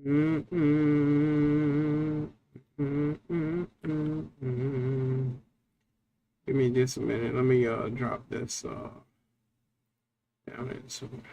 Mm, mm, mm, mm, mm, mm. Give me just a minute. Let me drop this down in some.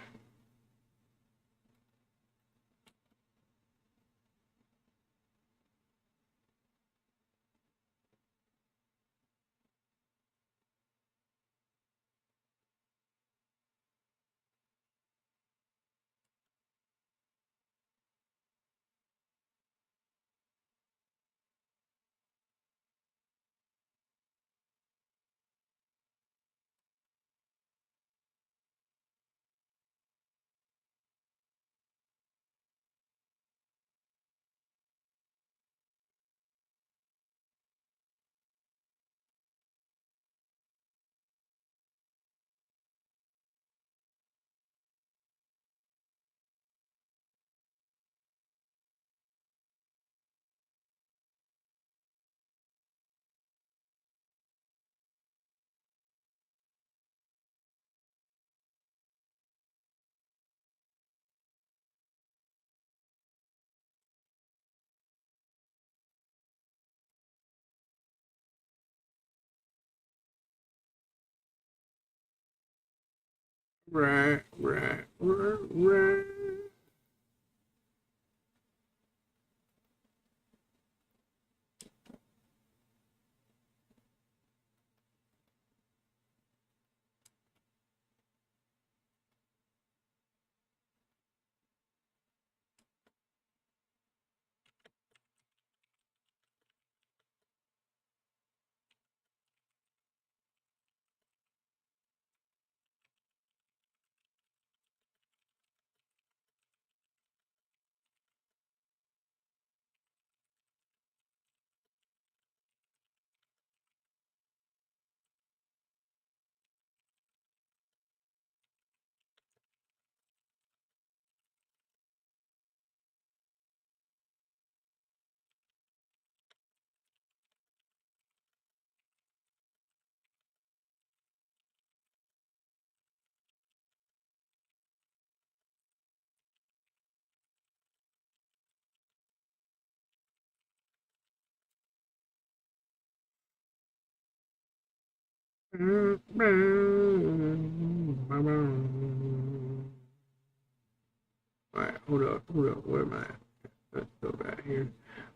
Right. Alright, hold up. Where am I at? Let's go back here.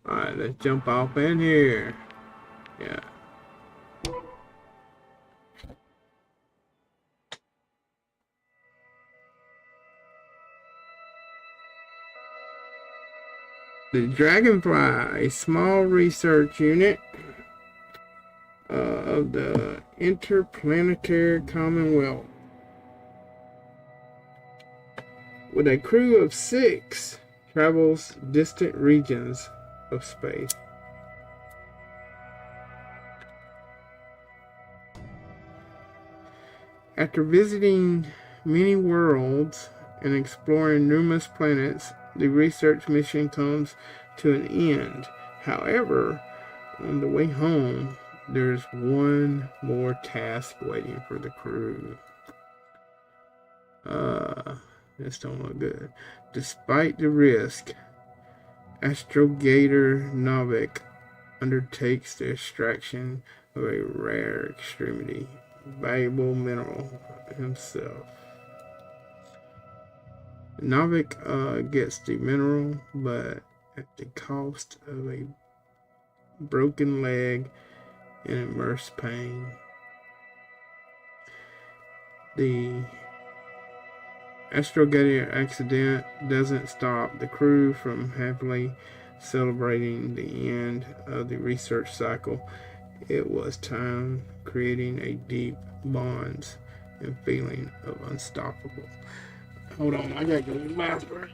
Alright, let's jump off in here. Yeah. The Dragonfly, a small research unit of the Interplanetary Commonwealth, with a crew of 6, travels distant regions of space. After visiting many worlds and exploring numerous planets, the research mission comes to an end. However, on the way home, there's one more task waiting for the crew. This don't look good. Despite the risk, Astrogator Novik undertakes the extraction of a rare extremity, valuable mineral himself. Novik gets the mineral, but at the cost of a broken leg and immense pain. The Astrogator accident doesn't stop the crew from happily celebrating the end of the research cycle. It was time creating a deep bonds and feeling of unstoppable. Hold on, I gotta go to the bathroom.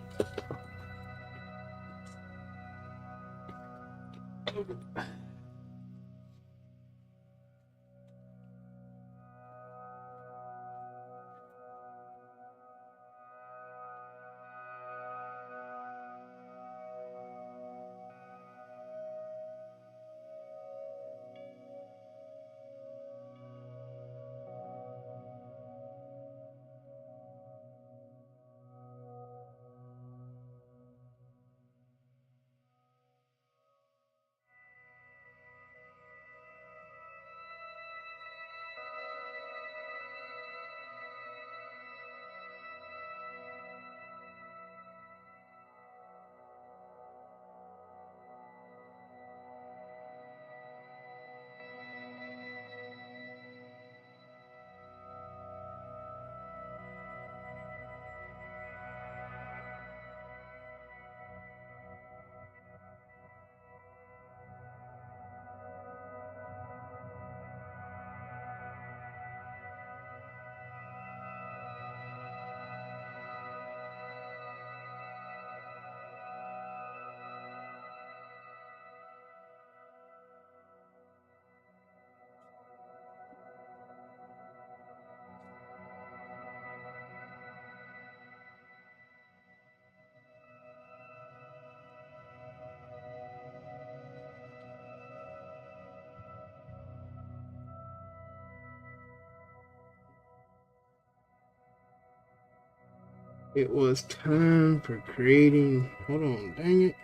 It was time for creating. Hold on, dang it.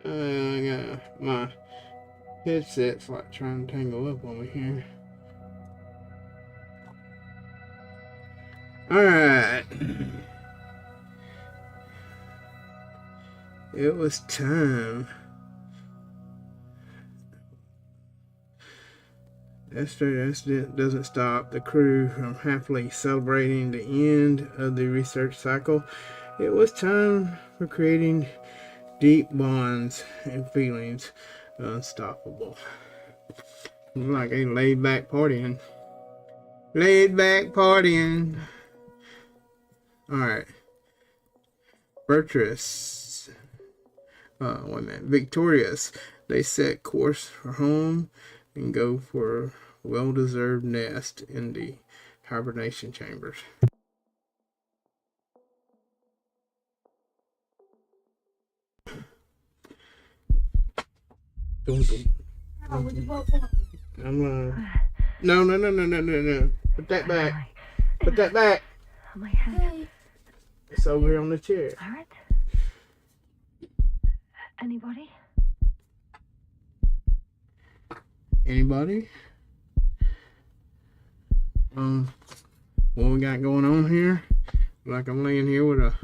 Yeah, my headset's like trying to tangle up on me here. Alright. It was time. That doesn't stop the crew from happily celebrating the end of the research cycle. It was time for creating deep bonds and feelings unstoppable. Like a laid back partying. Laid back partying. Alright. Virtuous. Wait a minute. Victorious. They set course for home and go for a well-deserved nest in the hibernation chambers. I'm No. Put that back. Put that back. My head. It's over here on the chair. Alright. Anybody? Anybody? What we got going on here? Like I'm laying here with a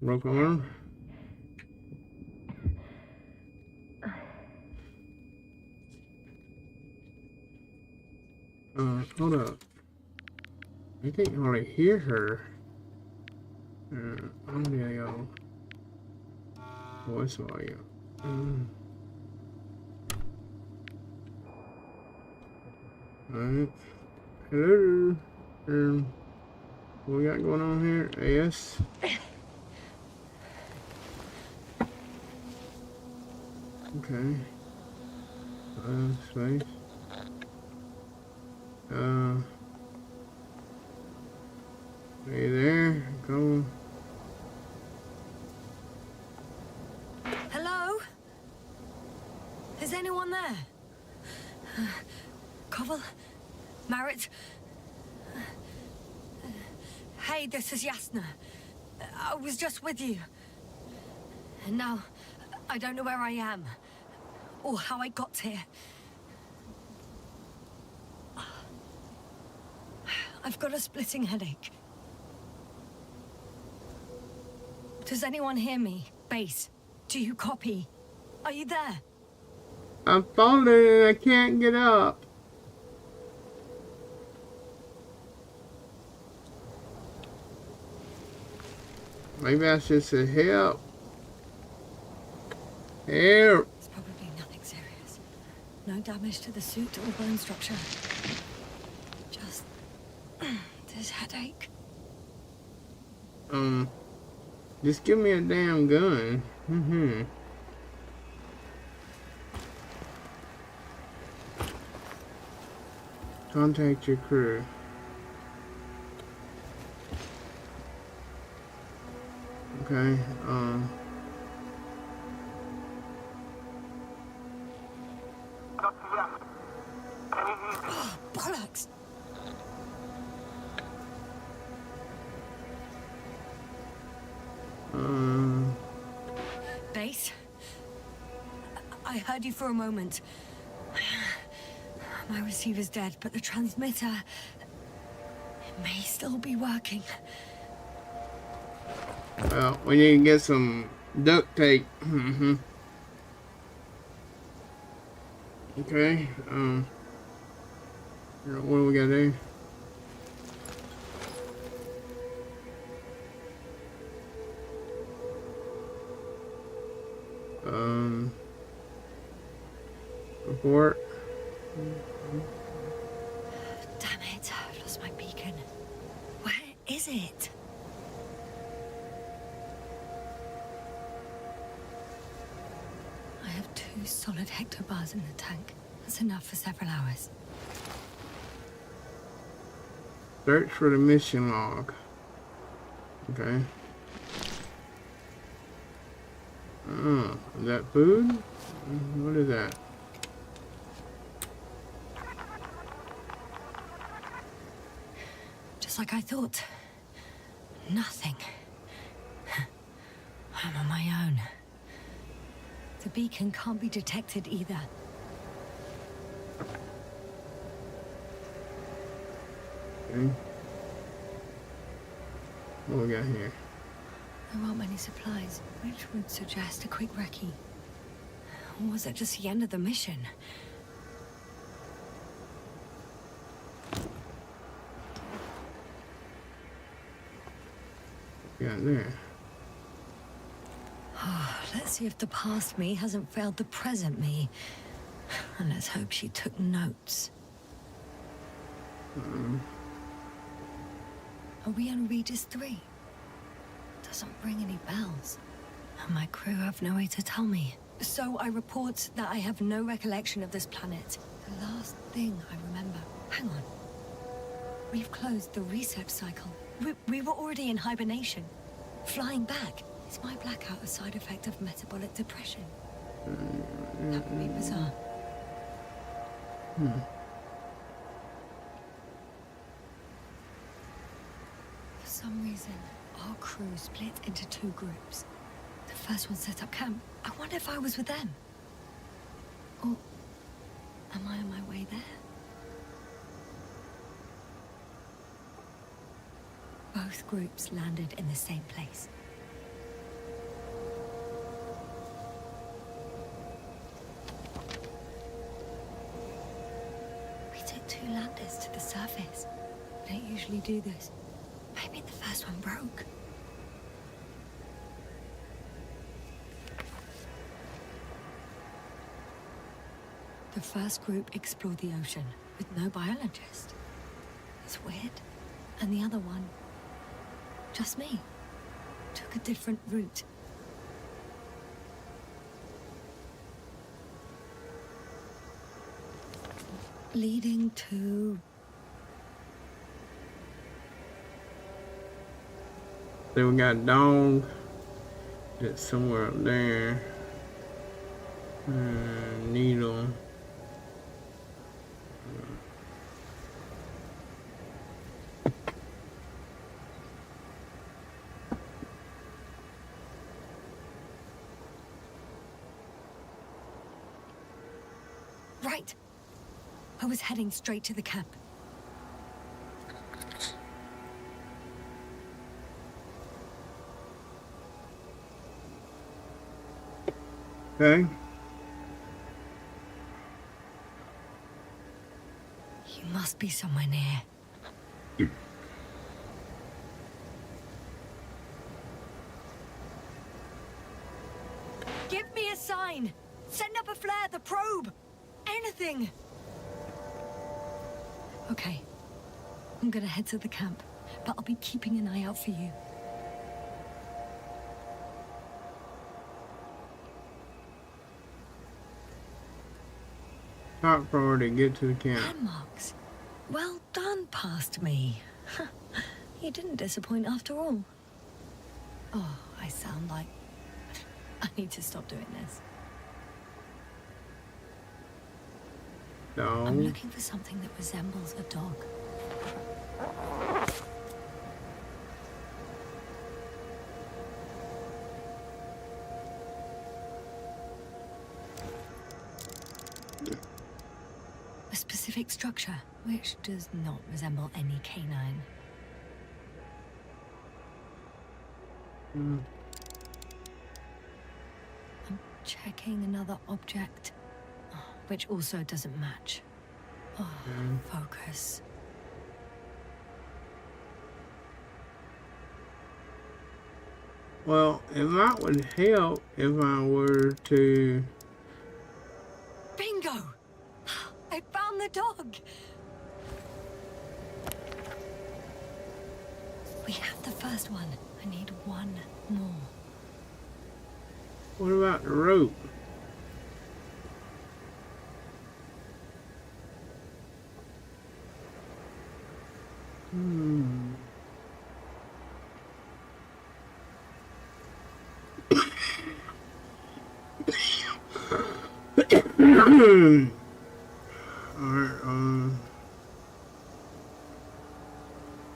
broken arm. Hold up. I can't hardly hear her. Audio. Voice audio. Alright. Hello. What we got going on here? AS. Okay. Space. Hey there. Go. Hello? Is anyone there? Koval? Marit? Hey, this is Yasna. I was just with you. And now, I don't know where I am. Or how I got here. I've got a splitting headache. Does anyone hear me? Base, do you copy? Are you there? I'm falling and I can't get up. Maybe I should say help. Help. It's probably nothing serious. No damage to the suit or bone structure. Just this headache. Just give me a damn gun. Contact your crew. Okay, Oh, bollocks! Base? I heard you for a moment. My receiver's dead, but the transmitter may still be working. Well, we need to get some duct tape. Okay, what do we gotta do? Report. Damn it, I've lost my beacon. Where is it? I have 2 solid hectobars in the tank. That's enough for several hours. Search for the mission log. Okay. Oh, is that food? What is that? Just like I thought. Nothing. I'm on my own. The beacon can't be detected either. Okay. What we got here? There aren't many supplies, which would suggest a quick recce. Or was it just the end of the mission? Got there. Let's see if the past me hasn't failed the present me. And let's hope she took notes. Are we on Regis 3? Doesn't ring any bells. And my crew have no way to tell me. So I report that I have no recollection of this planet. The last thing I remember. Hang on. We've closed the research cycle. We were already in hibernation. Flying back. Is my blackout a side effect of metabolic depression? That would be bizarre. For some reason, our crew split into 2 groups. The first one set up camp. I wonder if I was with them. Or am I on my way there? Both groups landed in the same place. We took 2 landers to the surface. We don't usually do this. Maybe the first one broke. The first group explored the ocean with no biologist. It's weird. And the other one, just me, took a different route. Leading to... Then we got dog. That's somewhere up there. Needle. Right. I was heading straight to the camp. Okay. You must be somewhere near. Give me a sign! Send up a flare, the probe! Anything! Okay. I'm gonna head to the camp, but I'll be keeping an eye out for you. Top priority, get to the camp. Landmarks. Well done, past me. You didn't disappoint after all. Oh, I sound like... I need to stop doing this. Dog. I'm looking for something that resembles a dog. A specific structure, which does not resemble any canine. I'm checking another object, which also doesn't match. Oh, focus. Well, it might would help if I were to... Bingo! I found the dog! We have the first one. I need one more. What about the rope?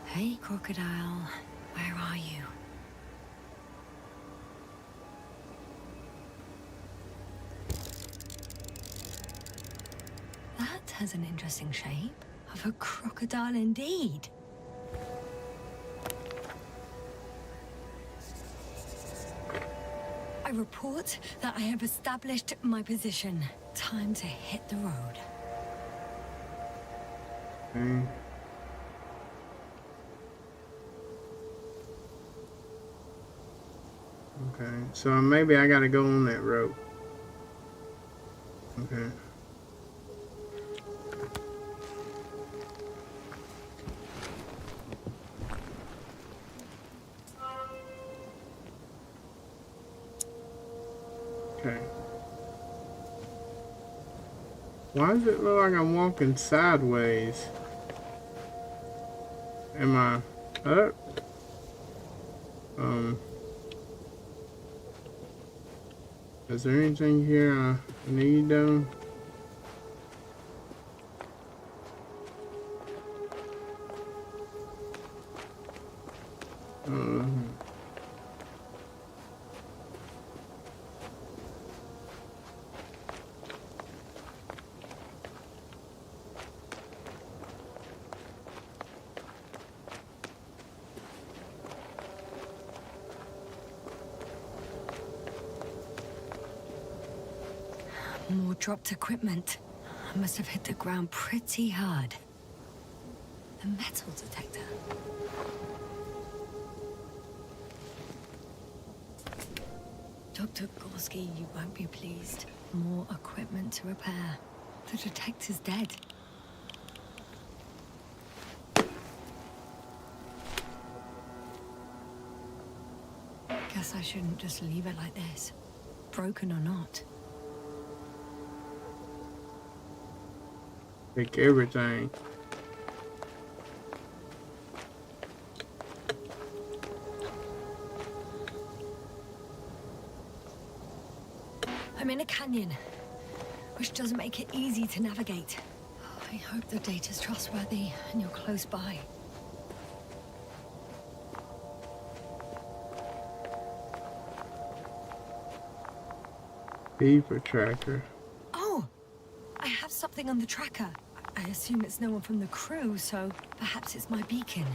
Hey, crocodile, where are you? That has an interesting shape. Of a crocodile indeed. I report that I have established my position. Time to hit the road. Okay. Okay, so maybe I gotta go on that rope. Okay. Okay. Why does it look like I'm walking sideways? Am I up? Is there anything here I need though? Uh, More dropped equipment. I must have hit the ground pretty hard. A metal detector. Dr. Gorski, you won't be pleased. More equipment to repair. The detector's dead. Guess I shouldn't just leave it like this. Broken or not. take everything. I'm in a canyon, which doesn't make it easy to navigate. I hope the data's trustworthy and you're close by. Beaver tracker. Oh! I have something on the tracker. I assume it's no one from the crew, so perhaps it's my beacon.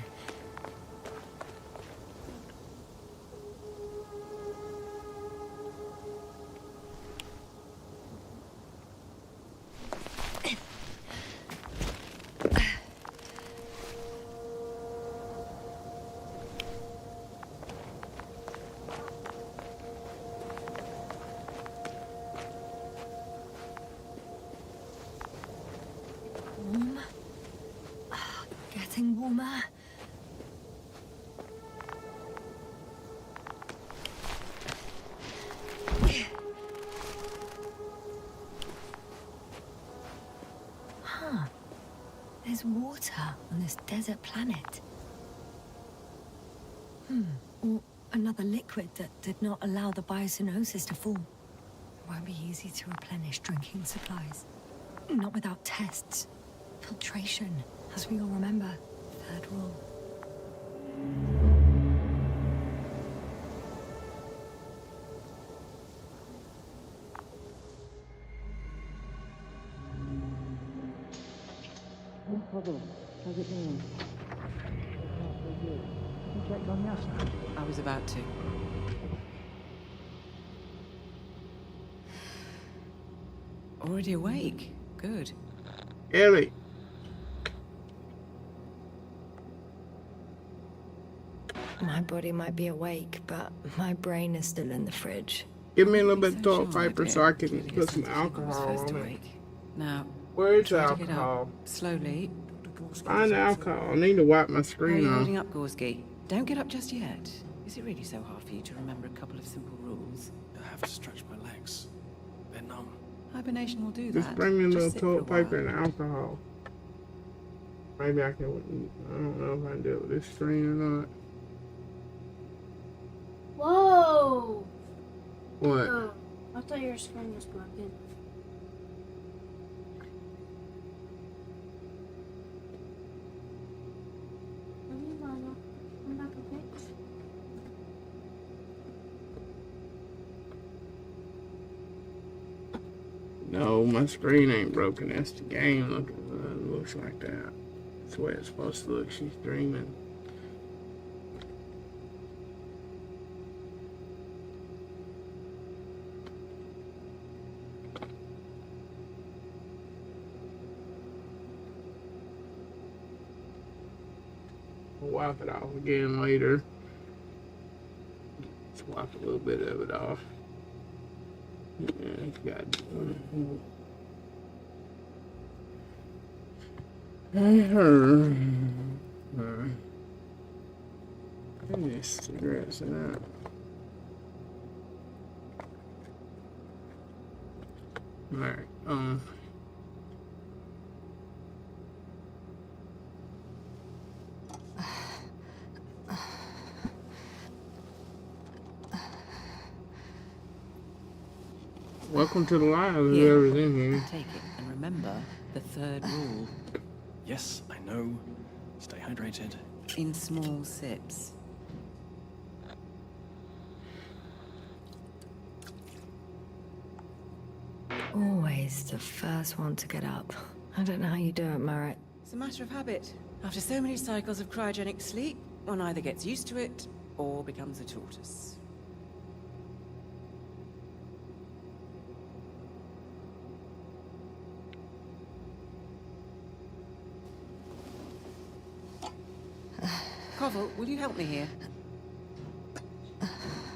Warm. Getting warmer. Huh. There's water on this desert planet. Or another liquid that did not allow the biocenosis to form. It won't be easy to replenish drinking supplies. Not without tests. Filtration, as we all remember. Third rule. No problem. How's it going? You checked on Yasna? I was about to. Already awake? Good. Ellie. My body might be awake, but my brain is still in the fridge. Give me a little bit of So toilet sure, paper dear. so I can Clearly put some has something was alcohol first on it. awake. Now, Where's the try to get up. alcohol? Slowly. Find the alcohol. I need to wipe my How are screen you off. holding up, Gorski? Don't get up just yet. Is it really so hard for you to remember a couple of simple rules? I have to stretch my legs. They're numb. Hibernation will do Just that. bring me a little sit for toilet paper while. and alcohol. Maybe I can. I don't know if I can do it with this screen or not. Whoa! What? Oh, I thought your screen was broken. No, my screen ain't broken. That's the game. Look, looks like that. That's the way it's supposed to look. She's dreaming. We'll wipe it off again later. Let's wipe a little bit of it off. Yeah, it's got. Maybe cigarettes in that. Alright, welcome to the live, whoever's in here. Take it, and remember the third rule. Yes, I know. Stay hydrated. In small sips. Always the first one to get up. I don't know how you do it, Merritt. It's a matter of habit. After so many cycles of cryogenic sleep, one either gets used to it or becomes a tortoise. Koval, will you help me here?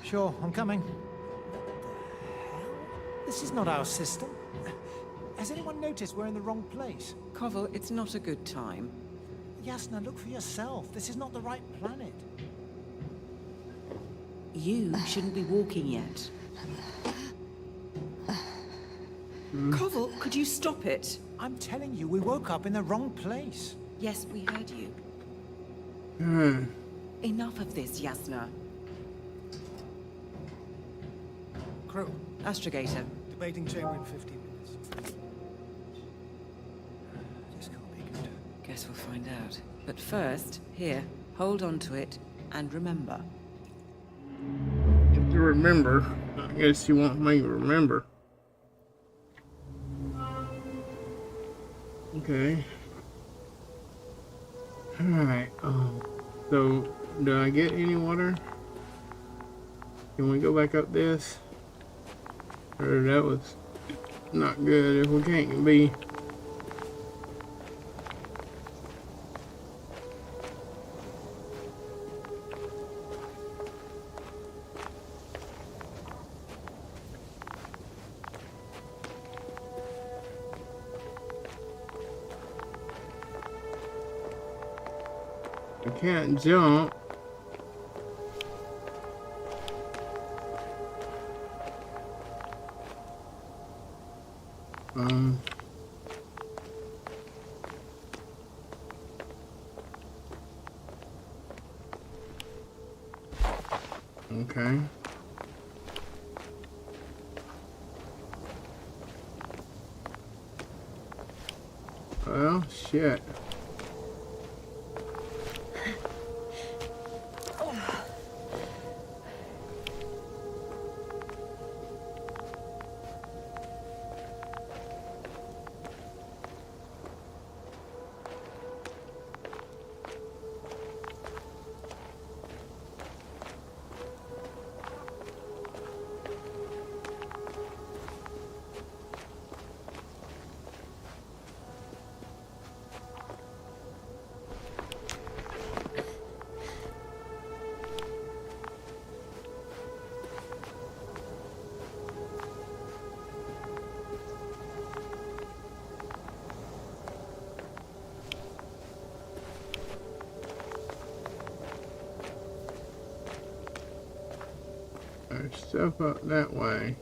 Sure, I'm coming. This is not our system. Has anyone noticed we're in the wrong place? Koval, it's not a good time. Yasna, look for yourself. This is not the right planet. You shouldn't be walking yet. Koval, could you stop it? I'm telling you, we woke up in the wrong place. Yes, we heard you. Hmm. Enough of this, Yasna. Crew, Astrogator. debating chamber in 50 minutes. This can't be good. Guess we'll find out. But first, here, hold on to it, and remember. If you remember, I guess you want me to remember. Okay. Alright, so, do I get any water? Can we go back up this? Or that was not good if we can't be. I can't jump. Okay. Well, shit. There's stuff up that way.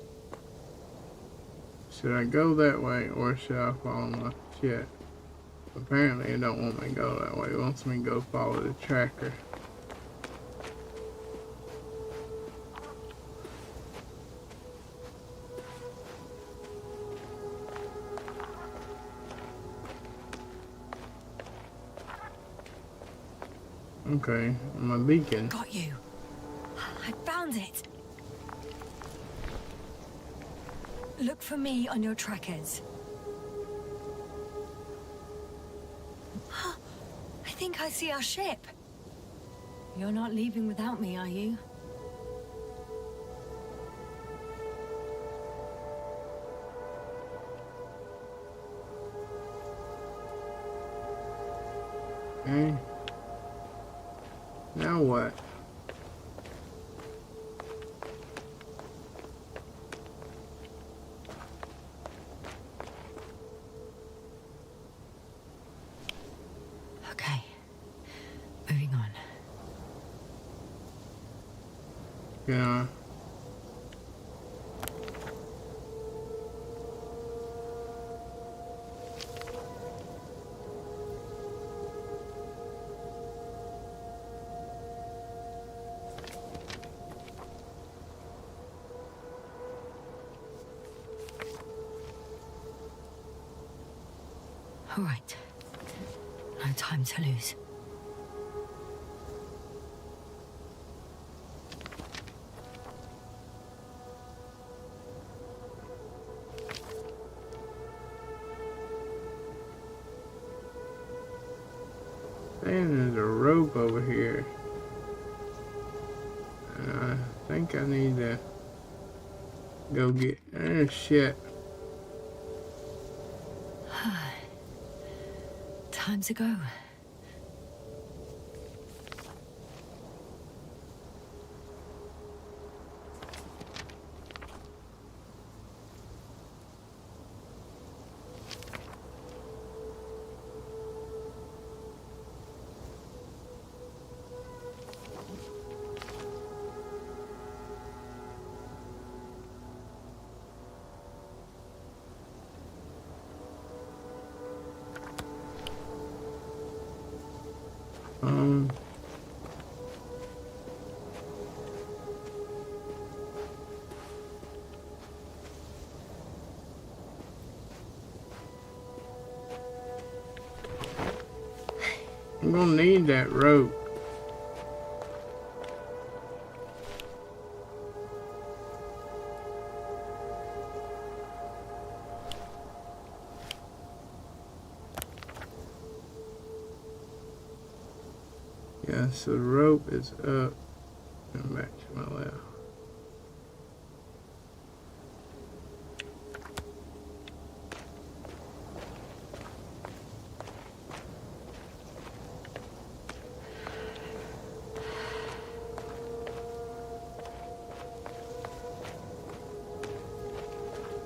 Should I go that way or should I follow my shit? Apparently it don't want me to go that way. It wants me to go follow the tracker. Okay, my beacon. Got you. I found it. Look for me on your trackers. I think I see our ship. You're not leaving without me, are you? Okay. Now what? Okay. Moving on. Yeah. All right. No time to lose. And there's a rope over here. I think I need to go get. Shit. Time to go. Um. I'm gonna need that rope. Yeah, so the rope is up and back to my left.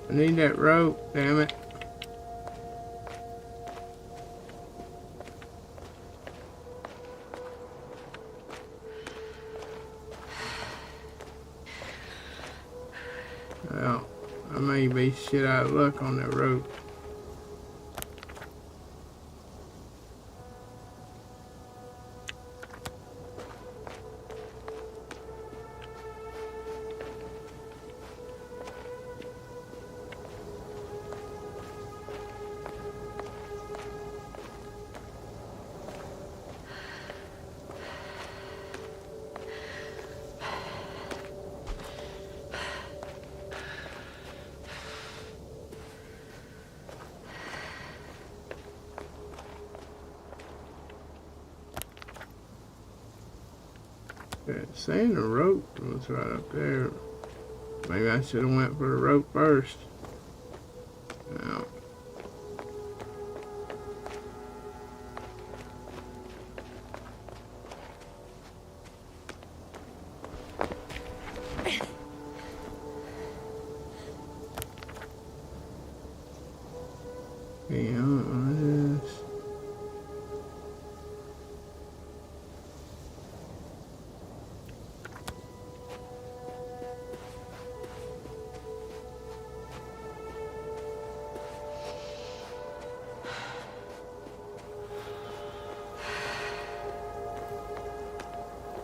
I need that rope, damn it. Well, I may be shit out of luck on that rope. Saying the rope was right up there. Maybe I should have went for the rope first. No. Yeah, what is?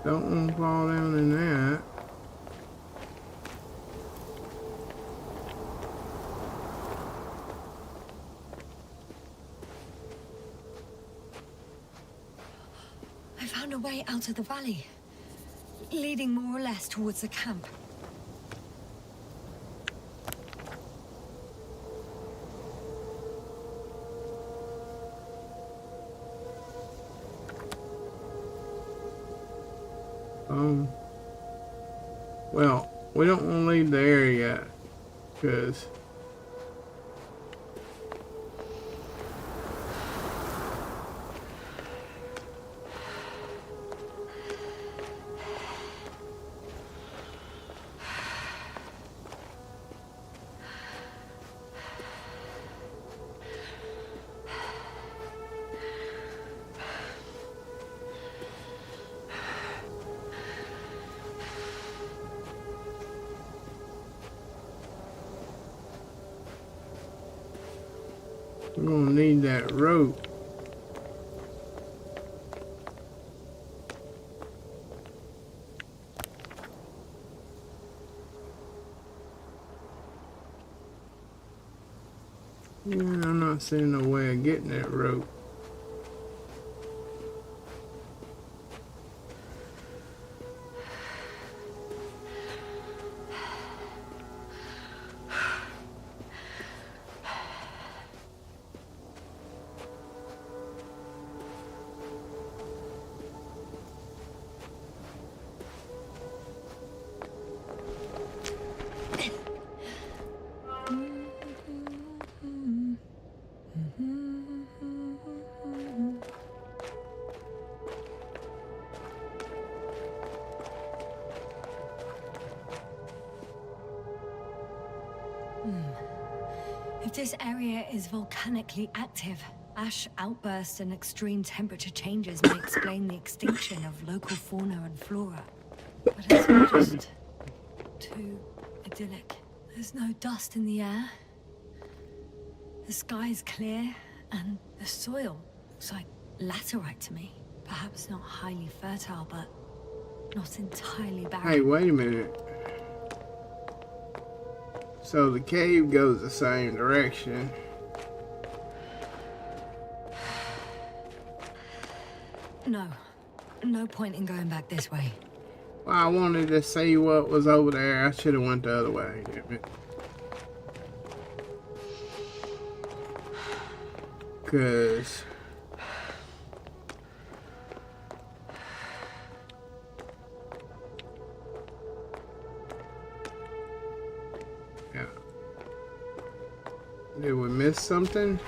Don't want to fall down in that. I found found a way out of the valley, leading more or less towards the camp. Well, we don't want to leave the area yet, because we're gonna need that rope. Yeah, I'm not seeing no way of getting that rope. If this area is volcanically active, ash outbursts and extreme temperature changes may explain the extinction of local fauna and flora. But it's all just too idyllic. There's no dust in the air. The sky's clear, and the soil looks like laterite to me. Perhaps not highly fertile, but not entirely barren. Hey, wait a minute. So the cave goes the same direction. No point in going back this way. Well, I wanted to see what was over there. I should have went the other way. Damn it. Cause yeah. Did we miss something?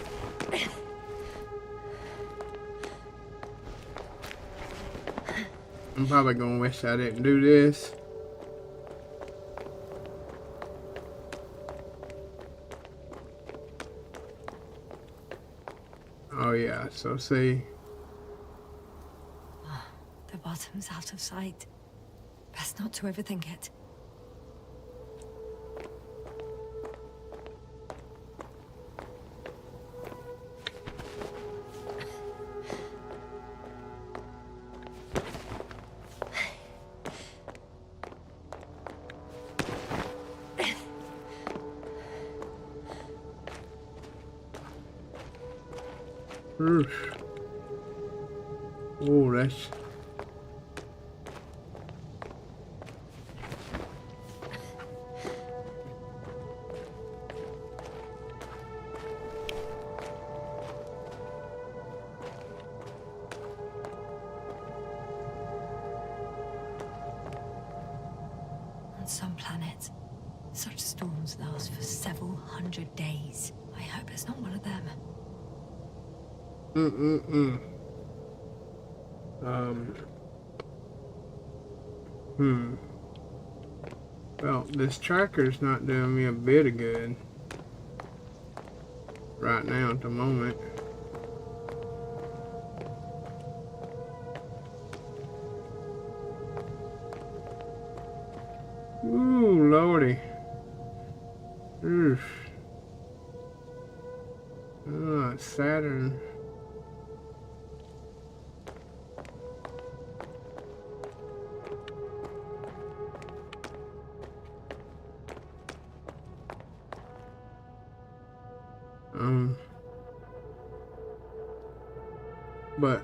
I'm probably gonna wish I didn't do this. Oh yeah, so see. The bottom's out of sight. Best not to overthink it. Oof. Oh, that's... On some planets, such storms last for several hundred days. I hope it's not one of them. Well, this tracker's not doing me a bit of good right now at the moment. Ooh, lordy. Oof. Oh, it's Saturn. But,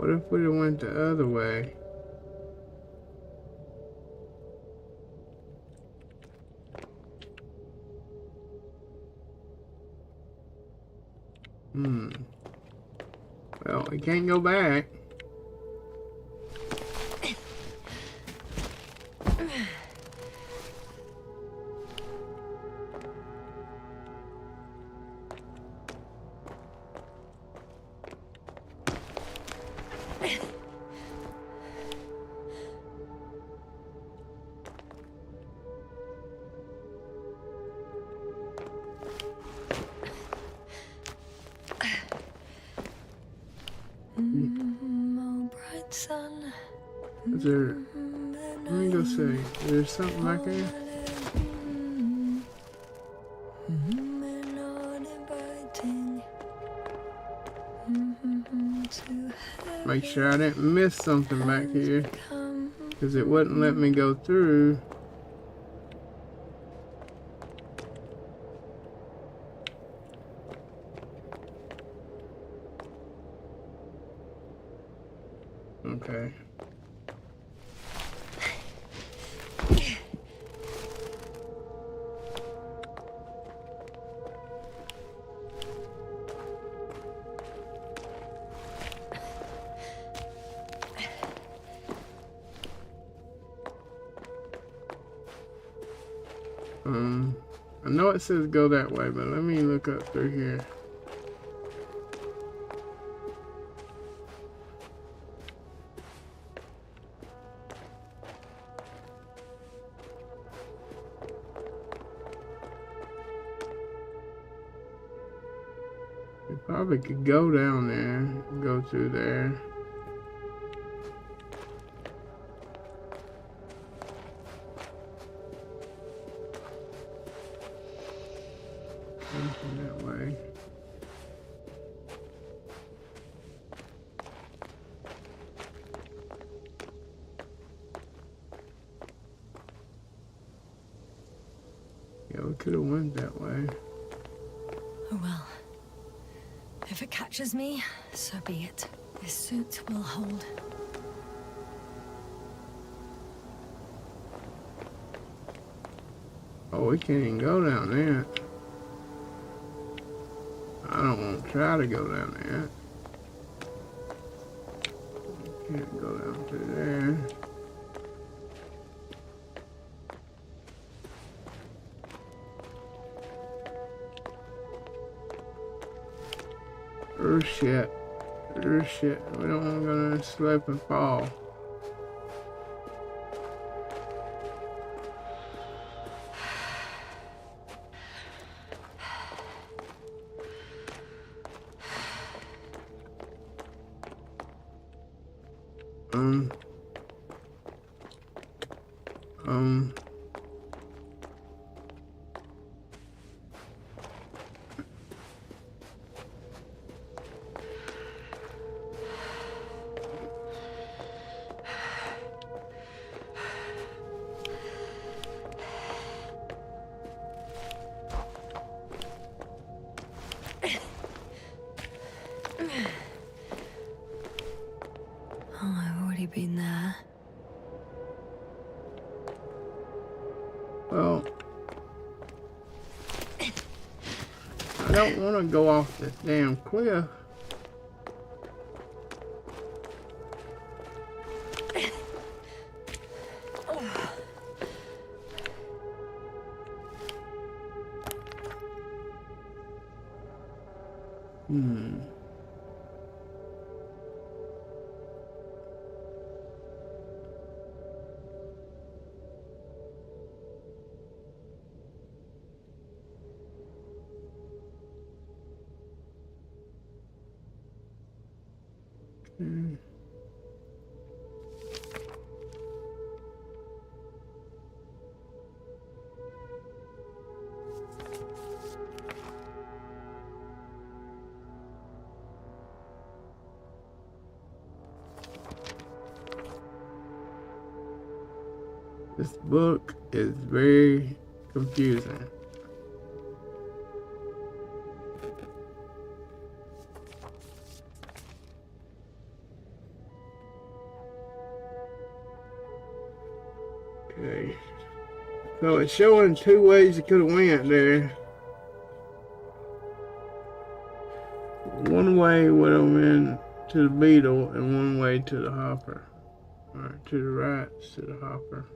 What if we went the other way? Well, we can't go back. Oh, bright sun. Is there... Let me go see. There's something back there? Make sure I didn't miss something back here, because it wouldn't let me go through. Okay. I know it says go that way, but let me look up through here. We probably could go down there, go through there. That way. Yeah, we could have went that way. Oh well. If it catches me, so be it. This suit will hold. Oh, we can't even go down there. I don't want to try to go down there. Can't go down through there. Oh shit. Oh shit. We don't want to go down and slip and fall. Oh, I've already been there. Well, I don't want to go off this damn cliff. This book is very confusing. Okay. So it's showing two ways it could have went there. One way would have been to the beetle and one way to the hopper. Alright, to the right, to the hopper.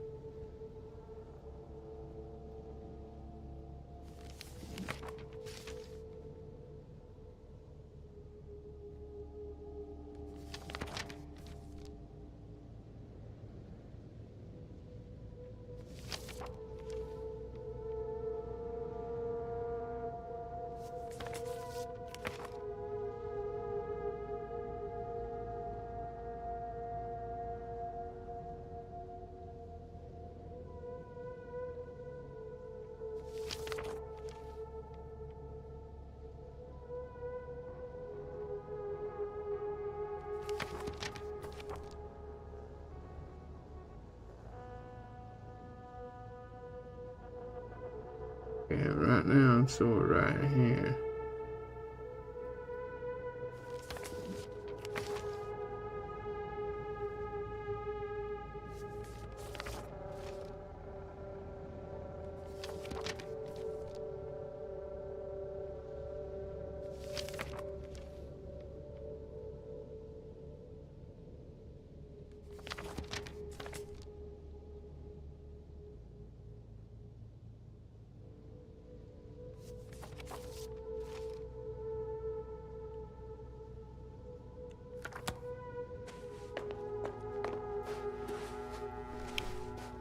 And right now I'm sort of right here.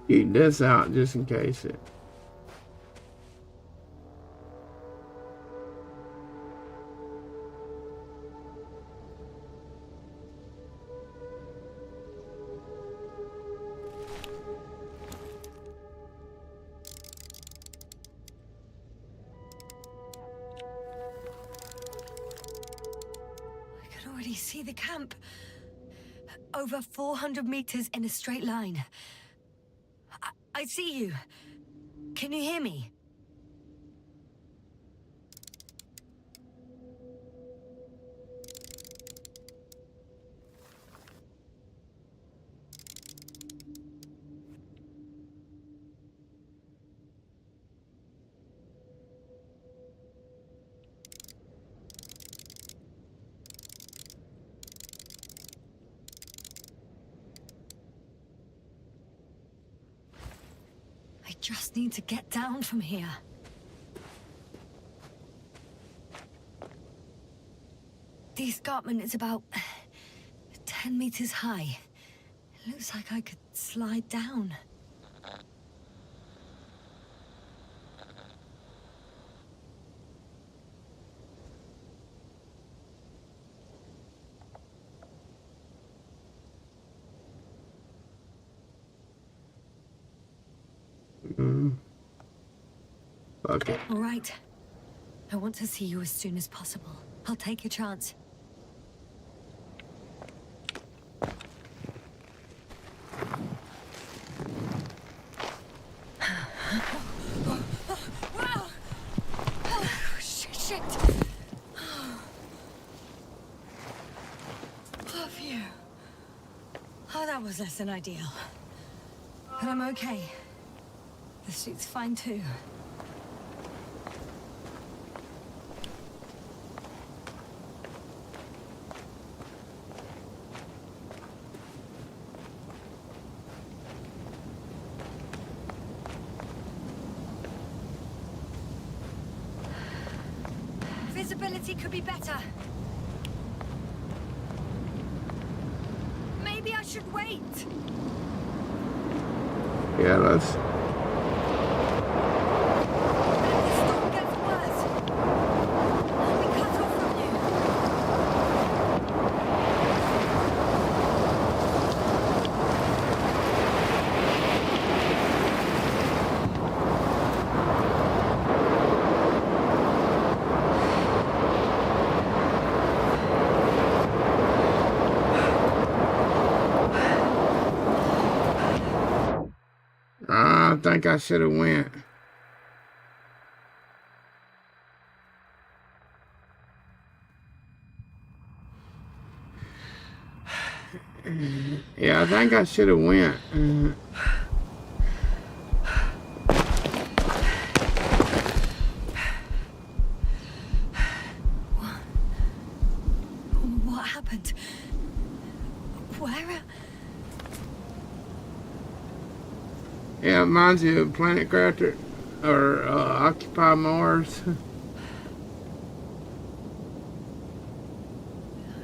Keep this out just in case it. I can already see the camp. Over 400 meters in a straight line. I see you. Can you hear me? I just need to get down from here. The escarpment is about 10 meters high. It looks like I could slide down. Okay. All right. I want to see you as soon as possible. I'll take a chance. Shit. Oh, phew. Oh, that was less than ideal. But I'm okay. The suit's fine too. Visibility could be better. Maybe I should wait. Yeah, let's. If the storm gets worse, I'll be cut off from you. I think I should have went. Yeah, I think I should have went. What happened? Where? Yeah, it reminds you of Planet Crafter or Occupy Mars.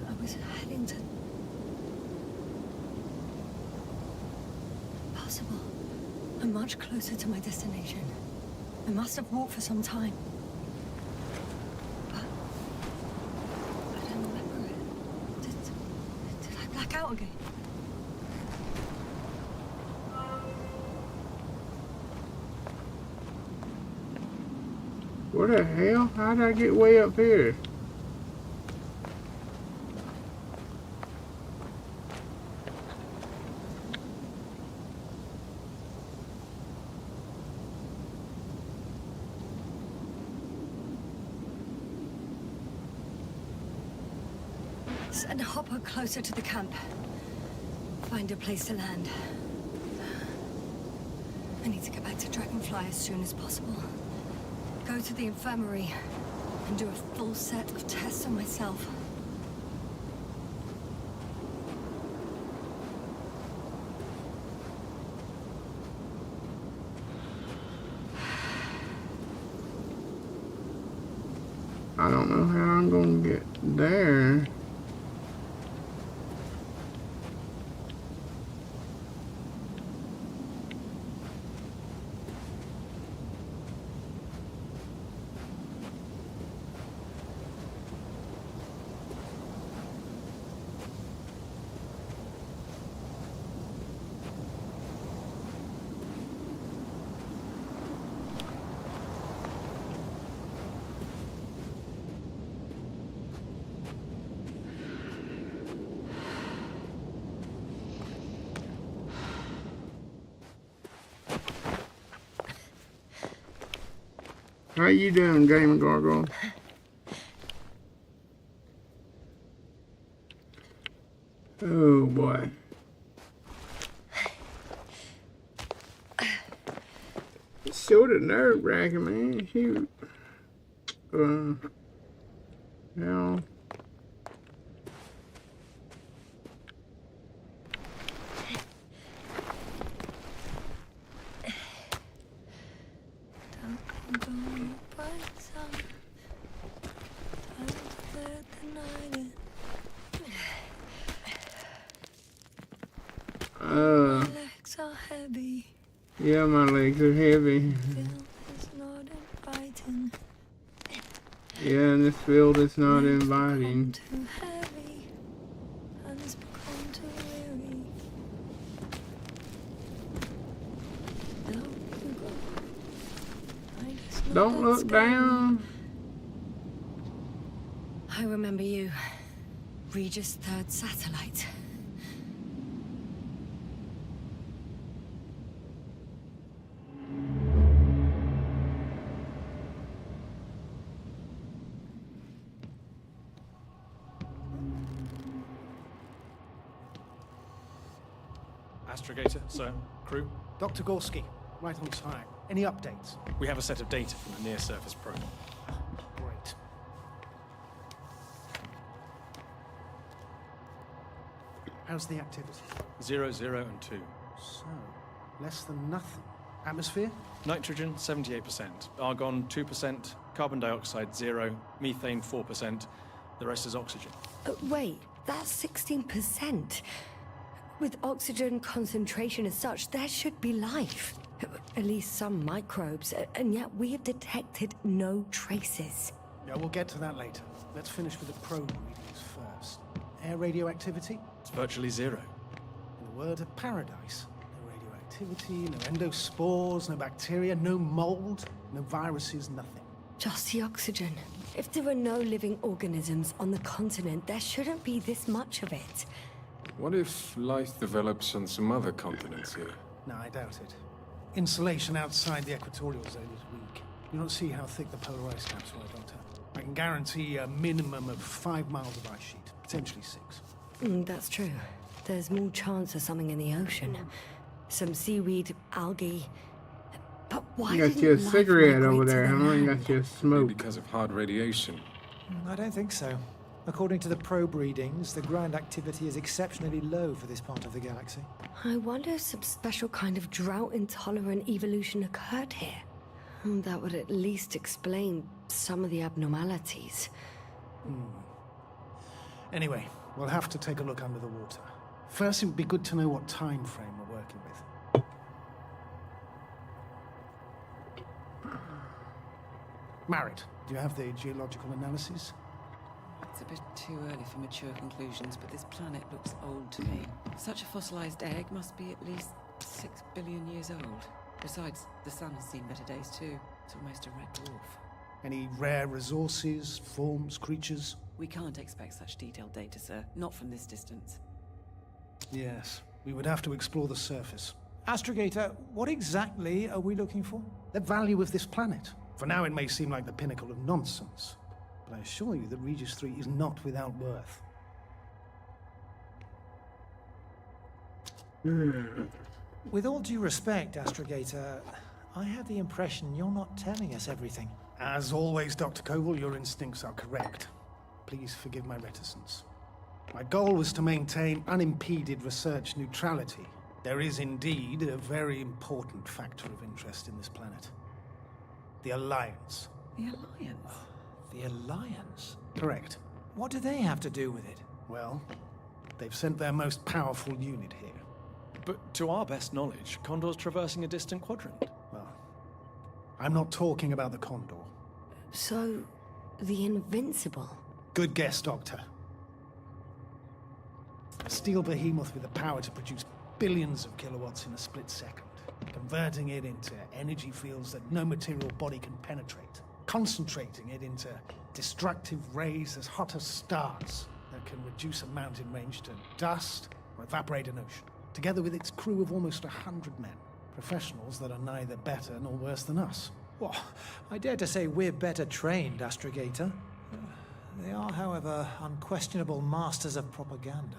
I was heading to... Possible. I'm much closer to my destination. I must have walked for some time. But... I don't remember it. Did I black out again? What the hell? How did I get way up here? Send Hopper closer to the camp. Find a place to land. I need to get back to Dragonfly as soon as possible. Go to the infirmary and do a full set of tests on myself. I don't know how I'm gonna get there. How you doing, Game Gargoyle? Oh boy. It's sort of nerve-wracking, man. Shoot. Yeah. Legs are heavy. Yeah, my legs are heavy. It's not inviting. Yeah, and this field is not inviting. Too heavy. Hands become too weary. Don't look down. I remember you. Regis' third satellite. Astrogator, sir. Crew. Dr. Gorski, right on time. Any updates? We have a set of data from the near-surface probe. Great. How's the activity? 0, 0, and 2. So, less than nothing. Atmosphere? Nitrogen, 78%. Argon, 2%. Carbon dioxide, 0. Methane, 4%. The rest is oxygen. Wait, that's 16%. With oxygen concentration as such, there should be life. At least some microbes, and yet we have detected no traces. Yeah, we'll get to that later. Let's finish with the probe readings first. Air radioactivity? It's virtually 0. In the word of paradise. No radioactivity, no endospores, no bacteria, no mold, no viruses, nothing. Just the oxygen. If there are no living organisms on the continent, there shouldn't be this much of it. What if life develops on some other continents here? No, I doubt it. Insulation outside the equatorial zone is weak. You don't see how thick the polar ice caps were, Doctor. I can guarantee a minimum of 5 miles of ice sheet, potentially 6. That's true. There's more chance of something in the ocean. Some seaweed, algae. But why You got didn't you a life cigarette migrate over to there, the huh? You land? got you a Maybe smoke. because of hard radiation. I don't think so. According to the probe readings, the ground activity is exceptionally low for this part of the galaxy. I wonder if some special kind of drought-intolerant evolution occurred here. That would at least explain some of the abnormalities. Anyway, we'll have to take a look under the water. First, it would be good to know what time frame we're working with. Marriott, do you have the geological analysis? It's a bit too early for mature conclusions, but this planet looks old to me. Such a fossilized egg must be at least 6 billion years old. Besides, the sun has seen better days too. It's almost a red dwarf. Any rare resources, forms, creatures? We can't expect such detailed data, sir. Not from this distance. Yes, we would have to explore the surface. Astrogator, what exactly are we looking for? The value of this planet. For now, it may seem like the pinnacle of nonsense, but I assure you that Regis 3 is not without worth. With all due respect, Astrogator, I have the impression you're not telling us everything. As always, Dr. Koval, your instincts are correct. Please forgive my reticence. My goal was to maintain unimpeded research neutrality. There is indeed a very important factor of interest in this planet. The Alliance. The Alliance? The Alliance? Correct. What do they have to do with it? Well, they've sent their most powerful unit here. But to our best knowledge, Condor's traversing a distant quadrant. Well, I'm not talking about the Condor. So, the Invincible. Good guess, Doctor. A steel behemoth with the power to produce billions of kilowatts in a split second, converting it into energy fields that no material body can penetrate, concentrating it into destructive rays as hot as stars that can reduce a mountain range to dust or evaporate an ocean, together with its crew of almost 100 men, professionals that are neither better nor worse than us. Well, I dare to say we're better trained, Astrogator. They are, however, unquestionable masters of propaganda.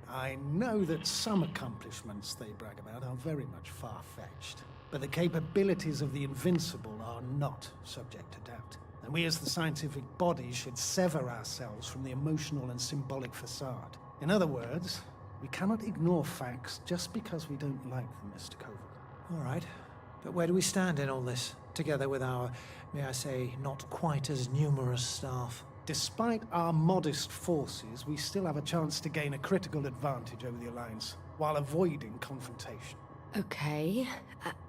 I know that some accomplishments they brag about are very much far-fetched, but the capabilities of the Invincible are not subject to doubt. And we as the scientific body should sever ourselves from the emotional and symbolic facade. In other words, we cannot ignore facts just because we don't like them, Mr. Koval. All right, but where do we stand in all this, together with our, may I say, not quite as numerous staff? Despite our modest forces, we still have a chance to gain a critical advantage over the Alliance, while avoiding confrontation. Okay,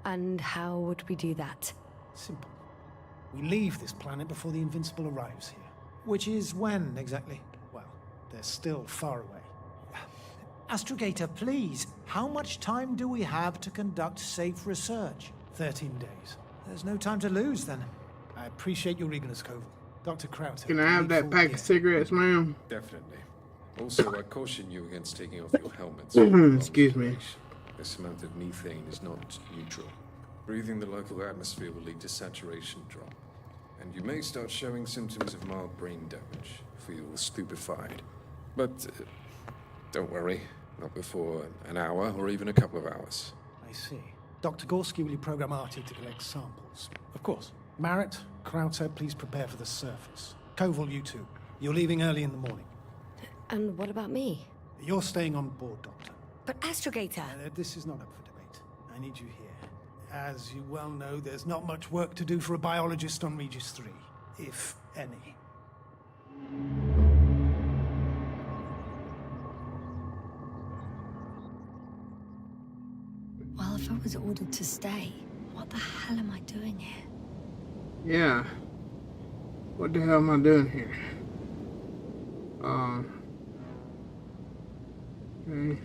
and how would we do that? Simple. We leave this planet before the Invincible arrives here. Which is when, exactly? Well, they're still far away. Astrogator, please, how much time do we have to conduct safe research? 13 days. There's no time to lose, then. I appreciate your eagerness, Koval. Dr. Krauter. Can I have that pack of cigarettes, ma'am? Definitely. Also, I caution you against taking off your helmets. Excuse me. This amount of methane is not neutral. Breathing the local atmosphere will lead to saturation drop, and you may start showing symptoms of mild brain damage. Feel stupefied. But don't worry, not before an hour or even a couple of hours. I see. Dr. Gorski, will you program Artie to collect samples? Of course. Marriott, Krauter, please prepare for the surface. Koval, you too. You're leaving early in the morning. And what about me? You're staying on board, Doctor. But Astrogator! This is not up for debate. I need you here. As you well know, there's not much work to do for a biologist on Regis 3, if any. Well, if I was ordered to stay, what the hell am I doing here? Yeah. What the hell am I doing here? Okay.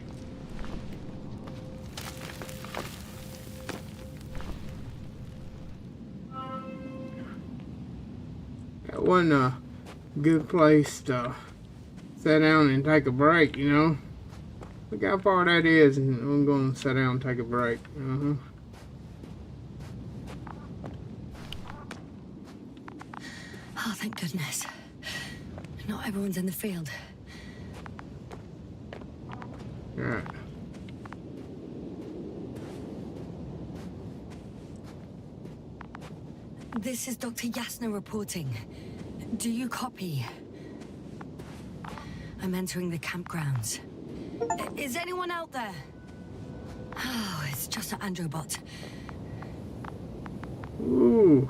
That wasn't a good place to sit down and take a break, you know? Look how far that is, and I'm going to sit down and take a break. Oh, thank goodness. Not everyone's in the field. Alright. This is Dr. Yasna reporting. Do you copy? I'm entering the campgrounds. Is anyone out there? Oh, it's just an Androbot. Ooh.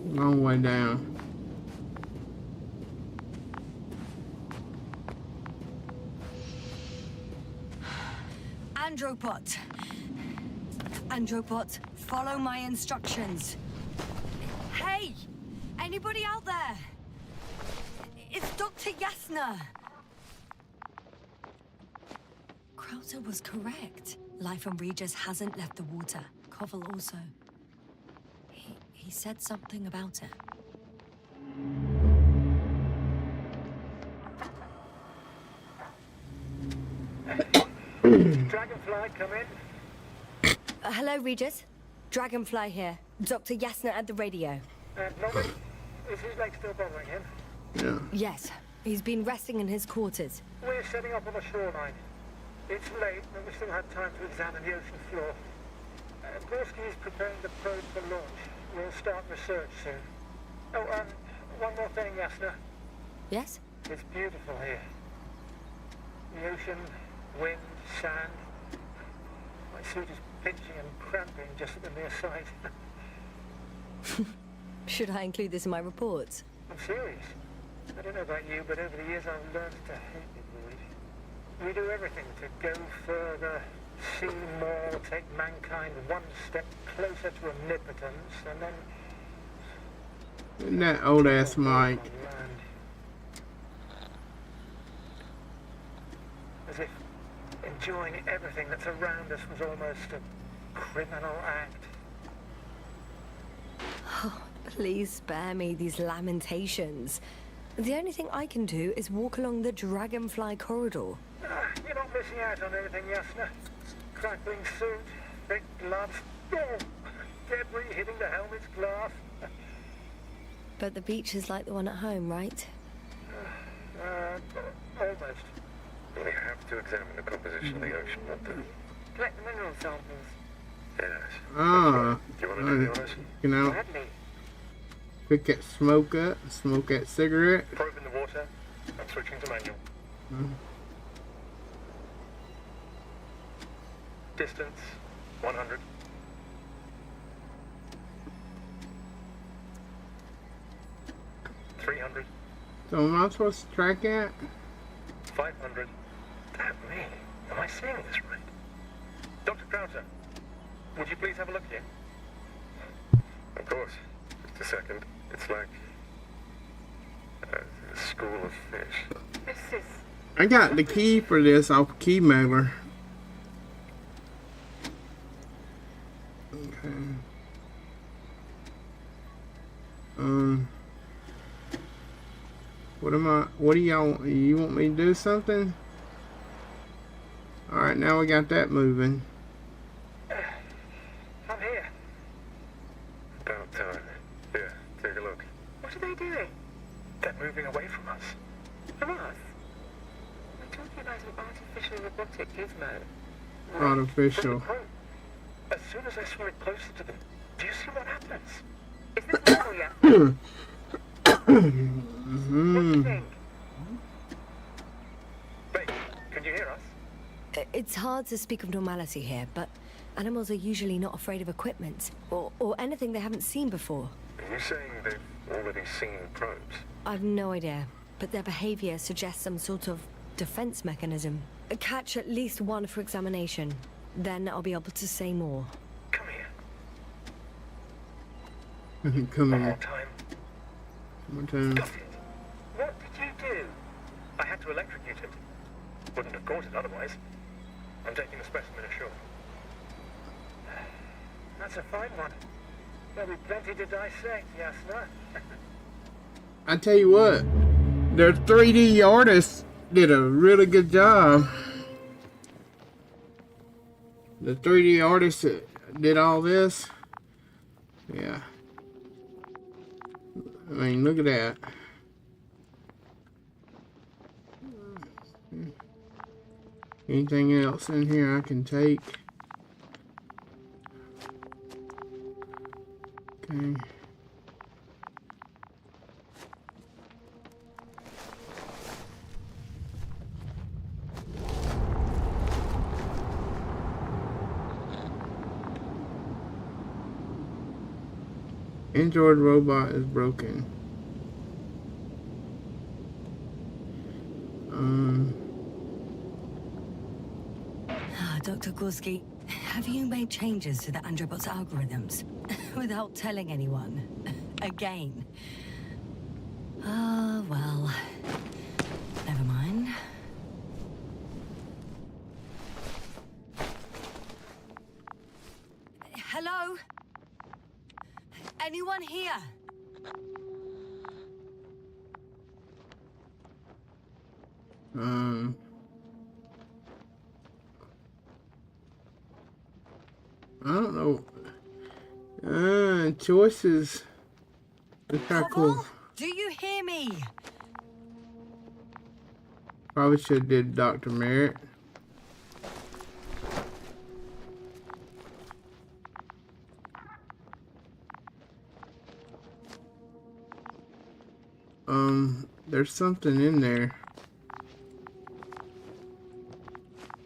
Long way down. Androbot. Androbot, follow my instructions. Hey! Anybody out there? It's Dr. Yasna! Krauser was correct. Life on Regis hasn't left the water. Koval also. He said something about it. Dragonfly, come in. Hello, Regis. Dragonfly here. Dr. Yasna at the radio. Norman, is his leg still bothering him? Yeah. Yes. He's been resting in his quarters. We're setting up on the shoreline. It's late, but we still have time to examine the ocean floor. Gorski is preparing the probe for launch. We'll start research soon. Oh, one more thing, Yasna. Yes? It's beautiful here. The ocean, wind, sand. My suit is pinching and cramping just at the mere sight. Should I include this in my reports? I'm serious. I don't know about you, but over the years I've learned to hate the void. We do everything to go further, see more, take mankind one step closer to omnipotence, and then... Isn't that old ass Mike? As if enjoying everything that's around us was almost a criminal act. Oh, please spare me these lamentations. The only thing I can do is walk along the Dragonfly corridor. You're not missing out on anything, Yasna. Crackling suit, thick gloves, oh, debris hitting the helmet's glass. But the beach is like the one at home, right? Almost. We have to examine the composition of the ocean, not to collect the mineral samples. Yes. Ah. Do you want to do the honors? You know, Gladly. pick that smoke up, smoke that cigarette. Probe in the water. I'm switching to manual. Distance 100. 300. So am I supposed to track that? 500. Damn me. Am I seeing this right? Dr. Krauser, would you please have a look here? Of course. Just a second. It's like a school of fish. This is... I got the key for this off Key Mailer. Okay. What do y'all, you want me to do something? Alright, now we got that moving. I'm here. About time. Here, take a look. What are they doing? They're moving away from us. From us? We're talking about an artificial robotic gizmo. Artificial. As soon as I swing it closer to them, do you see what happens? Is this normal yet? What do you think? Wait, can you hear us? It's hard to speak of normality here, but animals are usually not afraid of equipment or anything they haven't seen before. Are you saying they've already seen probes? I've no idea, but their behavior suggests some sort of defense mechanism. Catch at least one for examination. Then I'll be able to say more. Come here. Come One more here. time. One time. Got it. What did you do? I had to electrocute it. Wouldn't have caught it otherwise. I'm taking the specimen ashore. That's a fine one. There'll be plenty to dissect, Yasna. I tell you what, their 3D artists did a really good job. The 3D artists that did all this, yeah. I mean, look at that. Anything else in here I can take? Okay. Android robot is broken. Dr. Gorski, have you made changes to the Androbot's algorithms without telling anyone? Again? Well, never mind. Hello? Anyone here? I don't know. Choices. It's kind of cool. Do you hear me? Probably should have did Dr. Merritt. There's something in there.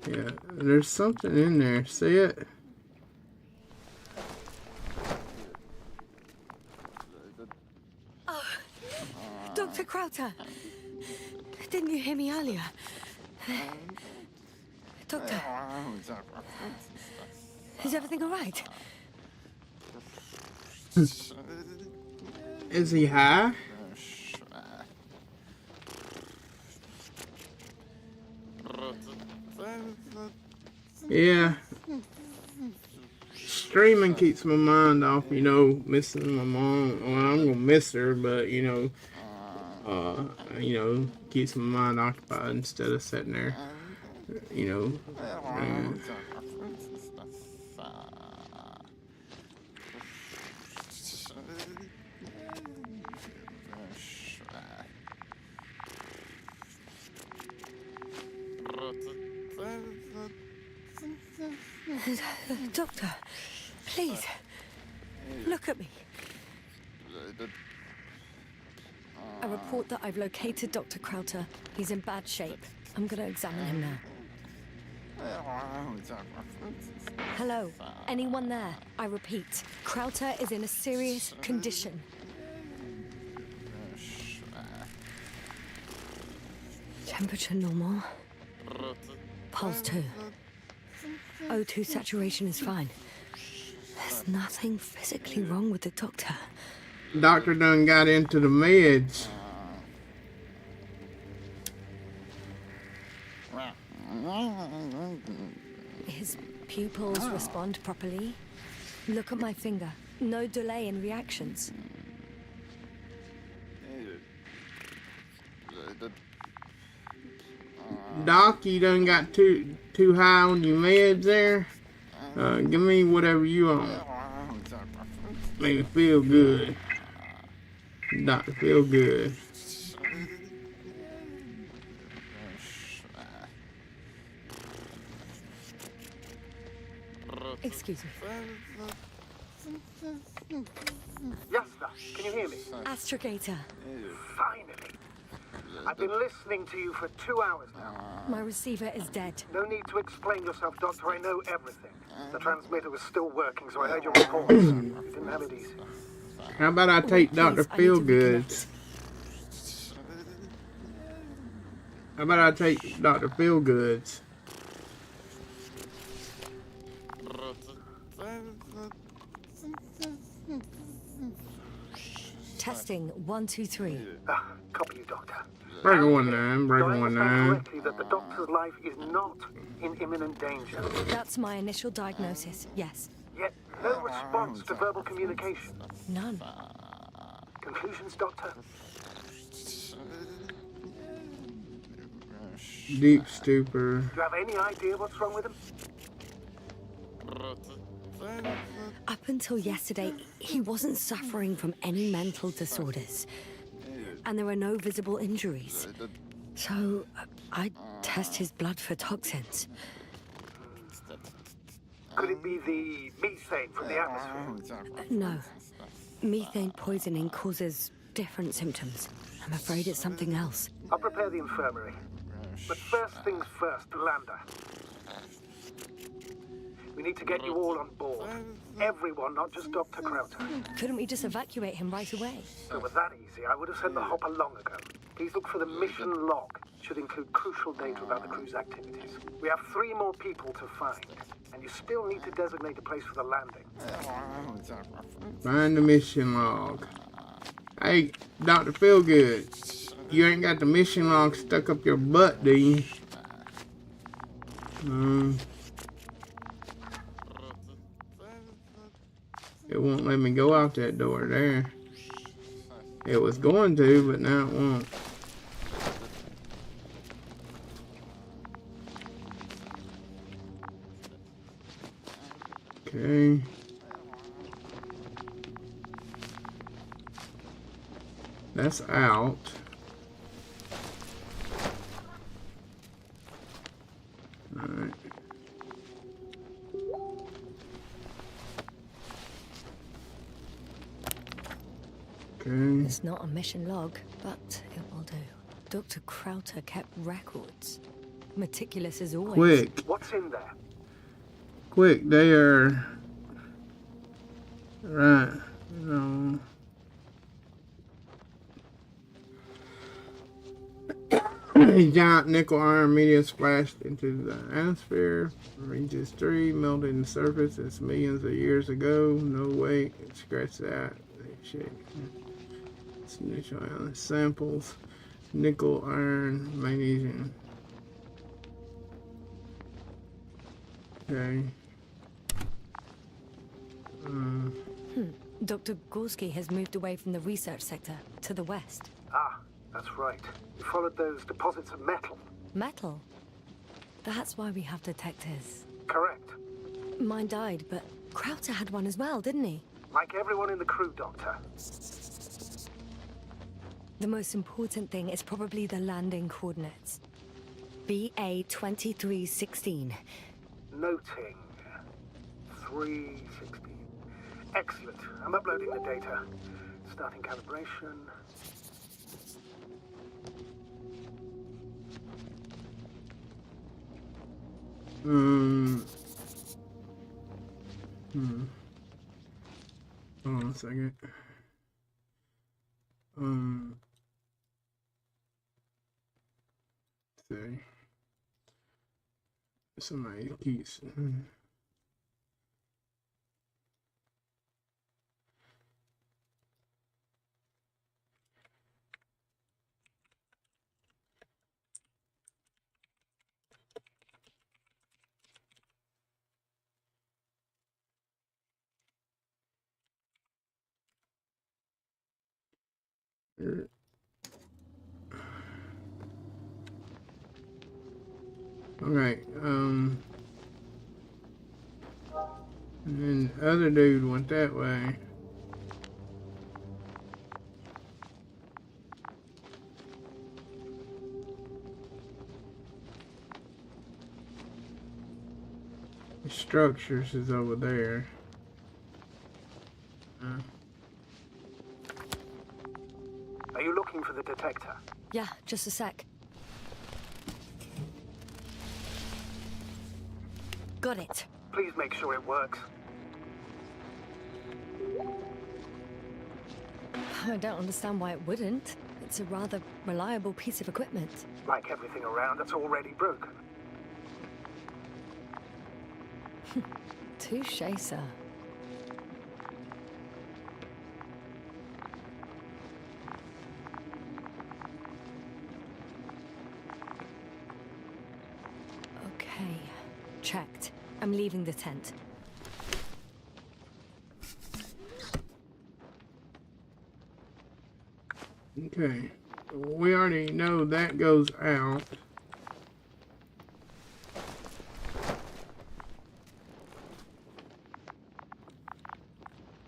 Yeah, there's something in there. See it? Oh, Dr. Crowther. Didn't you hear me earlier? Doctor. Is everything all right? Is he high? Yeah. Streaming keeps my mind off, you know, missing my mom. Well, I'm gonna miss her, but you know, keeps my mind occupied instead of sitting there, you know. Doctor, please, look at me. I report that I've located Dr. Crowther. He's in bad shape. I'm gonna examine him now. Hello, anyone there? I repeat, Crowther is in a serious condition. Temperature normal. Pulse 2. O2 saturation is fine. There's nothing physically wrong with the doctor. Doctor done got into the meds. His pupils respond properly. Look at my finger. No delay in reactions. Doc, you done got too high on your meds there. Give me whatever you want. Make me feel good. Doctor, feel good. Excuse me. Yes, sir. Can you hear me? Astrogator. Finally. I've been listening to you for 2 hours now. My receiver is dead. No need to explain yourself, Doctor. I know everything. The transmitter was still working, so I heard your reports. You didn't have it easy. How about I take Dr. Feelgoods? How about I take Dr. Feelgoods? Testing 1, 2, 3. Copy you, Doctor. Breaker 19, Breaker Do I understand 19. correctly that the Doctor's life is not in imminent danger? That's my initial diagnosis, yes. Yet no response to verbal communication. None. Conclusions, Doctor? Deep stupor. Do you have any idea what's wrong with him? Up until yesterday, he wasn't suffering from any mental disorders. And there were no visible injuries. So, I test his blood for toxins. Could it be the methane from the atmosphere? No. Methane poisoning causes different symptoms. I'm afraid it's something else. I'll prepare the infirmary. But first things first, Lander. We need to get you all on board. Everyone, not just Dr. Krauter. Couldn't we just evacuate him right away? If it were that easy, I would have sent the hopper long ago. Please look for the mission log. It should include crucial data about the crew's activities. We have 3 more people to find, and you still need to designate a place for the landing. Find the mission log. Hey, Dr. Feelgood, you ain't got the mission log stuck up your butt, do you? It won't let me go out that door there. It was going to, but now it won't. Okay. That's out. Alright. Okay. It's not a mission log, but it will do. Dr. Krauter kept records. Meticulous as always. Quick. What's in there? Quick, they are... Right. No. Giant nickel iron meteor splashed into the atmosphere. Reaches 3, melted in the surface. It's millions of years ago. No way. Scratch that. Shit. It's initial samples. Nickel, iron, magnesium. Okay. Dr. Gorski has moved away from the research sector to the west. Ah, that's right. We followed those deposits of metal. Metal? That's why we have detectors. Correct. Mine died, but Krauter had one as well, didn't he? Like everyone in the crew, Doctor. The most important thing is probably the landing coordinates. BA 2316. Noting. 316. Excellent. I'm uploading the data. Starting calibration. Hold on a second. See. Somebody keeps. Okay, and then the other dude went that way. The structures is over there. Are you looking for the detector? Yeah, just a sec. Got it. Please make sure it works. I don't understand why it wouldn't. It's a rather reliable piece of equipment. Like everything around that's already broken. Touche, sir. Okay, checked. I'm leaving the tent. Okay, we already know that goes out.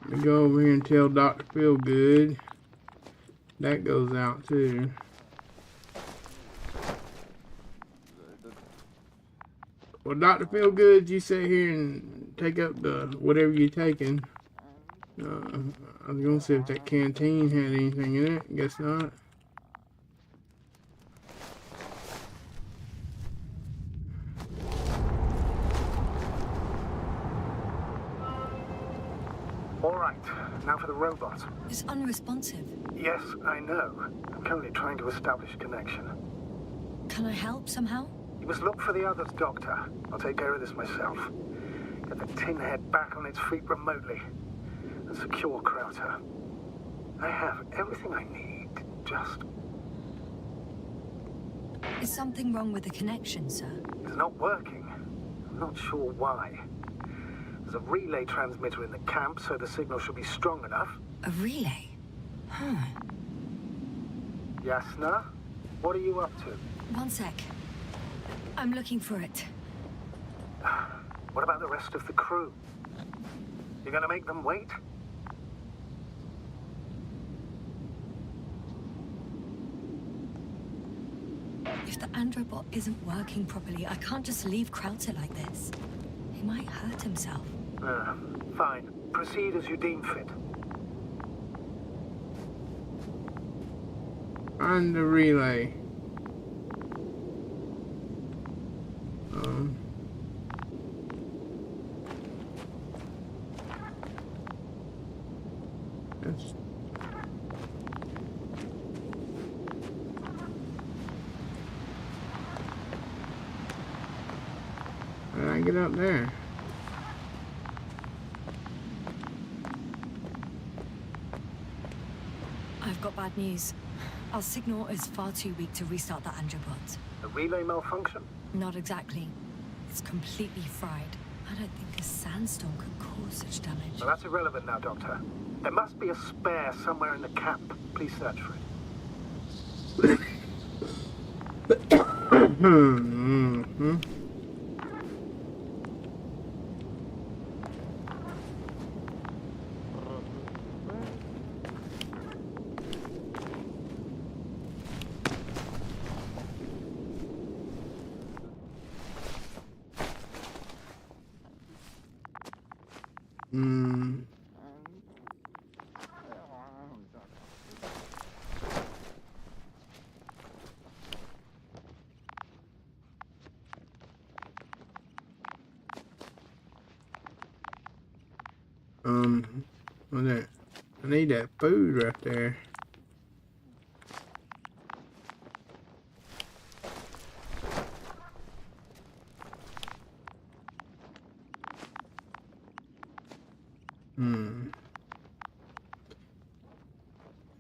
We go over here and tell Dr. Feelgood. That goes out too. Well, Dr. Feelgood, you sit here and take up the whatever you're taking. I was gonna see if that canteen had anything in it. Guess not. All right, now for the robot. It's unresponsive. Yes, I know. I'm currently trying to establish a connection. Can I help somehow? You must look for the others, Doctor. I'll take care of this myself. Get the tin head back on its feet remotely. And secure Krauter. I have everything I need. Just... Is something wrong with the connection, sir? It's not working. I'm not sure why. There's a relay transmitter in the camp, so the signal should be strong enough. A relay? Huh. Yasna? What are you up to? One sec. I'm looking for it. What about the rest of the crew? You're gonna make them wait? If the androbot isn't working properly, I can't just leave Krauter like this. He might hurt himself. Fine. Proceed as you deem fit. On the relay. That's... How did I get up there? I've got bad news. Our signal is far too weak to restart the androbot. A relay malfunction? Not exactly. It's completely fried. I don't think a sandstorm could cause such damage. Well, that's irrelevant now, Doctor. There must be a spare somewhere in the camp. Please search for it. Well, there. I need that food right there.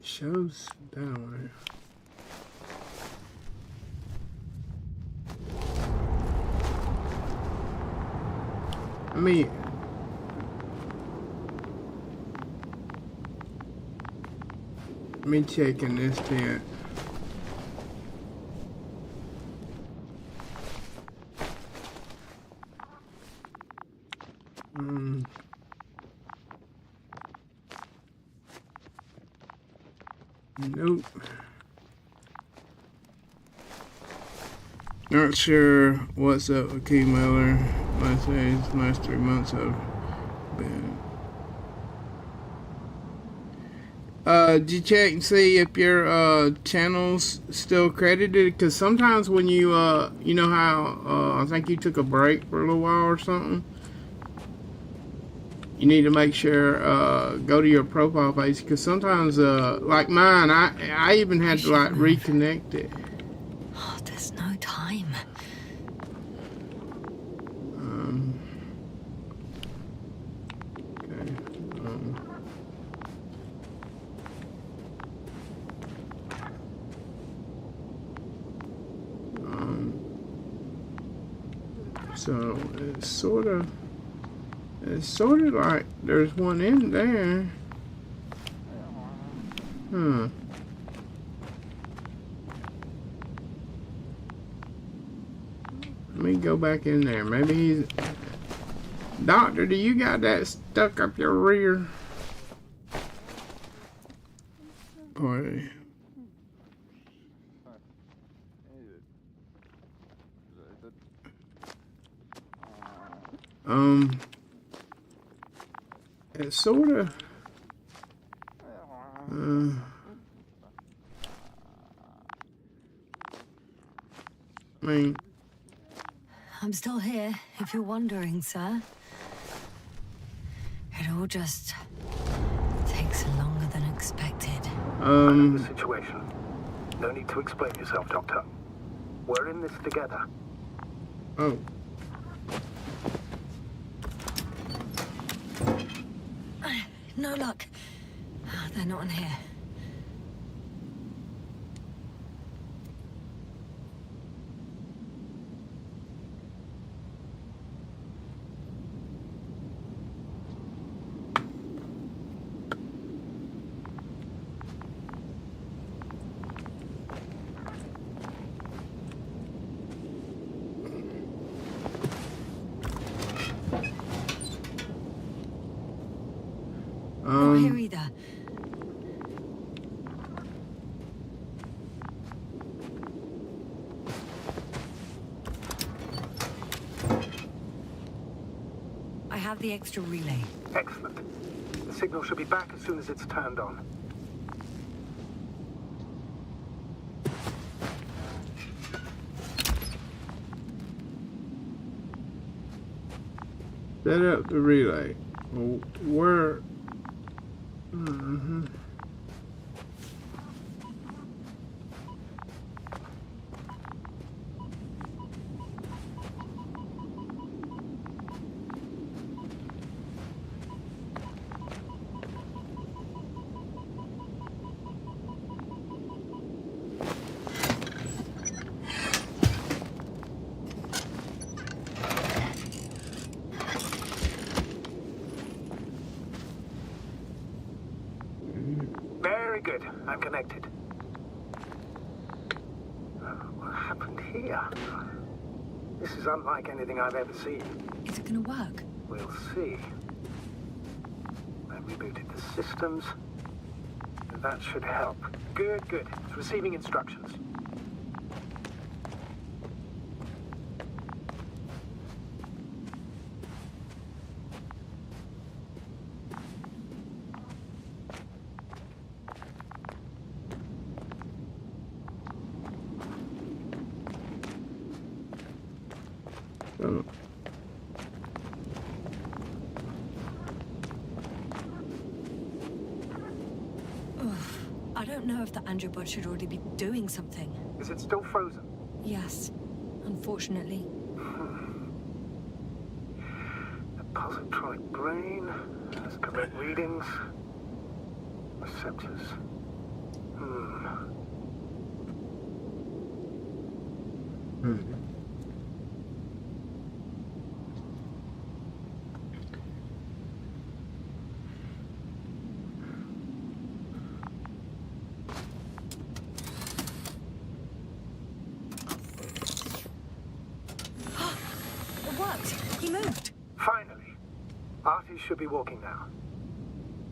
Shows down. Let me check in this tent. Nope. Not sure what's up with Key Miller. Last 3 months have been. Did you check and see if your channel's still credited? Because sometimes when you you know how I think you took a break for a little while or something. You need to make sure go to your profile page, because sometimes like mine, I even had to like reconnect it. Oh, there's no time. Okay. So it's sort of like there's one in there. Let me go back in there. Maybe he's... Doctor, do you got that stuck up your rear? Boy. It's sort of... I mean... I'm still here, if you're wondering, sir. It all just expected. I know the situation. No need to explain yourself, Doctor. We're in this together. Oh. No luck. They're not in here. Not here either. I have the extra relay. Excellent. The signal should be back as soon as it's turned on. Set up the relay. Where? Very good. I'm connected. What happened here? This is unlike anything I've ever seen. Is it gonna work? We'll see. I rebooted the systems. That should help. Good, good. It's receiving instructions. Oh. I don't know if the androbot should already be doing something. Is it still frozen? Yes, unfortunately. The positronic brain has correct readings. Receptors. It worked. He moved. Finally. Artie should be walking now.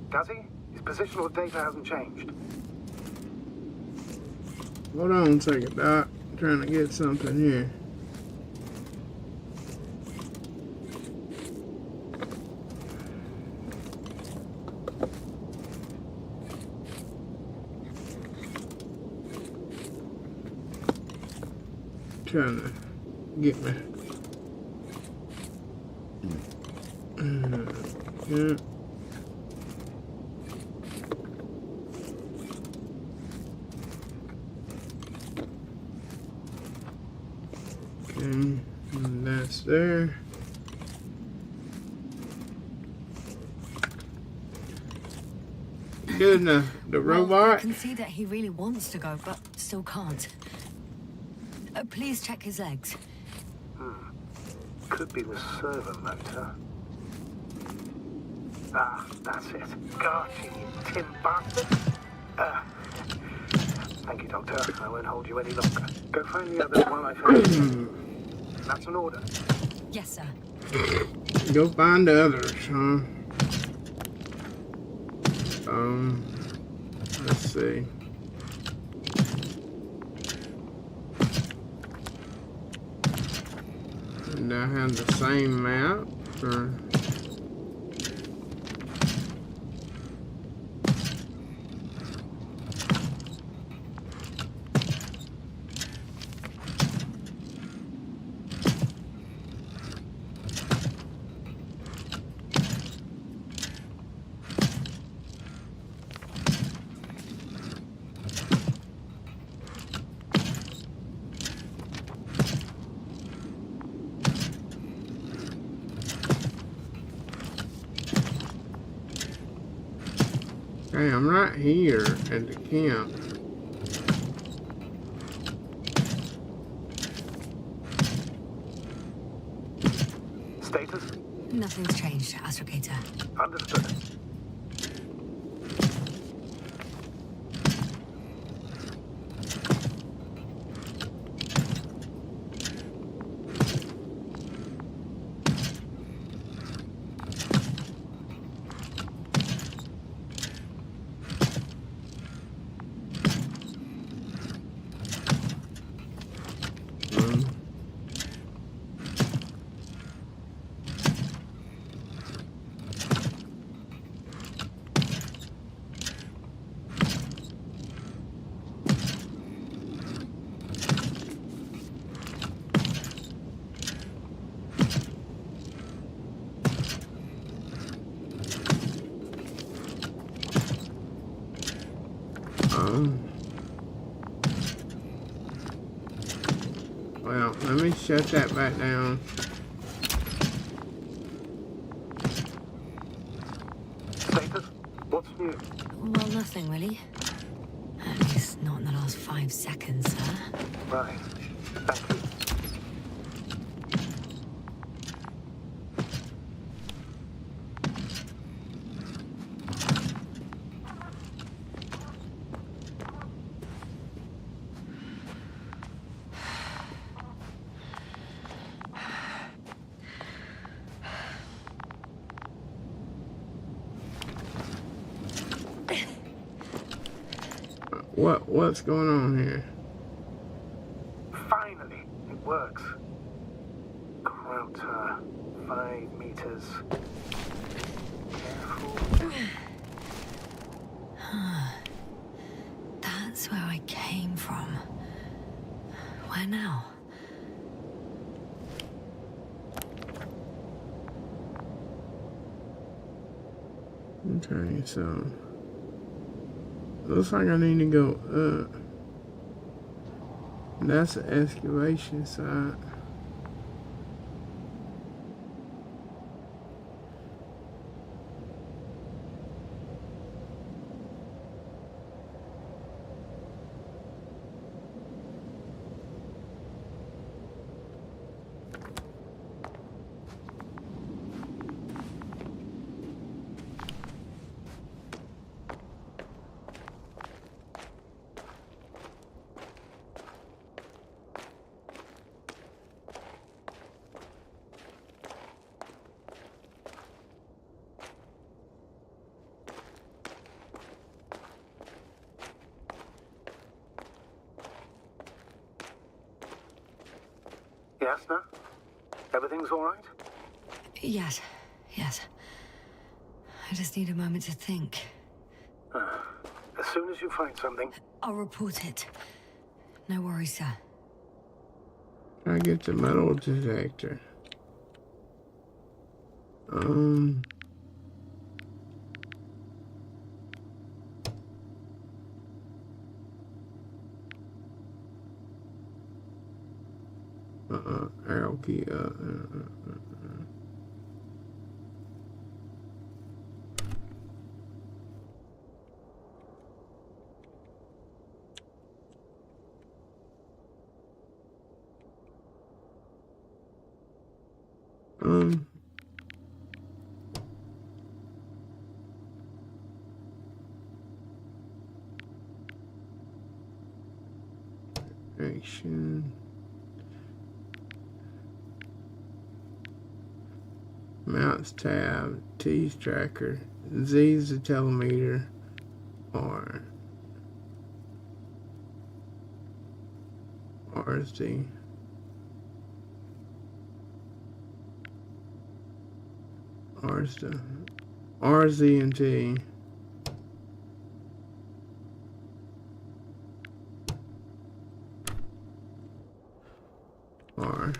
Does he? His positional data hasn't changed. Hold on a second, Doc. I'm trying to get something here. Trying to get me. Yeah. Okay, and that's there. Good enough. The Well, robot. I can see that he really wants to go, but still can't. Please check his legs. Could be the servo motor. Ah, that's it. Got you, tin bastard. Thank you, Doctor. I won't hold you any longer. Go find the others while I finish. That's an order. Yes, sir. Go find the others, huh? Let's see. And I have the same map, or? Okay, I'm right here at the camp. Status? Nothing's changed, Astrogator. Understood. Well, let me shut that back down. Status? What's new? Well, nothing really. At least not in the last 5 seconds, sir. Right. Thank you. What's going on here? Finally, it works. Crowter, 5 meters. Careful. That's where I came from. Where now? Okay, so looks like I need to go up. That's the excavation site. Yes, no? Everything's all right? Yes. I just need a moment to think. As soon as you find something. I'll report it. No worries, sir. I get the metal detector. Arrow key. Action. Mounts tab, T's tracker, Z's the telemeter, R's the RZ and T. R.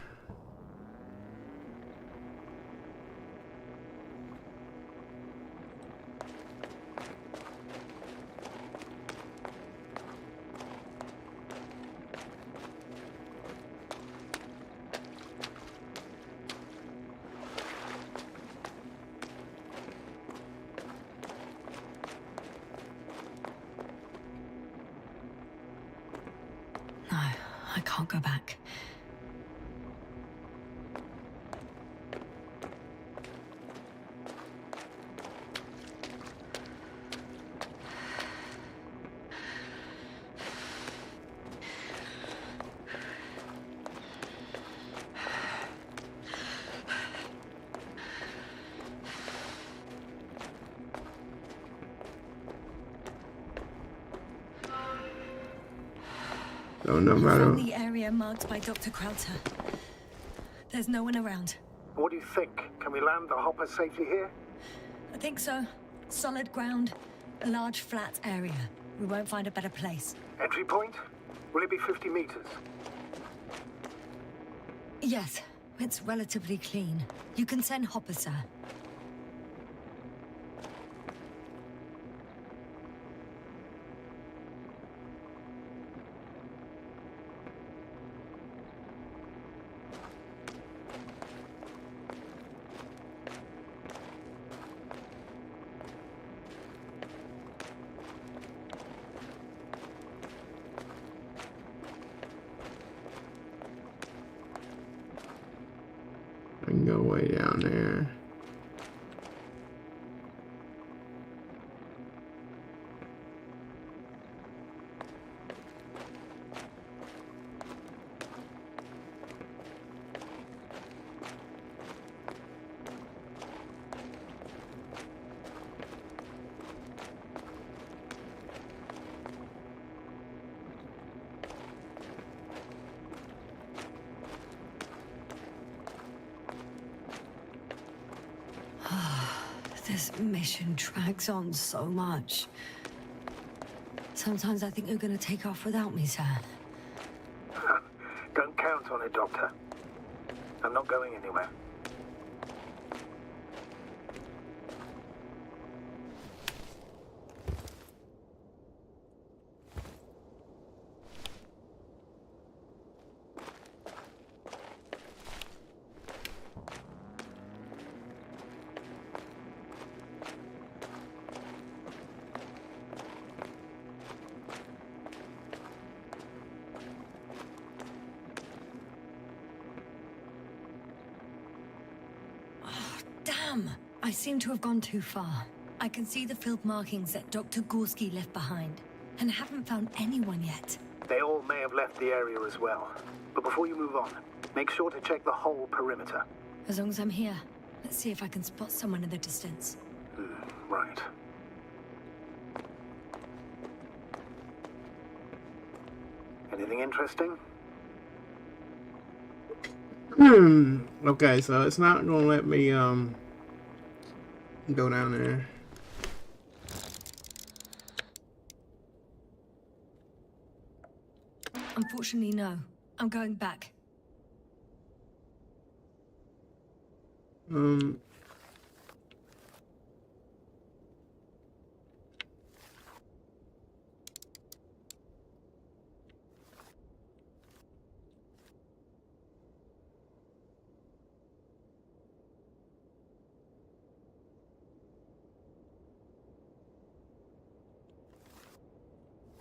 go back. So no I matter. found the area marked by Dr. Krauter. There's no one around. What do you think? Can we land the hopper safely here? I think so. Solid ground, a large flat area. We won't find a better place. Entry point? Will it be 50 meters? Yes, it's relatively clean. You can send Hopper, sir. I can go way down there. This mission drags on so much. Sometimes I think you're gonna take off without me, sir. Don't count on it, Doctor. I'm not going anywhere. Damn! I seem to have gone too far. I can see the field markings that Dr. Gorski left behind, and haven't found anyone yet. They all may have left the area as well. But before you move on, make sure to check the whole perimeter. As long as I'm here, let's see if I can spot someone in the distance. Right. Anything interesting? Okay, so it's not gonna let me go down there. Unfortunately, no. I'm going back.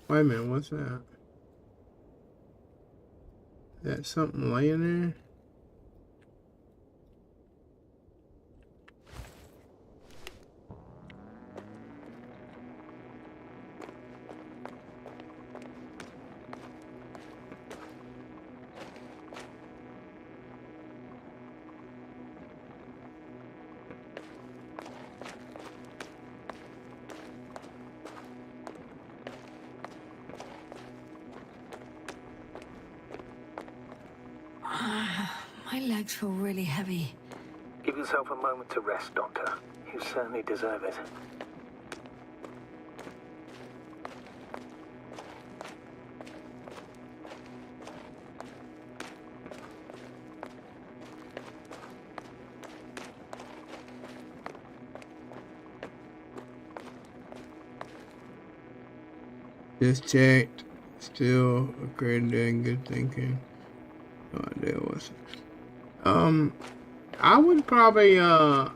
Wait a minute, what's that? Is that something laying there? My legs feel really heavy. Give yourself a moment to rest, Doctor. You certainly deserve it. Just checked. Still occurred doing good thinking. No idea what's it. I would probably ask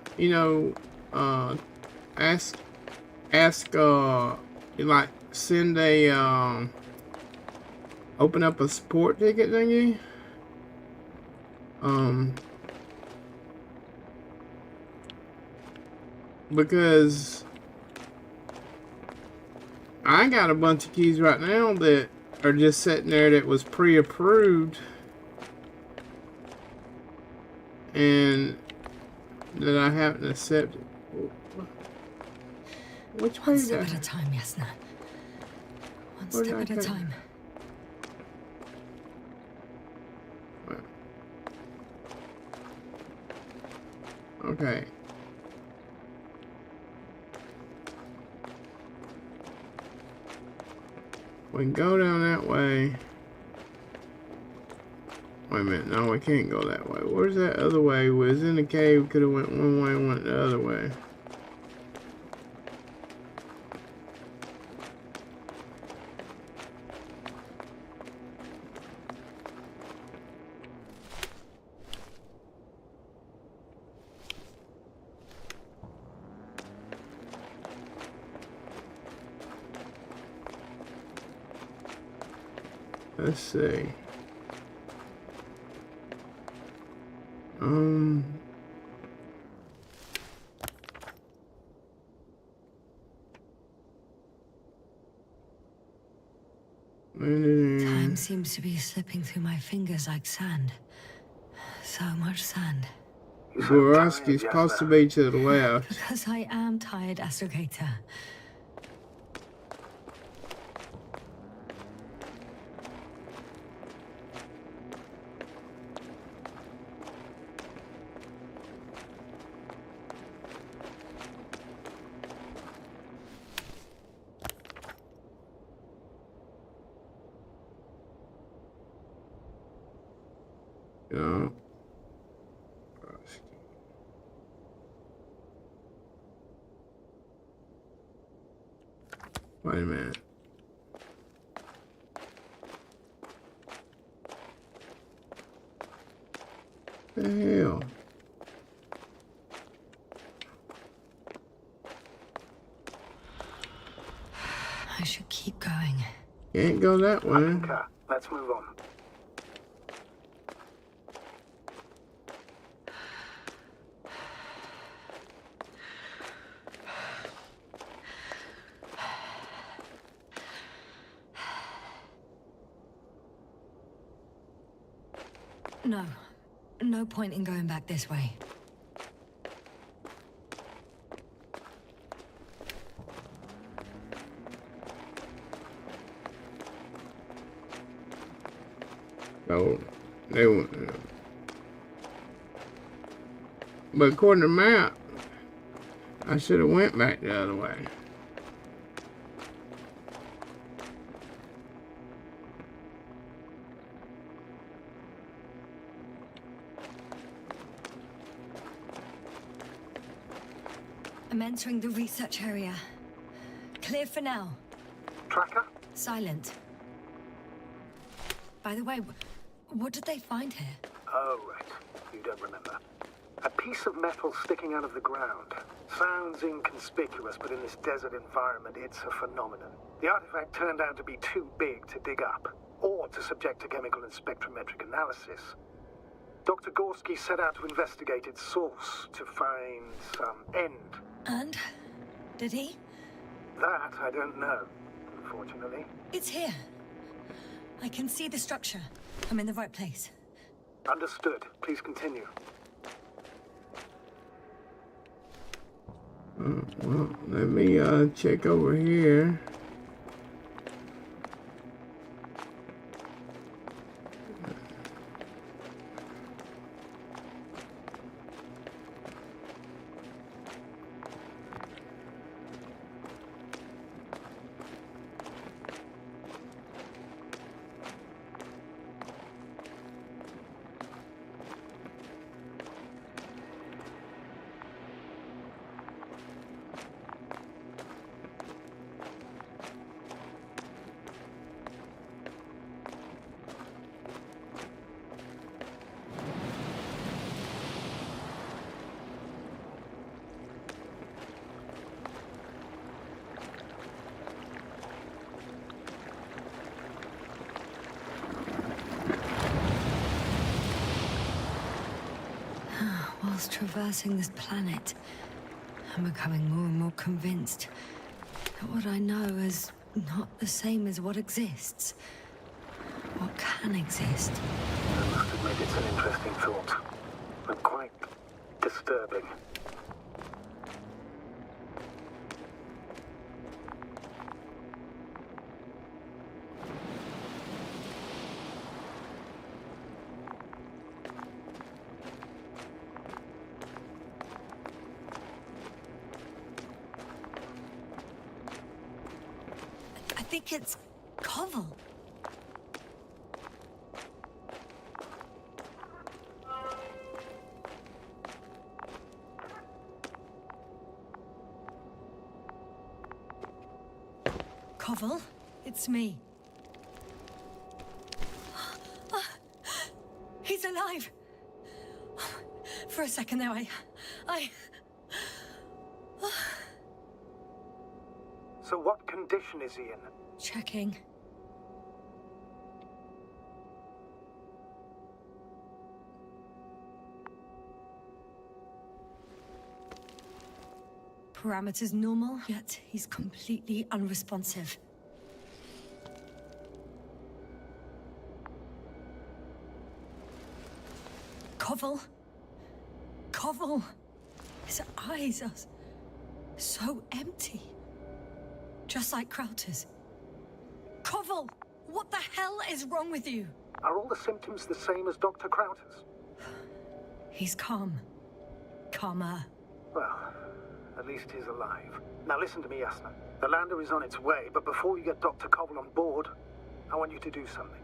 like send a open up a support ticket thingy. Because I got a bunch of keys right now that are just sitting there that was pre-approved and that I haven't accepted. Which way One did step I? at a time, Yasna. One Where step did I at a go? time. Okay. We can go down that way. Wait a minute, no, we can't go that way. Where's that other way? We was in the cave, could have went one way and went the other way. Let's see. Time seems to be slipping through my fingers like sand. So much sand. Borowski's supposed to be to the left. Because I am tired, Astrogator. Yeah. Wait a minute. The hell? I should keep going. Can't go that way. Let's move on. No. No point in going back this way. No, they won't. But according to the map, I should have went back the other way. I'm entering the research area. Clear for now. Tracker? Silent. By the way, what did they find here? Oh, right. You don't remember. A piece of metal sticking out of the ground. Sounds inconspicuous, but in this desert environment, it's a phenomenon. The artifact turned out to be too big to dig up, or to subject to chemical and spectrometric analysis. Dr. Gorski set out to investigate its source, to find some end. And? Did he? That I don't know, unfortunately. It's here. I can see the structure. I'm in the right place. Understood. Please continue. Well, let me check over here. Whilst traversing this planet, I'm becoming more and more convinced that what I know is not the same as what exists. What can exist. I must admit it's an interesting thought. And quite disturbing. I think it's Koval. Koval, it's me. He's alive. For a second there, I... So what condition is he in? Checking. Parameters normal, yet he's completely unresponsive. Koval? Koval? His eyes are so empty. Just like Krauter's. Koval! What the hell is wrong with you? Are all the symptoms the same as Dr. Krauter's? He's calm. Calmer. Well, at least he's alive. Now listen to me, Yasna. The lander is on its way, but before you get Dr. Koval on board, I want you to do something.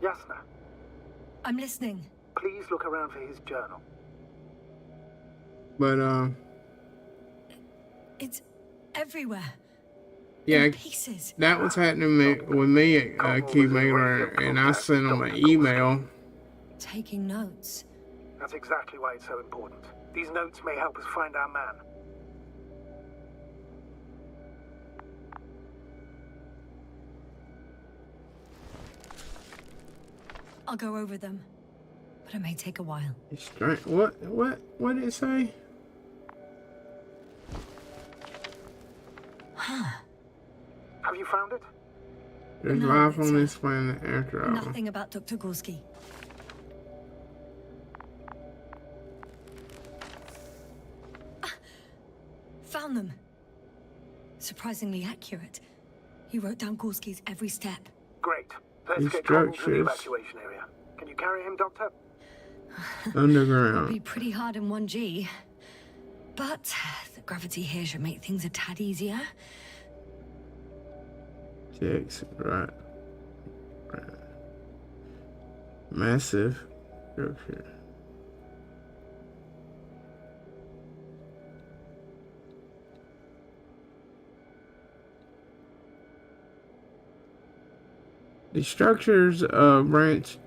Yasna, I'm listening. please look around for his journal. But It's everywhere. yeah, In pieces. that was happening with me at Key Mailer, and I sent him an email. Taking notes. That's exactly why it's so important. These notes may help us find our man. I'll go over them. But it may take a while. What did it say? Huh. Have you found it? There's No, life it's on this planet after all. Nothing about Dr. Gorski. Found them. Surprisingly accurate. He wrote down Gorski's every step. Great. Let's These get Koval to the structures. evacuation area. Can you carry him, Doctor? It'll Underground. be pretty hard in 1G. But the gravity here should make things a tad easier. Checks, right. Massive structure. The structures branch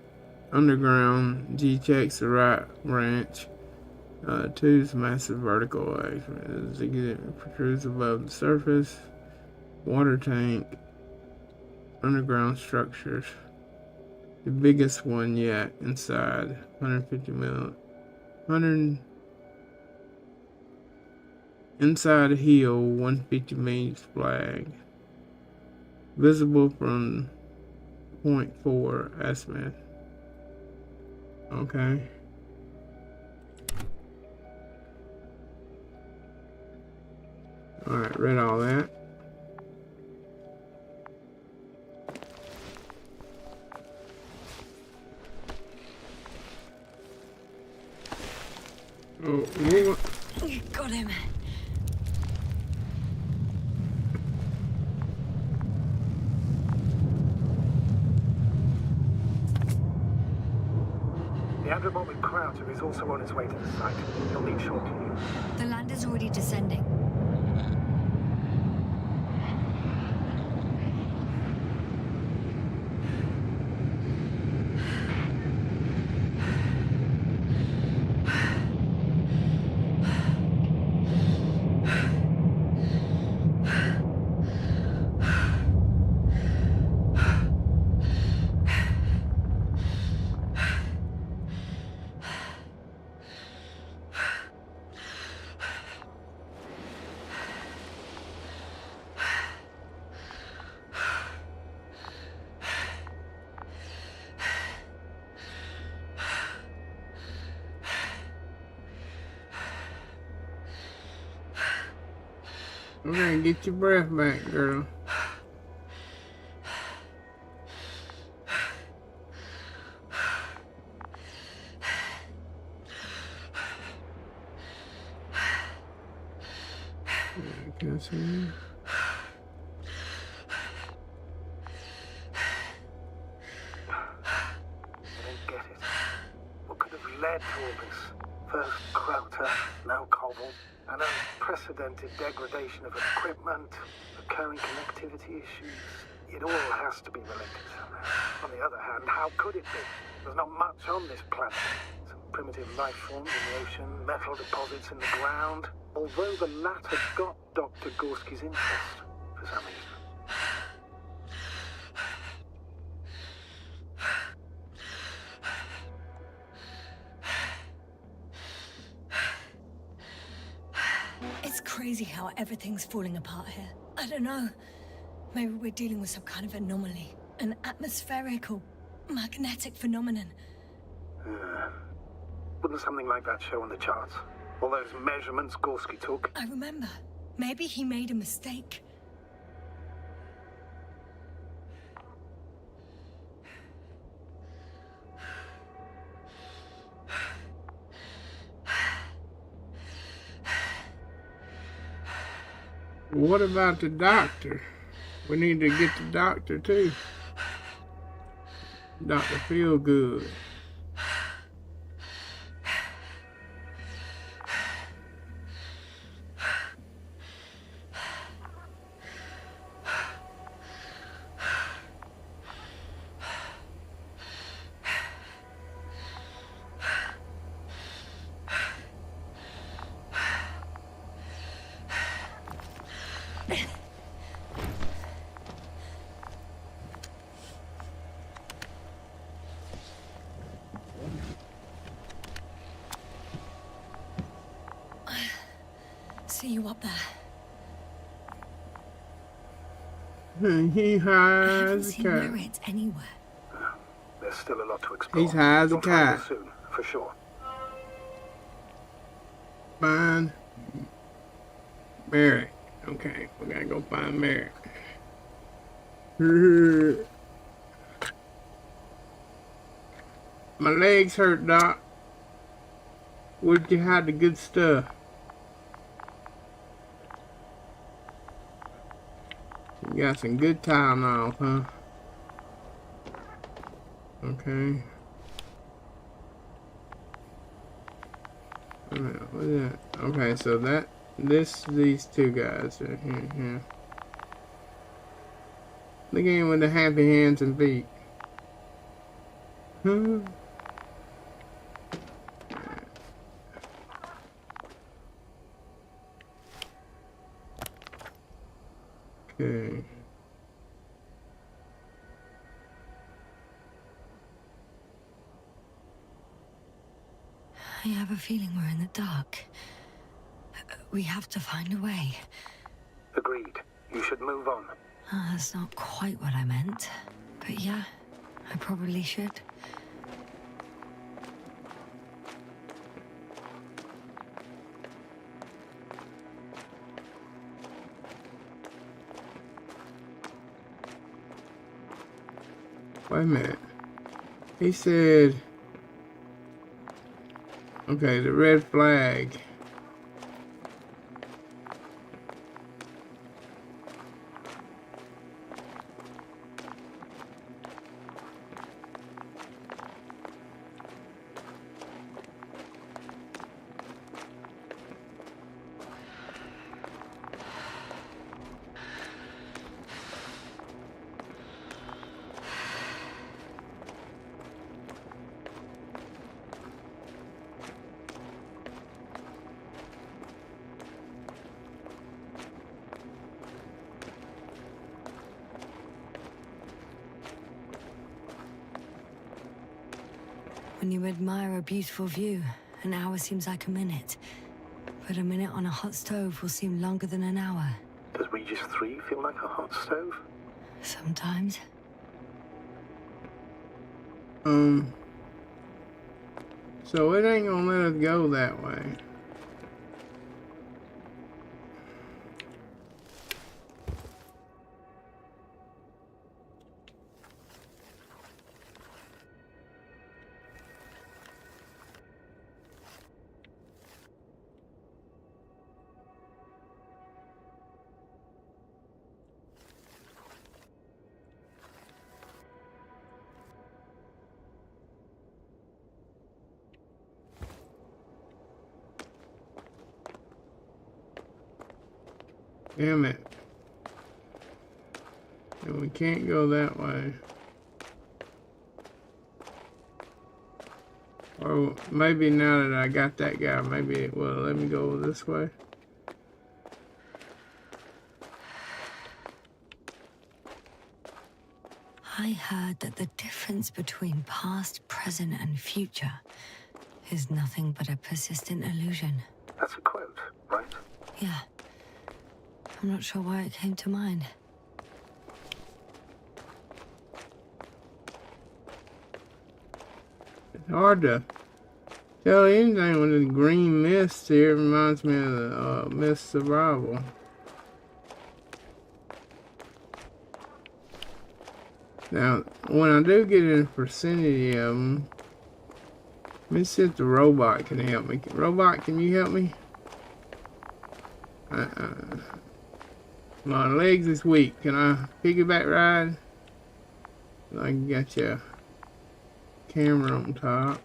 underground. G checks the right branch. Two's massive vertical action. It protrudes above the surface. Water tank. Underground structures. The biggest one yet inside. 150 mil. 100. Inside a hill. 150 meters flag. Visible from 0.4 azimuth. Okay. Alright, read all that. Oh, Got him. The Andromon with Krauter is also on its way to the site. He'll leave shortly. The land is already descending. Okay, get your breath back, girl. Can I see you? I don't get it. What could have led to all this? First Crota, now Cobble, an unprecedented degradation of equipment, recurring connectivity issues. It all has to be related somehow. On the other hand, how could it be? There's not much on this planet. Some primitive life forms in the ocean, metal deposits in the ground. Although the latter got Dr. Gorski's interest, for some reason. It's crazy how everything's falling apart here. I don't know. Maybe we're dealing with some kind of anomaly. An atmospheric or magnetic phenomenon. Wouldn't something like that show on the charts? All those measurements Gorski took? I remember. Maybe he made a mistake. What about the doctor? We need to get the doctor too. Dr. Feelgood. See you up there. He I high haven't as a seen cat. Merritt anywhere. There's still a lot to explore. He's high as a We'll find cat. it soon, for sure. Find Merritt. Okay, we gotta go find Merritt. My legs hurt, Doc. Where'd you hide the good stuff? You got some good Tylenol, huh? Okay. What is that? Okay, so these two guys are here. Look at him with the happy hands and feet. Huh? Okay. I have a feeling we're in the dark. We have to find a way. Agreed. You should move on. That's not quite what I meant. But yeah, I probably should. Wait a minute. He said... Okay, the red flag. When you admire a beautiful view, an hour seems like a minute. But a minute on a hot stove will seem longer than an hour. Does Regis 3 feel like a hot stove? Sometimes. So it ain't gonna let us go that way. Damn it. And we can't go that way. Or maybe now that I got that guy, maybe it will let me go this way. I heard that the difference between past, present, and future is nothing but a persistent illusion. That's a quote, right? Yeah. I'm not sure why it came to mind. It's hard to tell anything with the green mist here. It reminds me of the mist survival. Now, when I do get in the vicinity of them, let me see if the robot can help me. Robot, can you help me? My legs is weak. Can I piggyback ride? I got your camera on top.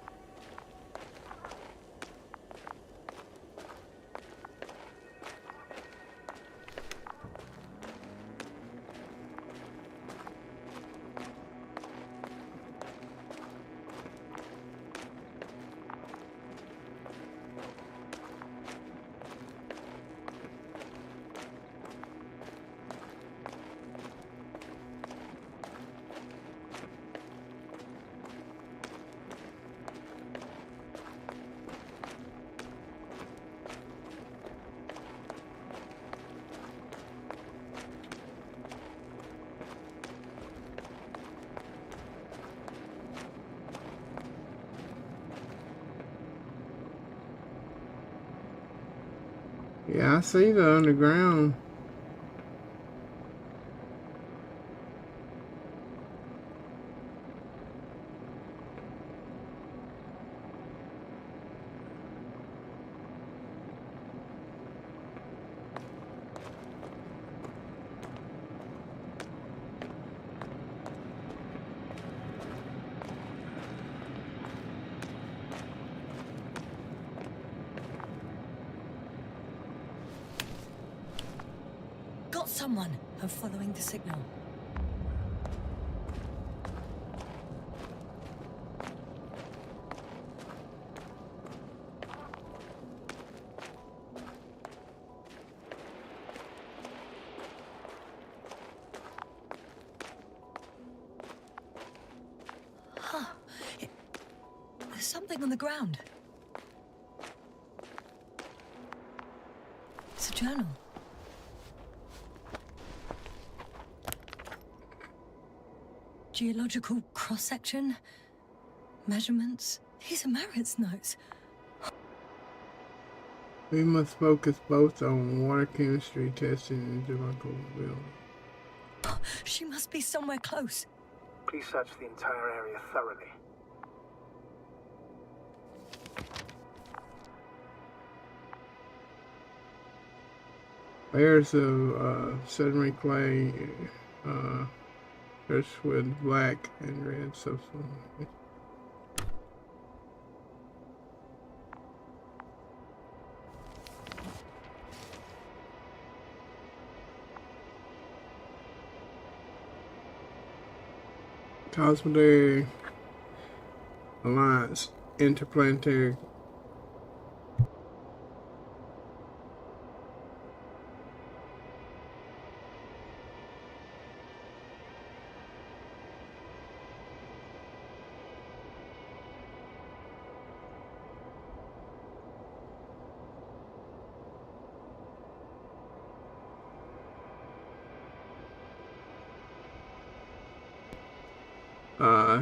Yeah, I see the underground. Got someone. I'm following the signal. Huh. There's something on the ground. It's a journal. Geological cross-section, measurements. These are Marit's notes. We must focus both on water chemistry testing and geological building. She must be somewhere close. Please search the entire area thoroughly. Layers of sedimentary clay, with black and red substance. Cosmodary Alliance Interplanetary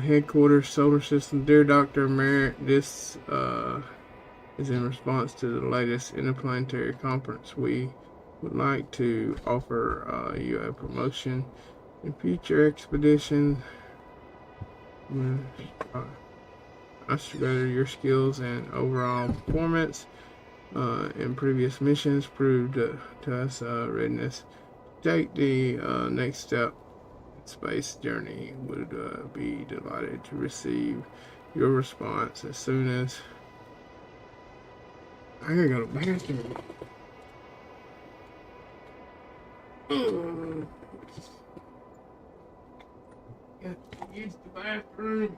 Headquarters, Solar System. Dear Dr. Merritt, this is in response to the latest interplanetary conference. We would like to offer you a promotion in future expeditions. Together, your skills and overall performance in previous missions proved to us readiness to take the next step. Space journey. Would be delighted to receive your response as soon as I gotta go to the bathroom. Got to use the bathroom.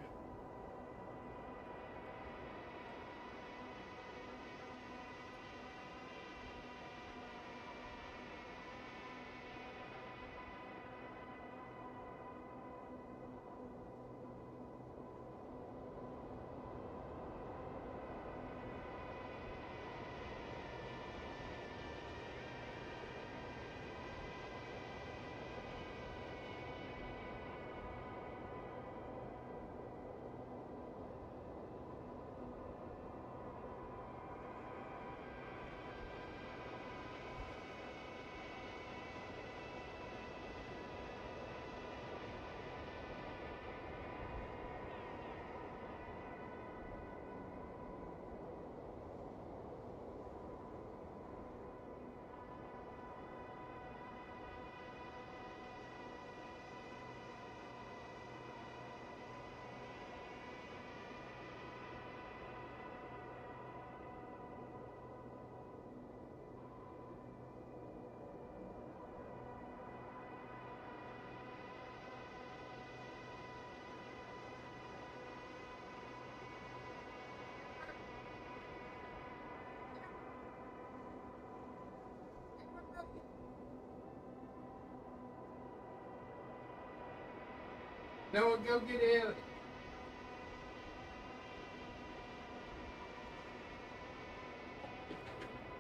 Noah, go get Ellie.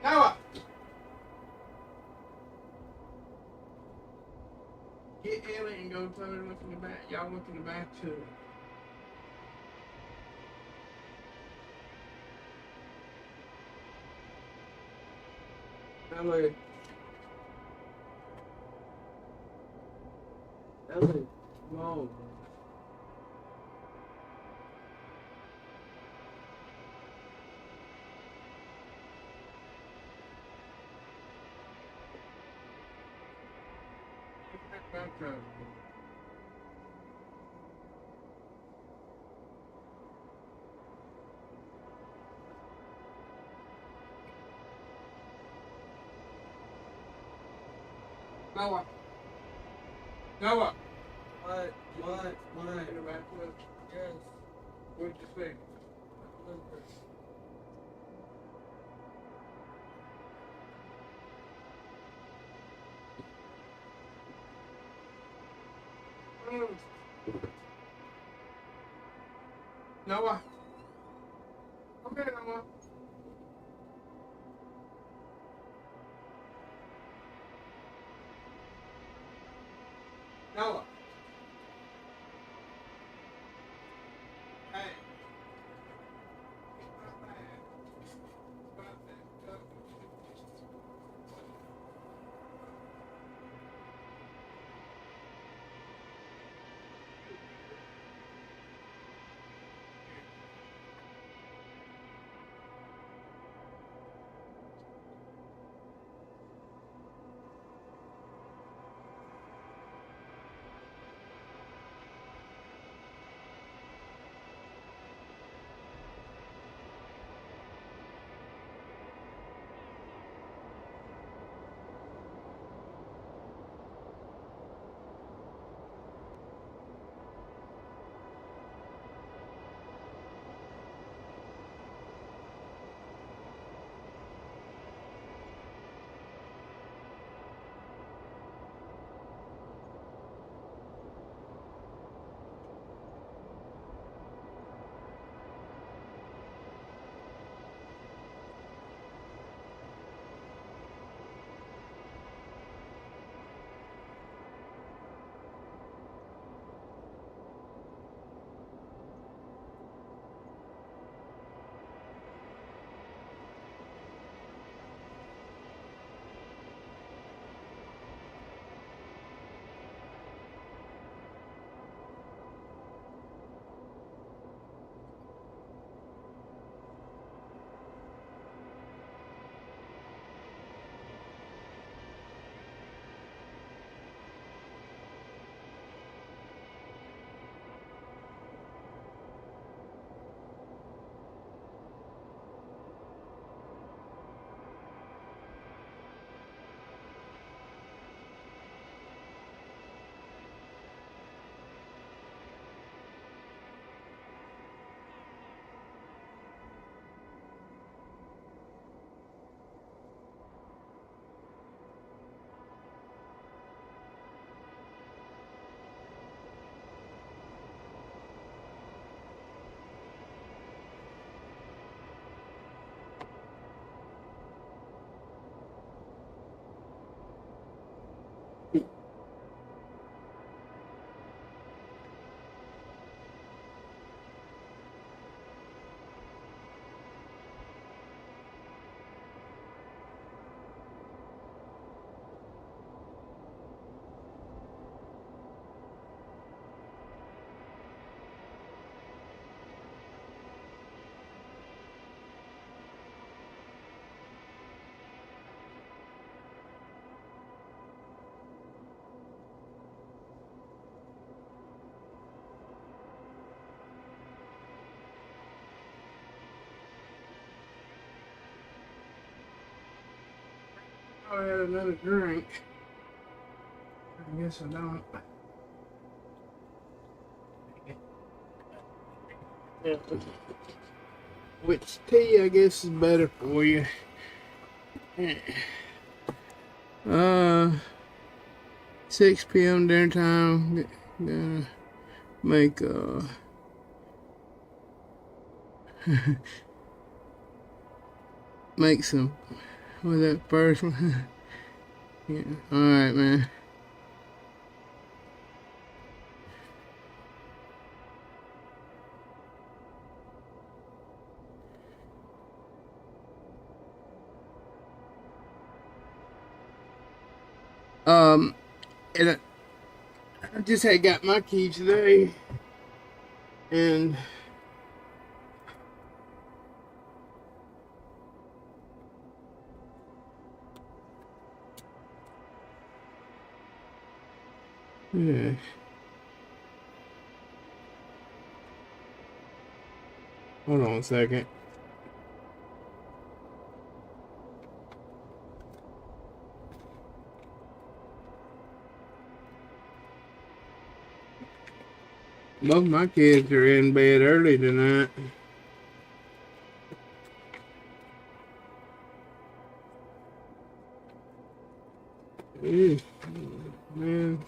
Noah! Get Ellie and go tell her to look in the back. Y'all look in the back too. Ellie. Ellie, come on. Okay. Noah. Noah. What? In the back room. Yes. What'd you think? Noah. Come here, Noah. Noah. Hey. I had another drink. I guess I don't. Yeah. Which tea, I guess, is better for you? Uh, 6 p.m. dinner time. Gonna make make some. What's that first one? Yeah. All right, man. And I just had got my key today, and yeah. Hold on a second. Both my kids are in bed early tonight. Ew, man.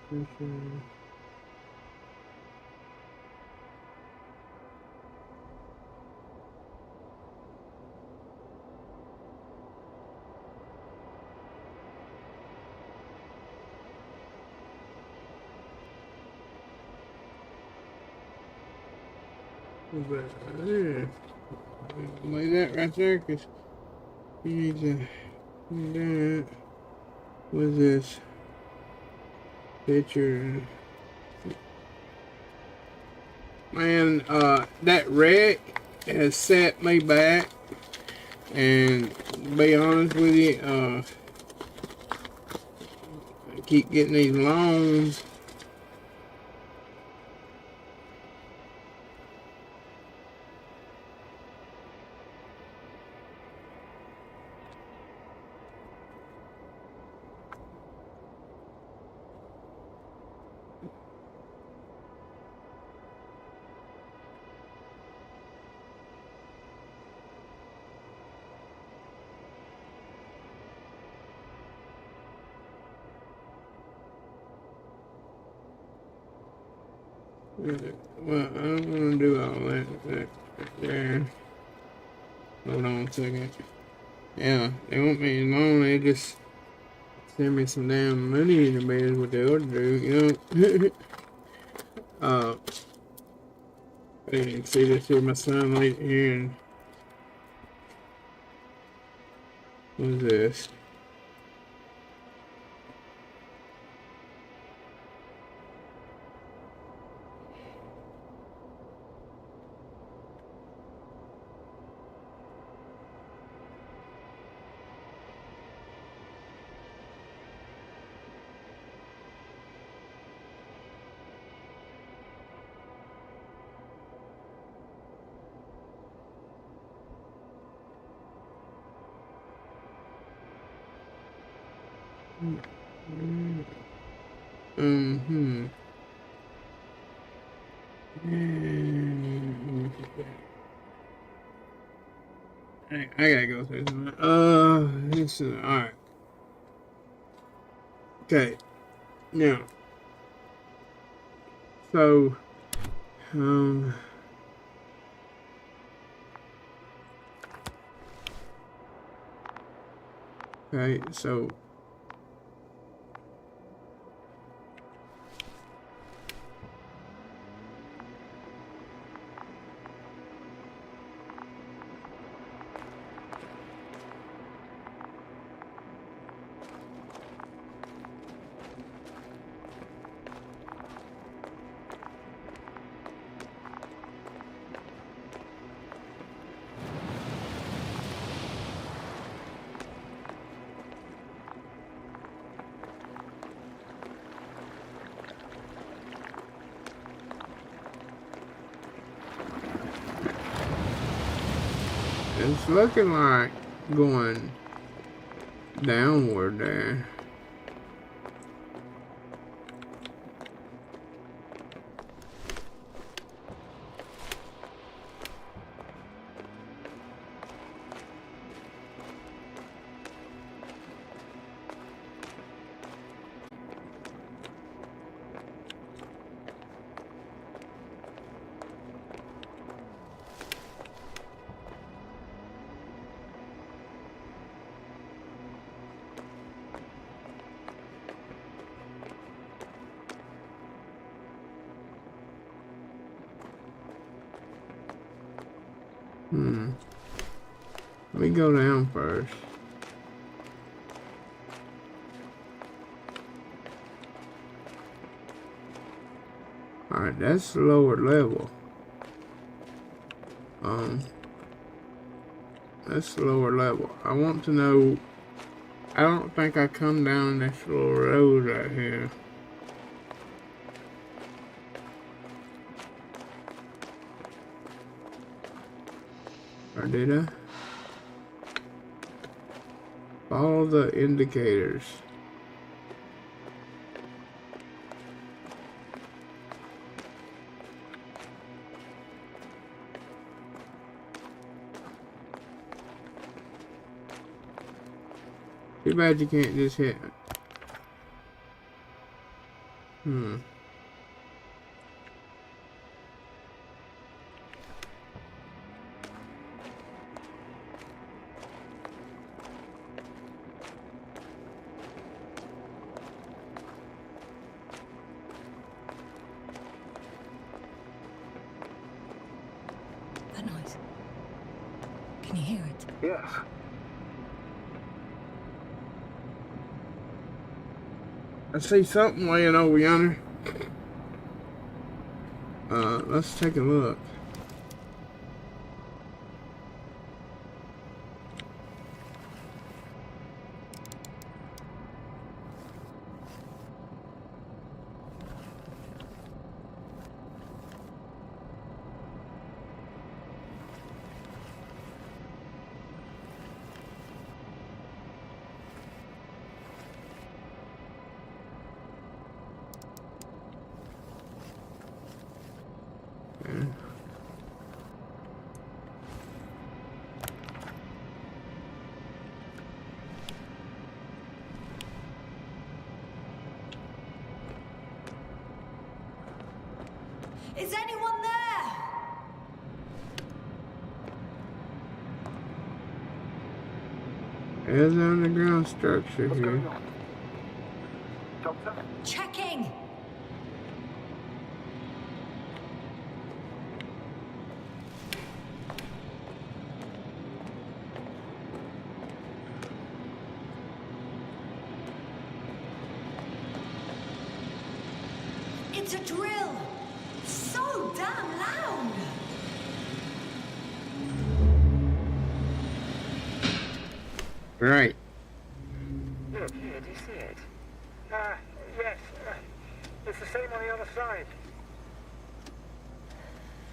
For sure. But, yeah. Lay that right there, because you need to do that with this picture. Man, that wreck has set me back, and to be honest with you, I keep getting these loans. Well, I don't want to do all that there. Hold on a second. Yeah, they want me alone. They just send me some damn money in the bed is what they ought to do, you know? I didn't see this here. My son right here, and what's this? Mm-hmm. I gotta go through some. This is alright. Okay. Now, so, okay, so It's looking like going downward there. Let me go down first. Alright, that's the lower level. That's the lower level. I want to know, I don't think I come down this little road right here. Or did I? Follow the indicators. Too bad you can't just hit. That noise. Can you hear it? Yes. I see something laying over yonder. Let's take a look. Is anyone there? There's an underground structure What's here. going on? Doctor? Checking. It's a drill. So damn loud. Right. Look, here, do you see it? Yes. It's the same on the other side.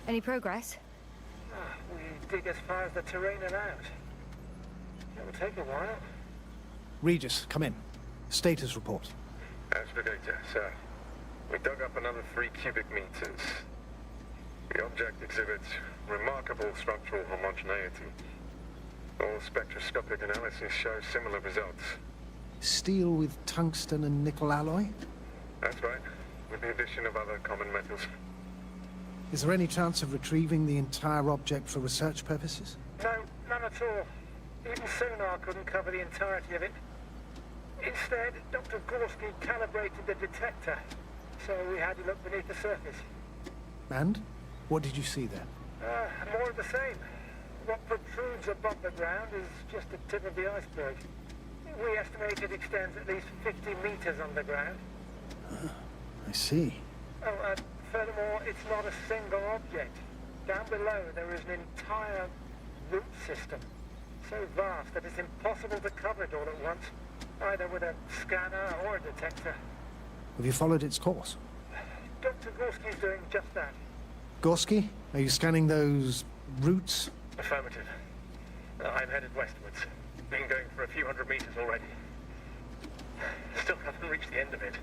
Any progress? We dig as far as the terrain allowed. It will take a while. Regis, come in. Status report. Aspirator, sir. We dug up another 3 cubic meters. The object exhibits remarkable structural homogeneity. All spectroscopic analysis show similar results. Steel with tungsten and nickel alloy? That's right, with the addition of other common metals. Is there any chance of retrieving the entire object for research purposes? No, none at all. Even sonar couldn't cover the entirety of it. Instead, Dr. Gorski calibrated the detector, so we had to look beneath the surface. And? What did you see there? More of the same. What protrudes above the ground is just the tip of the iceberg. We estimate it extends at least 50 meters underground. I see. Oh, furthermore, it's not a single object. Down below, there is an entire root system, so vast that it's impossible to cover it all at once, either with a scanner or a detector. Have you followed its course? Dr. Gorski's doing just that. Gorski, are you scanning those roots? Affirmative. I'm headed westwards. Been going for a few hundred meters already. Still haven't reached the end of it.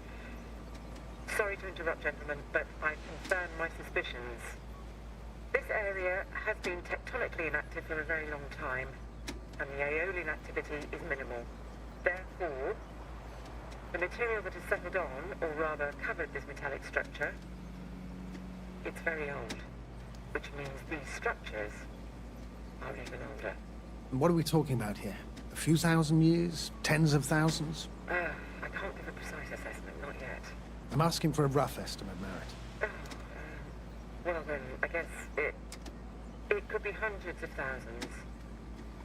Sorry to interrupt, gentlemen, but I confirm my suspicions. This area has been tectonically inactive for a very long time, and the aeolian activity is minimal. Therefore, the material that has settled on, or rather covered this metallic structure, it's very old, which means these structures are even older. What are we talking about here? A few thousand years? Tens of thousands? I can't give a precise assessment, not yet. I'm asking for a rough estimate, Merritt. Well then, I guess it could be hundreds of thousands,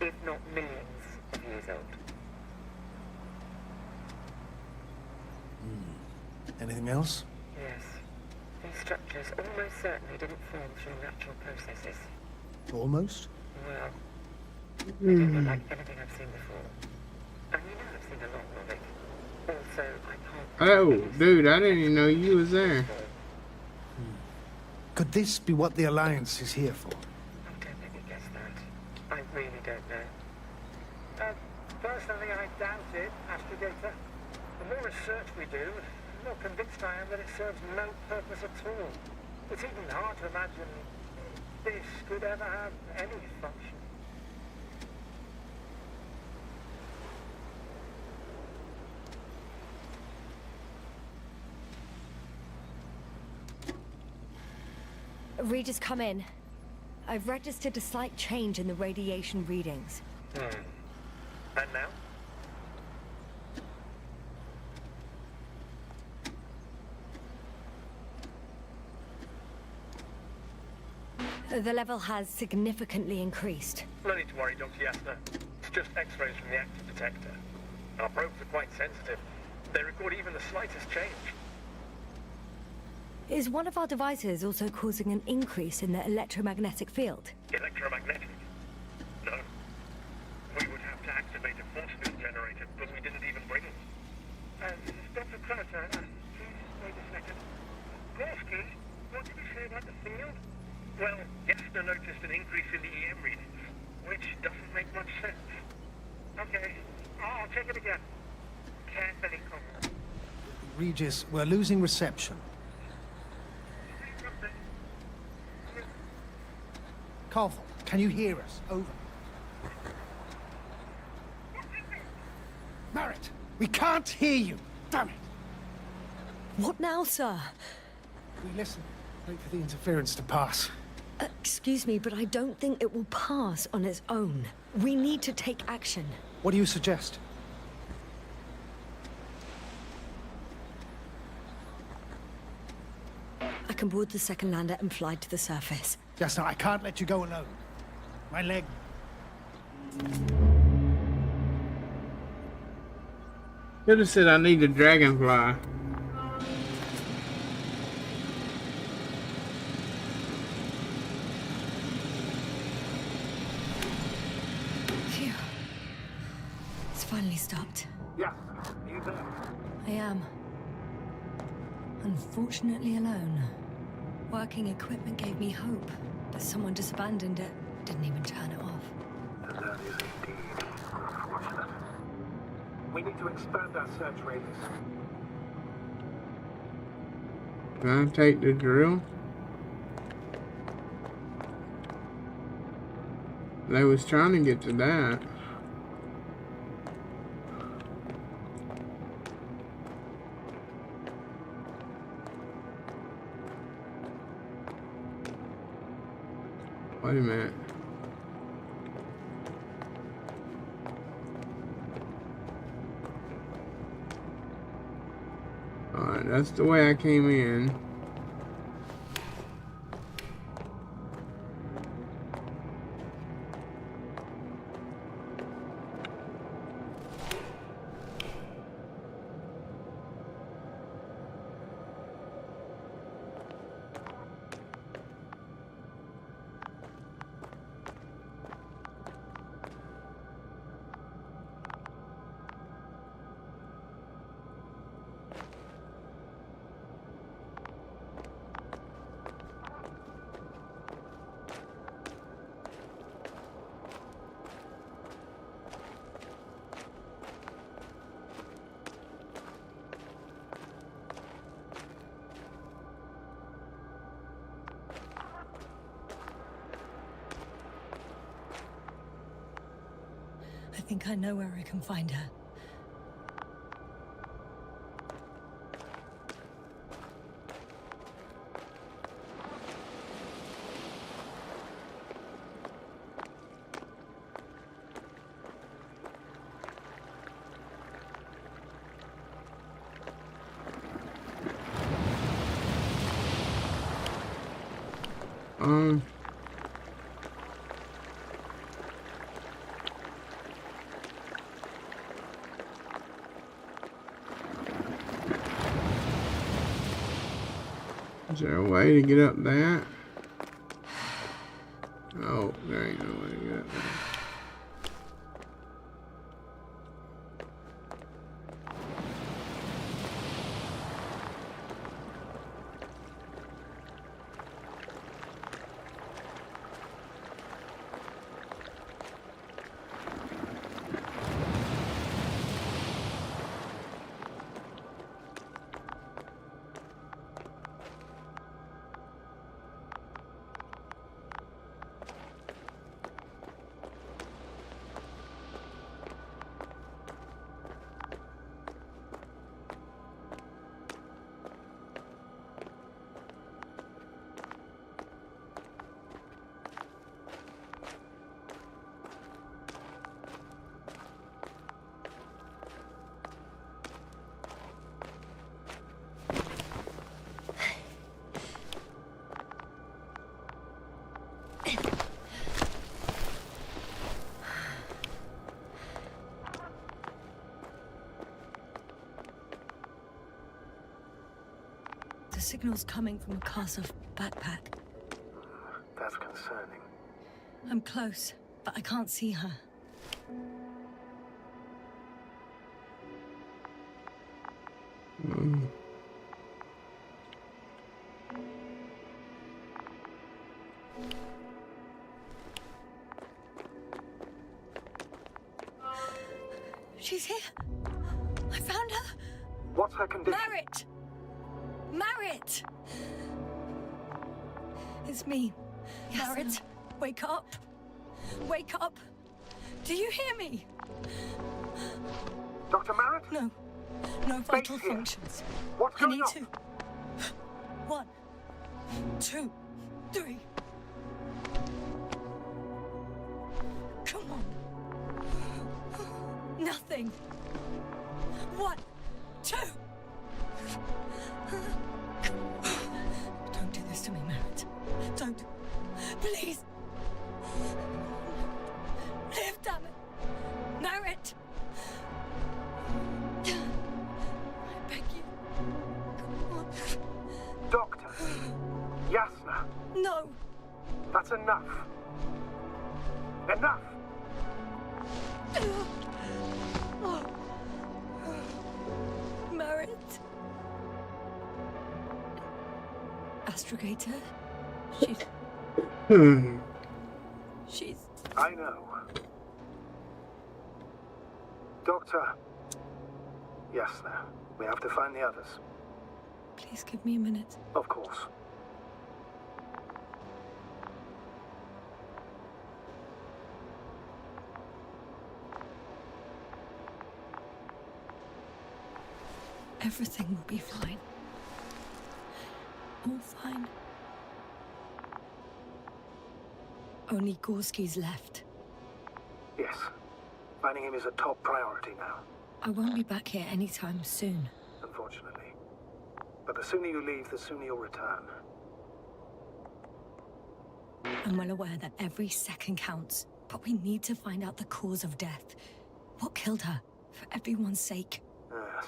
if not millions of years old. Anything else? Yes. These structures almost certainly didn't form through natural processes. Almost? Well, they don't look like anything I've seen before. And you know I've seen a lot of it. Also, I can't... Oh, dude, I didn't even know you was there. Could this be what the Alliance is here for? Oh, don't let me guess that. I really don't know. Personally, I doubt it, Astrogator. The more research we do, the more convinced I am that it serves no purpose at all. It's even hard to imagine this could ever have any function. Readers, come in. I've registered a slight change in the radiation readings. And now? The level has significantly increased. No need to worry, Dr. Yasner. It's just X-rays from the active detector. Our probes are quite sensitive. They record even the slightest change. Is one of our devices also causing an increase in the electromagnetic field? Electromagnetic? No. We would have to activate a force field generator, but we didn't even bring it. Dr. Carter, please wait a second. Gorski, what did you say about the field? Well, Yasner noticed an increase in the EM readings, which doesn't make much sense. Okay, I'll check it again. Carefully, Corporal. Regis, we're losing reception. Carvel, can you hear us? Over. Merritt, we can't hear you. Damn it. What now, sir? We listen. Wait for the interference to pass. Excuse me, but I don't think it will pass on its own. We need to take action. What do you suggest? I can board the second lander and fly to the surface. Yes, no, I can't let you go alone. My leg. Should have said I need a dragonfly. Phew. It's finally stopped. Yeah, you there? I am. Unfortunately alone. Working equipment gave me hope, but someone just abandoned it. Didn't even turn it off. And that is indeed unfortunate. We need to expand our search radius. Can I take the drill? They was trying to get to that. Wait a minute. Alright, that's the way I came in. think I know where I can find her. Is there a way to get up that? Oh, there ain't no way to get up there. The signal's coming from a castle backpack. That's concerning. I'm close, but I can't see her. She's here. I found her. What's her condition? Merritt! Merritt! It's me. Yes, Merritt, wake up. Wake up. Do you hear me? Dr. Merritt? No. No vital functions. What's I going need on? to. 1, 2, 3. Come on. Nothing. 1, 2. Don't do this to me, Merritt. Don't. Please. Live, damn it. Merritt. I beg you. Come on. Doctor. Yasna. No. That's enough. Enough. Merritt. Astrogator. She's... I know. Doctor. Yasna, we have to find the others. Please give me a minute. Of course. Everything will be fine. All fine. Only Gorski's left. Yes. Finding him is a top priority now, I won't be back here anytime soon. unfortunately. But the sooner you leave, the sooner you'll return. I'm well aware that every second counts, but we need to find out the cause of death. What killed her? For everyone's sake. Yes.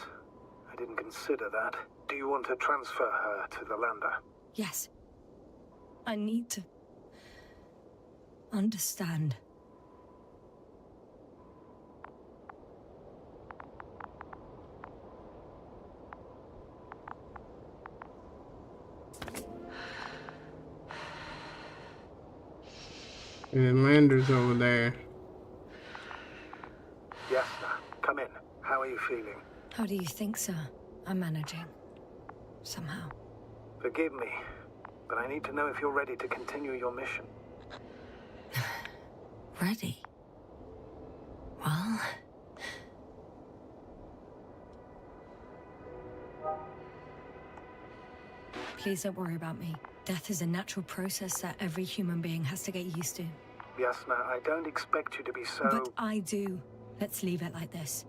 I didn't consider that. Do you want to transfer her to the lander? Yes. I need to... understand. And Lander's over there. Yes, sir. Come in. How are you feeling? How do you think, sir? I'm managing. Somehow. Forgive me, but I need to know if you're ready to continue your mission. Ready? Well, please don't worry about me. Death is a natural process that every human being has to get used to. Yasna, I don't expect you to be so... But I do. Let's leave it like this.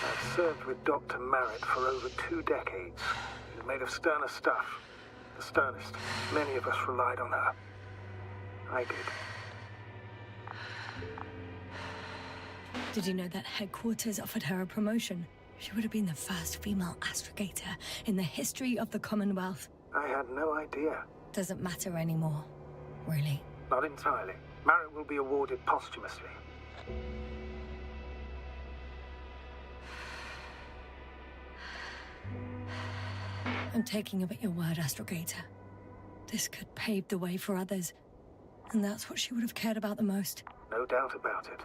I've served with Dr. Merritt for over 2 decades. She's made of sterner stuff. The sternest. Many of us relied on her. I did. Did you know that headquarters offered her a promotion? She would have been the first female astrogator in the history of the Commonwealth. I had no idea. Doesn't matter anymore, really. Not entirely. Merritt will be awarded posthumously. I'm taking you at your word, astrogator. This could pave the way for others. And that's what she would have cared about the most. No doubt about it.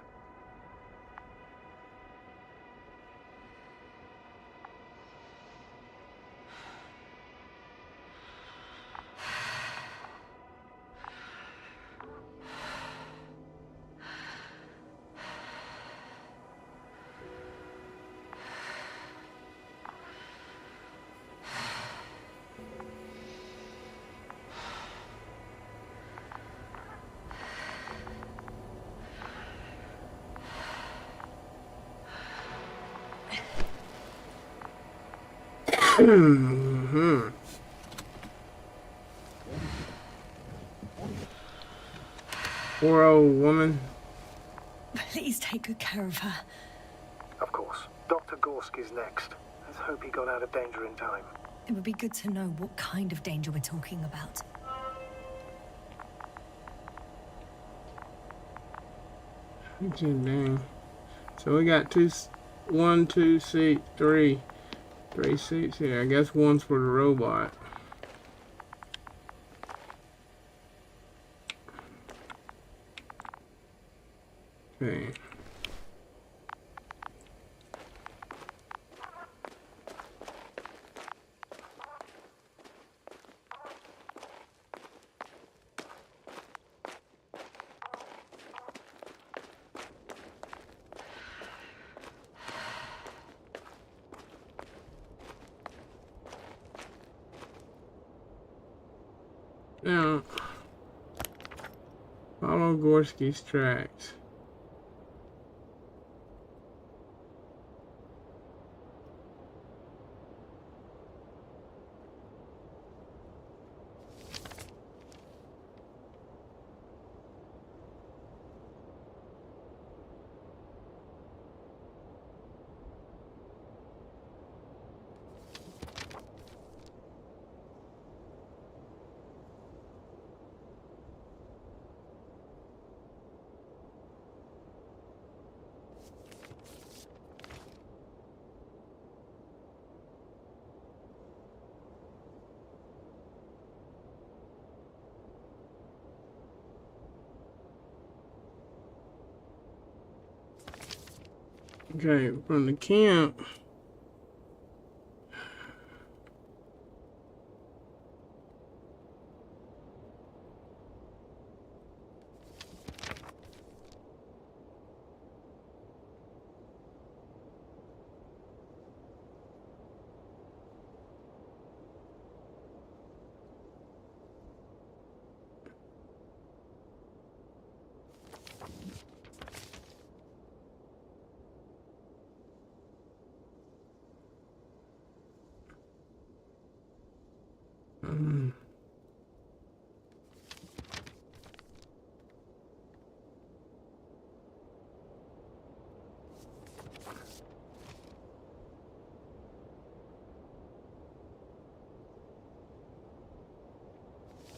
Poor old woman. Please take good care of her. Of course. Dr. Gorski's next. Let's hope he got out of danger in time. It would be good to know what kind of danger we're talking about. Okay, dang. So we got 1, 2 seats, 3 seats here. I guess one's for the robot. Okay. Now, follow Gorski's tracks. Okay, from the camp.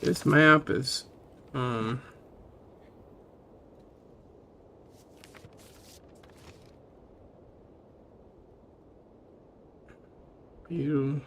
This map is beautiful.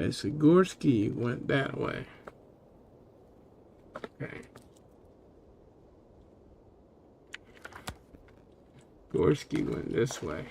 Sikorsky went that way. Okay. Sikorsky went this way.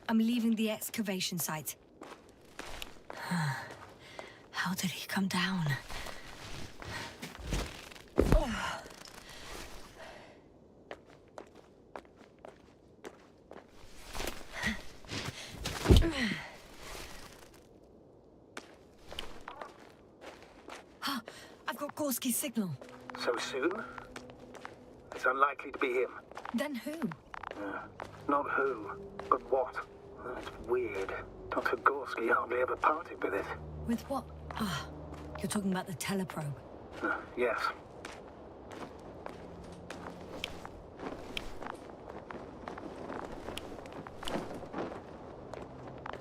I'm leaving the excavation site. How did he come down? I've got Gorski's signal. So soon? It's unlikely to be him. Then who? Not who, but what. It's weird. Dr. Gorsky hardly ever parted with it. With what? You're talking about the teleprobe. Yes.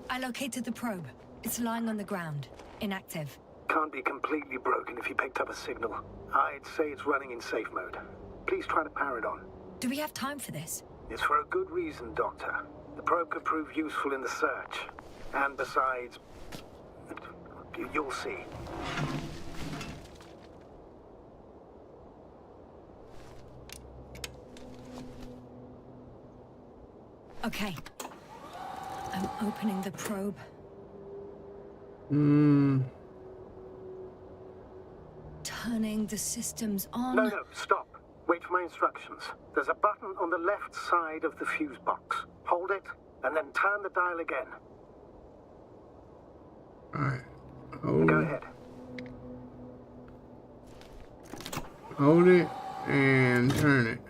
I located the probe. It's lying on the ground. Inactive. Can't be completely broken if you picked up a signal. I'd say it's running in safe mode. Please try to power it on. Do we have time for this? It's for a good reason, Doctor. The probe could prove useful in the search. And besides... you'll see. Okay. I'm opening the probe. Turning the systems on. No, stop. Wait for my instructions. There's a button on the left side of the fuse box. Hold it, and then turn the dial again. Alright. Go ahead. Hold it and turn it.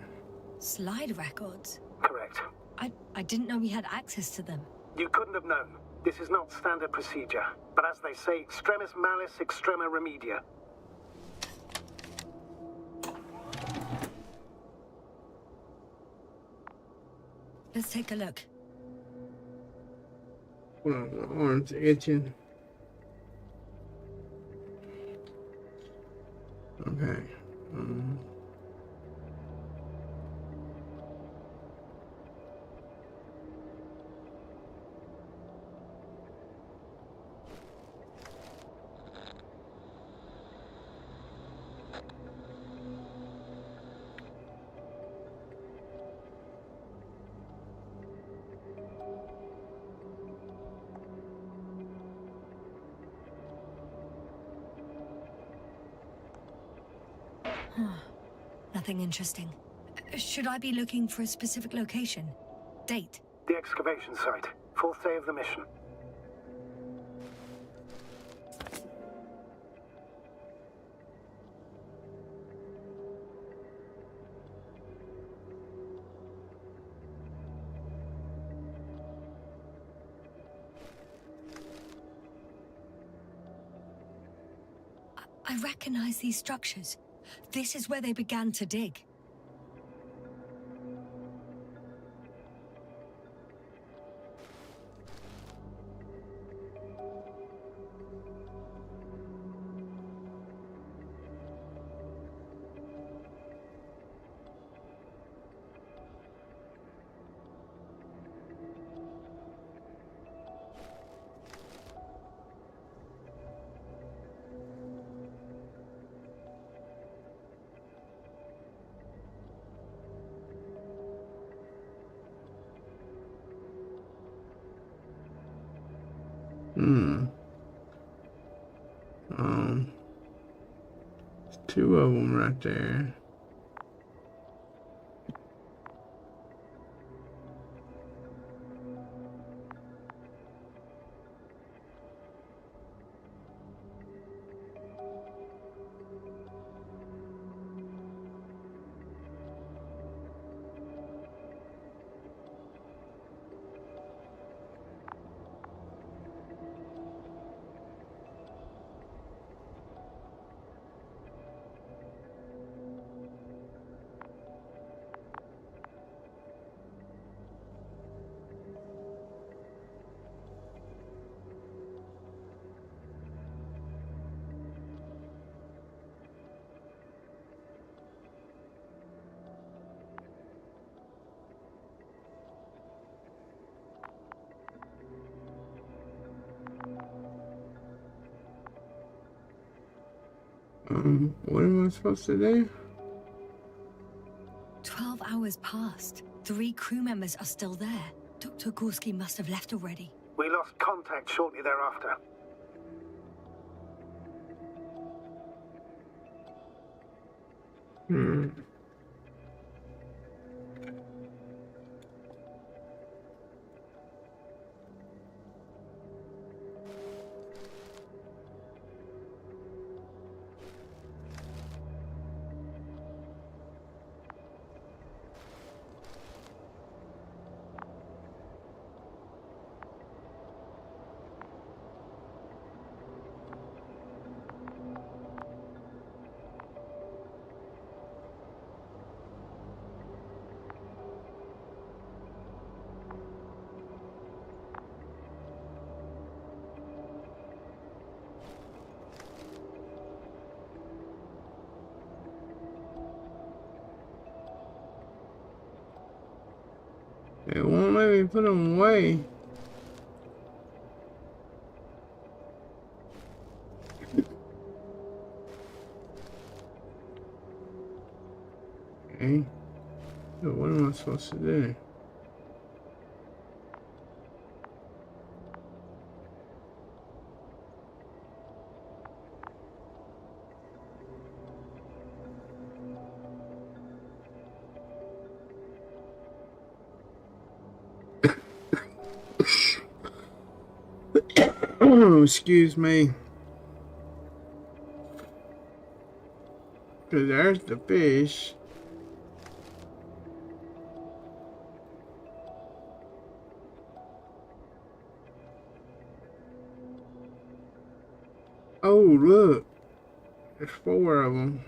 Slide records? Correct. I didn't know we had access to them. You couldn't have known. This is not standard procedure. But as they say, extremis malis, extrema remedia. Let's take a look. Hold on, my arm's itching. Okay. Nothing interesting. Should I be looking for a specific location? Date? The excavation site. 4th day of the mission. I recognize these structures. This is where they began to dig. There's 2 of them right there. What am I supposed to do? 12 hours passed. 3 crew members are still there. Dr. Gorski must have left already. We lost contact shortly thereafter. It won't let me put them away. Okay. So what am I supposed to do? Oh, excuse me. Cause there's the fish. Oh, look. There's 4 of them.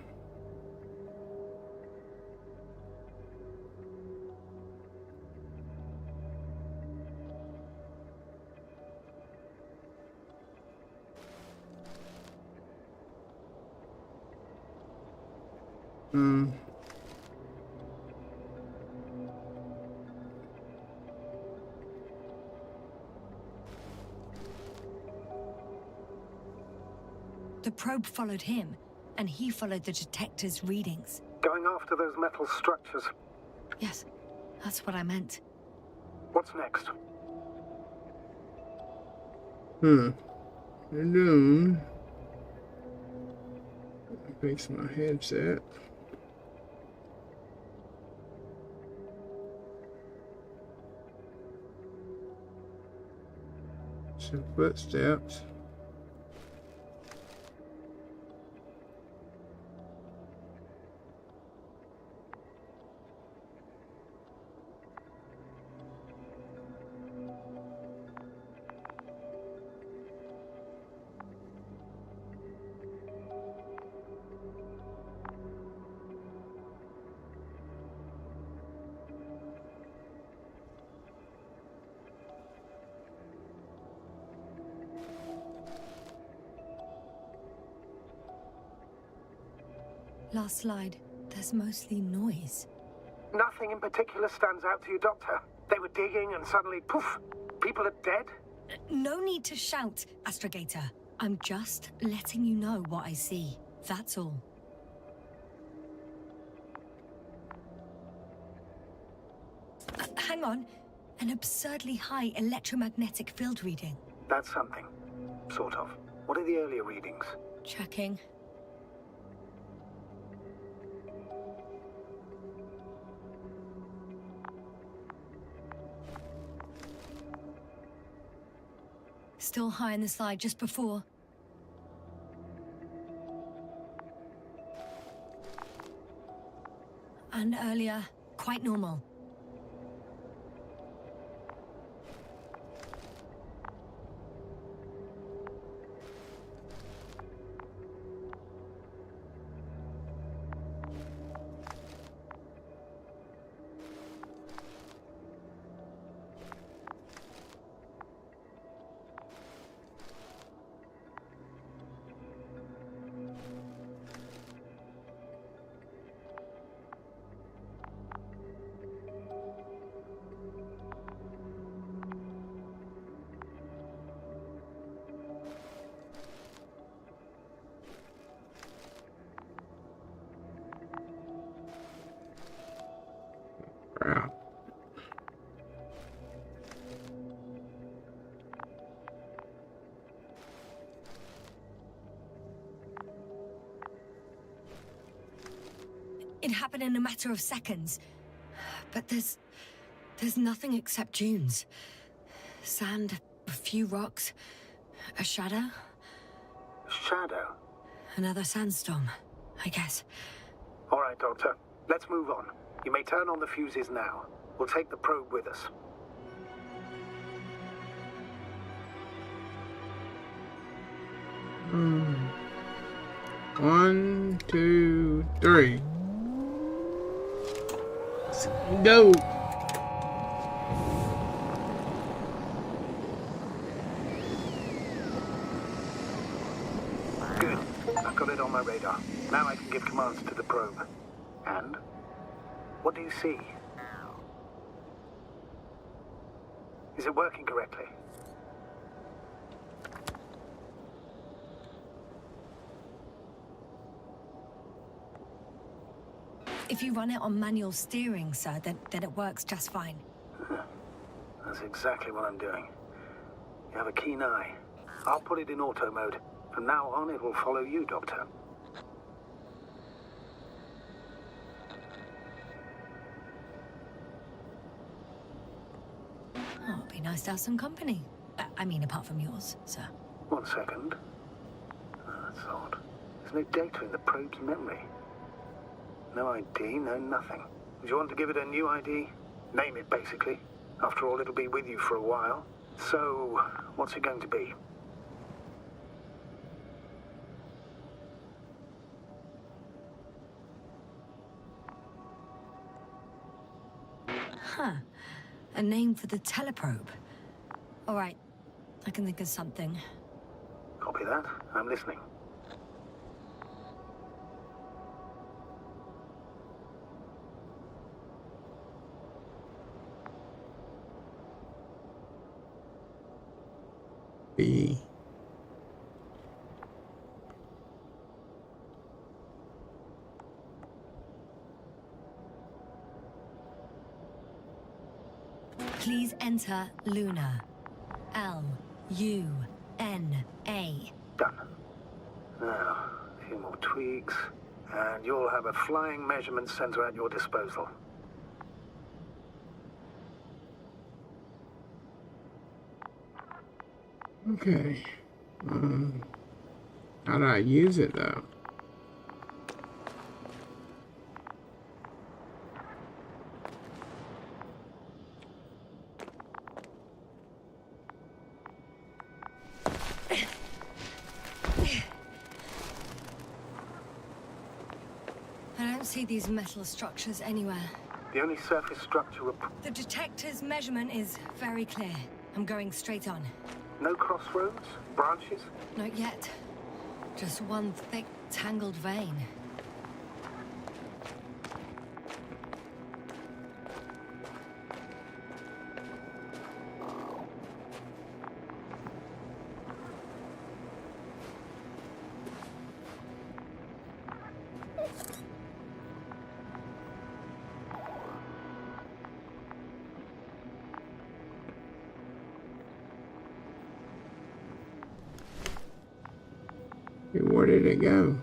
The probe followed him, and he followed the detector's readings. Going after those metal structures. Yes, that's what I meant. What's next? They're doing. Fix my headset. Some footsteps. Last slide. There's mostly noise. Nothing in particular stands out to you, Doctor? They were digging and suddenly, poof, people are dead? No need to shout, Astrogator. I'm just letting you know what I see. That's all. Hang on. An absurdly high electromagnetic field reading. That's something. Sort of. What are the earlier readings? Checking. Still high in the slide just before. And earlier, quite normal. It happened in a matter of seconds. But there's nothing except dunes. Sand, a few rocks, a shadow. Shadow? Another sandstorm, I guess. All right, Doctor. Let's move on. You may turn on the fuses now. We'll take the probe with us. One, two, three. Let's go. Good. I've got it on my radar. Now I can give commands to the probe. And? What do you see? Is it working correctly? If you run it on manual steering, sir, then it works just fine. That's exactly what I'm doing. You have a keen eye. I'll put it in auto mode. From now on, it will follow you, Doctor. Oh, it'd be nice to have some company. I mean, apart from yours, sir. 1 second. That's odd. There's no data in the probe's memory. No ID, no nothing. Would you want to give it a new ID? Name it, basically. After all, it'll be with you for a while. So, what's it going to be? Huh. A name for the teleprobe. All right. I can think of something. Copy that. I'm listening. B. Please enter Luna. L-U-N-A. Done. Now, a few more tweaks, and you'll have a flying measurement center at your disposal. Okay. How do I use it though? I don't see these metal structures anywhere. The only surface structure... The detector's measurement is very clear. I'm going straight on. No crossroads? Branches? Not yet. Just one thick, tangled vein. Where did it go?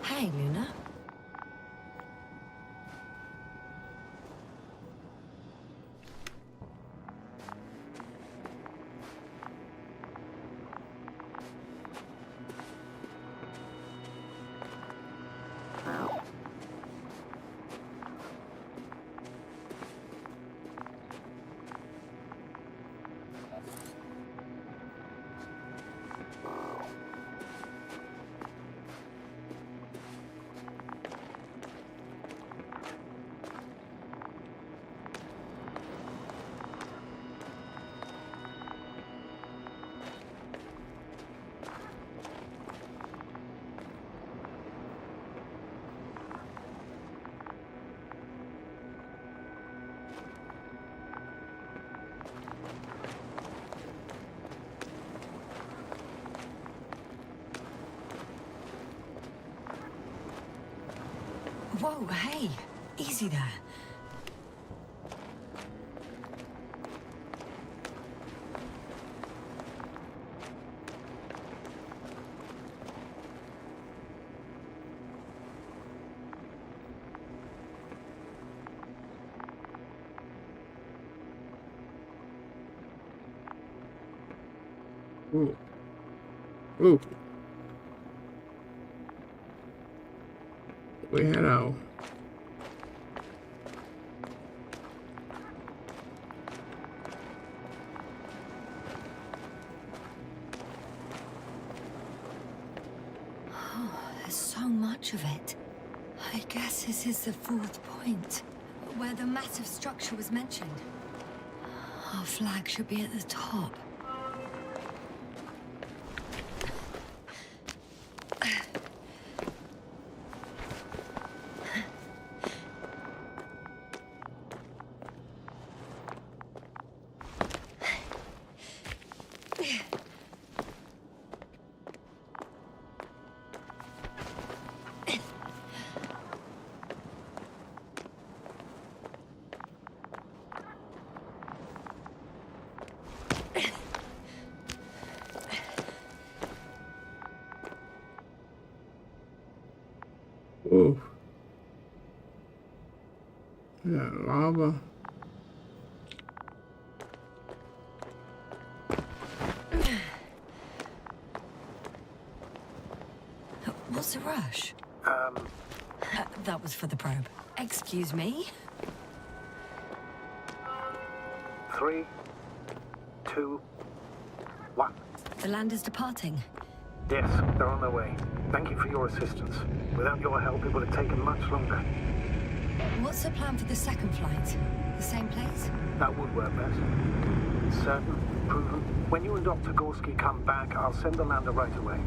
Hey, Luna. Whoa, hey. Easy there. Ooh. Ooh. Bueno. Oh, there's so much of it. I guess this is the fourth point, where the massive structure was mentioned. Our flag should be at the top. Ooh. That lava. What's the rush? That was for the probe. Excuse me? 3, 2, 1. The land is departing. Yes, they're on their way. Thank you for your assistance. Without your help, it would have taken much longer. What's the plan for the second flight? The same place? That would work best. Certain, proven. When you and Dr. Gorski come back, I'll send the lander right away.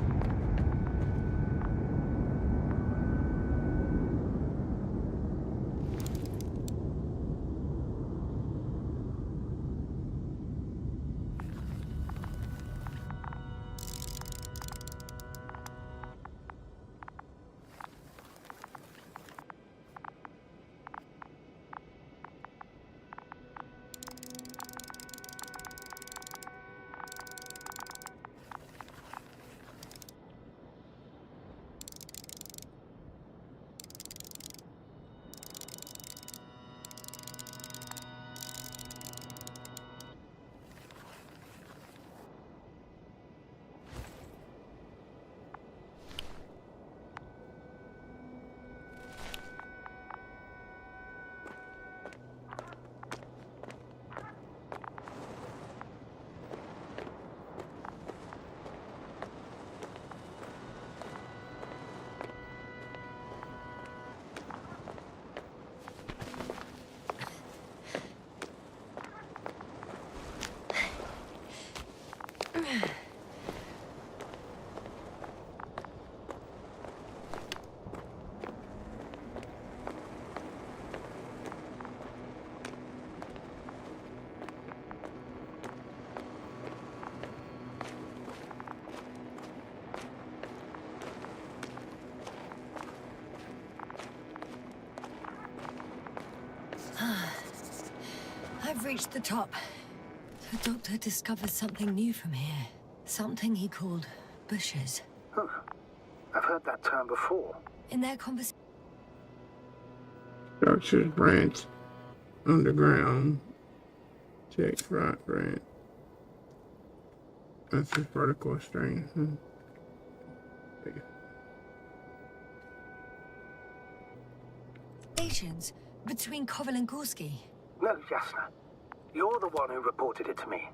I've reached the top. The doctor discovered something new from here. Something he called bushes. Huh. I've heard that term before. In their conversation... Structures branch underground. Check right branch. That's just vertical strength. between Koval and Gorski. No, Jasna. You're the one who reported it to me.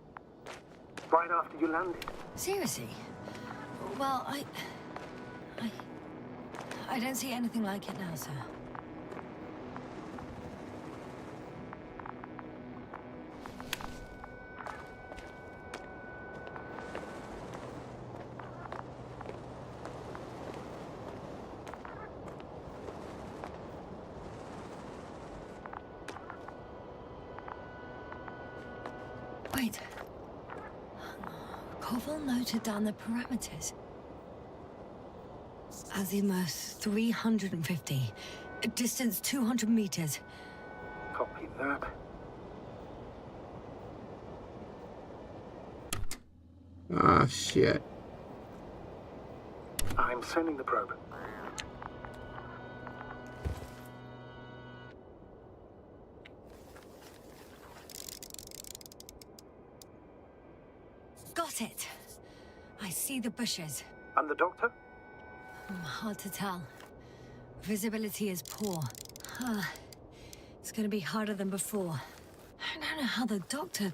Right after you landed. Seriously? Well, I don't see anything like it now, sir. Wait. Koval noted down the parameters. Azimuth 350. Distance 200 meters. Copy that. Ah, shit. I'm sending the probe. Got it. I see the bushes. And the doctor? Hard to tell. Visibility is poor. It's gonna be harder than before. I don't know how the doctor...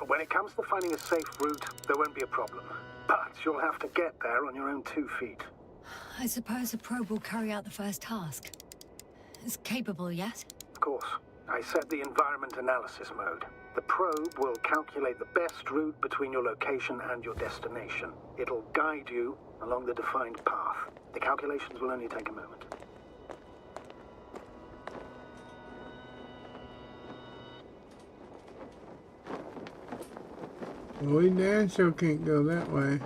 When it comes to finding a safe route, there won't be a problem. But you'll have to get there on your own 2 feet. I suppose the probe will carry out the first task. It's capable yet? Of course. I set the environment analysis mode. The probe will calculate the best route between your location and your destination. It'll guide you along the defined path. The calculations will only take a moment. Well, we damn sure can't go that way.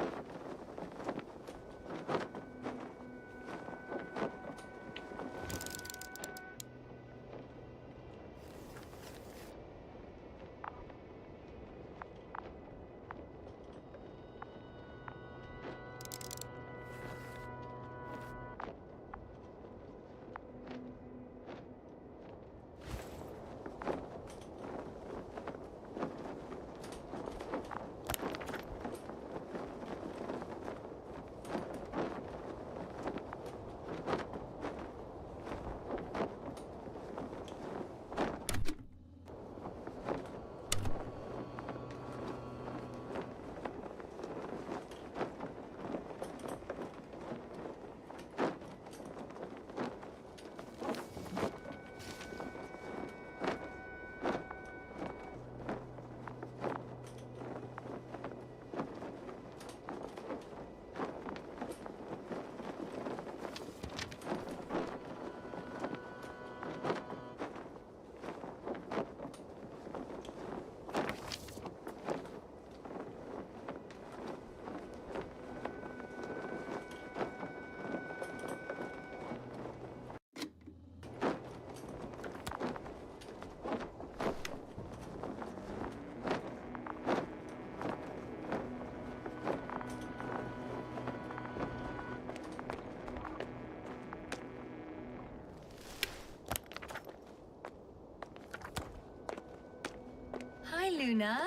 Hi, Luna.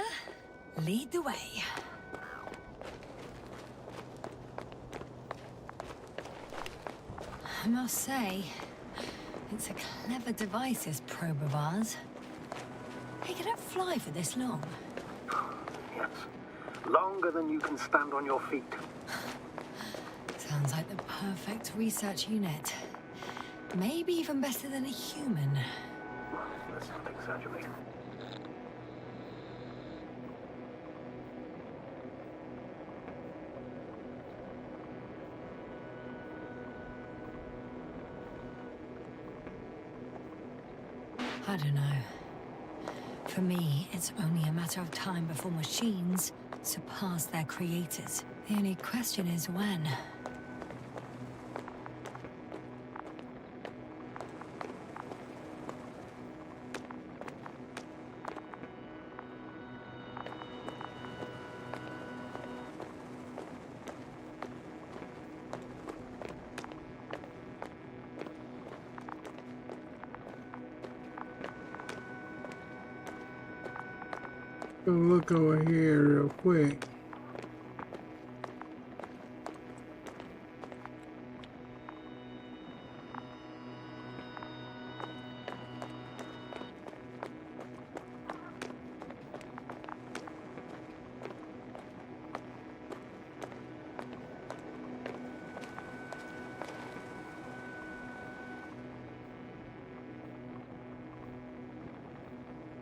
Lead the way. I must say, it's a clever device, this probe of ours. Hey, can it fly for this long? Yes. Longer than you can stand on your feet. Sounds like the perfect research unit. Maybe even better than a human. Let's not exaggerate. I don't know. For me, it's only a matter of time before machines surpass their creators. The only question is when. Go look over here real quick.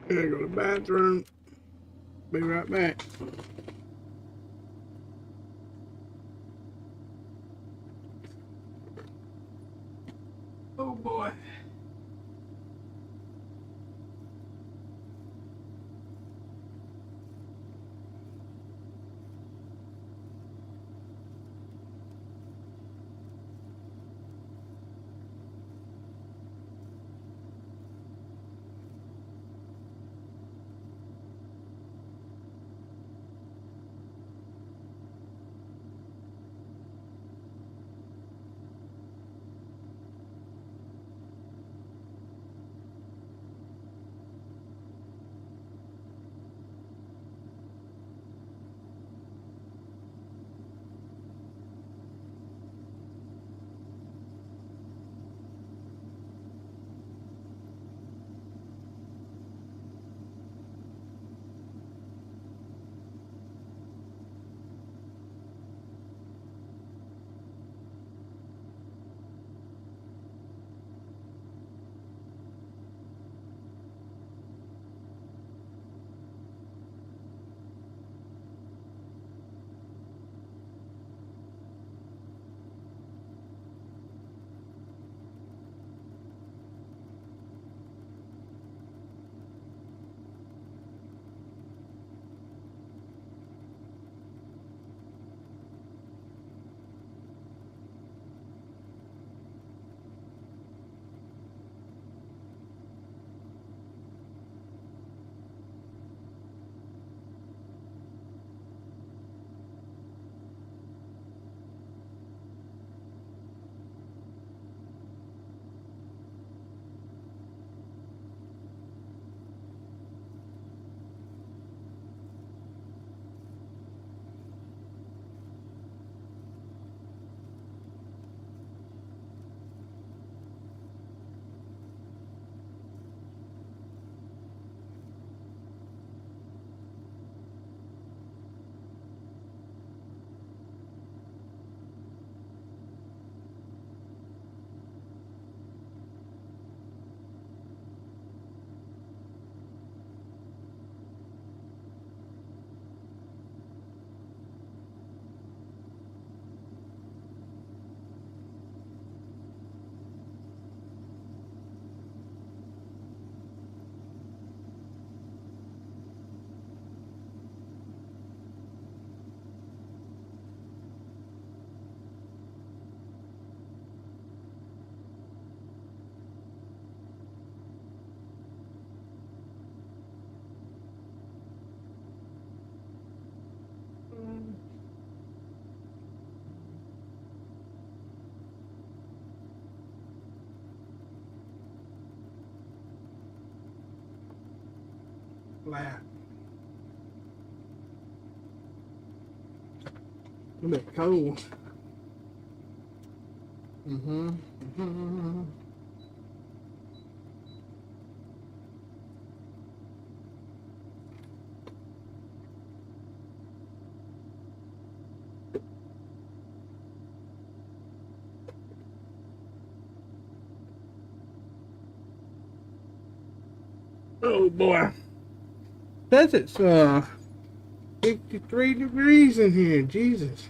Gotta go to the bathroom. Be right back. Oh boy. Laugh. A bit cold. Mm-hmm. Oh boy. Says it's 53 degrees in here. Jesus.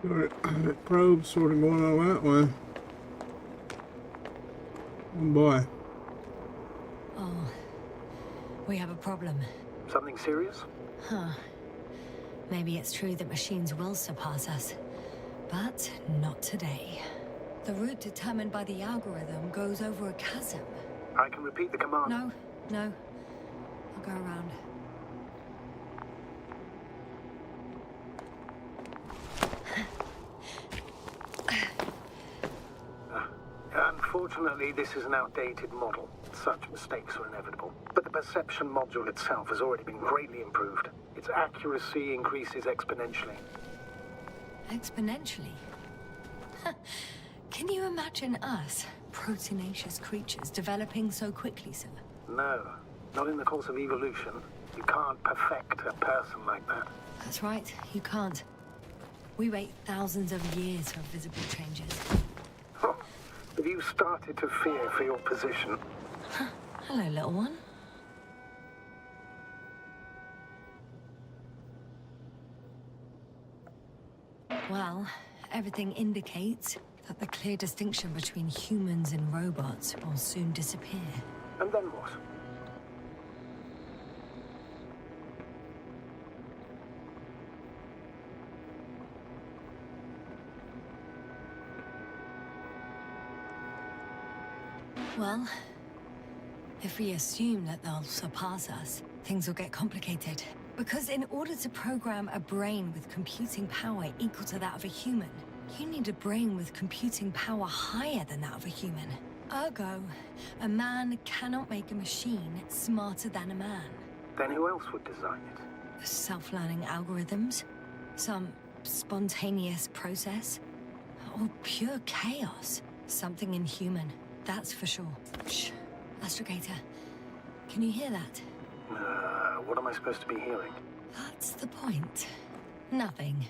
The probe's sort of going on that way. Oh boy. Oh, we have a problem. Something serious? Huh. Maybe it's true that machines will surpass us, but not today. The route determined by the algorithm goes over a chasm. I can repeat the command. No. I'll go around. Unfortunately, this is an outdated model. Such mistakes are inevitable. But the perception module itself has already been greatly improved. Its accuracy increases exponentially. Exponentially? Can you imagine us, proteinaceous creatures, developing so quickly, sir? No, not in the course of evolution. You can't perfect a person like that. That's right, you can't. We wait thousands of years for visible changes. Have you started to fear for your position? Hello, little one. Well, everything indicates that the clear distinction between humans and robots will soon disappear. And then what? Well, if we assume that they'll surpass us, things will get complicated. Because in order to program a brain with computing power equal to that of a human, you need a brain with computing power higher than that of a human. Ergo, a man cannot make a machine smarter than a man. Then who else would design it? Self-learning algorithms? Some spontaneous process? Or pure chaos? Something inhuman, that's for sure. Shh. Astrogator, can you hear that? What am I supposed to be hearing? That's the point. Nothing.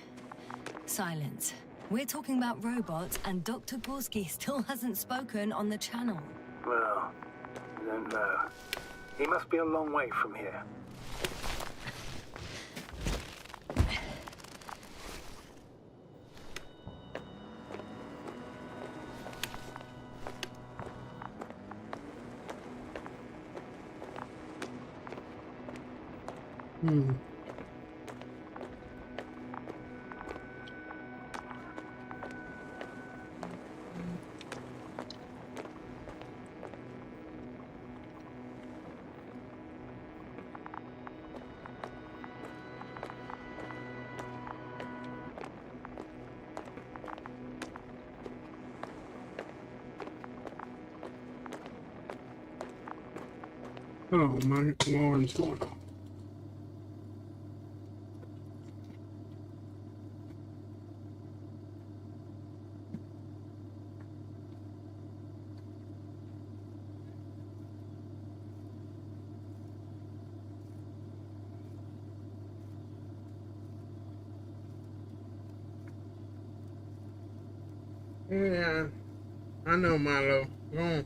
Silence. We're talking about robots, and Dr. Gorski still hasn't spoken on the channel. Well, I don't know. He must be a long way from here. Oh, my alarm's going off. Yeah, I know, Milo. Go on.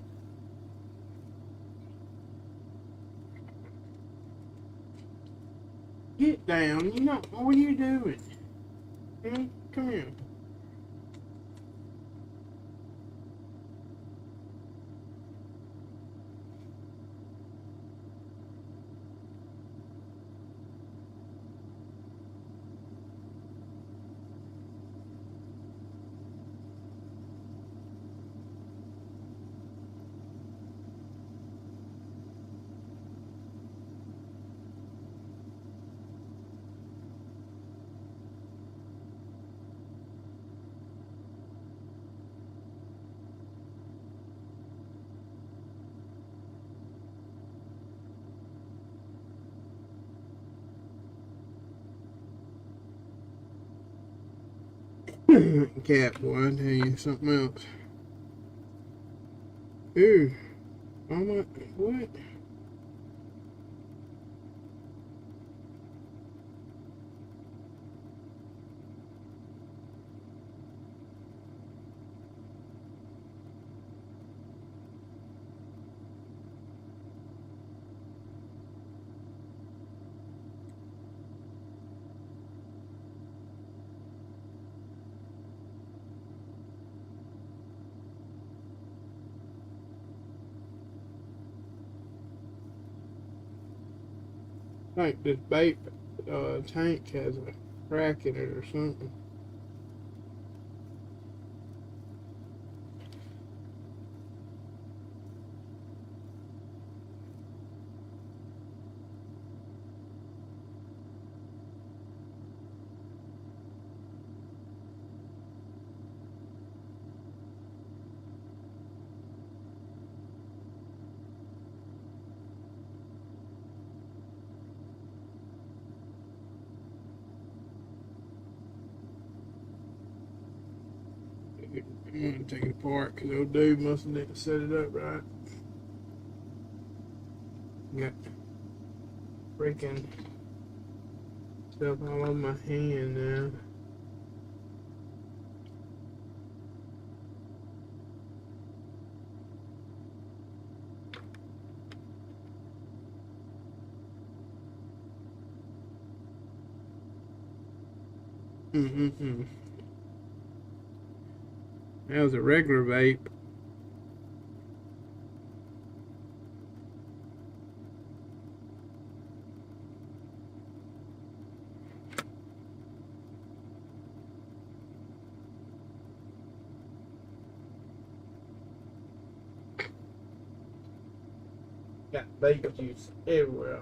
Get down. You know, what are you doing? Come here. Cat boy, I tell you something else. Ooh, oh my, what? I think this bait tank has a crack in it or something. I'm gonna take it apart because old dude must have didn't set it up right. Got freaking stuff all over my hand now. That was a regular vape. Got vape juice everywhere.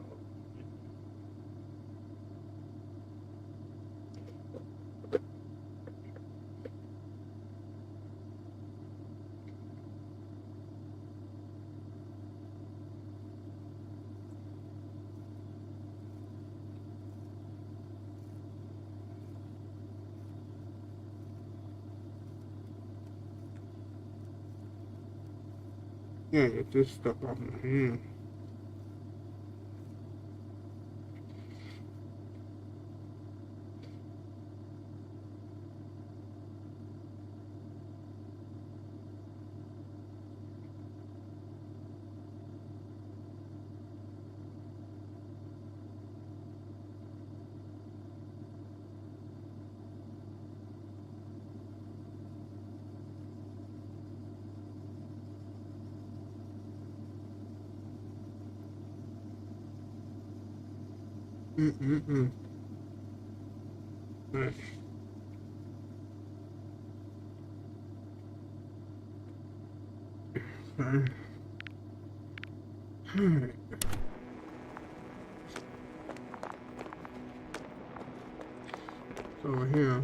Yeah, get this stuff off my hand. Right. Fine. Alright. So over here.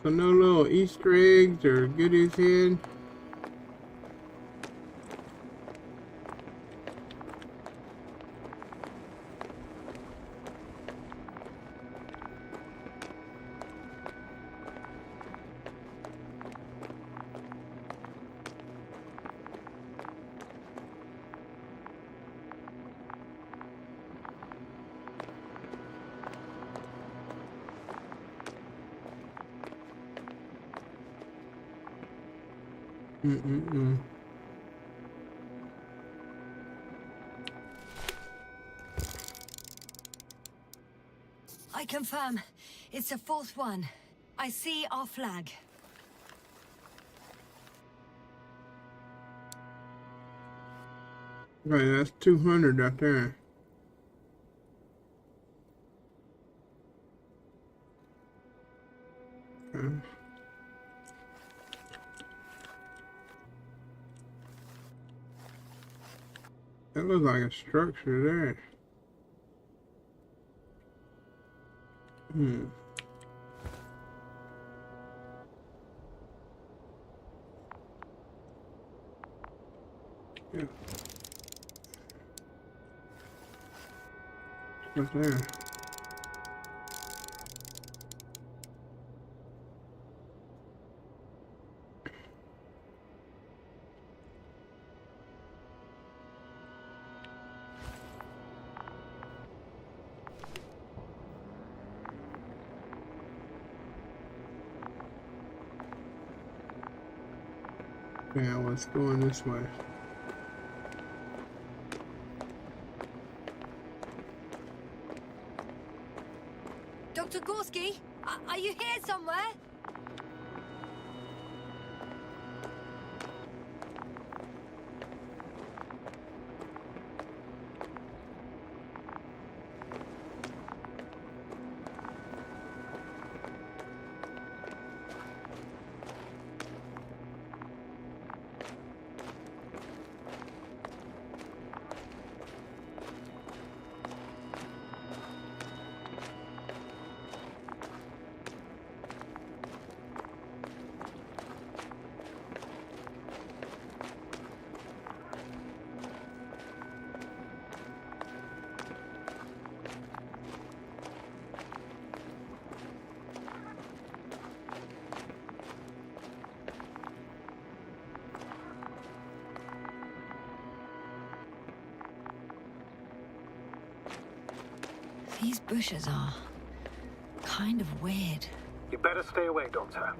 So no little Easter eggs or goodies in. I confirm. It's the fourth one. I see our flag. Right, that's 200 right there. Okay. That looks like a structure there. Yeah. What's there? Yeah, let's go in this way. Dr. Gorski, are you here somewhere? These bushes are kind of weird. You better stay away, Doctor.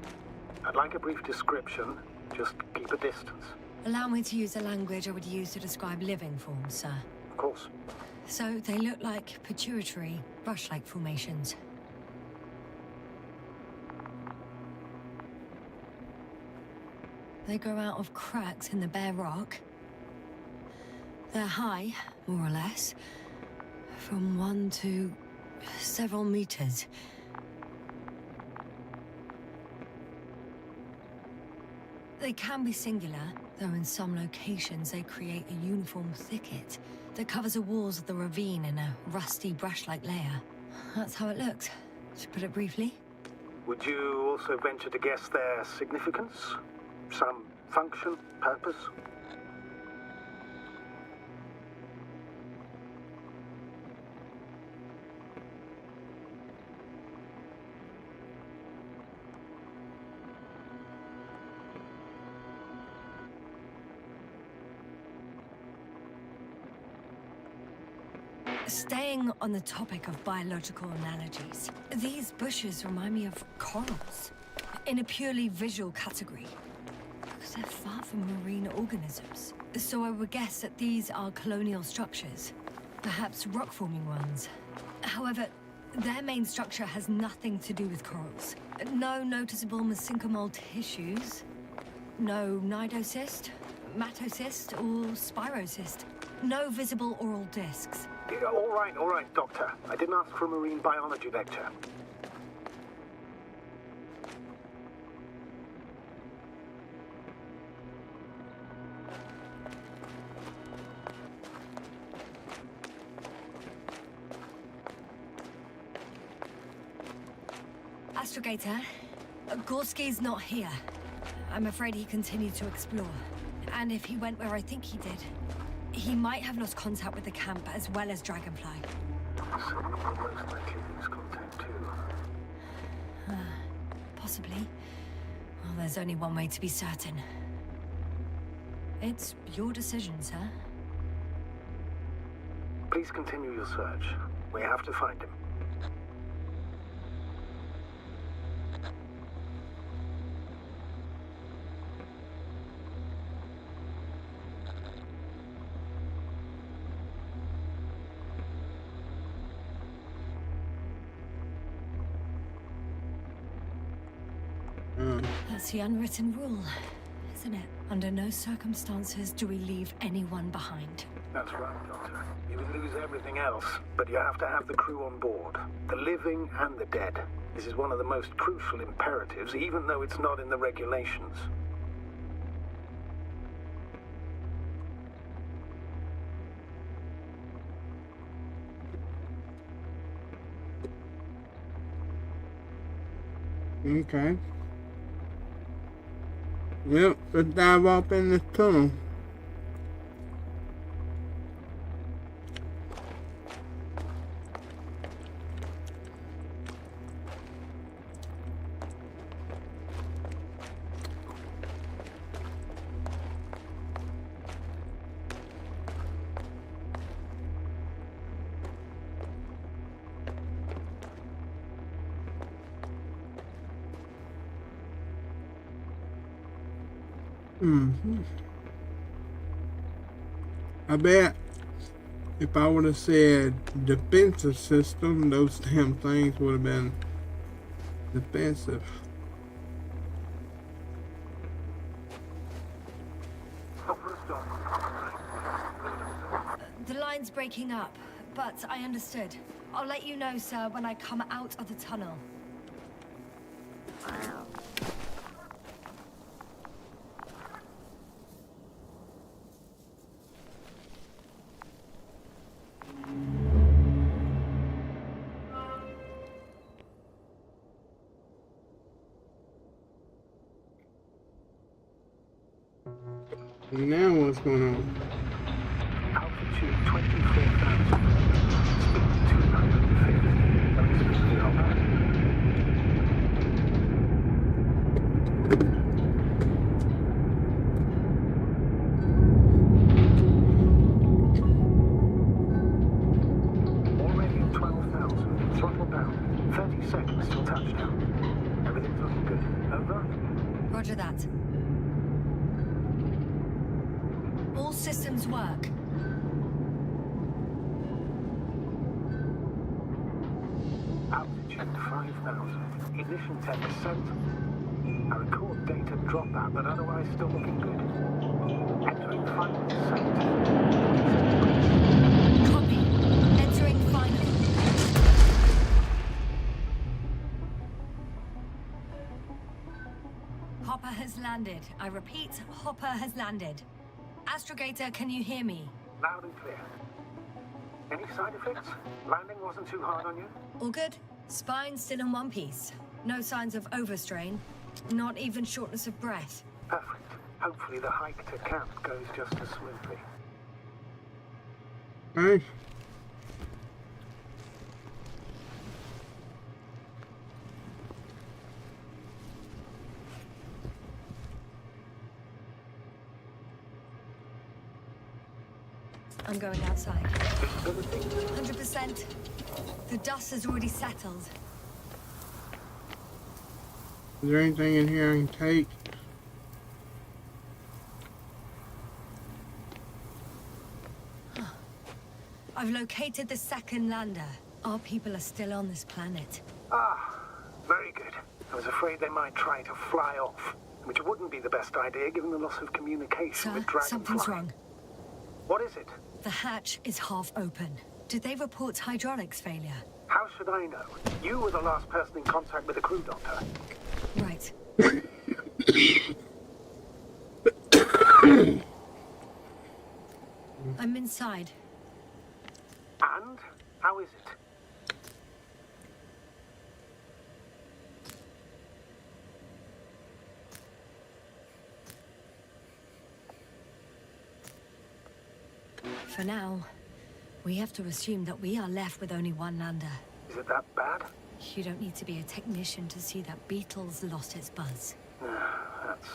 I'd like a brief description. Just keep a distance. Allow me to use the language I would use to describe living forms, sir. Of course. So they look like pituitary, brush-like formations. They grow out of cracks in the bare rock. They're high, more or less, from 1 to several meters. They can be singular, though in some locations they create a uniform thicket that covers the walls of the ravine in a rusty brush-like layer. That's how it looks, to put it briefly. Would you also venture to guess their significance? Some function, purpose? Staying on the topic of biological analogies, these bushes remind me of corals, in a purely visual category, because they're far from marine organisms. So I would guess that these are colonial structures, perhaps rock-forming ones. However, their main structure has nothing to do with corals. No noticeable mesenchymal tissues, no nidocyst, matocyst, or spirocyst. No visible oral discs. Yeah, all right, Doctor. I didn't ask for a marine biology lecture. Astrogator, Gorski's not here. I'm afraid he continued to explore. And if he went where I think he did, he might have lost contact with the camp as well as Dragonfly. So you will most likely lose contact too. Possibly. Well, there's only one way to be certain. It's your decision, sir. Please continue your search. We have to find him. That's the unwritten rule, isn't it? Under no circumstances do we leave anyone behind. That's right, Doctor. You can lose everything else, but you have to have the crew on board. The living and the dead. This is one of the most crucial imperatives, even though it's not in the regulations. Okay. Well, let's dive up in this tunnel. Mm-hmm. I bet if I would have said defensive system, those damn things would have been defensive. The line's breaking up, but I understood. I'll let you know, sir, when I come out of the tunnel. Now what's going on? Altitude 24,000. Speed 250. Let me speak to the hopper. Already at 12,000. Throttle down. 30 seconds till touchdown. Everything's looking good. Over? Roger that. All systems work. Altitude 5,000. Ignition 10%. I record data drop out, but otherwise still looking good. Entering final descent. Copy. Entering final. Hopper has landed. I repeat, Hopper has landed. Astrogator, can you hear me? Loud and clear. Any side effects? Landing wasn't too hard on you? All good? Spine still in one piece. No signs of overstrain. Not even shortness of breath. Perfect. Hopefully the hike to camp goes just as smoothly. Hey. I'm going outside. 100%. The dust has already settled. Is there anything in here I can take? I've located the second lander. Our people are still on this planet. Ah, very good. I was afraid they might try to fly off, which wouldn't be the best idea given the loss of communication Sir, with Dragonfly. something's wrong. What is it? The hatch is half open. Did they report hydraulics failure? How should I know? You were the last person in contact with the crew doctor. Right. I'm inside. And? How is it? For now, we have to assume that we are left with only one lander. Is it that bad? You don't need to be a technician to see that Beetle's lost its buzz. That's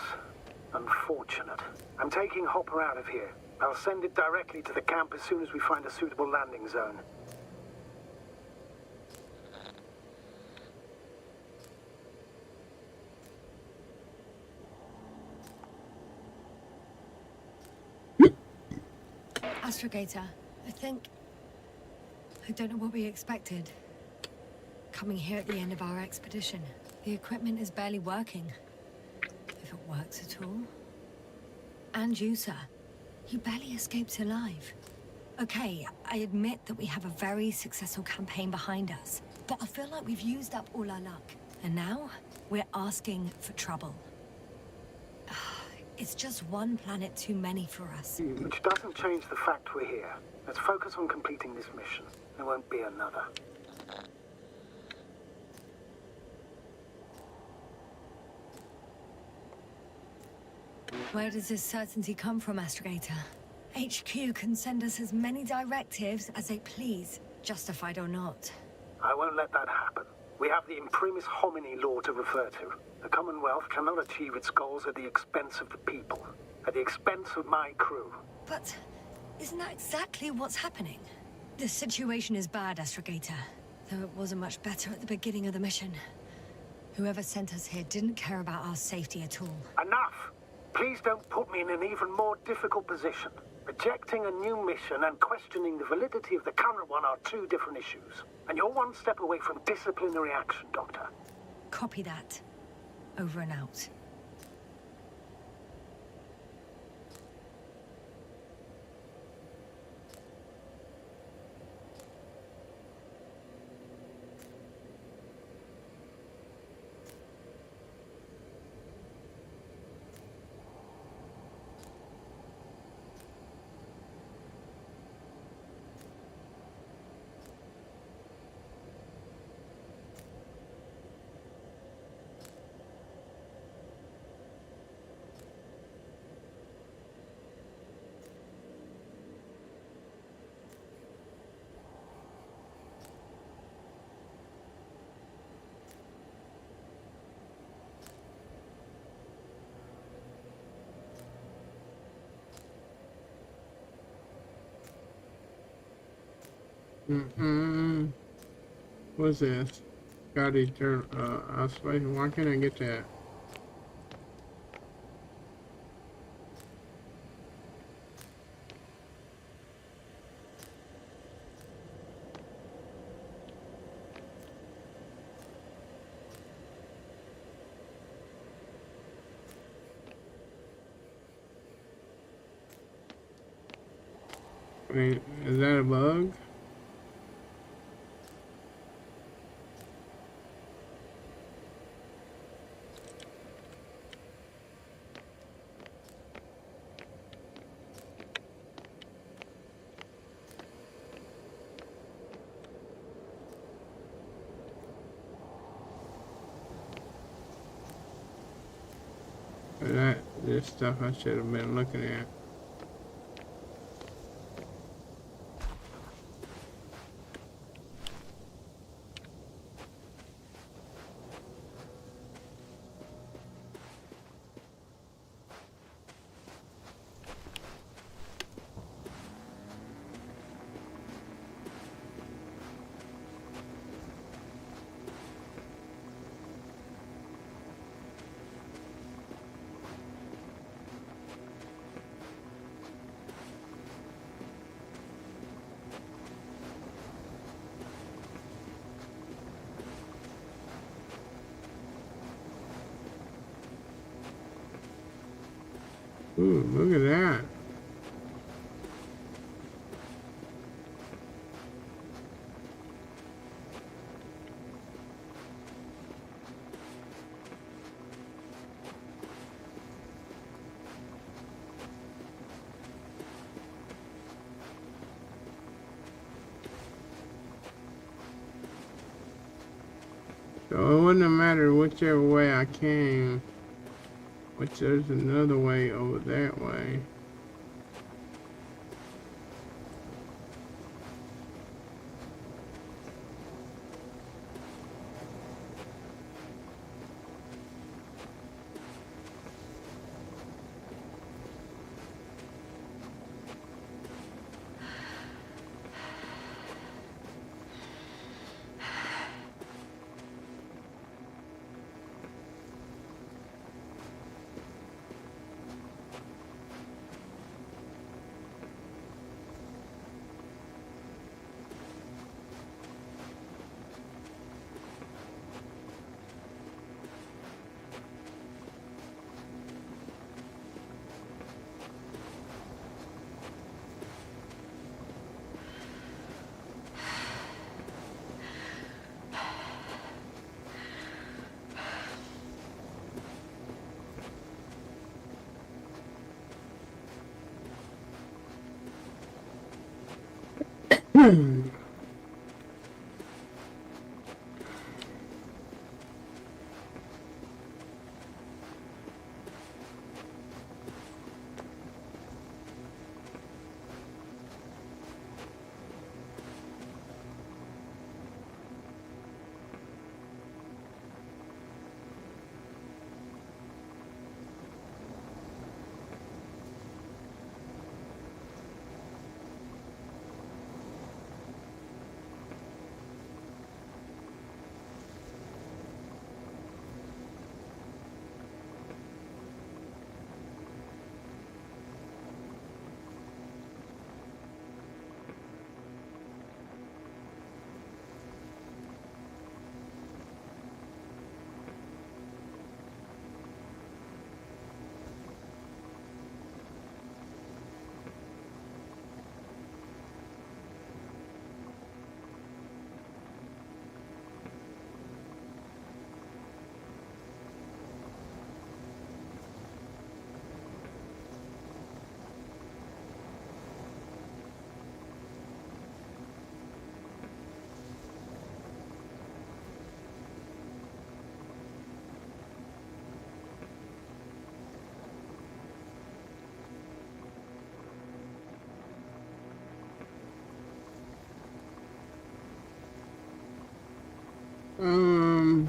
unfortunate. I'm taking Hopper out of here. I'll send it directly to the camp as soon as we find a suitable landing zone. Astrogator, I don't know what we expected. Coming here at the end of our expedition. The equipment is barely working. If it works at all. And you, sir. You barely escaped alive. Okay, I admit that we have a very successful campaign behind us. But I feel like we've used up all our luck. And now, we're asking for trouble. It's just one planet too many for us. Which doesn't change the fact we're here. Let's focus on completing this mission. There won't be another. Where does this certainty come from, Astrogator? HQ can send us as many directives as they please, justified or not. I won't let that happen. We have the imprimis homini law to refer to. The Commonwealth cannot achieve its goals at the expense of the people. At the expense of my crew. But isn't that exactly what's happening? The situation is bad, Astrogator. Though it wasn't much better at the beginning of the mission. Whoever sent us here didn't care about our safety at all. Enough! Please don't put me in an even more difficult position. Rejecting a new mission and questioning the validity of the current one are two different issues. And you're one step away from disciplinary action, Doctor. Copy that. Over and out. What's this? Got eternal isolation. Why can't I get that? Wait, is that a bug? This stuff I should have been looking at. Ooh, look at that. So it wouldn't have mattered whichever way I came, which there's another way over that way. Whoa.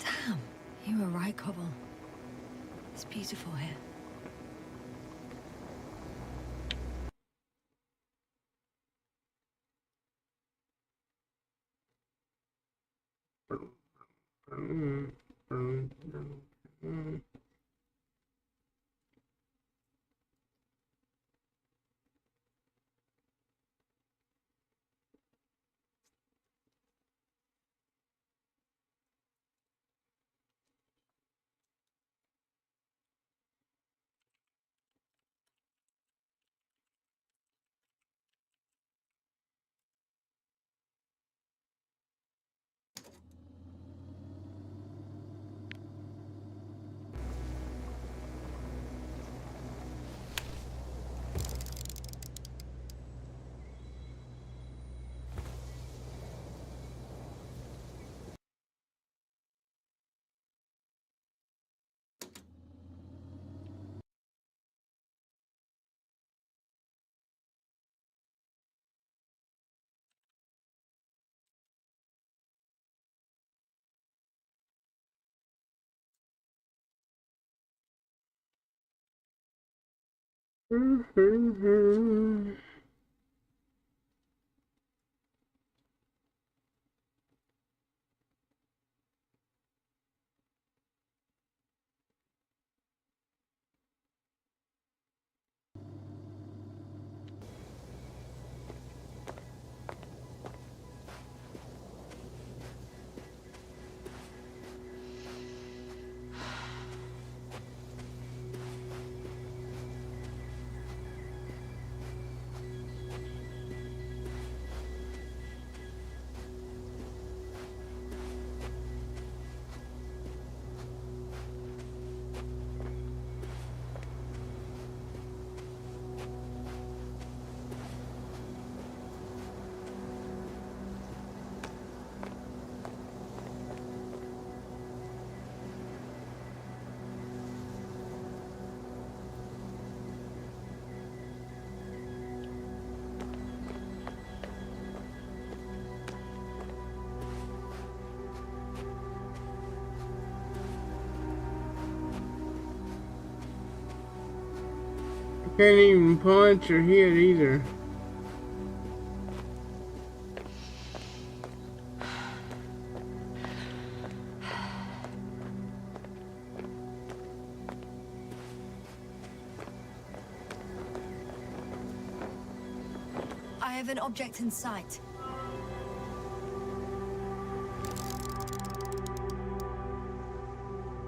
Damn. You were right, Cobble. It's beautiful here. Can't even punch or hit either. I have an object in sight.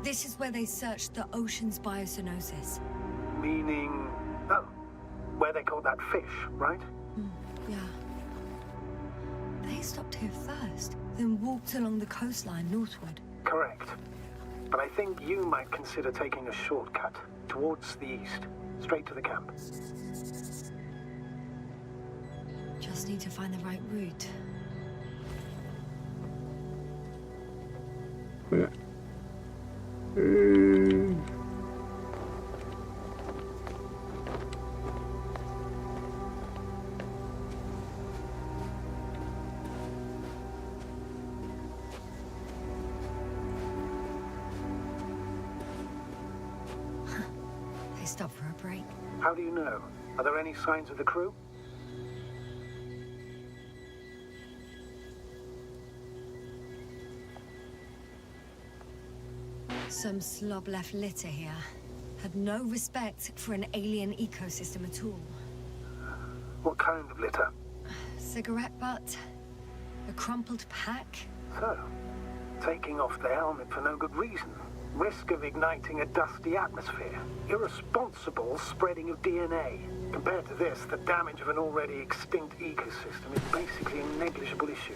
This is where they searched the ocean's biocenosis. Meaning... oh, where they caught that fish, right? Yeah. They stopped here first, then walked along the coastline northward. Correct. But I think you might consider taking a shortcut towards the east, straight to the camp. Just need to find the right route. Yeah. They stopped for a break. How do you know? Are there any signs of the crew? Some slob left litter here. Had no respect for an alien ecosystem at all. What kind of litter? Cigarette butt? A crumpled pack? So, taking off the helmet for no good reason. Risk of igniting a dusty atmosphere. Irresponsible spreading of DNA. Compared to this, the damage of an already extinct ecosystem is basically a negligible issue.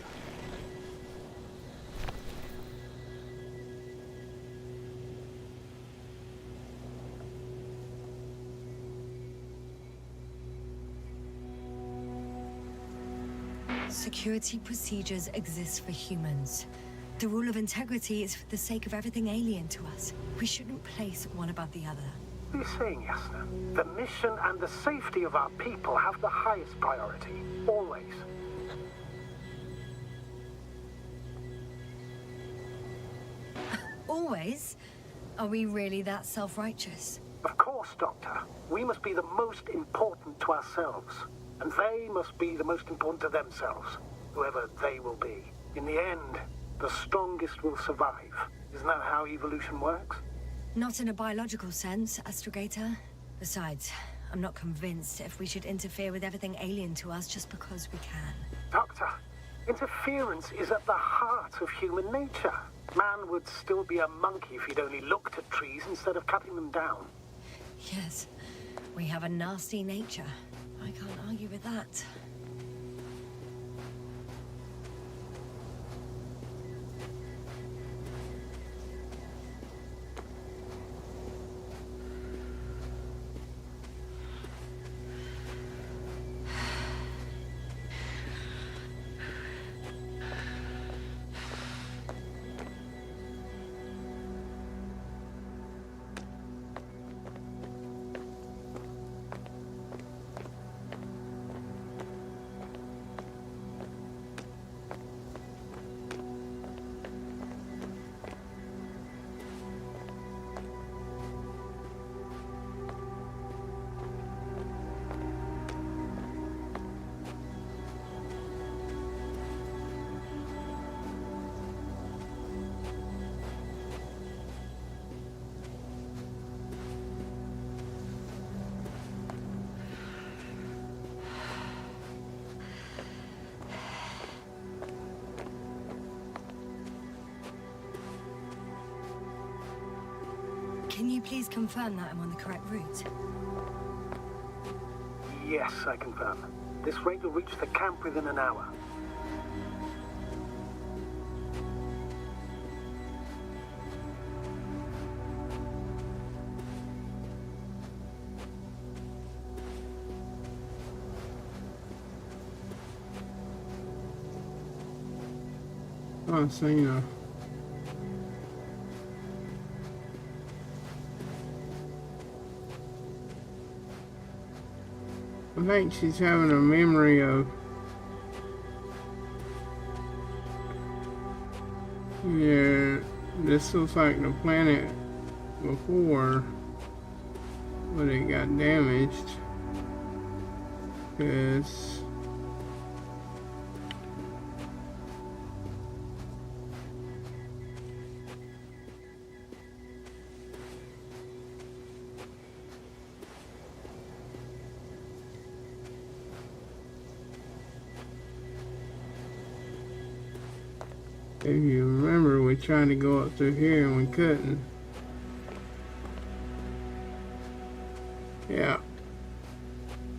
Security procedures exist for humans. The rule of integrity is for the sake of everything alien to us. We shouldn't place one above the other. What are you saying, Yasna? The mission and the safety of our people have the highest priority. Always. Always? Are we really that self-righteous? Of course, Doctor. We must be the most important to ourselves. And they must be the most important to themselves. Whoever they will be. In the end, the strongest will survive. Isn't that how evolution works? Not in a biological sense, Astrogator. Besides, I'm not convinced if we should interfere with everything alien to us just because we can. Doctor, interference is at the heart of human nature. Man would still be a monkey if he'd only looked at trees instead of cutting them down. Yes, we have a nasty nature. I can't argue with that. Can you please confirm that I'm on the correct route? Yes, I confirm. This rate will reach the camp within an hour. Oh, so you know. I think she's having a memory of, yeah, this looks like the planet before, but it got damaged because if you remember, we tried to go up through here and we couldn't. Yeah.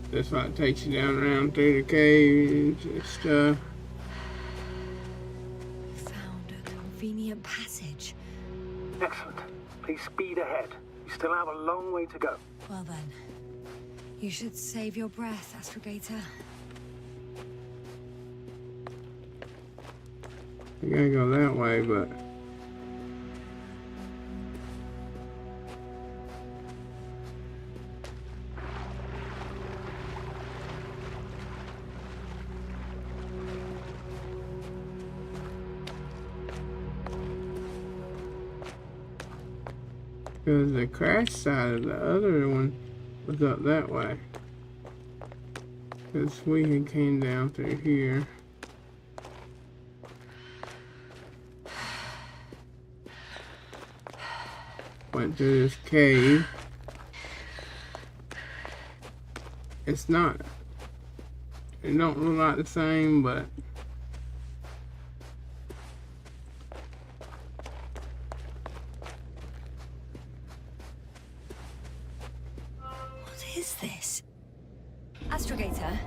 This might take you down around through the caves and stuff. Found a convenient passage. Excellent. Please speed ahead. You still have a long way to go. Well then, you should save your breath, Astrogator. You gotta go that way, but because the crash side of the other one was up that way. Because we had came down through here. Went through this cave. It's not, it don't look like the same, but What is this? Astrogator,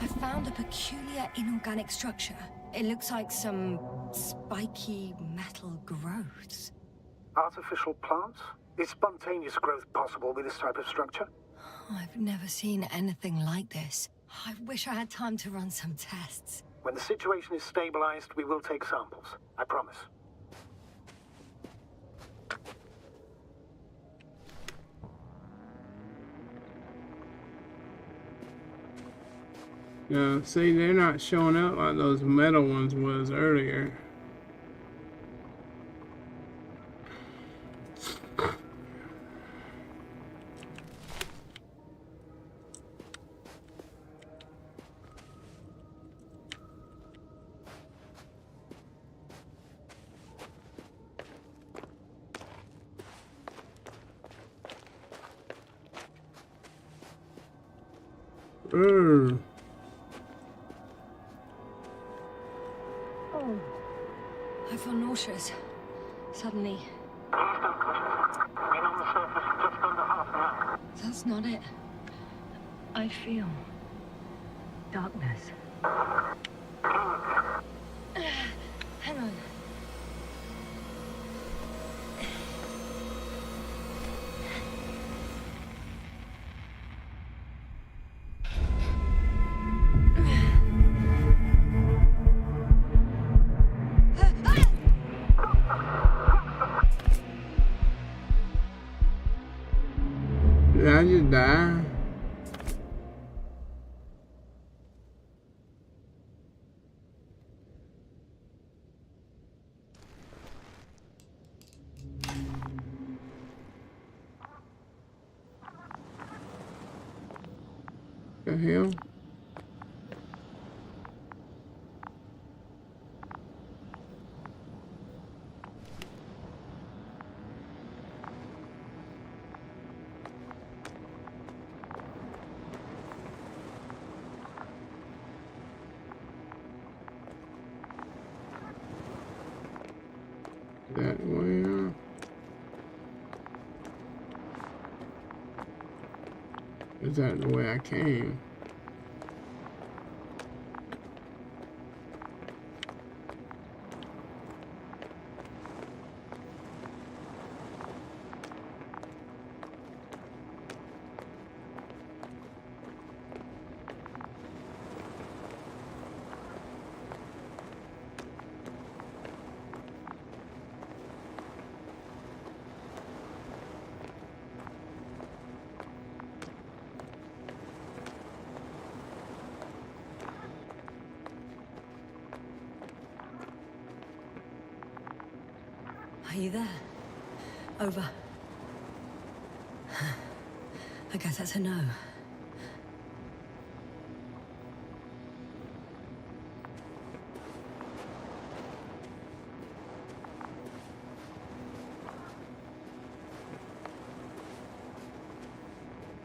I found a peculiar inorganic structure. It looks like some spiky metal growths. Artificial plants? Is spontaneous growth possible with this type of structure? I've never seen anything like this. I wish I had time to run some tests. When the situation is stabilized, we will take samples. I promise. Now, see, they're not showing up like those metal ones was earlier. Urgh. I feel nauseous. Suddenly. Been on the surface for just under half an hour. That's not it. I feel darkness. Hang on. Did I just die? The hell? That way up. Is that the way I came? Are you there? Over. I guess that's a no.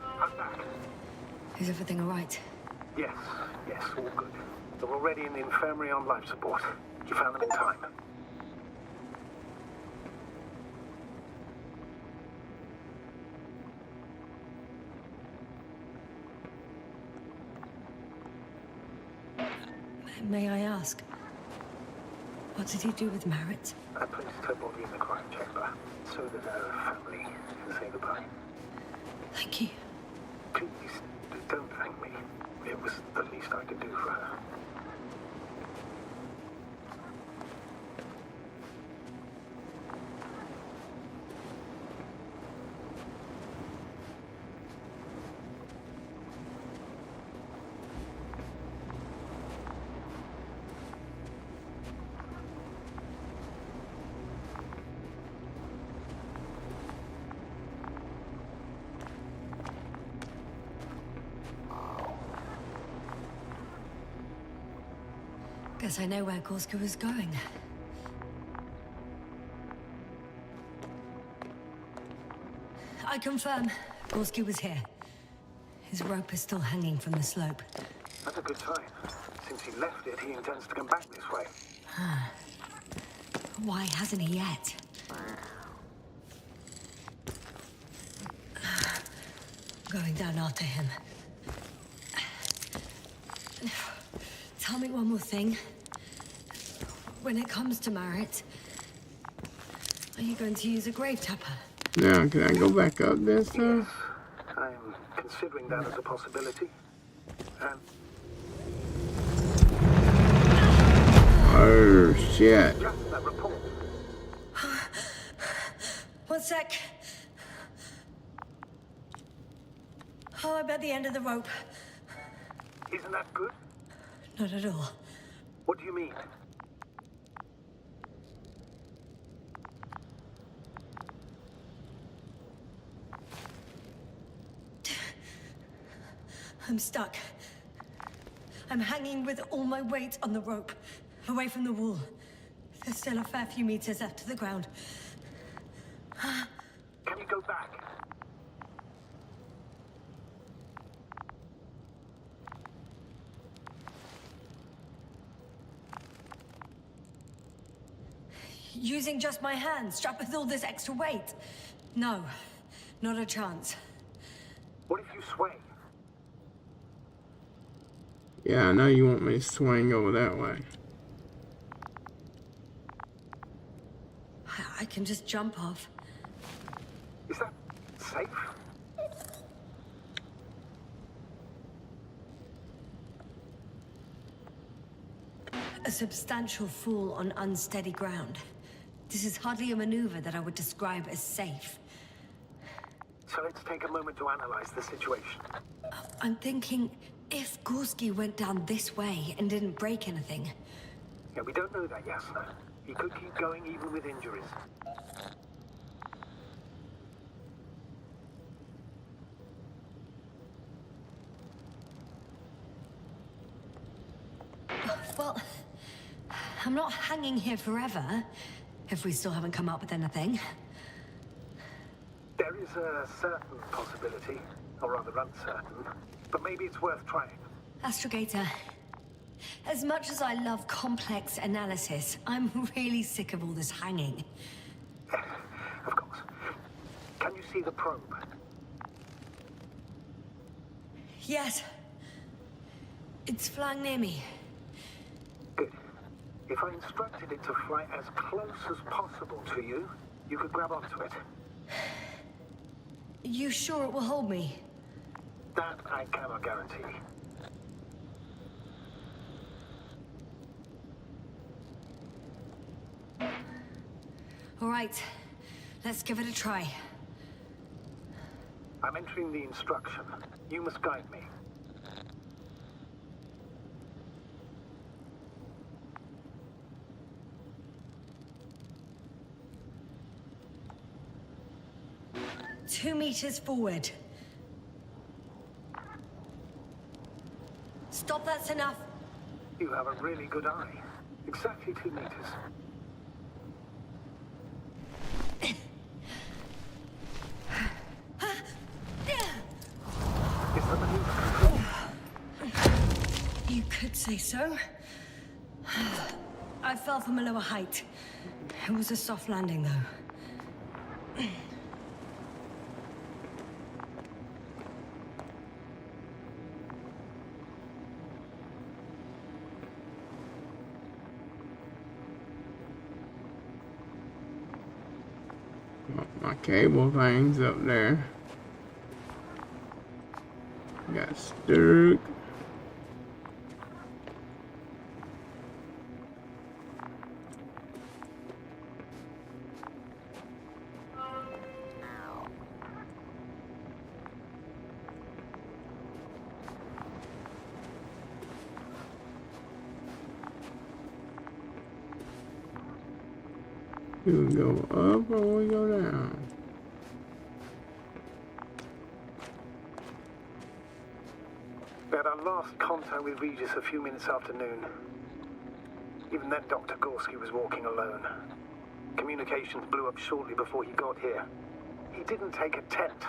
I'm back. Is everything all right? Yes, all good. They're already in the infirmary on life support. You found them in time. May I ask, what did he do with Merritt? I placed her body in the crime chamber so that her family can say goodbye. Thank you. Please, don't thank me. It was the least I could do for her. Guess I know where Gorska was going. I confirm, Gorski was here. His rope is still hanging from the slope. That's a good sign. Since he left it, he intends to come back this way. Why hasn't he yet? Going down after him. Tell me one more thing. When it comes to Merritt, are you going to use a grave tapper? Now, can I go back up this time? I'm considering that as a possibility. And Oh, shit. just that report. 1 sec. Oh, I'm at the end of the rope. Isn't that good? Not at all. What do you mean? I'm stuck. I'm hanging with all my weight on the rope, away from the wall. There's still a fair few meters left to the ground. Can you go back? Using just my hands, strapped with all this extra weight? No, not a chance. What if you sway? Yeah, I know you want me to swing over that way. I can just jump off. Is that safe? A substantial fall on unsteady ground. This is hardly a maneuver that I would describe as safe. So let's take a moment to analyze the situation. I'm thinking, if Gorski went down this way and didn't break anything... Yeah, we don't know that, Yasna. He could keep going even with injuries. Well, I'm not hanging here forever, if we still haven't come up with anything. There is a certain possibility, or rather uncertain, but maybe it's worth trying. Astrogator, as much as I love complex analysis, I'm really sick of all this hanging. Of course. Can you see the probe? Yes. It's flying near me. Good. If I instructed it to fly as close as possible to you, you could grab onto it. You sure it will hold me? That I cannot guarantee. All right. Let's give it a try. I'm entering the instruction. You must guide me. Two meters forward. Stop, that's enough. You have a really good eye. Exactly 2 meters. Is the maneuver complete? You could say so. I fell from a lower height. It was a soft landing, though. My cable thing's up there. Got stuck. Do we go up or we go down? We had our last contact with Regis a few minutes after noon. Even then, Dr. Gorski was walking alone. Communications blew up shortly before he got here. He didn't take a tent.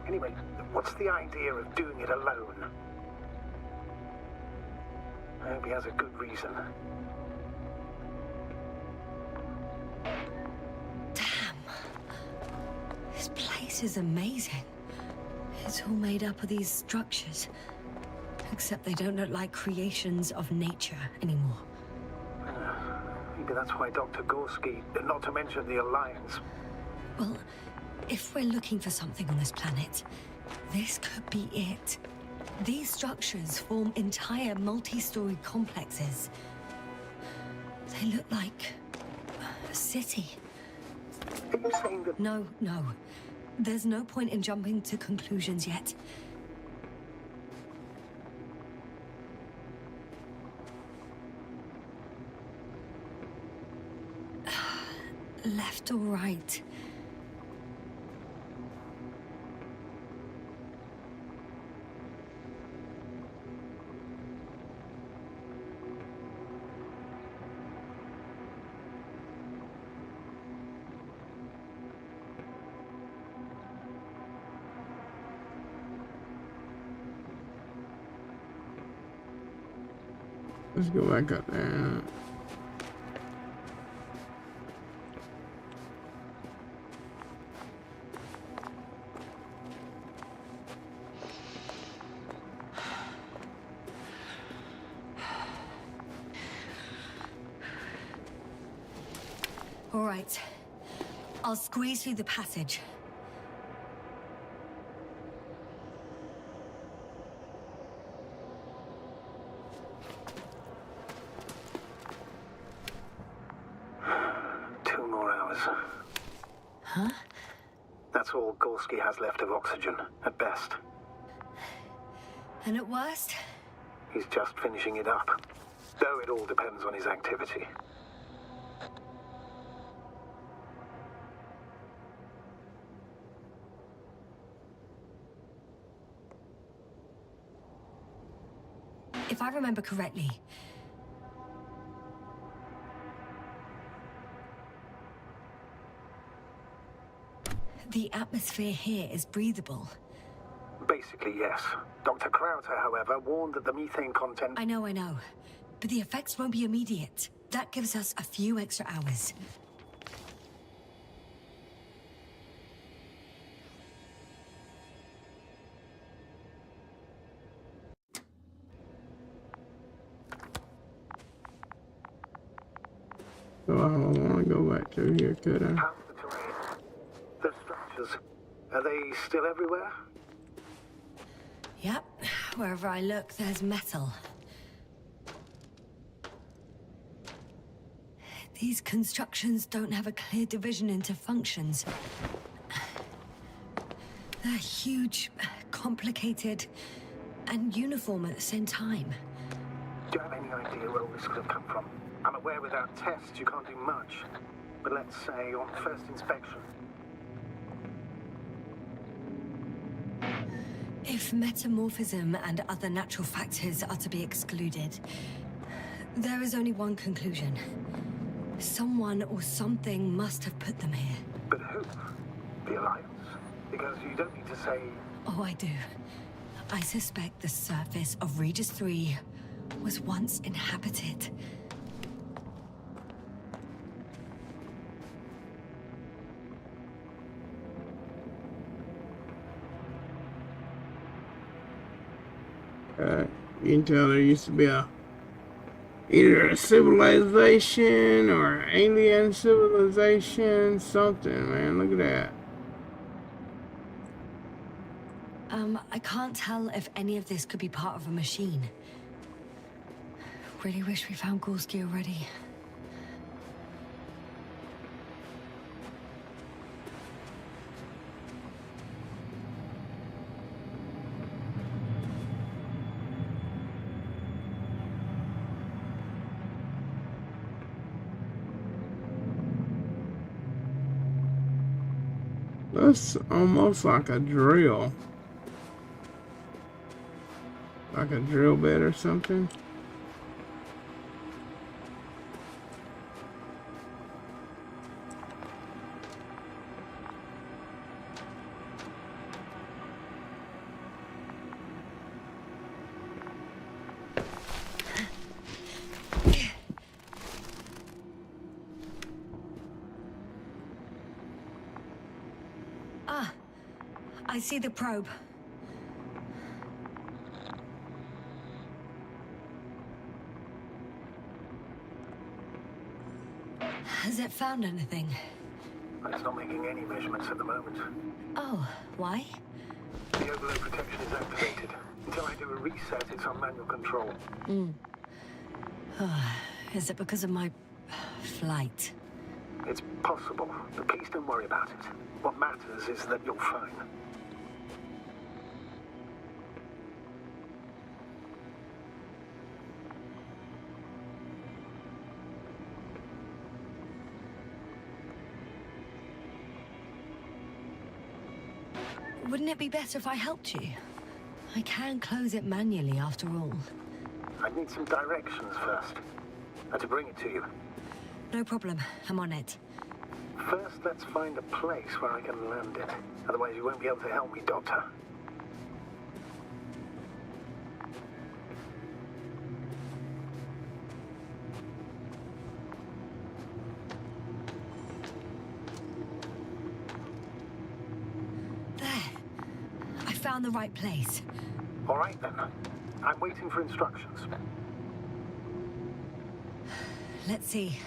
Anyway, what's the idea of doing it alone? I hope he has a good reason. Damn. This place is amazing. It's all made up of these structures. Except they don't look like creations of nature anymore. Maybe that's why Dr. Gorski, not to mention the Alliance. Well, if we're looking for something on this planet, this could be it. These structures form entire multi-story complexes. They look like a city. Are you saying that... No. There's no point in jumping to conclusions yet. left or right? Let's go back up there. All right. I'll squeeze through the passage. Huh? That's all Gorski has left of oxygen, at best. And at worst? He's just finishing it up. Though it all depends on his activity. If I remember correctly, the atmosphere here is breathable. Basically, yes. Dr. Crowther, however, warned that the methane content... I know. But the effects won't be immediate. That gives us a few extra hours. So I don't want to go back through here, could I? How's the terrain? The structures, are they still everywhere? Yep. Wherever I look, there's metal. These constructions don't have a clear division into functions. They're huge, complicated, and uniform at the same time. Do you have any idea where all this could have come from? I'm aware without tests you can't do much. But let's say on first inspection. If metamorphism and other natural factors are to be excluded, there is only one conclusion. Someone or something must have put them here. But who? The Alliance? Because you don't need to say... Oh, I do. I suspect the surface of Regis 3 was once inhabited. You can tell there used to be either a civilization or alien civilization, something, man. Look at that. I can't tell if any of this could be part of a machine. Really wish we found Gorski already. That's almost like a drill. Like a drill bit or something. Ah, I see the probe. Has it found anything? It's not making any measurements at the moment. Oh, why? The overload protection is activated. Until I do a reset, it's on manual control. Is it because of my flight? It's possible, but please don't worry about it. What matters is that you're fine. Wouldn't it be better if I helped you? I can close it manually after all. I'd need some directions first. And to bring it to you. No problem. I'm on it. First, let's find a place where I can land it. Otherwise, you won't be able to help me, Doctor. There. I found the right place. All right, then. I'm waiting for instructions. Let's see.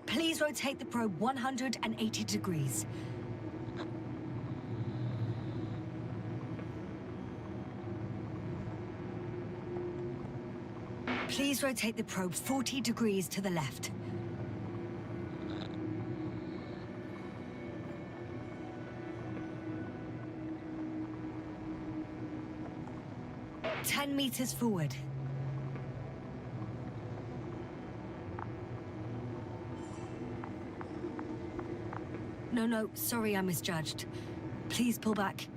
Please rotate the probe 180 degrees. Please rotate the probe 40 degrees to the left. "10 meters forward." No, sorry, I misjudged. Please pull back.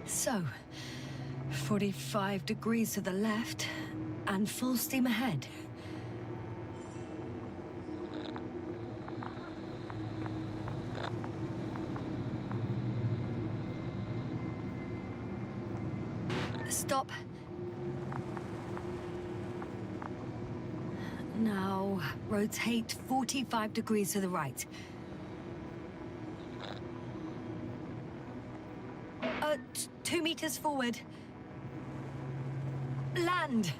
So, 45 degrees to the left, and full steam ahead. Stop. Now, rotate 45 degrees to the right. 2 meters forward. Land!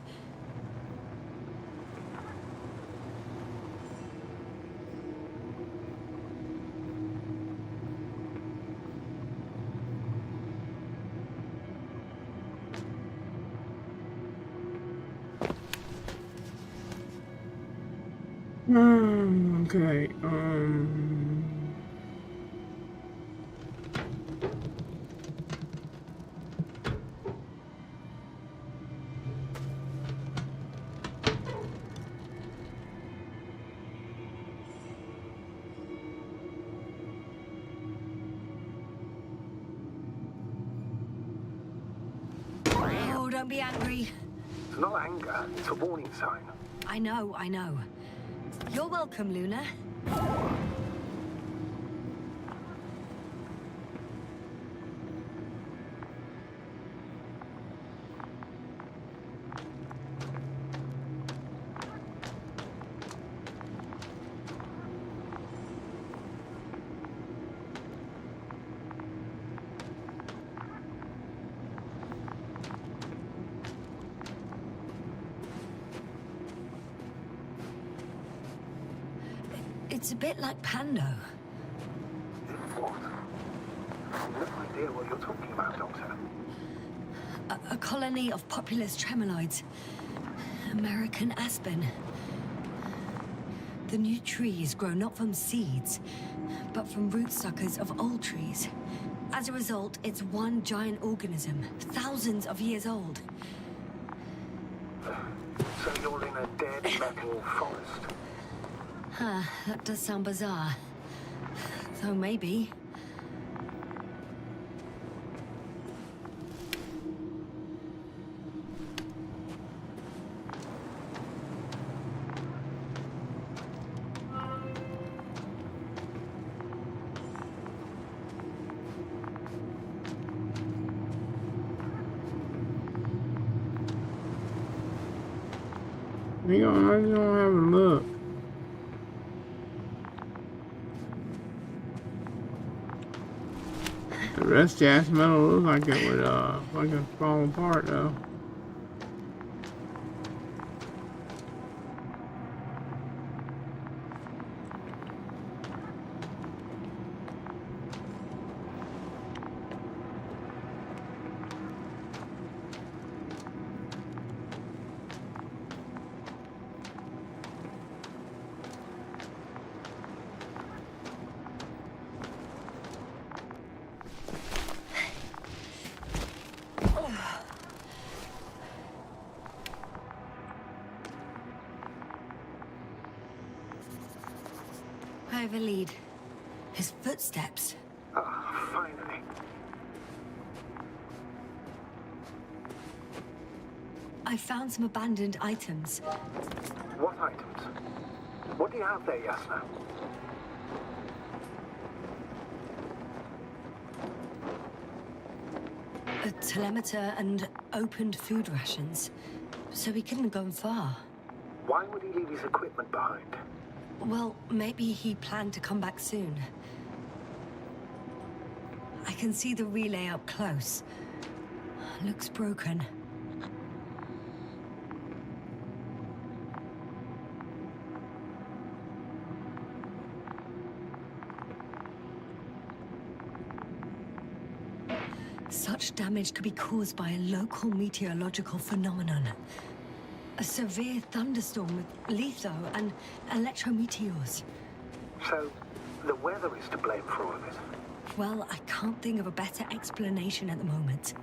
Okay, Oh, don't be angry. It's not anger, it's a warning sign. I know. You're welcome, Luna. It's a bit like Pando. What? I've no idea what you're talking about, Doctor. A colony of populous tremoloids. American aspen. The new trees grow not from seeds, but from root suckers of old trees. As a result, it's one giant organism, thousands of years old. So you're in a dead metal forest? Huh, that does sound bizarre. Though maybe. hang on, I just don't have a look. The rusty ass metal looks like it would fucking fall apart though. of a lead. His footsteps. Ah, finally. I found some abandoned items. What items? What do you have there, Yasna? A telemeter and opened food rations. So he couldn't have gone far. Why would he leave his equipment behind? Well, maybe he planned to come back soon. I can see the relay up close. Looks broken. Such damage could be caused by a local meteorological phenomenon. A severe thunderstorm with litho and electrometeors. So, the weather is to blame for all of it. Well, I can't think of a better explanation at the moment.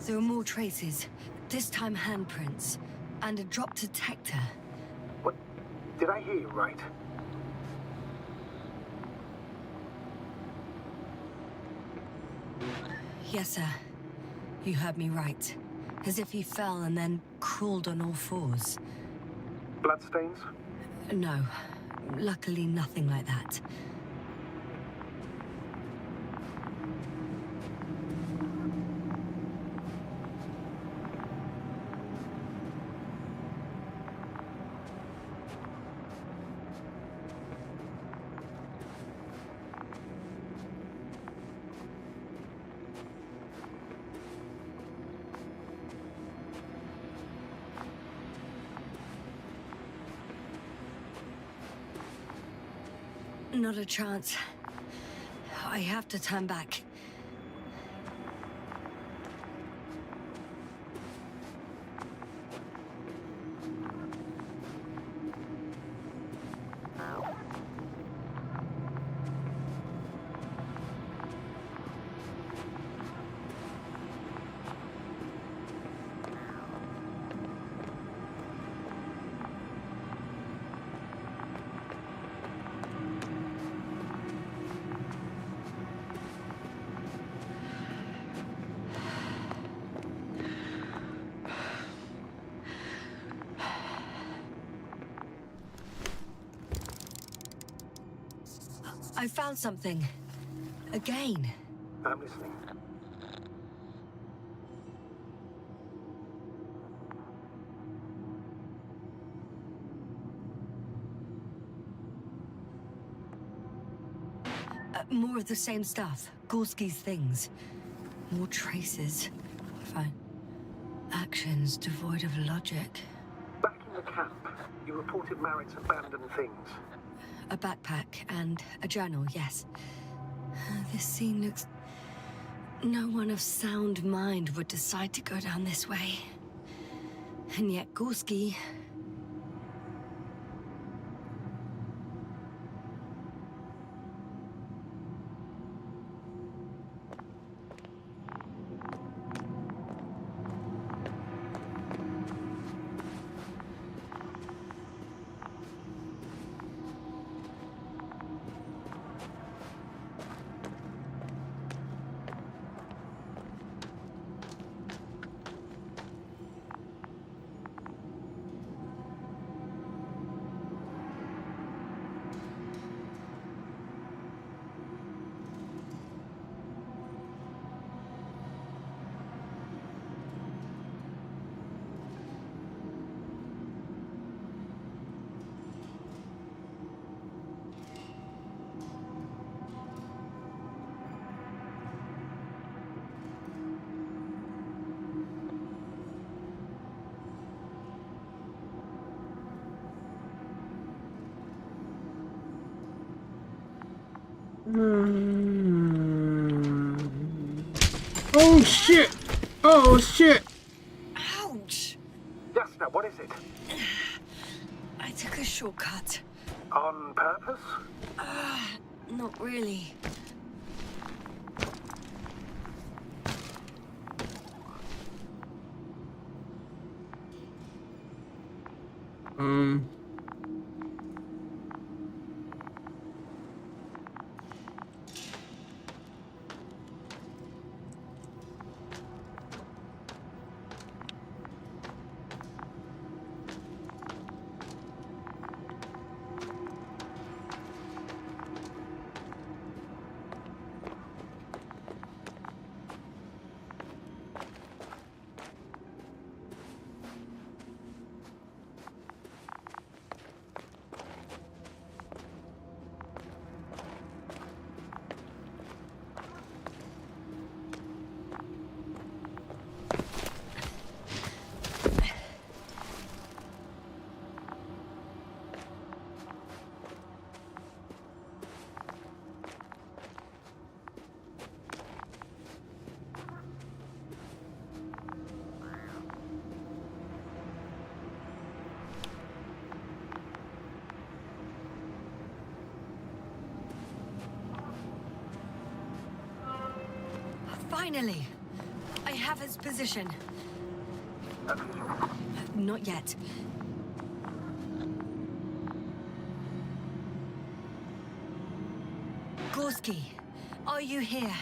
There are more traces, this time handprints, and a drop detector. What? Did I hear you right? Yes, sir. You heard me right. As if he fell and then crawled on all fours. Bloodstains? No. Luckily, nothing like that. Not a chance. I have to turn back. I found something. Again. I'm listening. More of the same stuff. Gorski's things. More traces. Fine. Actions devoid of logic. Back in the camp, you reported Merritt's abandoned things. A backpack and a journal, yes. This scene looks... No one of sound mind would decide to go down this way. And yet Gorski... Oh shit! Oh shit! Ouch! Jasna, what is it? I took a shortcut. On purpose? Not really. Um. Finally! I have his position. Not yet. Gorski, are you here?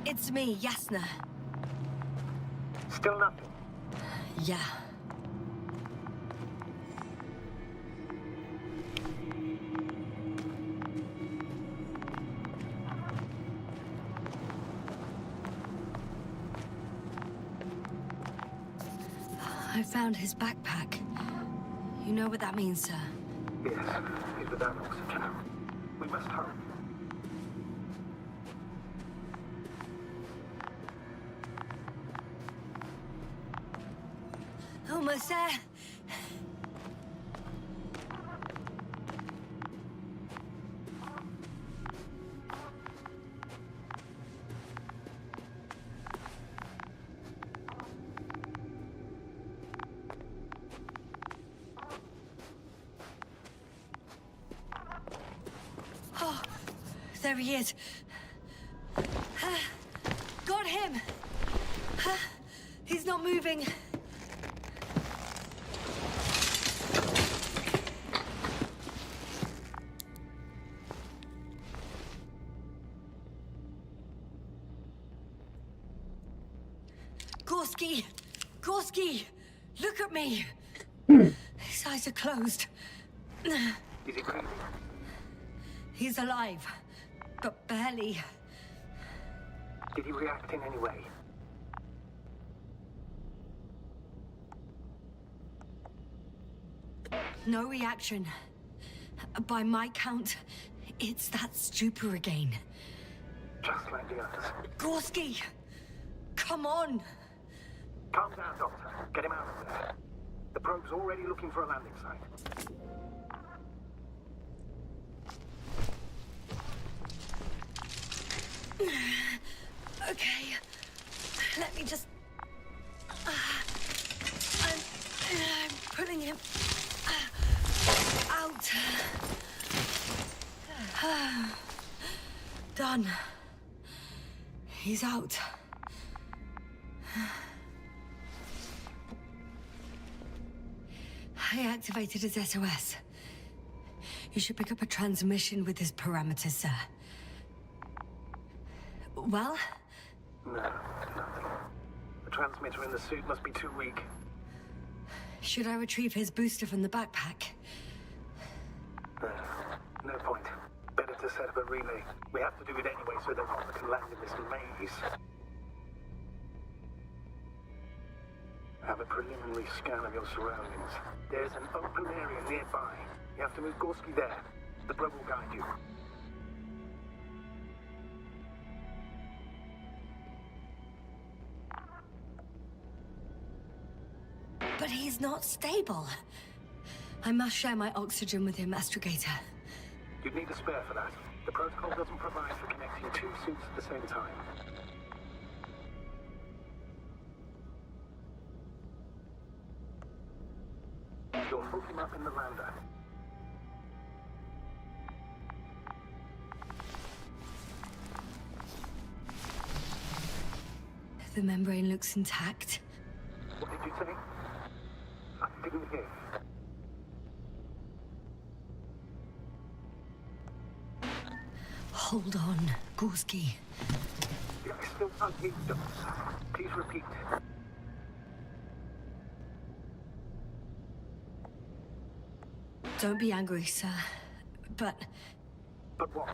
It's me, Jasna. Still nothing. Yeah. I found his backpack. You know what that means, sir? Yes, he's without oxygen. We must hurry. Almost there. Oh, there he is. Got him. He's not moving. Gorski! Gorski! Look at me! His eyes are closed. Is he breathing? He's alive, but barely. Did he react in any way? No reaction. By my count, it's that stupor again. Just like the others. Gorski! Come on! Calm down, Doctor. Get him out of there. The probe's already looking for a landing site. Okay. Let me just... I'm pulling him... out. Done. He's out. I activated his SOS. You should pick up a transmission with his parameters, sir. Well? No, nothing. The transmitter in the suit must be too weak. Should I retrieve his booster from the backpack? No point. Better to set up a relay. We have to do it anyway so that Oliver can land in this maze. Have a preliminary scan of your surroundings. There's an open area nearby. You have to move Gorski there. The probe will guide you. But he's not stable. I must share my oxygen with him, Astrogator. You'd need a spare for that. The protocol doesn't provide for connecting two suits at the same time. You'll hook him up in the lander. The membrane looks intact. What did you say? I didn't hear. Hold on, Gorski. I still can't hear you. Please repeat. Don't be angry, sir. But But what?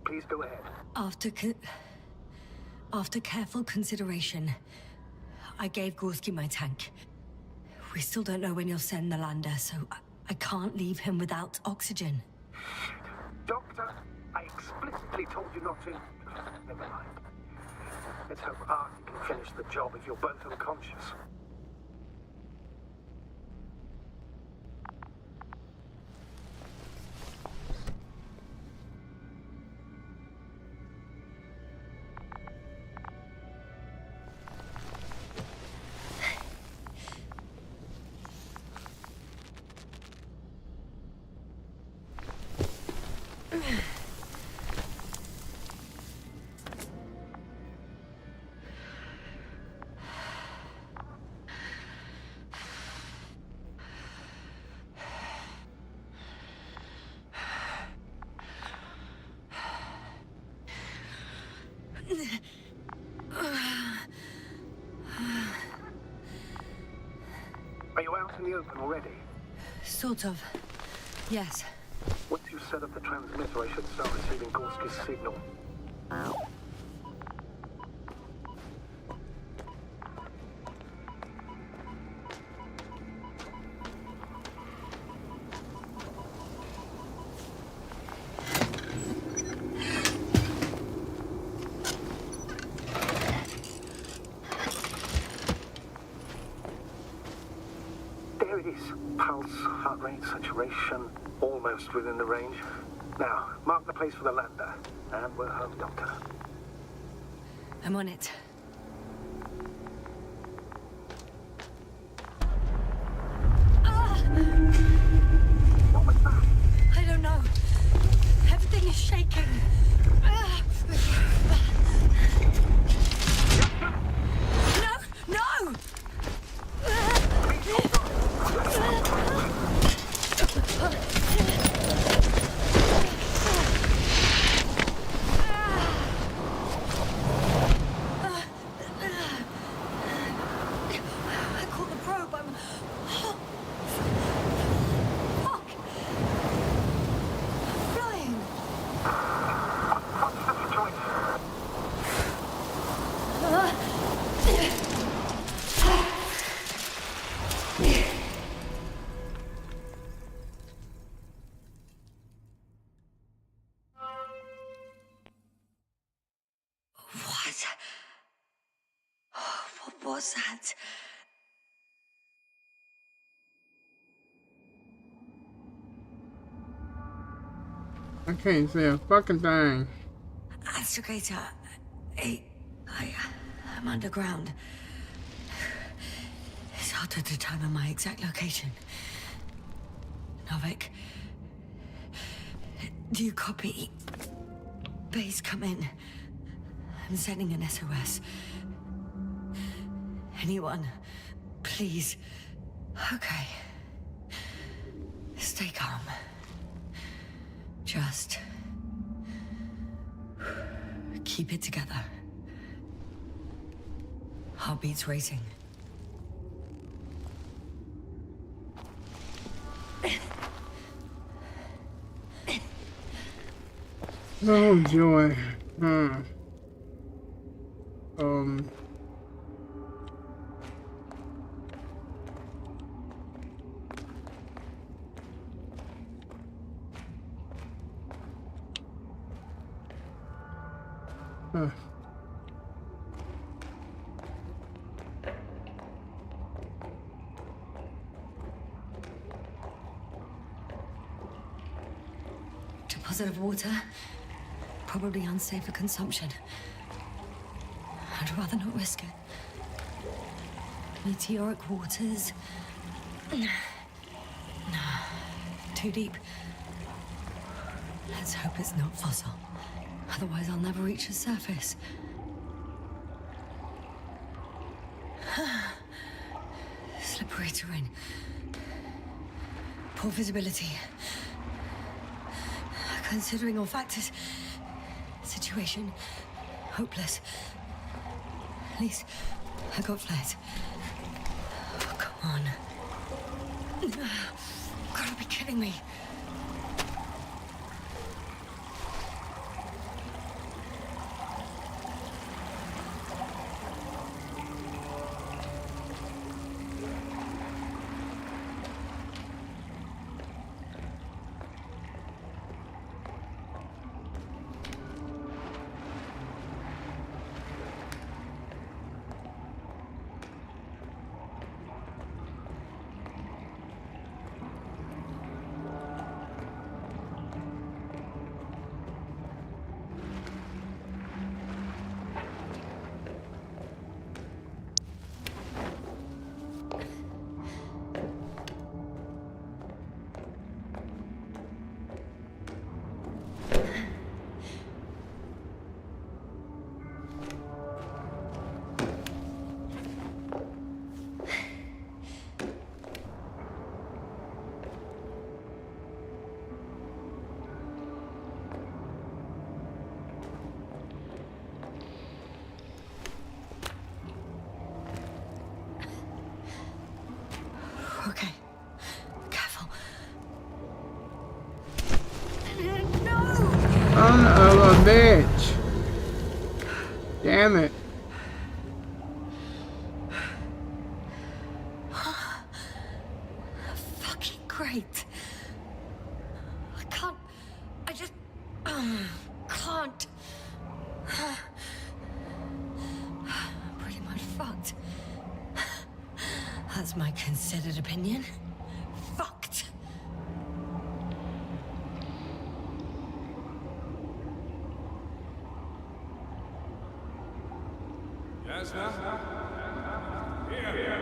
Please go ahead. after careful consideration, I gave Gorski my tank. We still don't know when you'll send the lander, so I can't leave him without oxygen. Doctor, I explicitly told you not to. Never mind. Let's hope Artie can finish the job if you're both unconscious. Are you out in the open already? Sort of. Yes. Once you set up the transmitter, I should start receiving Gorski's signal. There it is. Pulse, heart rate, saturation, almost within the range. Now, mark the place for the lander. And we're home, Doctor. I'm on it. What was that? I don't know. Everything is shaking. No! No! I caught the probe. I'm... Fuck! Flying! What's the choice? What? What was that? I can't see a fucking thing. Astrogator, I'm underground. It's hard to determine my exact location. Novik, do you copy? Base, come in. I'm sending an SOS. Anyone, please. Okay. Stay calm. Just keep it together. Heartbeats racing. Oh joy. Deposit of water. Probably unsafe for consumption. I'd rather not risk it. Meteoric waters. Too deep. Let's hope it's not fossil. Otherwise, I'll never reach the surface. Slippery terrain. Poor visibility. Considering all factors, situation hopeless. At least I got flares. Oh, come on. Gotta be kidding me. Okay. Careful. No! Son of a bitch. Damn it. Fucking great. I just can't. Pretty much fucked. That's my considered opinion. Fucked. Yes, now? Here.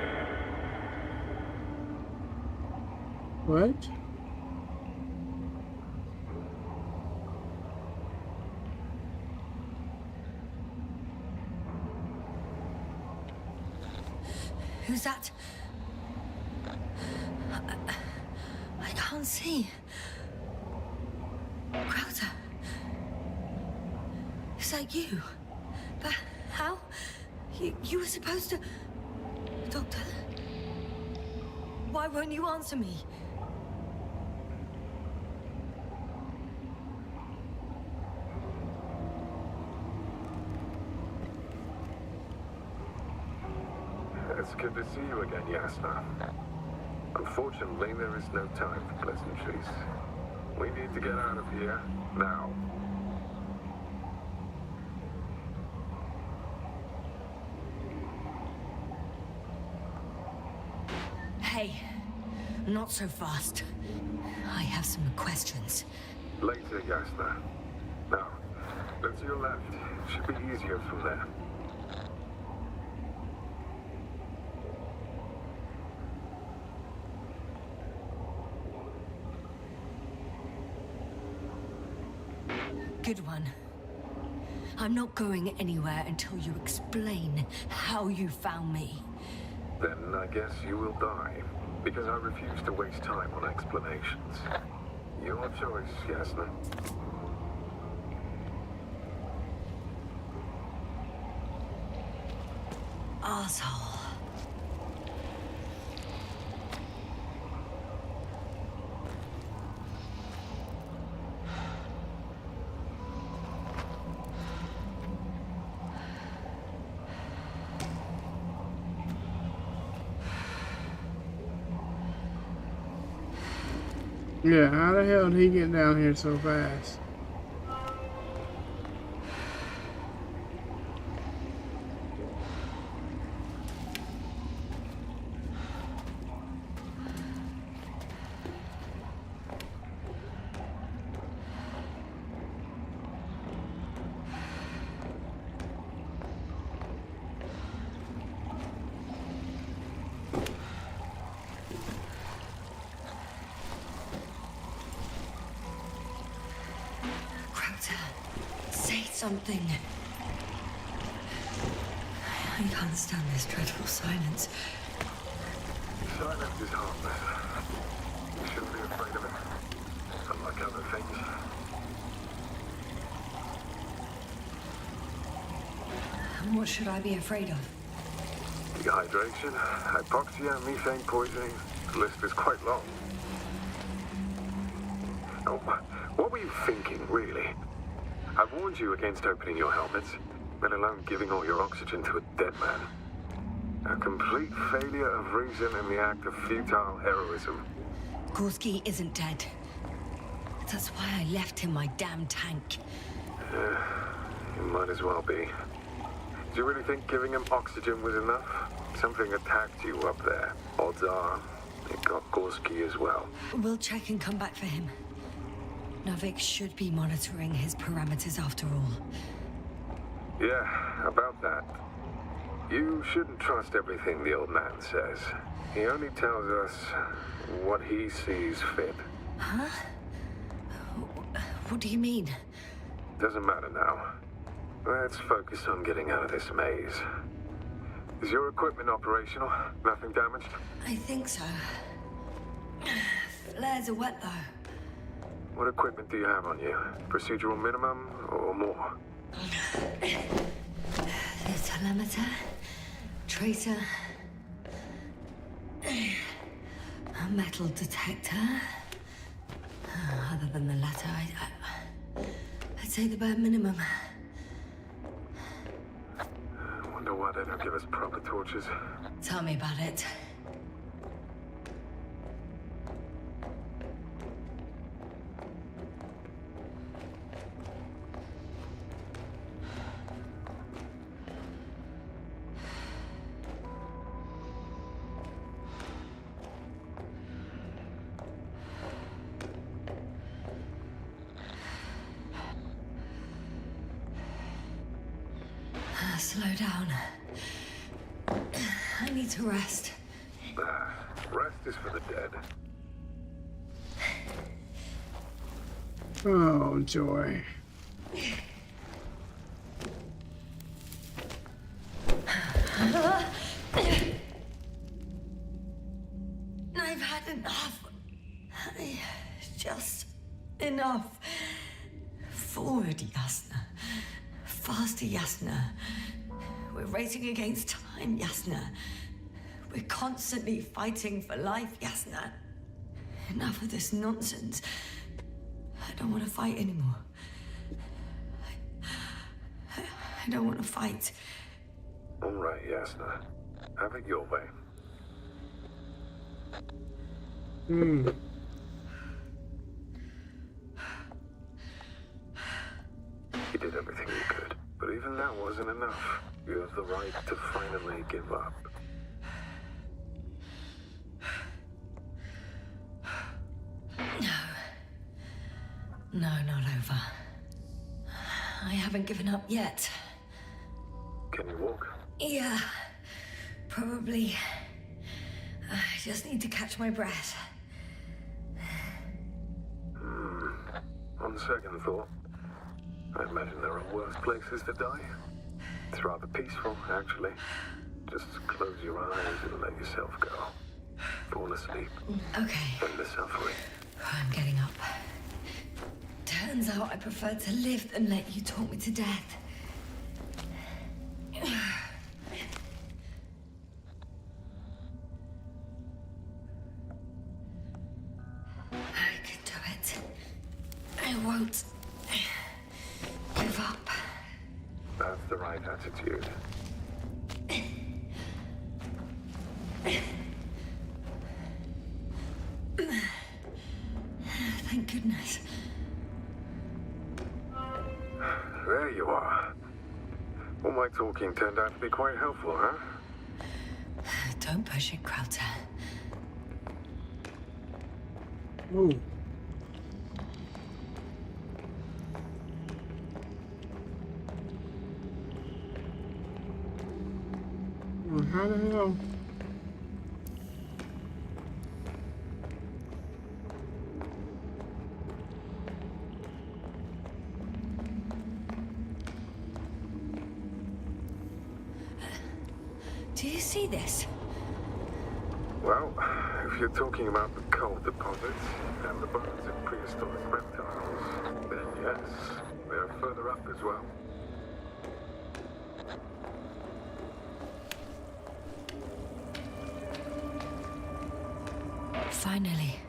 What? Who's that? I can't see. Crowther. Is that you? But how? You were supposed to... Doctor? Why won't you answer me? It's good to see you again, Yasna. Unfortunately, there is no time for pleasantries. We need to get out of here, now. Hey, not so fast. I have some questions. Later, Yasna. Now, look to your left. Should be easier from there. Good one. I'm not going anywhere until you explain how you found me. Then I guess you will die, because I refuse to waste time on explanations. Your choice, Yasna. Asshole. Yeah, how the hell did he get down here so fast? something. I can't stand this dreadful silence. Silence is harmless. You shouldn't be afraid of it. Unlike other things. And what should I be afraid of? Dehydration, hypoxia, methane poisoning. The list is quite long. Oh, what were you thinking, really? I warned you against opening your helmets, let alone giving all your oxygen to a dead man. A complete failure of reason in the act of futile heroism. Gorski isn't dead. That's why I left him my damn tank. You might as well be. Do you really think giving him oxygen was enough? Something attacked you up there. Odds are, it got Gorski as well. We'll check and come back for him. Novik should be monitoring his parameters after all. Yeah, about that. You shouldn't trust everything the old man says. He only tells us what he sees fit. Huh? What do you mean? Doesn't matter now. Let's focus on getting out of this maze. Is your equipment operational? Nothing damaged? I think so. Flares are wet, though. What equipment do you have on you? Procedural minimum or more? The telemeter, tracer, a metal detector. Other than the latter, I'd say the bare minimum. I wonder why they don't give us proper torches. Tell me about it. Slow down. I need to rest. Rest is for the dead. Oh, joy. I've had enough. Just enough. Forward, Yasna. Faster, Yasna. We're racing against time, Yasna. We're constantly fighting for life, Yasna. Enough of this nonsense. I don't want to fight anymore. I don't want to fight. All right, Yasna. Have it your way. Hmm. You did everything you could, but even that wasn't enough. You have the right to finally give up. No, not over. I haven't given up yet. Can you walk? Yeah, probably. I just need to catch my breath. On second thought, I imagine there are worse places to die. It's rather peaceful, actually. Just close your eyes and let yourself go. Fall asleep. Okay. End the suffering. I'm getting up. Turns out I prefer to live than let you talk me to death. I can do it. I won't give up. That's the right attitude. Thank goodness. There you are. All my talking turned out to be quite helpful, huh? Don't push it, Krauter. Ooh. Well, how the hell? Do you see this? Well, if you're talking about the coal deposits and the bones of prehistoric reptiles, then yes, they're further up as well. Finally,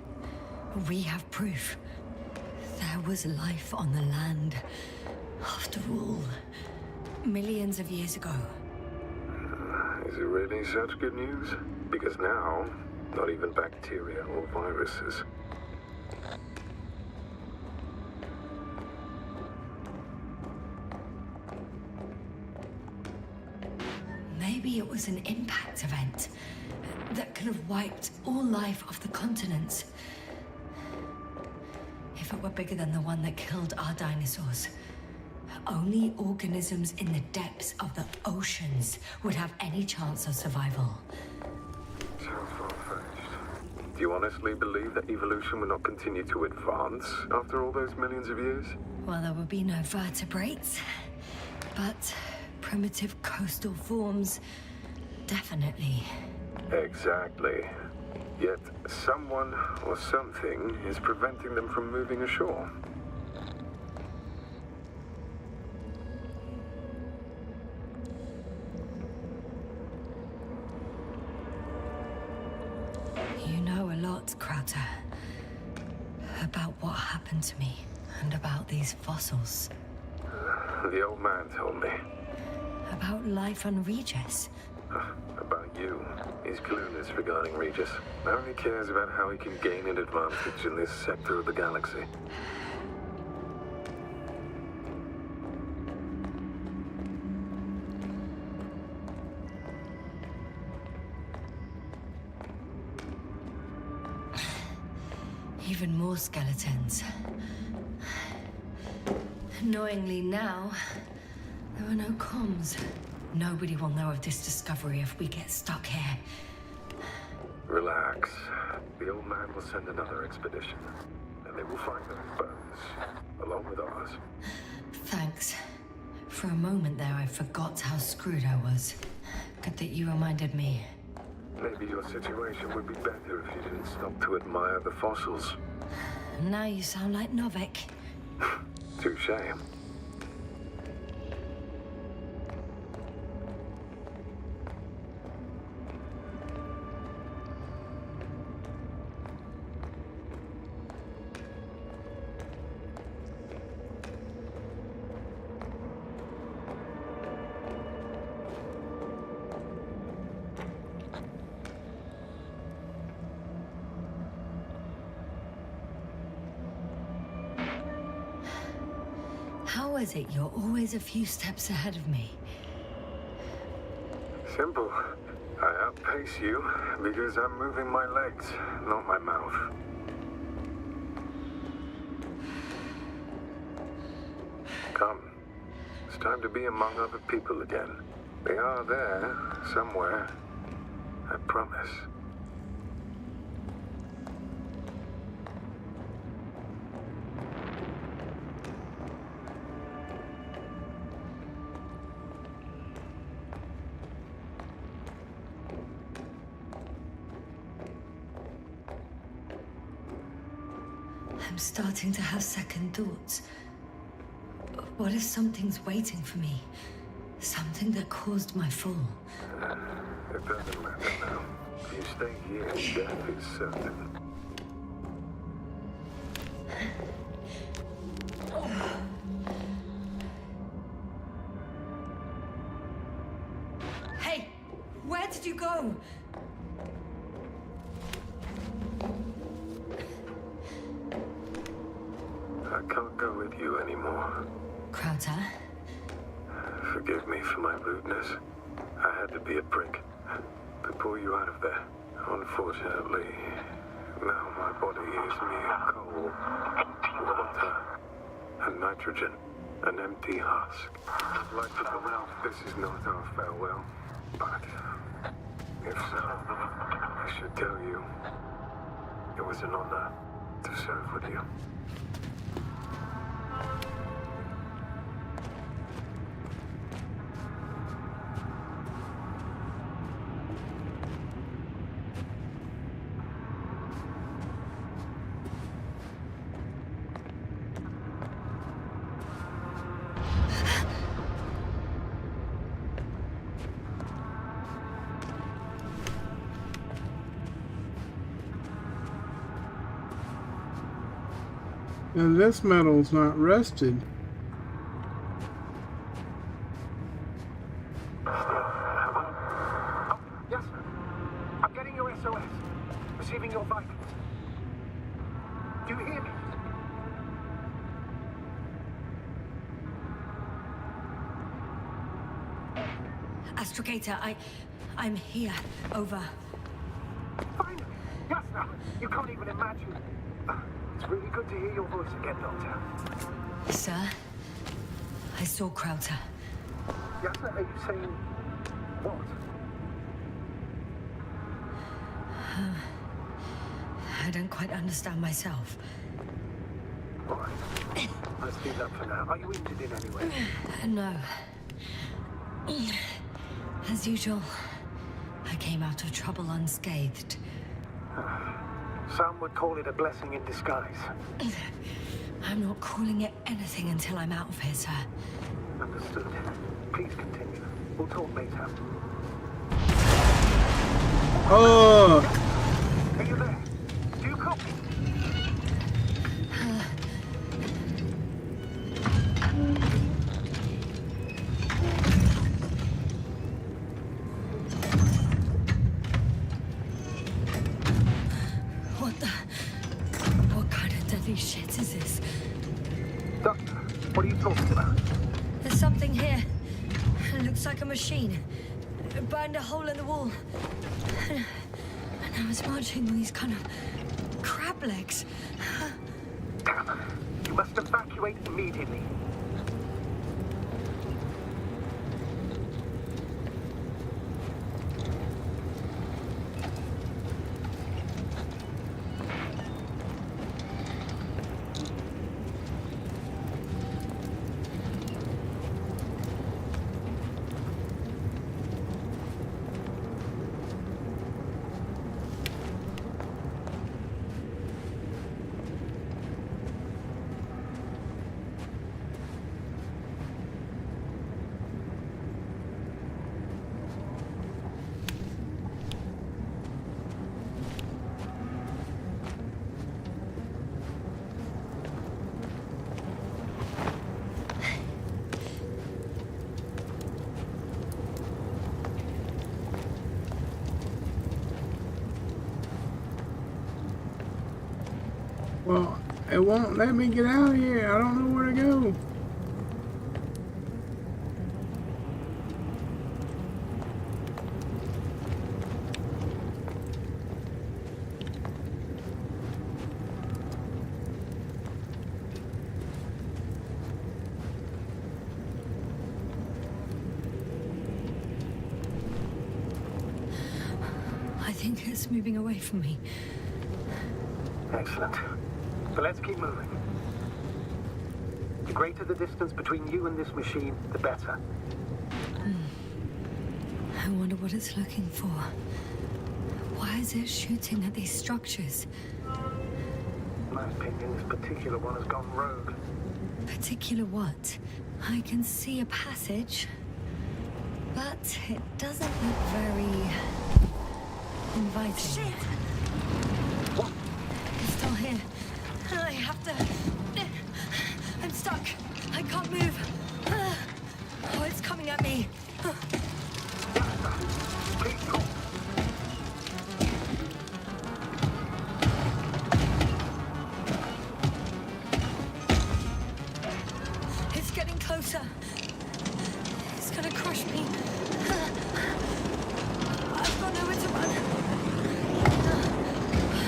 we have proof. There was life on the land. After all, millions of years ago. Is it really such good news? Because now, not even bacteria or viruses. Maybe it was an impact event that could have wiped all life off the continents. If it were bigger than the one that killed our dinosaurs, only organisms in the depths of the oceans would have any chance of survival. So far-fetched. Do you honestly believe that evolution will not continue to advance after all those millions of years? Well, there would be no vertebrates, but primitive coastal forms, definitely. Exactly. Yet someone or something is preventing them from moving ashore. You know a lot, Crowter. About what happened to me, and about these fossils. The old man told me. About life on Regis. About you. He's clueless regarding Regis. Only cares about how he can gain an advantage in this sector of the galaxy. Even more skeletons. Annoyingly now, there are no comms. Nobody will know of this discovery if we get stuck here. Relax. The old man will send another expedition, and they will find those bones, along with ours. Thanks. For a moment there, I forgot how screwed I was. Good that you reminded me. Maybe your situation would be better if you didn't stop to admire the fossils. Now you sound like Novik. Touche. How is it you're always a few steps ahead of me? Simple. I outpace you because I'm moving my legs, not my mouth. Come. It's time to be among other people again. They are there, somewhere. I promise. I'm starting to have second thoughts. What if something's waiting for me? Something that caused my fall? It doesn't matter now. If you stay here, death is certain. Hey! Where did you go? I can't go with you anymore. Crowter? Forgive me for my rudeness. I had to be a prick to pull you out of there. Unfortunately, now my body is mere coal, water, and nitrogen. An empty husk. I'd like to believe this is not our farewell, but if so, I should tell you, it was an honor to serve with you. And this metal's not rusted. Oh, yes, sir. I'm getting your SOS. Receiving your vitals. Do you hear me? Astrogator, I'm here. Over. Finally! Yes, sir. You can't even imagine. It's really good to hear your voice again, Doctor. Sir, I saw Krauter. Yes, sir. Are you saying what? I don't quite understand myself. All right. Let's leave that for now. Are you injured in any way? No. As usual, I came out of trouble unscathed. Some would call it a blessing in disguise. I'm not calling it anything until I'm out of here, sir. Understood. Please continue. We'll talk later. Oh! Are you there? Do you copy? What kind of deadly shit is this? Doctor, what are you talking about? There's something here. It looks like a machine. It burned a hole in the wall. And now it's marching with these kind of crab legs. Damn. You must evacuate immediately. Well, it won't let me get out of here. I don't know where to go. I think it's moving away from me. Excellent. So let's keep moving. The greater the distance between you and this machine, the better. I wonder what it's looking for. Why is it shooting at these structures? In my opinion, this particular one has gone rogue. Particular what? I can see a passage, but it doesn't look very inviting. Shit! What? It's still here. I have to... I'm stuck. I can't move. Oh, it's coming at me. Please talk. It's getting closer. It's gonna crush me. I've got nowhere to run.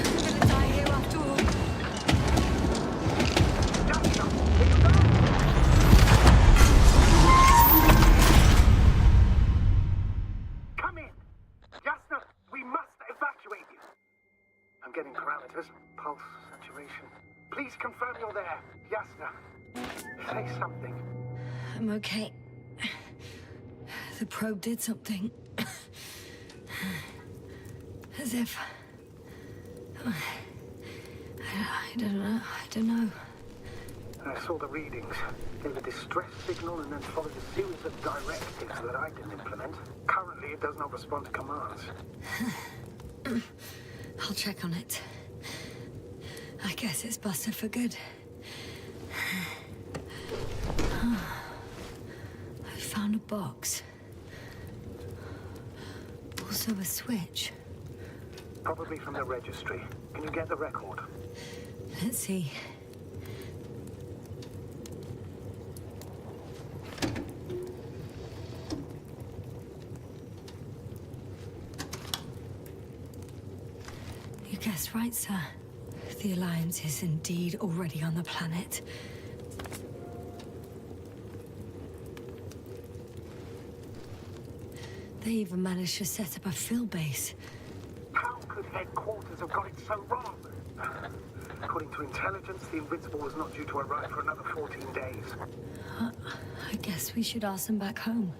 I'm gonna die here after all. Come in! Jasna, we must evacuate you. I'm getting parameters, pulse, saturation. Please confirm you're there. Jasna, say something. I'm okay. The probe did something. As if... I don't know. I saw the readings. Gave a distress signal and then followed a series of directives that I didn't implement. Currently, it does not respond to commands. I'll check on it. I guess it's busted for good. I found a box. Also a switch. Probably from the registry. Can you get the record? Let's see. You guessed right, sir. The Alliance is indeed already on the planet. They even managed to set up a field base. How could headquarters have got it so wrong? According to intelligence, the Invincible was not due to arrive for another 14 days. I guess we should ask them back home.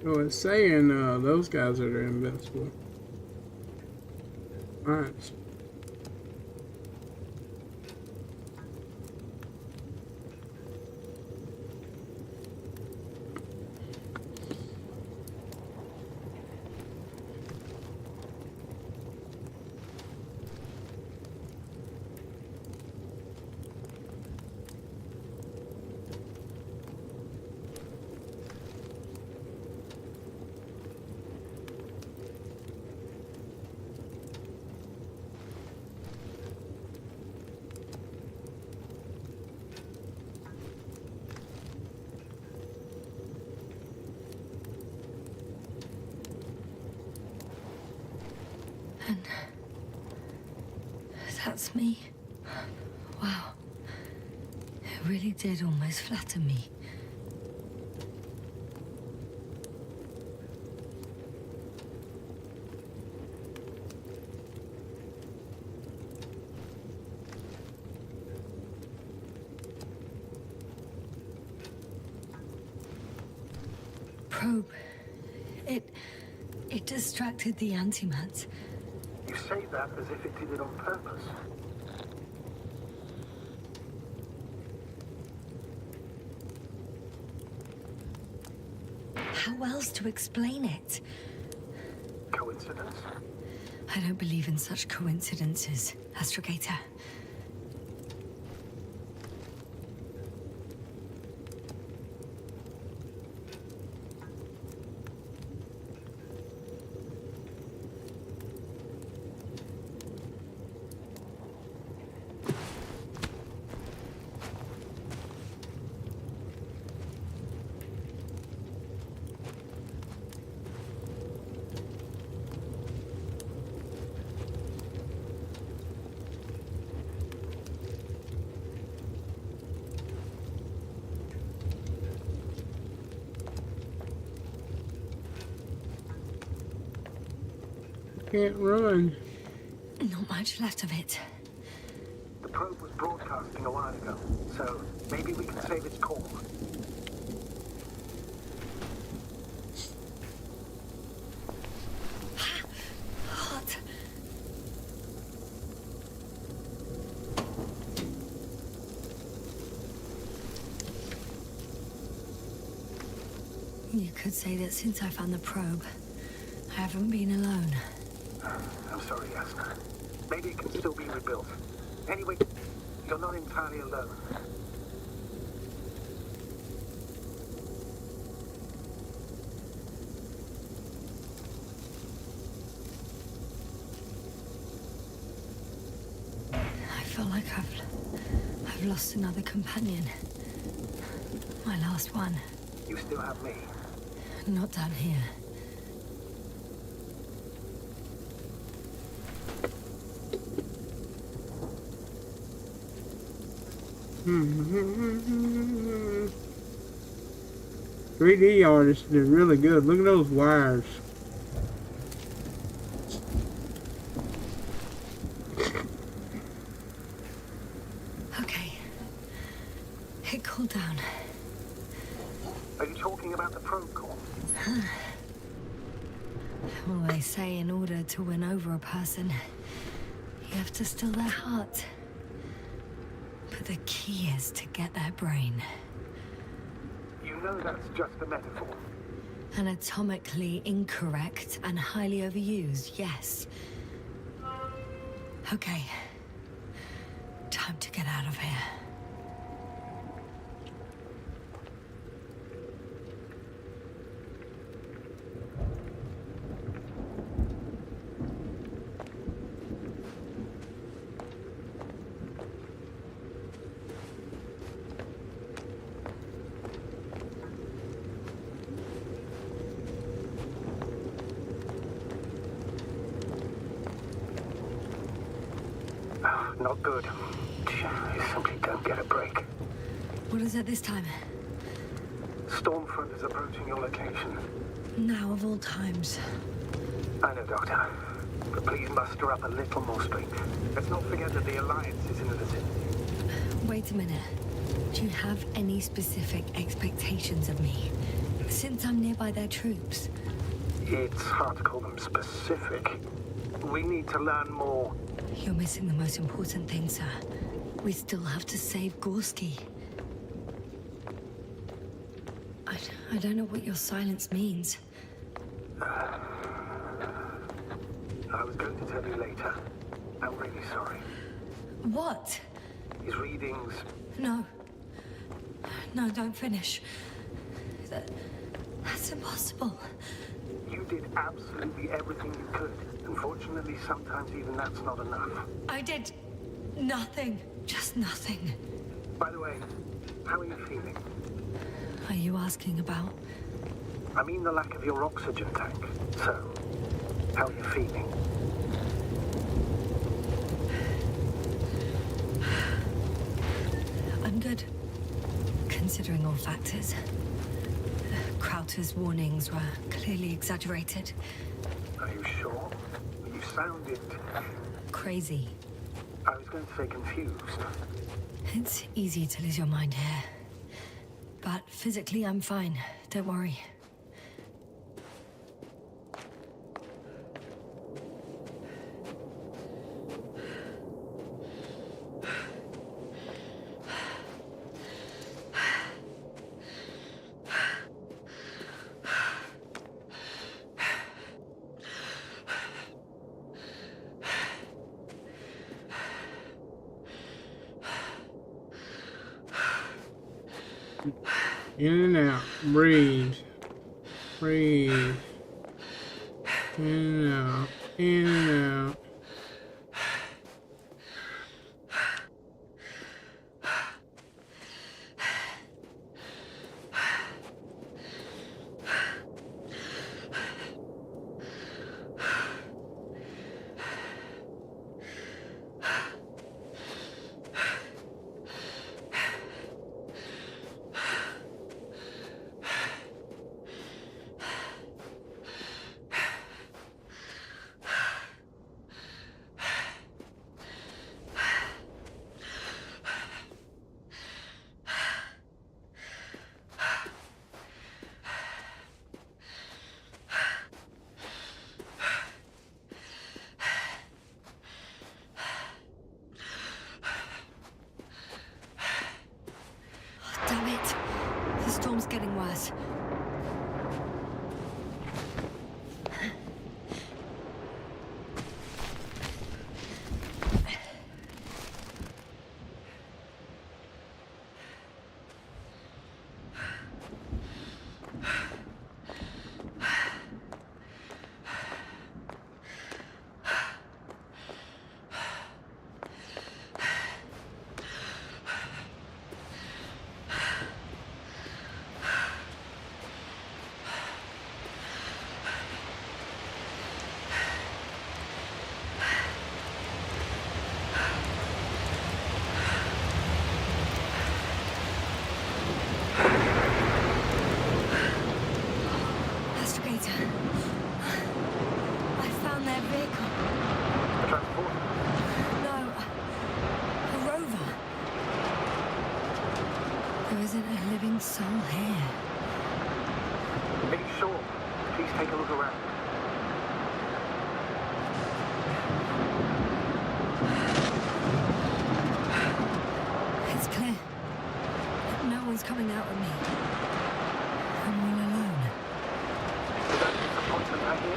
Oh, it's saying those guys are invincible. Alright. And that's me. Wow. It really did almost flatter me. Probe. It distracted the antimats. You say that as if it did it on purpose. How else to explain it? Coincidence? I don't believe in such coincidences, Astrogator. Can't run. Not much left of it. The probe was broadcasting a while ago, so maybe we can save its call. Hot. You could say that since I found the probe, I haven't been alone. I'm sorry, Yasna. Maybe it can still be rebuilt. Anyway, you're not entirely alone. I feel like I've lost another companion. My last one. You still have me. Not down here. Hmm. 3D artists did really good. Look at those wires. Okay. It cooled down. Are you talking about the probe call? Well, they say in order to win over a person, you have to steal their heart. But the key is to get their brain. know that's just a metaphor. Anatomically incorrect and highly overused, yes. Okay. Time to get out of here. Not good. You simply don't get a break. What is it this time? Stormfront is approaching your location. Now of all times. I know, Doctor. But please muster up a little more strength. Let's not forget that the Alliance is in the vicinity. Wait a minute. Do you have any specific expectations of me? Since I'm nearby their troops. It's hard to call them specific. We need to learn more. You're missing the most important thing, sir. We still have to save Gorski. I don't know what your silence means. I was going to tell you later. I'm really sorry. What? His readings... No. No, don't finish. That's impossible. You did absolutely everything you could. Unfortunately, sometimes even that's not enough. I did nothing. Just nothing. By the way, how are you feeling? Are you asking about? I mean the lack of your oxygen tank. So, how are you feeling? I'm good. Considering all factors. Crowther's warnings were clearly exaggerated. Are you sure? You sounded... Crazy. I was going to say confused. It's easy to lose your mind here. But physically, I'm fine. Don't worry. In and out. Breathe. Breathe. In and out. In and out. Damn it. The storm's getting worse. I found their vehicle. A transporter? No, a rover. There isn't a living soul here. Are you sure? Please take a look around. It's clear. No one's coming out with me. weapons I hear?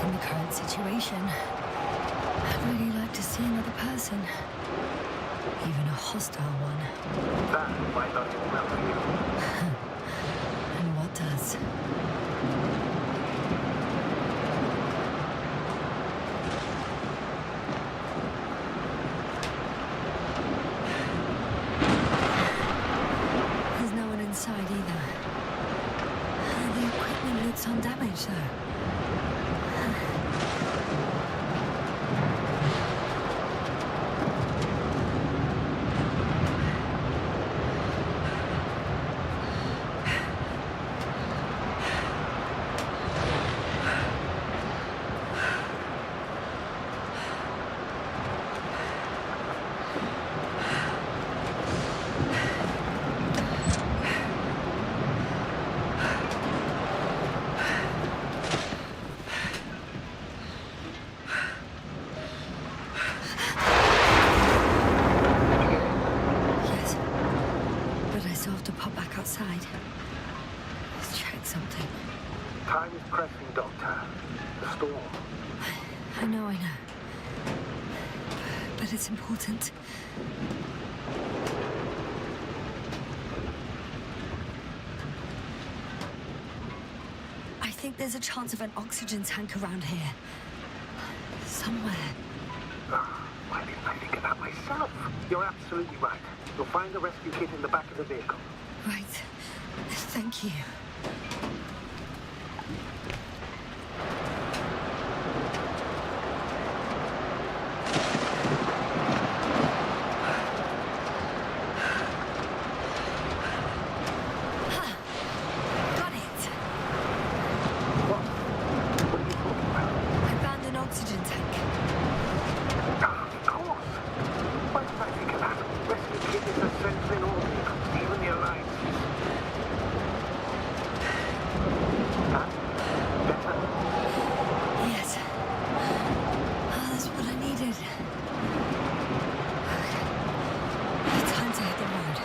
In the current situation, I'd really like to see another person. Even a hostile one. That might not even well for you. And what does? There's no one inside either. The equipment looks undamaged, though. Yes. But I still have to pop back outside. Let's check something. Time is pressing, Doctor. The storm. I know. But it's important. I think there's a chance of an oxygen tank around here. Somewhere. Why didn't I think of that myself? You're absolutely right. You'll find the rescue kit in the back of the vehicle. Right. Thank you. Got it. What? What are you talking about? I found an oxygen tank. Of course. Why did I think of that? Rescue kit is essential in all vehicles, even the Alliance. That? Better? Yes. Oh, that's what I needed. Okay. Time to hit the road.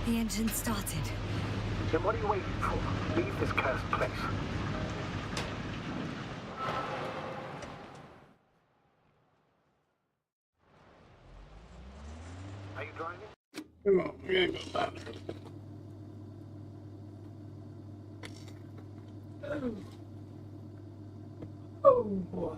The engine started. Then what are you waiting for? Leave this cursed place. Are you driving? Come on, we gotta go back. Oh boy.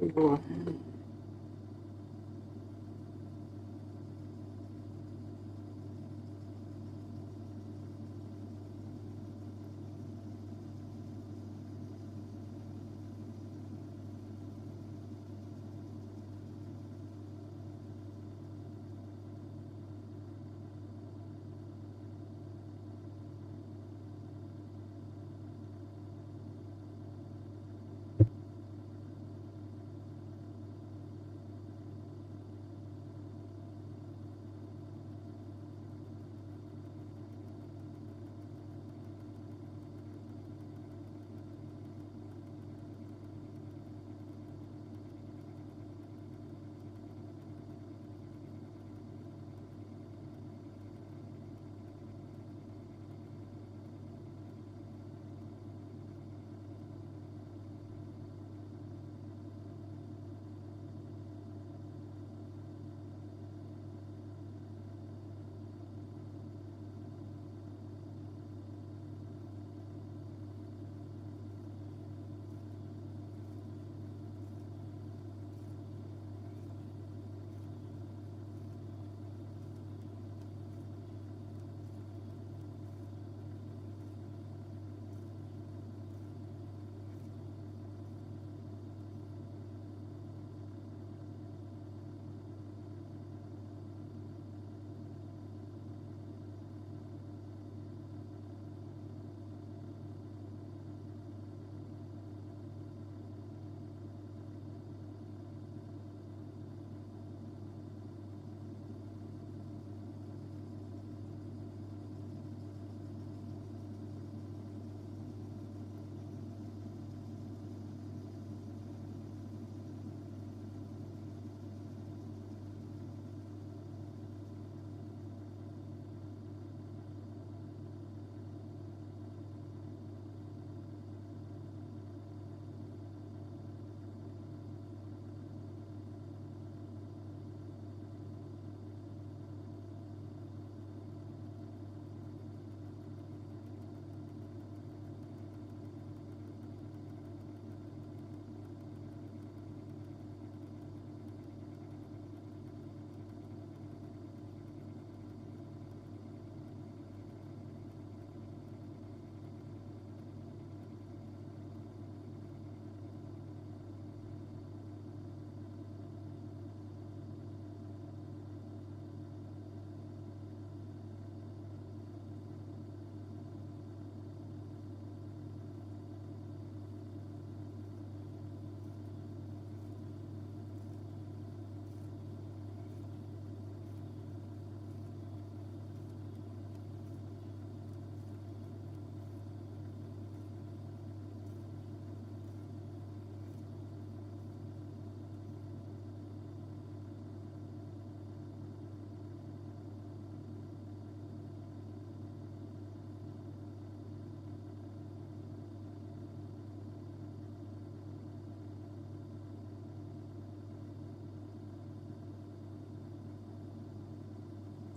Boy.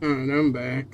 Alright, I'm back.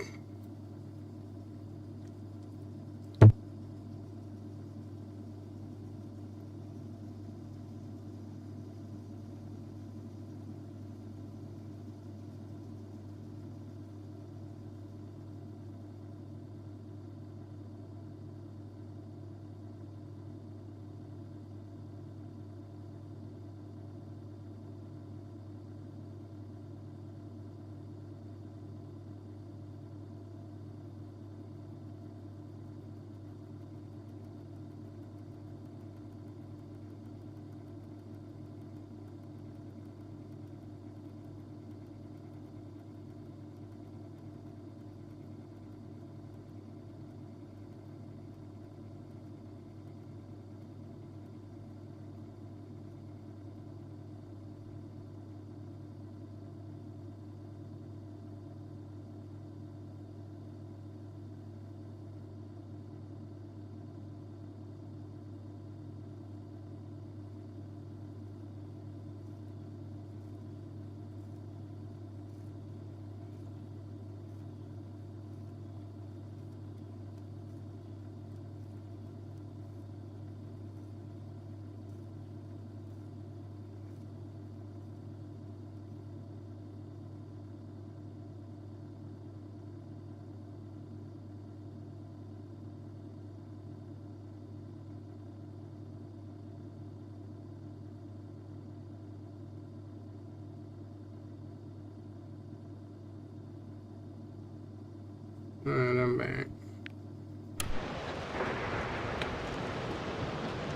come back.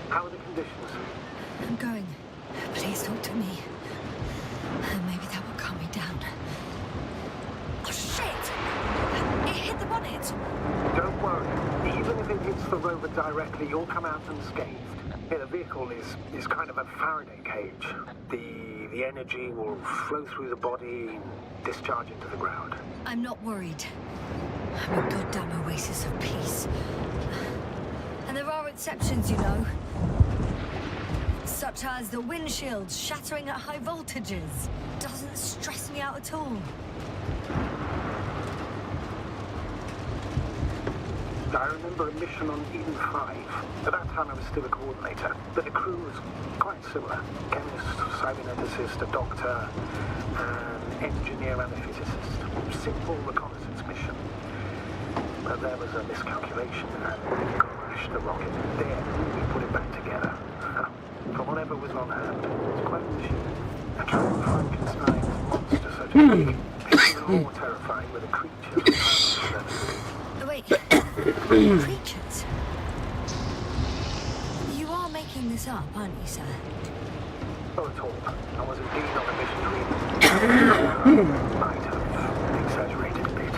How are the conditions? I'm going. Please talk to me. Maybe that will calm me down. Oh, shit! It hit the bonnet! Don't worry. Even if it hits the rover directly, you'll come out unscathed. Yeah, the vehicle is kind of a Faraday cage. The energy will flow through the body, discharge into the ground. I'm not worried. I'm a goddamn oasis of peace. And there are exceptions, you know. Such as the windshields shattering at high voltages. Doesn't stress me out at all. I remember a mission on Eden 5. At that time I was still a coordinator, but the crew was quite similar. Chemist, cyberneticist, a doctor, an engineer and a physicist. Simple reconnaissance mission. But there was a miscalculation and we crashed the rocket. Then we put it back together. From whatever was on hand. It was quite a machine. And trying to Frankenstein monster such a thing. It's even more terrifying with a creature. Wait. Creatures? You are making this up, aren't you, sir? Not at all. I was indeed on a mission to might have exaggerated a bit.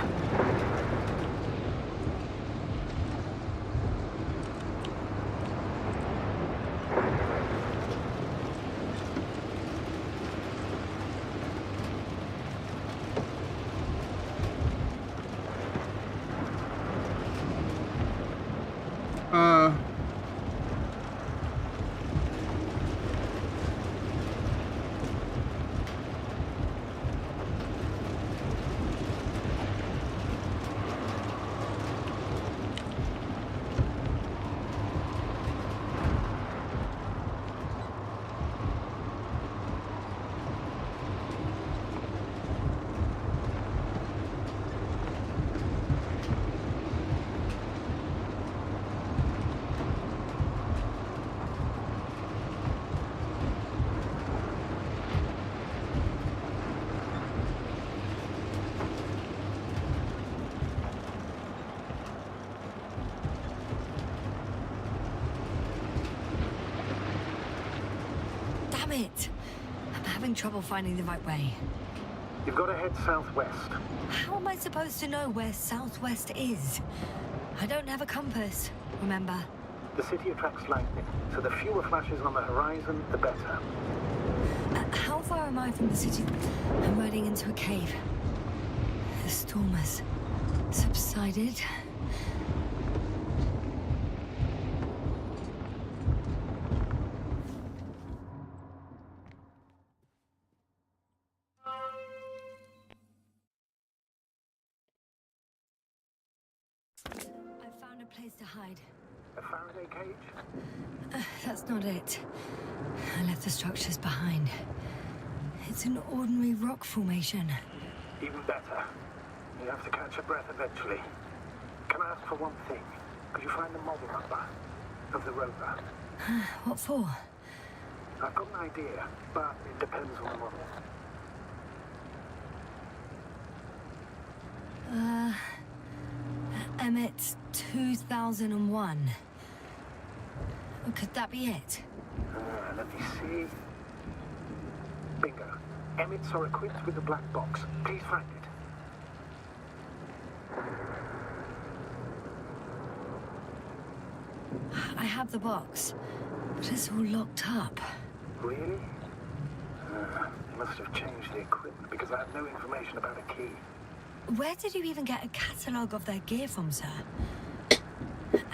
It. I'm having trouble finding the right way. You've got to head southwest. How am I supposed to know where southwest is? I don't have a compass, remember? The city attracts lightning, so the fewer flashes on the horizon, the better. How far am I from the city? I'm riding into a cave. The storm has subsided. Place to hide. A Faraday cage? That's not it. I left the structures behind. It's an ordinary rock formation. Even better. You have to catch your breath eventually. Can I ask for one thing? Could you find the model number of the rover? What for? I've got an idea, but it depends on the model. Emmett 2001. Could that be it? Let me see. Bingo. Emmets are equipped with a black box. Please find it. I have the box, but it's all locked up. Really? They must have changed the equipment because I have no information about a key. Where did you even get a catalogue of their gear from, sir?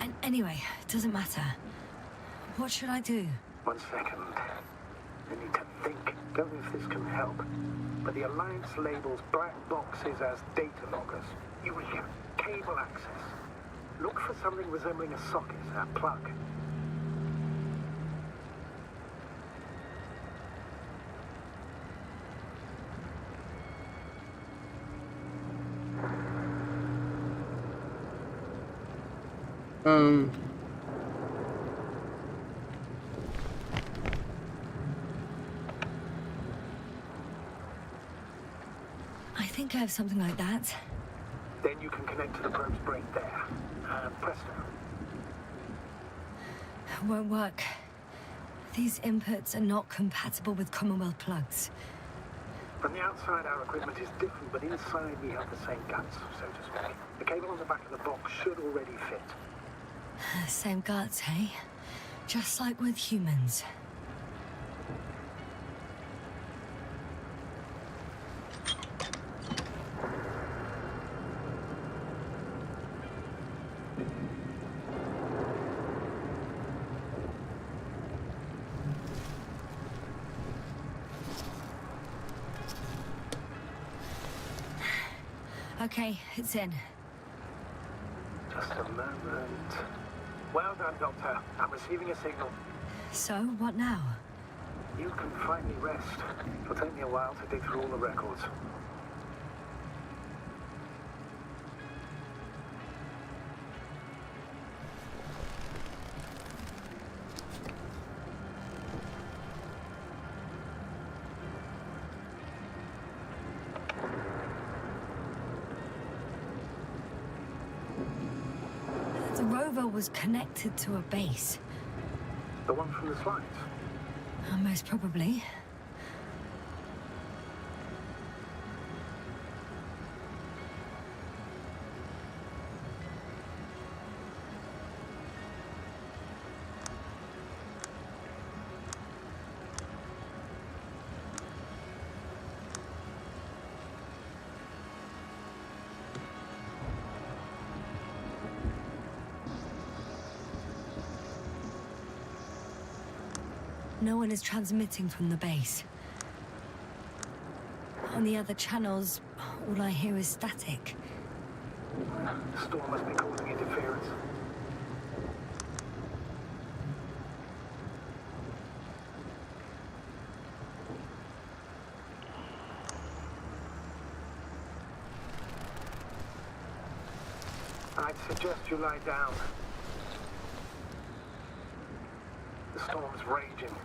And anyway, it doesn't matter. What should I do? 1 second. I need to think. Don't know if this can help. But the Alliance labels black boxes as data loggers. Eureka. Cable access. Look for something resembling a socket, a plug. I think I have something like that. Then you can connect to the probe's brain there. And presto. Won't work. These inputs are not compatible with Commonwealth plugs. From the outside, our equipment is different, but inside we have the same guts, so to speak. The cable on the back of the box should already fit. Same guts, hey? Just like with humans. Okay, it's in. Just a moment. Well done, Doctor. I'm receiving a signal. So, what now? You can finally rest. It'll take me a while to dig through all the records. The rover was connected to a base. The one from the slides? Most probably. No one is transmitting from the base. On the other channels, all I hear is static. The storm must be causing interference. I'd suggest you lie down. The storm's raging.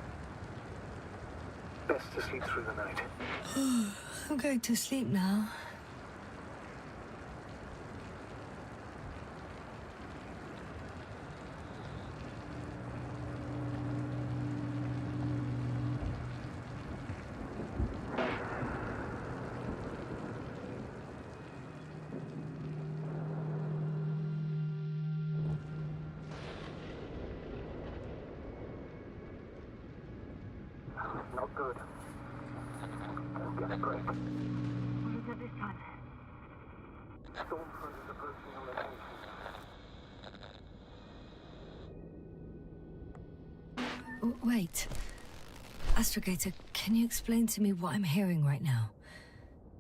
Best to sleep through the night. I'm going to sleep now. Not good. Don't get a break. What is it this time? Storm front is approaching your location. Wait. Astrogator, can you explain to me what I'm hearing right now?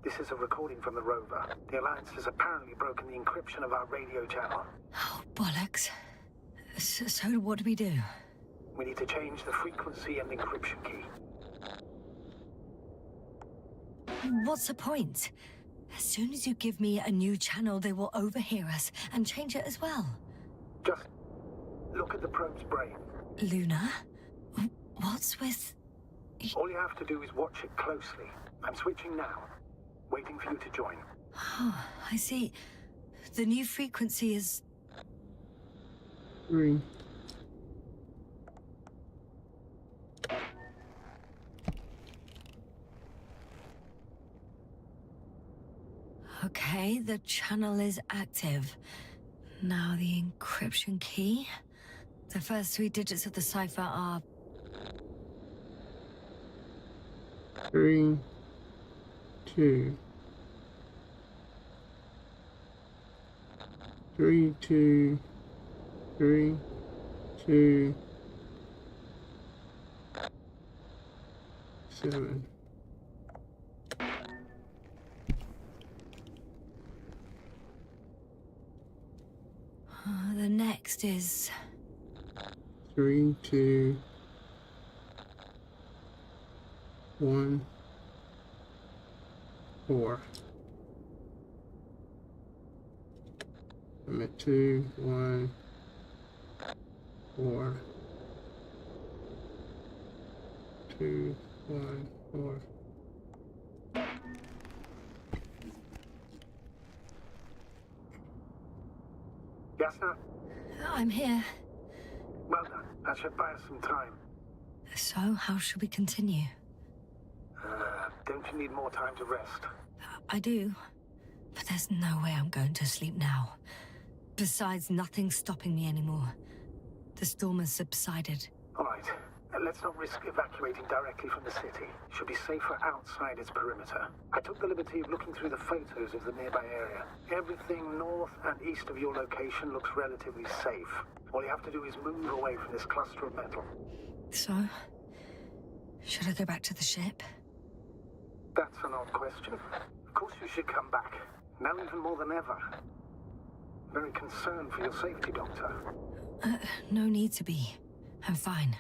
This is a recording from the rover. The Alliance has apparently broken the encryption of our radio channel. Oh, bollocks. So what do we do? We need to change the frequency and encryption key. What's the point? As soon as you give me a new channel, they will overhear us and change it as well. Just look at the probe's brain. Luna? What's with... All you have to do is watch it closely. I'm switching now. Waiting for you to join. Oh, I see. The new frequency is... 3. Okay, the channel is active. Now the encryption key. The first 3 digits of the cipher are... 3, 2. 3, 2. 3, 2. 7. The next is... 3, 2. 1. 4. I'm at 2, 1, 4. 2, 1, 4. Yasna? I'm here. Well done. That should buy us some time. So, how should we continue? Don't you need more time to rest? I do. But there's no way I'm going to sleep now. Besides, nothing's stopping me anymore. The storm has subsided. All right. Let's not risk evacuating directly from the city. Should be safer outside its perimeter. I took the liberty of looking through the photos of the nearby area. Everything north and east of your location looks relatively safe. All you have to do is move away from this cluster of metal. So, should I go back to the ship? That's an odd question. Of course you should come back. Now even more than ever. Very concerned for your safety, Doctor. No need to be. I'm fine.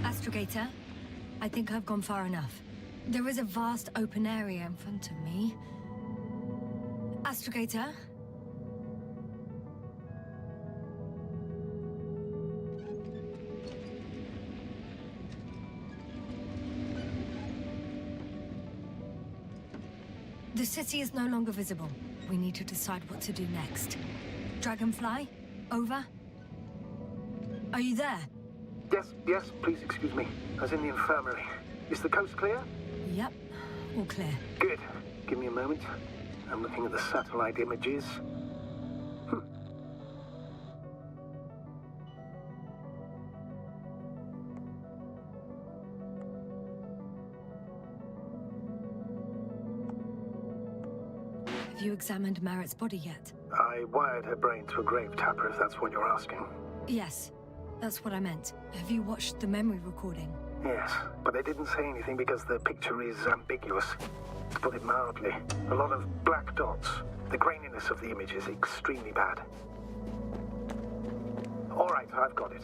Astrogator, I think I've gone far enough. There is a vast open area in front of me. Astrogator? The city is no longer visible. We need to decide what to do next. Dragonfly? Over? Are you there? Yes, please excuse me. I was in the infirmary. Is the coast clear? Yep, all clear. Good. Give me a moment. I'm looking at the satellite images. Have you examined Merritt's body yet? I wired her brain to a grave tapper, if that's what you're asking. Yes, that's what I meant. Have you watched the memory recording? Yes, but they didn't say anything because the picture is ambiguous. To put it mildly, a lot of black dots. The graininess of the image is extremely bad. All right, I've got it.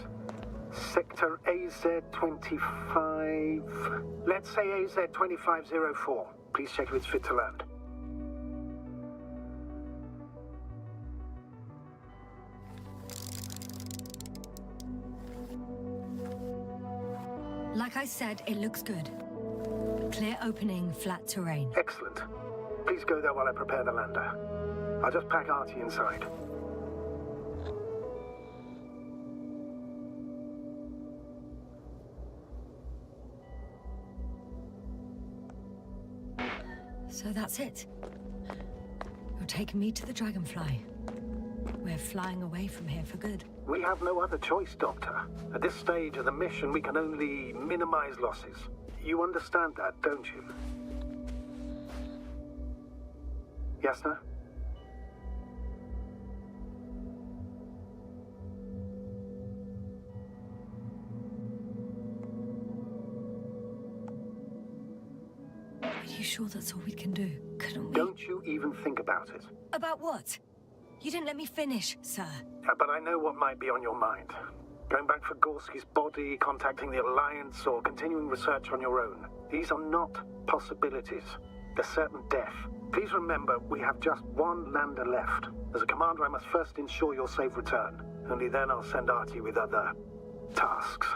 Sector AZ-25... Let's say AZ-2504. Please check if it's fit to land. Like I said, it looks good. Clear opening, flat terrain. Excellent. Please go there while I prepare the lander. I'll just pack Artie inside. So that's it. You're taking me to the Dragonfly. We're flying away from here for good. We have no other choice, Doctor. At this stage of the mission, we can only minimize losses. You understand that, don't you? Yasna? Are you sure that's all we can do? Couldn't we? Don't you even think about it. About what? You didn't let me finish, sir. But I know what might be on your mind. Going back for Gorski's body, contacting the Alliance, or continuing research on your own. These are not possibilities. They're certain death. Please remember, we have just one lander left. As a commander, I must first ensure your safe return. Only then I'll send Artie with other tasks.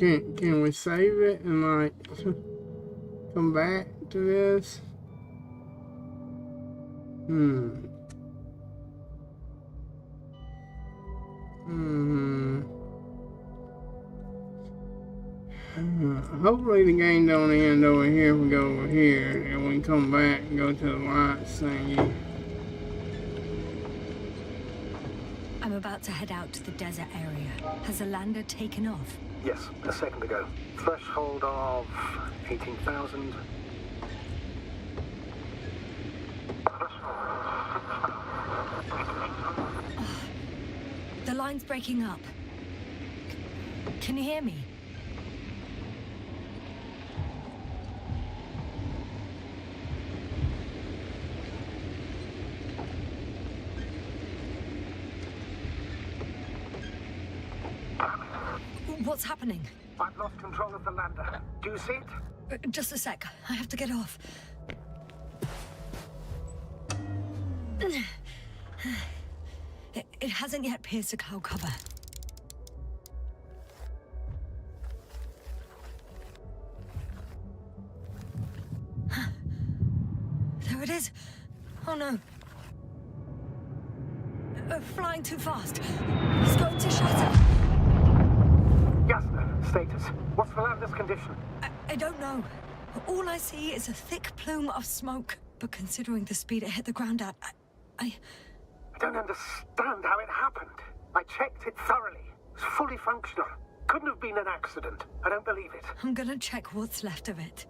Can we save it and like come back to this? Hopefully the game don't end over here if we go over here and we can come back and go to the lights thingy. I'm about to head out to the desert area. Has the lander taken off? Yes, a second ago. Threshold of 18,000. The line's breaking up. Can you hear me? What's happening? I've lost control of the lander. Do you see it? Just a sec. I have to get off. It hasn't yet pierced the cloud cover. There it is. Oh no. Flying too fast. It's going to shatter. Yasna, status. What's the lander's condition? I don't know. All I see is a thick plume of smoke. But considering the speed it hit the ground at, I don't understand how it happened. I checked it thoroughly. It was fully functional. Couldn't have been an accident. I don't believe it. I'm gonna check what's left of it.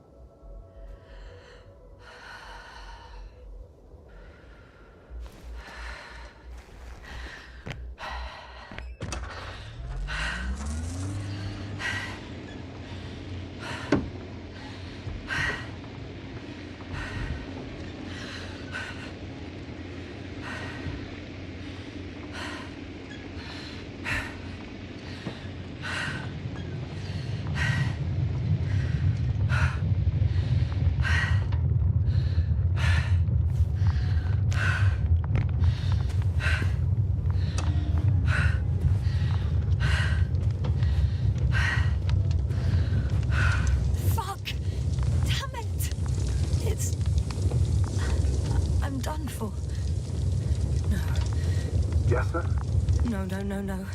No.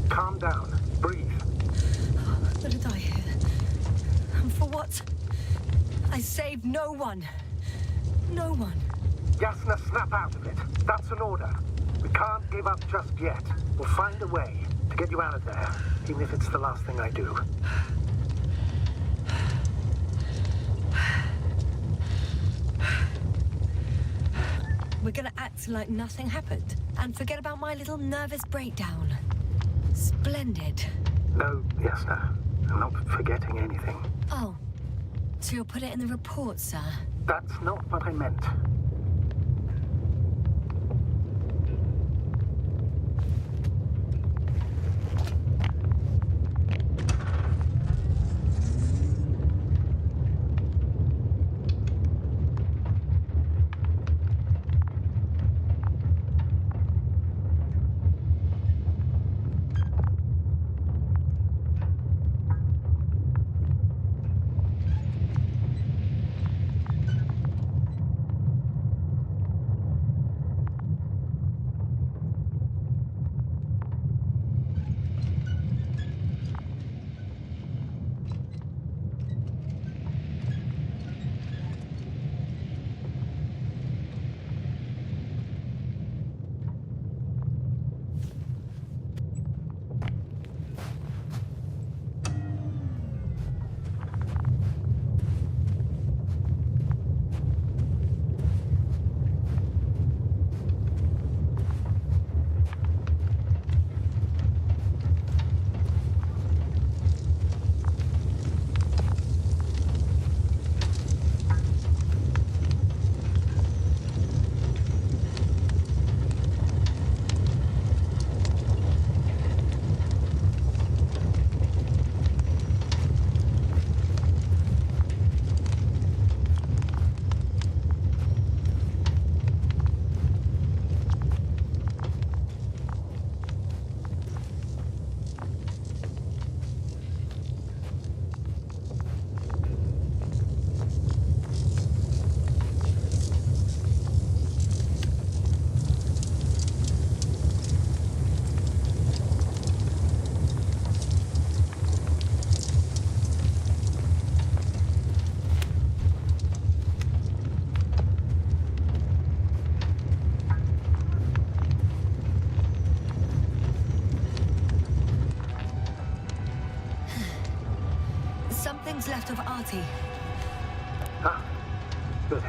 Calm down. Breathe. What did I hear? And for what? I saved no one. No one. Yasna, snap out of it. That's an order. We can't give up just yet. We'll find a way to get you out of there, even if it's the last thing I do. We're gonna act like nothing happened and forget about my little nervous breakdown. Splendid. No, Yasna. I'm not forgetting anything. Oh. So you'll put it in the report, sir? That's not what I meant. left of Artie. Ah, good.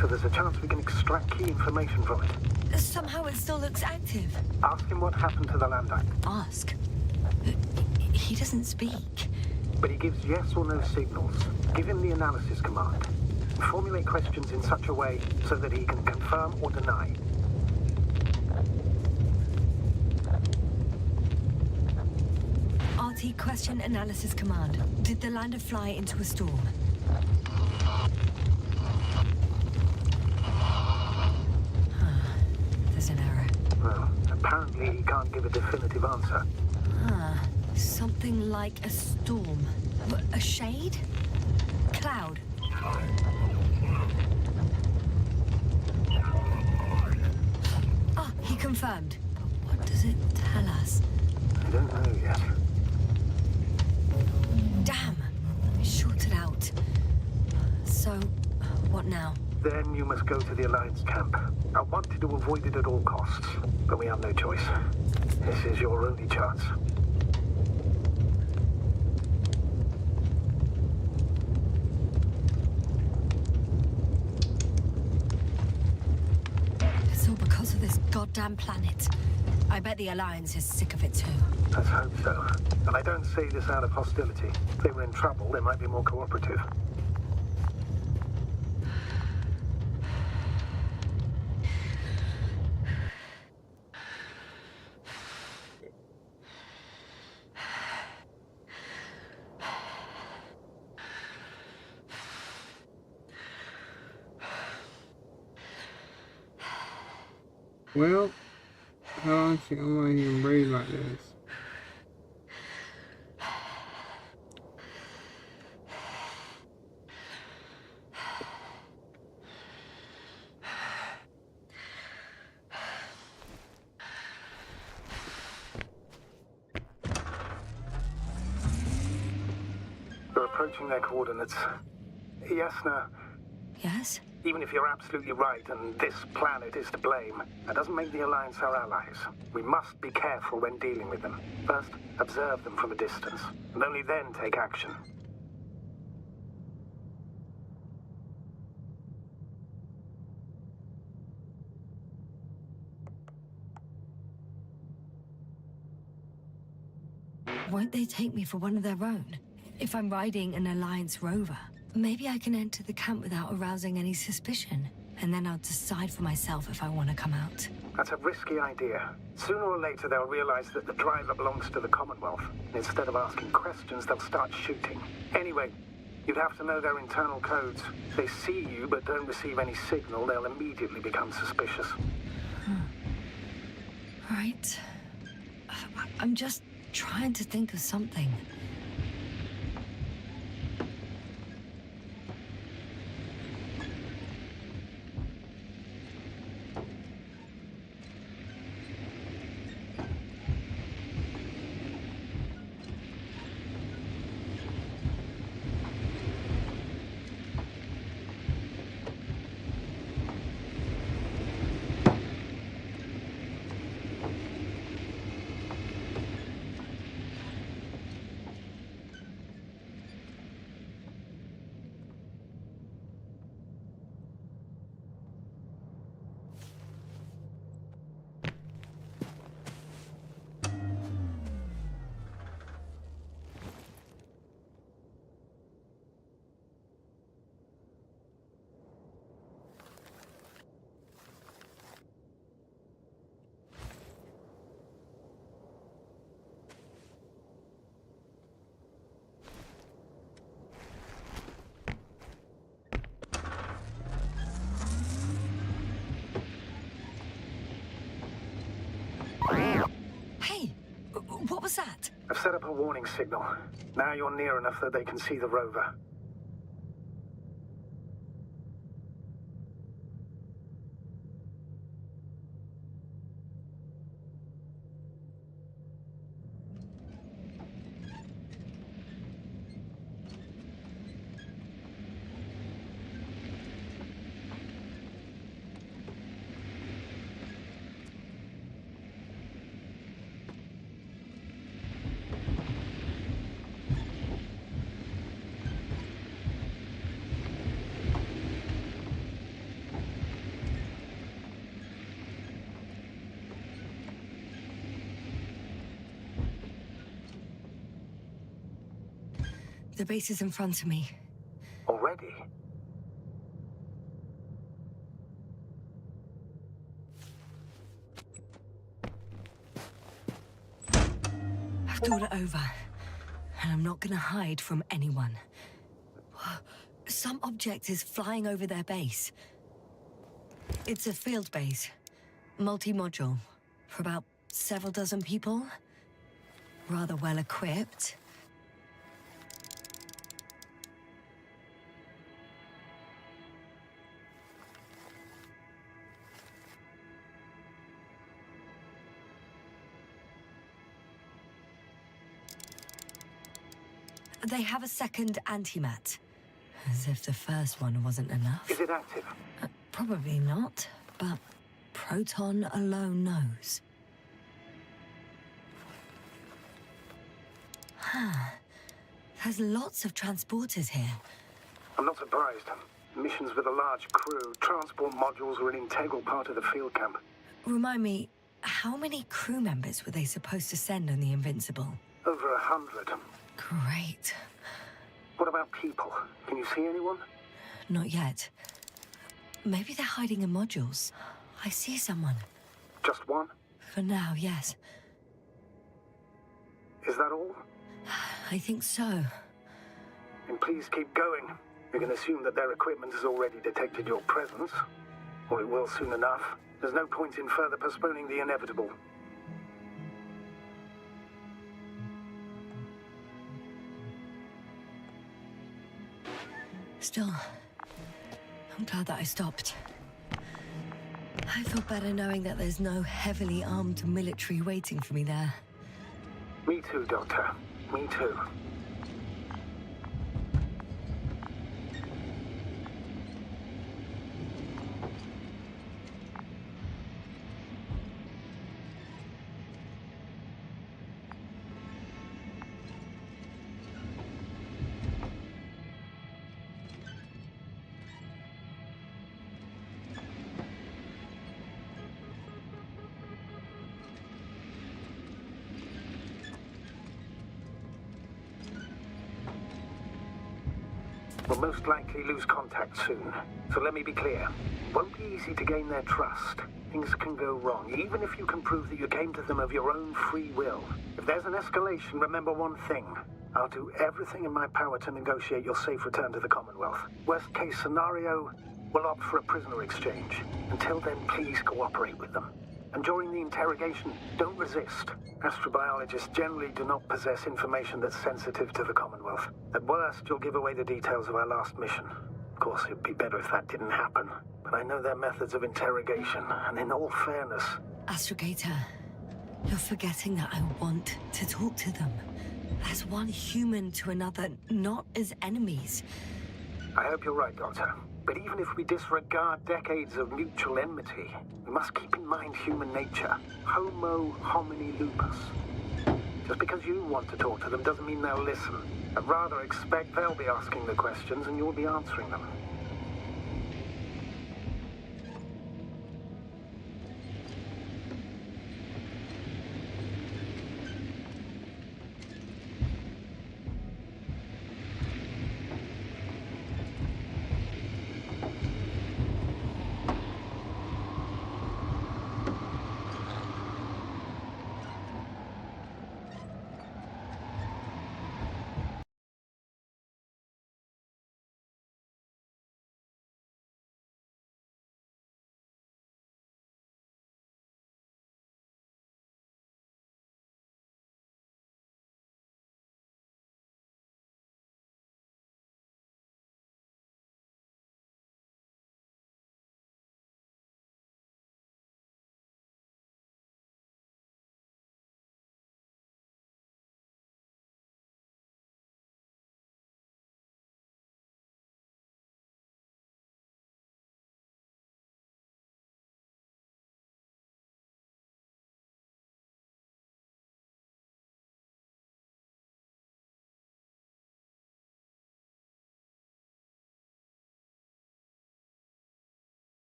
So there's a chance we can extract key information from it. Somehow it still looks active. Ask him what happened to the Landite. Ask? He doesn't speak. But he gives yes or no signals. Give him the analysis command. Formulate questions in such a way so that he can confirm or deny. RT question analysis command. Did the lander fly into a storm? There's an error. Well, apparently he can't give a definitive answer. Something like a storm. A shade? Cloud. He confirmed. But what does it tell us? I don't know yet. Damn! I shorted out. So, what now? Then you must go to the Alliance camp. I wanted to avoid it at all costs, but we have no choice. This is your only chance. It's all because of this goddamn planet. I bet the Alliance is sick of it too. Let's hope so. And I don't say this out of hostility. If they were in trouble, they might be more cooperative. Well, how long can I even breathe like this? They're approaching their coordinates. Yasna, Yes? even if you're absolutely right and this planet is to blame, that doesn't make the Alliance our allies. We must be careful when dealing with them. First, observe them from a distance, and only then take action. Won't they take me for one of their own? If I'm riding an Alliance rover, maybe I can enter the camp without arousing any suspicion. And then I'll decide for myself if I want to come out. That's a risky idea. Sooner or later they'll realize that the driver belongs to the Commonwealth. Instead of asking questions, they'll start shooting. Anyway, you'd have to know their internal codes. If they see you but don't receive any signal, they'll immediately become suspicious. Right. I'm just trying to think of something. Hey, what was that? I've set up a warning signal. Now you're near enough that they can see the rover. The base is in front of me. Already? I've thought it over, and I'm not gonna hide from anyone. Some object is flying over their base. It's a field base, multi-module, for about several dozen people. Rather well equipped. They have a second antimat. As if the first one wasn't enough. Is it active? Probably not, but Proton alone knows. There's lots of transporters here. I'm not surprised. Missions with a large crew, transport modules are an integral part of the field camp. Remind me, how many crew members were they supposed to send on the Invincible? Over 100. Great. What about people? Can you see anyone? Not yet. Maybe they're hiding in modules. I see someone. Just one? For now, yes. Is that all? I think so. Then please keep going. You can assume that their equipment has already detected your presence. Or it will soon enough. There's no point in further postponing the inevitable. Still, I'm glad that I stopped. I feel better knowing that there's no heavily armed military waiting for me there. Me too, Doctor. Me too. We'll most likely lose contact soon. So let me be clear. It won't be easy to gain their trust. Things can go wrong, even if you can prove that you came to them of your own free will. If there's an escalation, remember one thing. I'll do everything in my power to negotiate your safe return to the Commonwealth. Worst case scenario, we'll opt for a prisoner exchange. Until then, please cooperate with them. And during the interrogation, don't resist. Astrobiologists generally do not possess information that's sensitive to the Commonwealth. At worst, you'll give away the details of our last mission. Of course, it'd be better if that didn't happen. But I know their methods of interrogation, and in all fairness... Astrogator, you're forgetting that I want to talk to them. As one human to another, not as enemies. I hope you're right, Doctor. But even if we disregard decades of mutual enmity, we must keep in mind human nature. Homo homini lupus. Just because you want to talk to them doesn't mean they'll listen. I'd rather expect they'll be asking the questions and you'll be answering them.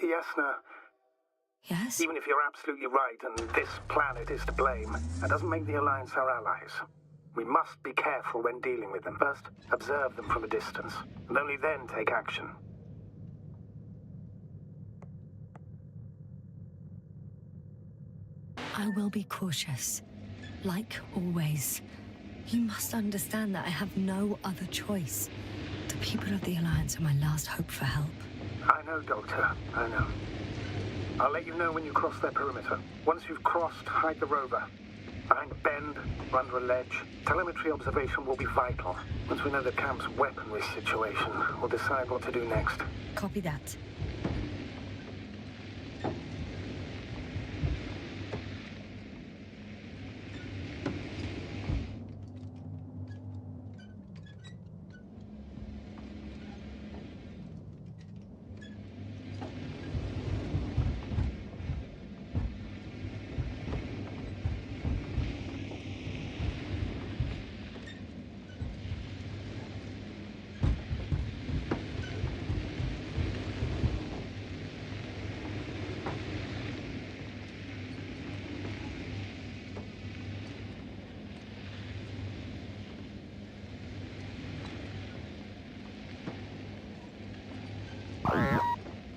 Yasna, Yes? even if you're absolutely right and this planet is to blame, that doesn't make the Alliance our allies. We must be careful when dealing with them. First, observe them from a distance, and only then take action. I will be cautious. Like always. You must understand that I have no other choice. The people of the Alliance are my last hope for help. I know, Doctor. I know. I'll let you know when you cross their perimeter. Once you've crossed, hide the rover. Behind a bend, or under a ledge. Telemetry observation will be vital. Once we know the camp's weaponry situation, we'll decide what to do next. Copy that.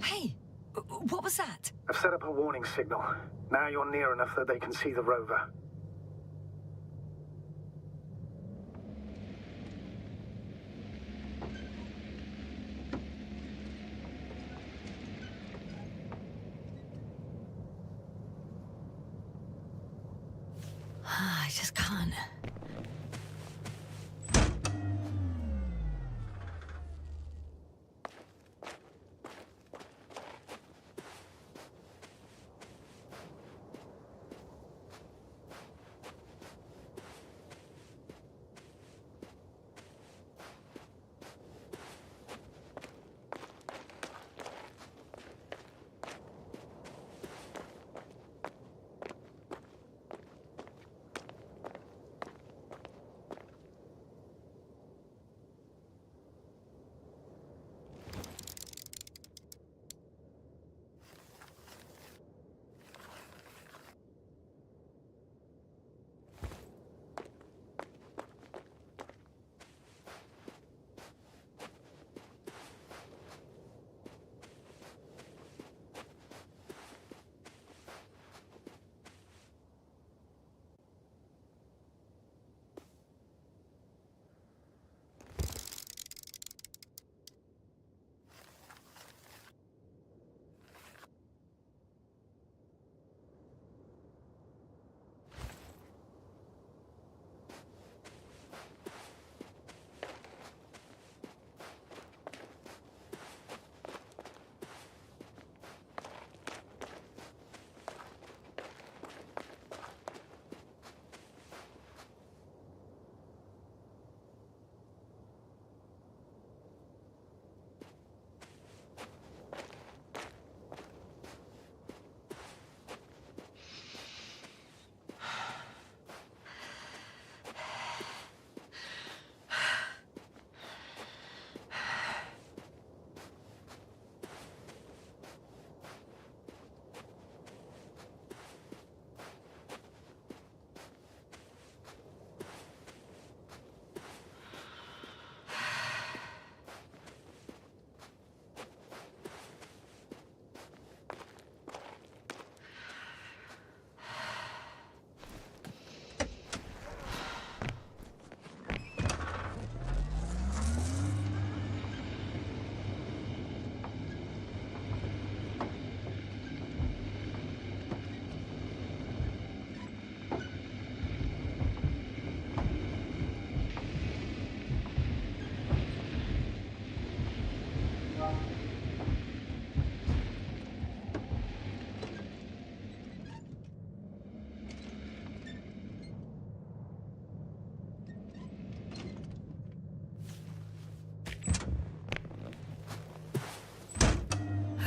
Hey, what was that? I've set up a warning signal. Now you're near enough that they can see the rover. I just can't.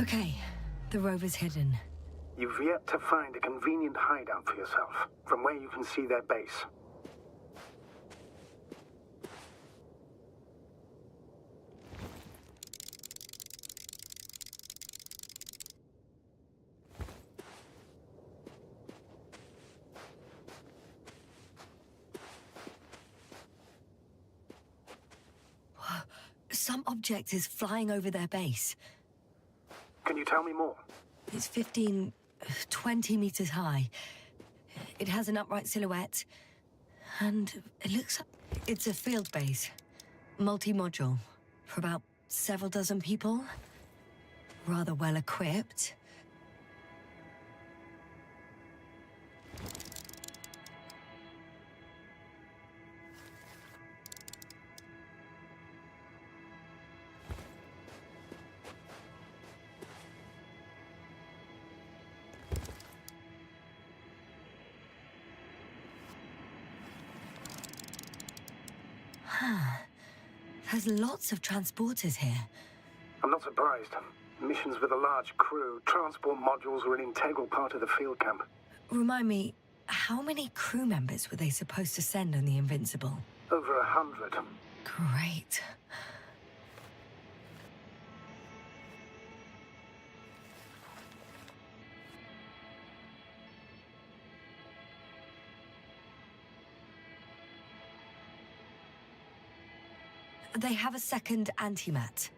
Okay, the rover's hidden. You've yet to find a convenient hideout for yourself, from where you can see their base. Some object is flying over their base. Can you tell me more? It's 15, 20 meters high. It has an upright silhouette, and it looks... It's a field base. Multi-module. For about several dozen people. Rather well equipped. There's lots of transporters here. I'm not surprised. Missions with a large crew, transport modules are an integral part of the field camp. Remind me, how many crew members were they supposed to send on the Invincible? Over 100. Great. They have a second antimat.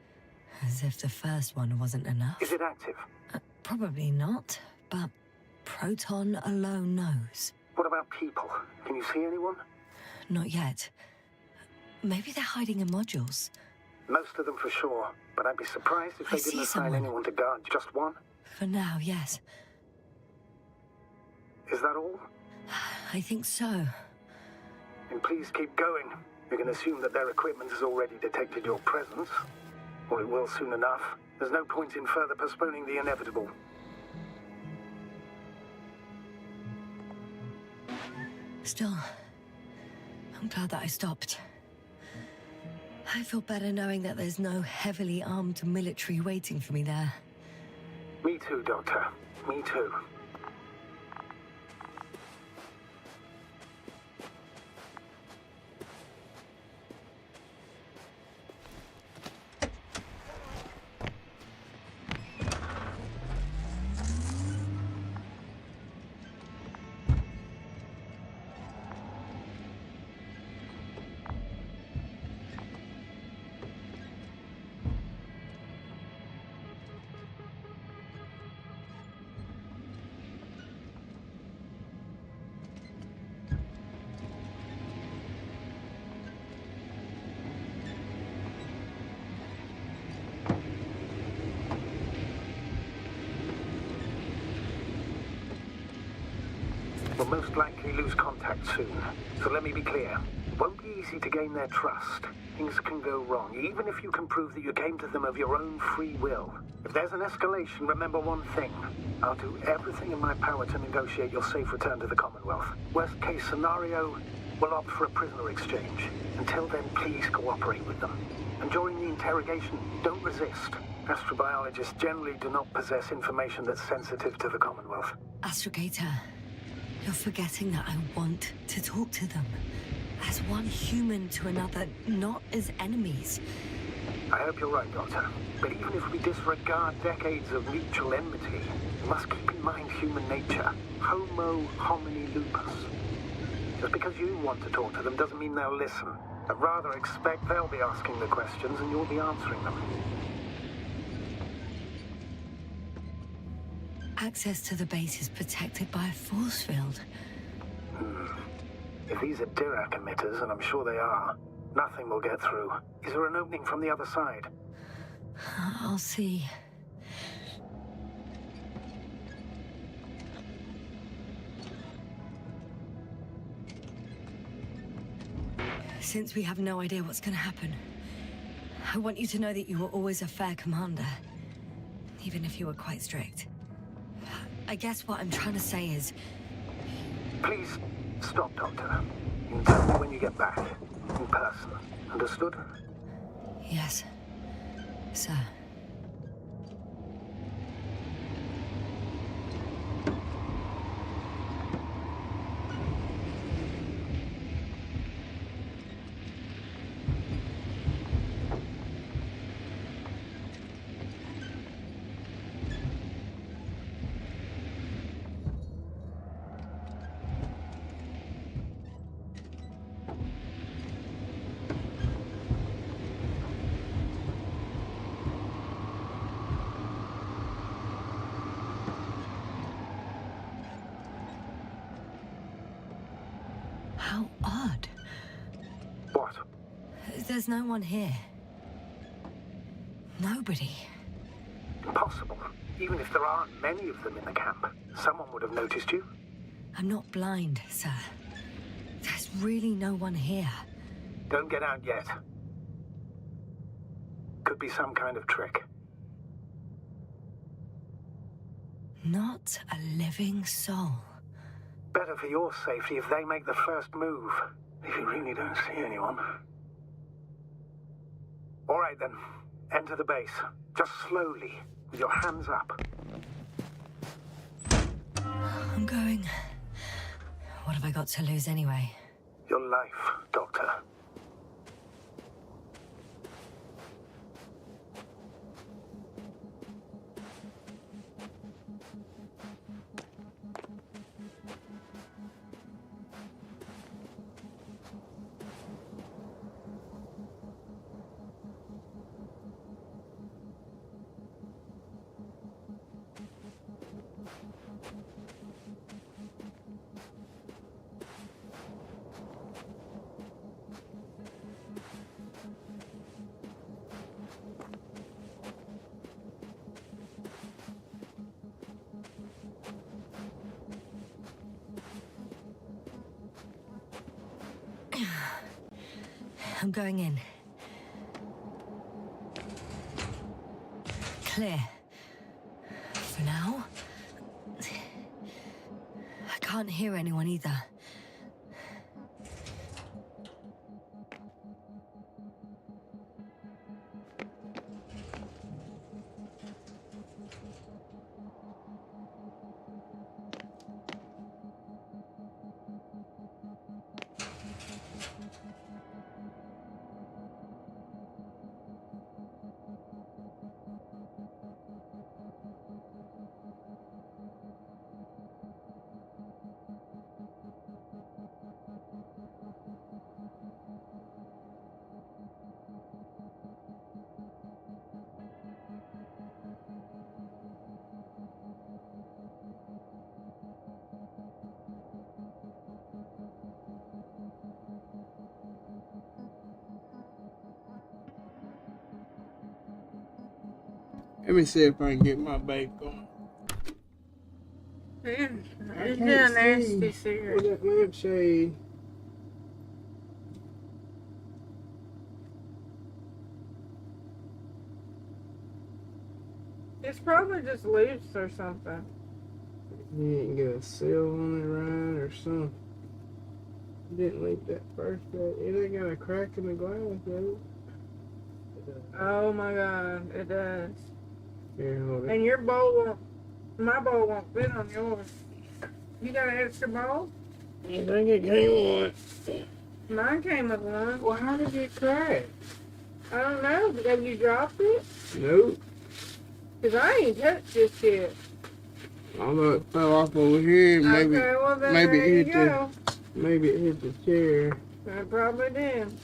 As if the first one wasn't enough. Is it active? Probably not, but Proton alone knows. What about people? Can you see anyone? Not yet. Maybe they're hiding in modules. Most of them for sure, but I'd be surprised if I they didn't see assign someone. anyone to guard. Just one? For now, yes. Is that all? I think so. Then please keep going. You can assume that their equipment has already detected your presence. Or it will soon enough. There's no point in further postponing the inevitable. Still, I'm glad that I stopped. I feel better knowing that there's no heavily armed military waiting for me there. Me too, Doctor. Me too. We'll most likely lose contact soon. So let me be clear. It won't be easy to gain their trust. Things can go wrong, even if you can prove that you came to them of your own free will. If there's an escalation, remember one thing. I'll do everything in my power to negotiate your safe return to the Commonwealth. Worst case scenario, we'll opt for a prisoner exchange. Until then, please cooperate with them. And during the interrogation, don't resist. Astrobiologists generally do not possess information that's sensitive to the Commonwealth. Astrogator, you're forgetting that I want to talk to them. As one human to another, not as enemies. I hope you're right, Doctor. But even if we disregard decades of mutual enmity, we must keep in mind human nature. Homo homini lupus. Just because you want to talk to them doesn't mean they'll listen. I'd rather expect they'll be asking the questions and you'll be answering them. Access to the base is protected by a force field. If these are Dirac emitters, and I'm sure they are, nothing will get through. Is there an opening from the other side? I'll see. Since we have no idea what's going to happen, I want you to know that you were always a fair commander, even if you were quite strict. I guess what I'm trying to say is... Please, stop, Doctor. You can tell me when you get back. In person. Understood? Yes, sir. How odd. What? There's no one here. Nobody. Impossible. Even if there aren't many of them in the camp, someone would have noticed you. I'm not blind, sir. There's really no one here. Don't get out yet. Could be some kind of trick. Not a living soul. Better for your safety if they make the first move. If you really don't see anyone. All right then. Enter the base. Just slowly, with your hands up. I'm going. What have I got to lose anyway? Your life, Doctor. I'm going in. Clear. For now. I can't hear anyone either. Let me see if I can get my bait going. It's a nasty cigarette. With that lampshade. It's probably just loose or something. You didn't get a seal on it right or something. Didn't leak that first bit. It ain't got a crack in the glass, though. Oh my god, it does. Here, hold it. And your bowl won't, my bowl won't fit on yours. You got an extra bowl? You think it came with one? Mine came with one. Well, how did it crack? I don't know. Have you dropped it? Nope. Because I ain't touched this yet. Although it fell off over here, maybe, Okay, well then maybe there it you hit go. maybe it hit the chair. I probably did.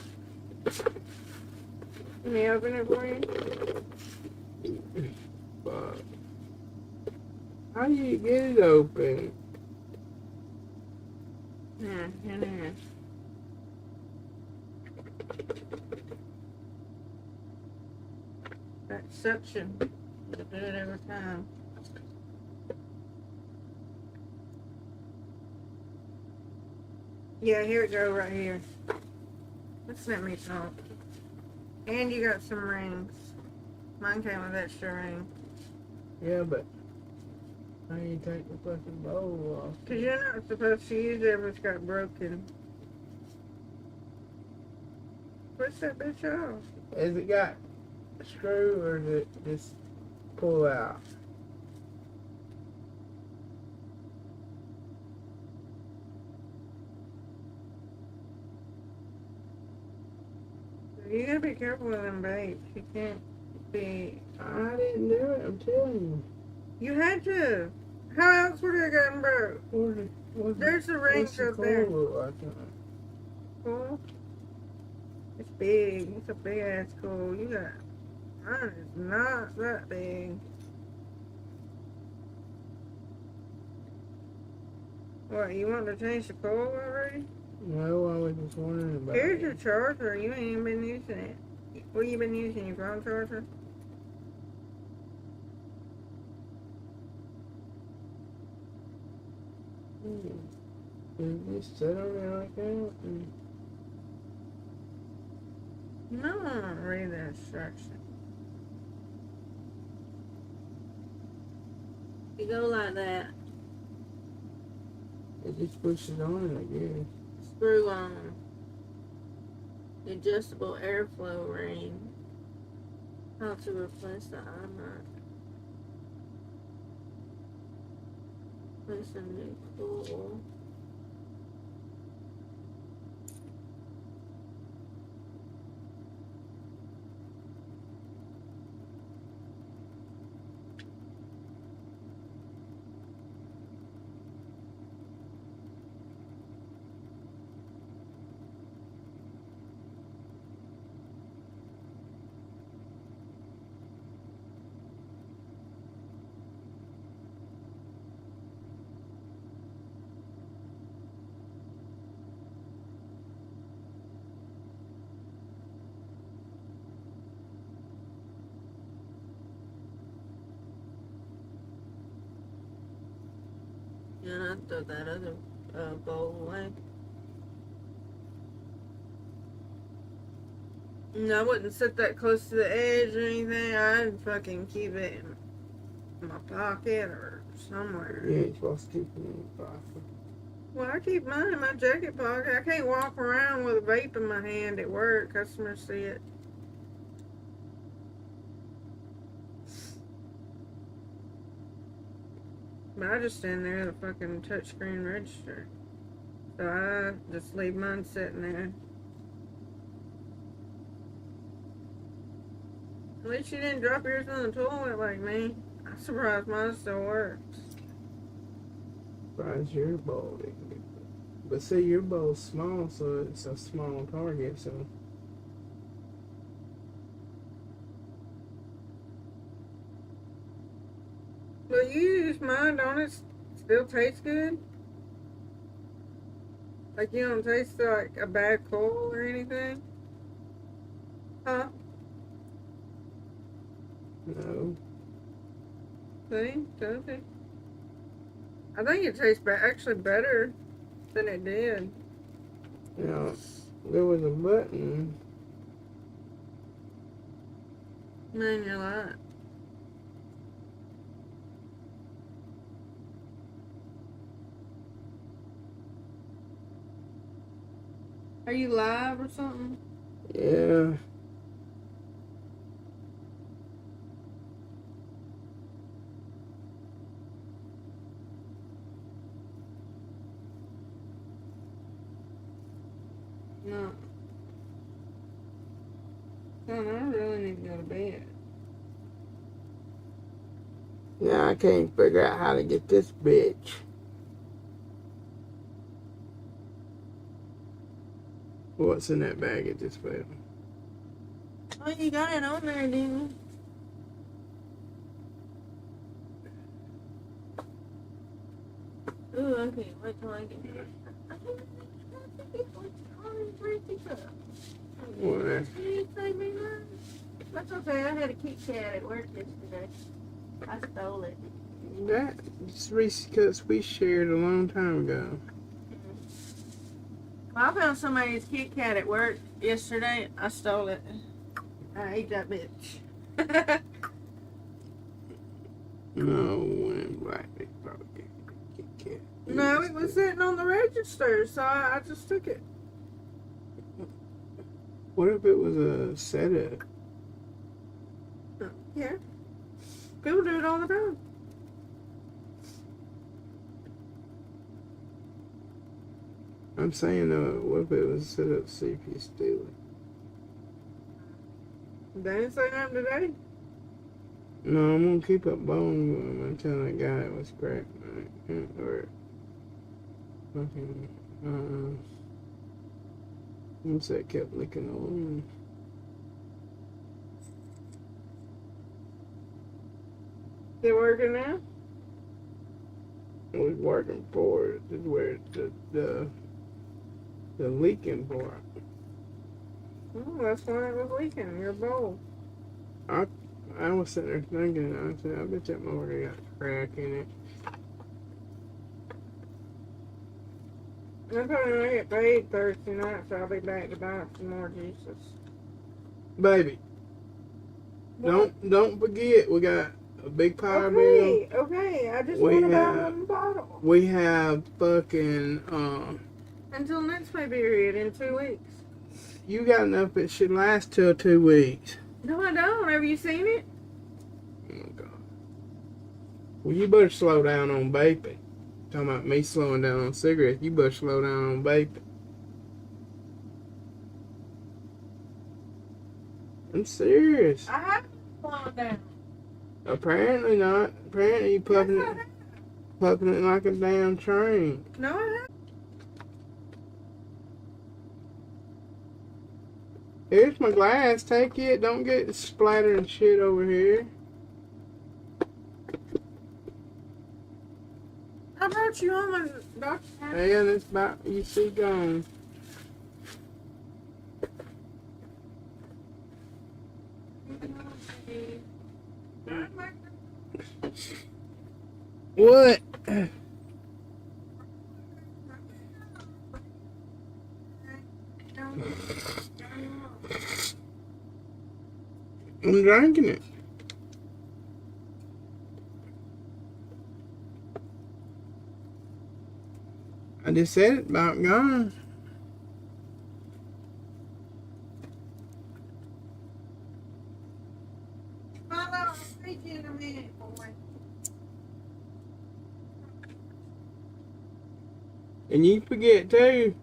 Let me open it for you. But how do you get it open? Yeah, in there. That suction. You do it every time. Yeah, here it go right here. Let's let me talk. And you got some rings. Mine came with extra rings. Yeah, but how do you take the fucking bowl off? Because you're not supposed to use it if it's got broken. Push that bitch off. Has it got a screw or does it just pull out? You gotta be careful with them baits. You can't be. I didn't do it, I'm telling you. You had to. How else would it have gotten broke? There's the rings up there. Cool. Cool. It's big. It's a big ass cool. You got. Mine is not that big. What, you want to change the coil already? No, I was just wondering about Here's it. your charger. You ain't even been using it. What you been using? Your phone charger? Just sit on there like that. No, I don't read the instructions. You go like that. It just pushes on, I guess. Screw on. Adjustable airflow ring. How to replace the armor. Place a new cool. Yeah, and I throw that other bowl away. No, I wouldn't sit that close to the edge or anything. I'd fucking keep it in my pocket or somewhere. You ain't supposed to keep it in your pocket. Well, I keep mine in my jacket pocket. I can't walk around with a vape in my hand at work. Customers see it. But I just stand there at a fucking touchscreen register. So I just leave mine sitting there. At least you didn't drop yours in the toilet like me. I'm surprised mine still works. Surprised your bowl didn't get it. But see, your bowl's small, so it's a small target, so. But you use mine, don't it still taste good? Like you don't taste like a bad coal or anything? Huh? No. See? Does it? I think it tastes actually better than it did. You know, there was a button. Man, you're lying. Are you live or something? Yeah. No. Son, I really need to go to bed. Yeah, I can't figure out how to get this bitch. What's in that bag at this point? Oh, you got it on there, didn't you? Ooh, I can't wait till I get there. What? That's okay. I had a Kit Kat at work yesterday. I stole it. That's because we shared a long time ago. Well, I found somebody's Kit Kat at work yesterday. I stole it. I ate that bitch. No one black people probably get Kit Kat. No, it was sitting on the register, so I just took it. What if it was a setup? Yeah. People do it all the time. I'm saying though, what if it was set up to see if you steal it? They didn't say nothing today. No, I'm gonna keep up bone with him until that guy it was cracked. Or fucking once that kept licking on. They working now? It was working for it. This is where the The leaking part. Oh, that's why it was leaking. Your bowl. I was sitting there thinking, I said, I bet that motor got a crack in it. I'm probably gonna get paid Thursday night, so I'll be back to buy some more juices. Baby, What? don't forget, we got a big power Okay, bill. okay. I just want to buy one bottle. We have fucking, Until next pay period in 2 weeks. you got enough, it should last till 2 weeks. No, I don't. Have you seen it? Oh, God. Well, you better slow down on vaping. Talking about me slowing down on cigarettes, you better slow down on vaping. I'm serious. I haven't slowed down. Apparently not. Apparently you puffing it like a damn train. No, I haven't. Here's my glass. Take it. Don't get splattering shit over here. I brought you on my doctor. And it's about, you see, gone. What? I'm drinking it. I just said it about gone. I'll see you in a minute, boy. And you forget too,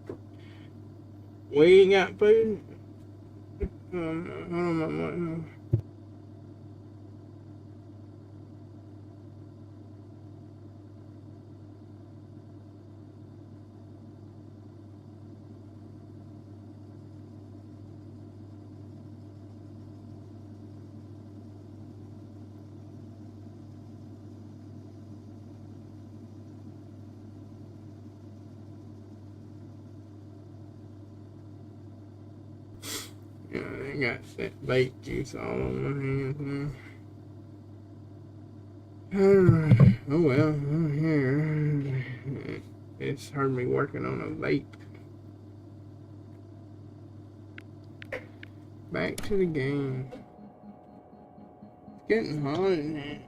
we ain't got food. Hold on. Yeah, I got that vape juice all on my hands now. Oh well, here. It's heard me working on a vape. Back to the game. It's getting hot in here.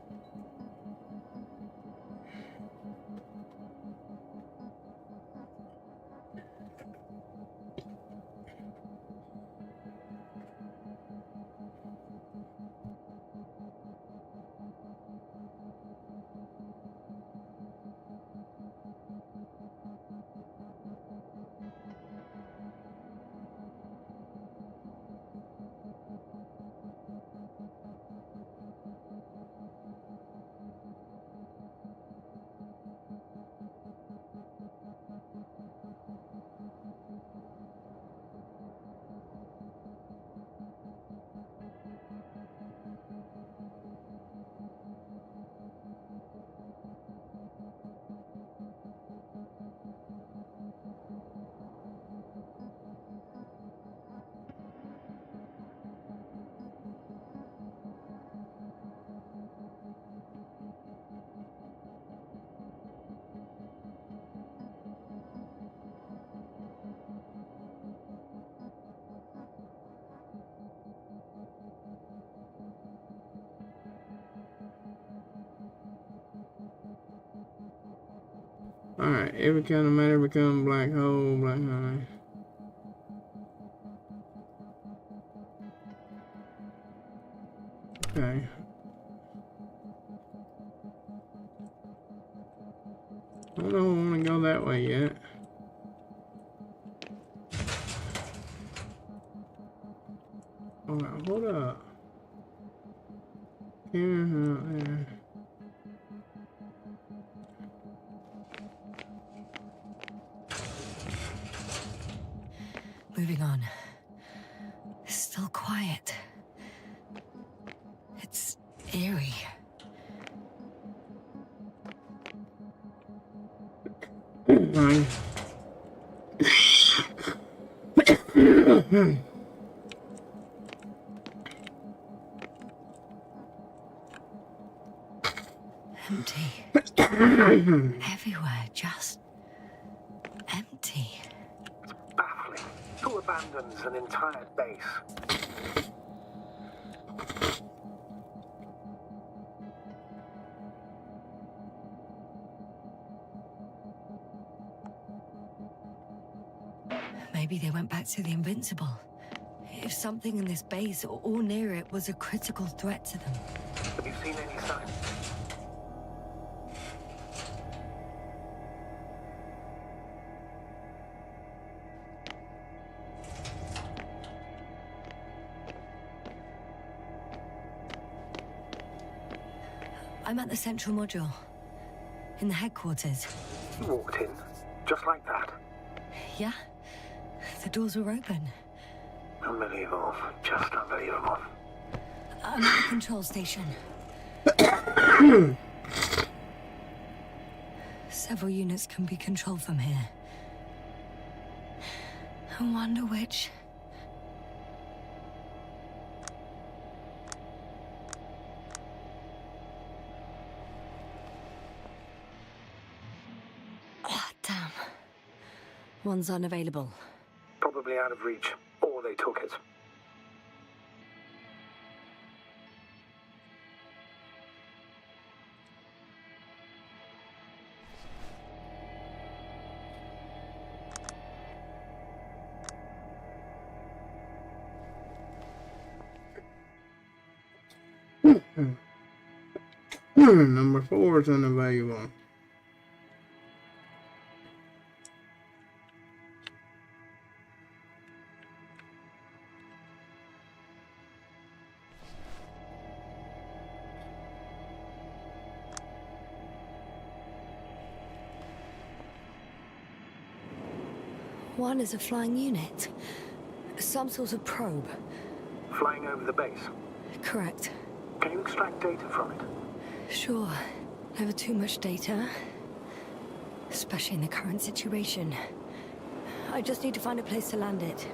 Alright, every kind of matter become black hole, black hole. Okay. I don't want to go that way yet. Hold up. Here, there. Moving on. It's still quiet. It's eerie. Fine. Empty. Everywhere, just empty. Baffling. Who abandons an entire base? Maybe they went back to the Invincible. If something in this base or near it was a critical threat to them. Have you seen any signs? I'm at the central module. In the headquarters. You walked in, just like that. Yeah? The doors were open. Unbelievable. Just unbelievable. I'm at the control station. Several units can be controlled from here. I wonder which... Damn. One's unavailable. Probably out of reach, or they took it. Number 4 is unavailable. One is a flying unit. Some sort of probe. Flying over the base. Correct. Can you extract data from it? Sure. Never too much data. Especially in the current situation. I just need to find a place to land it.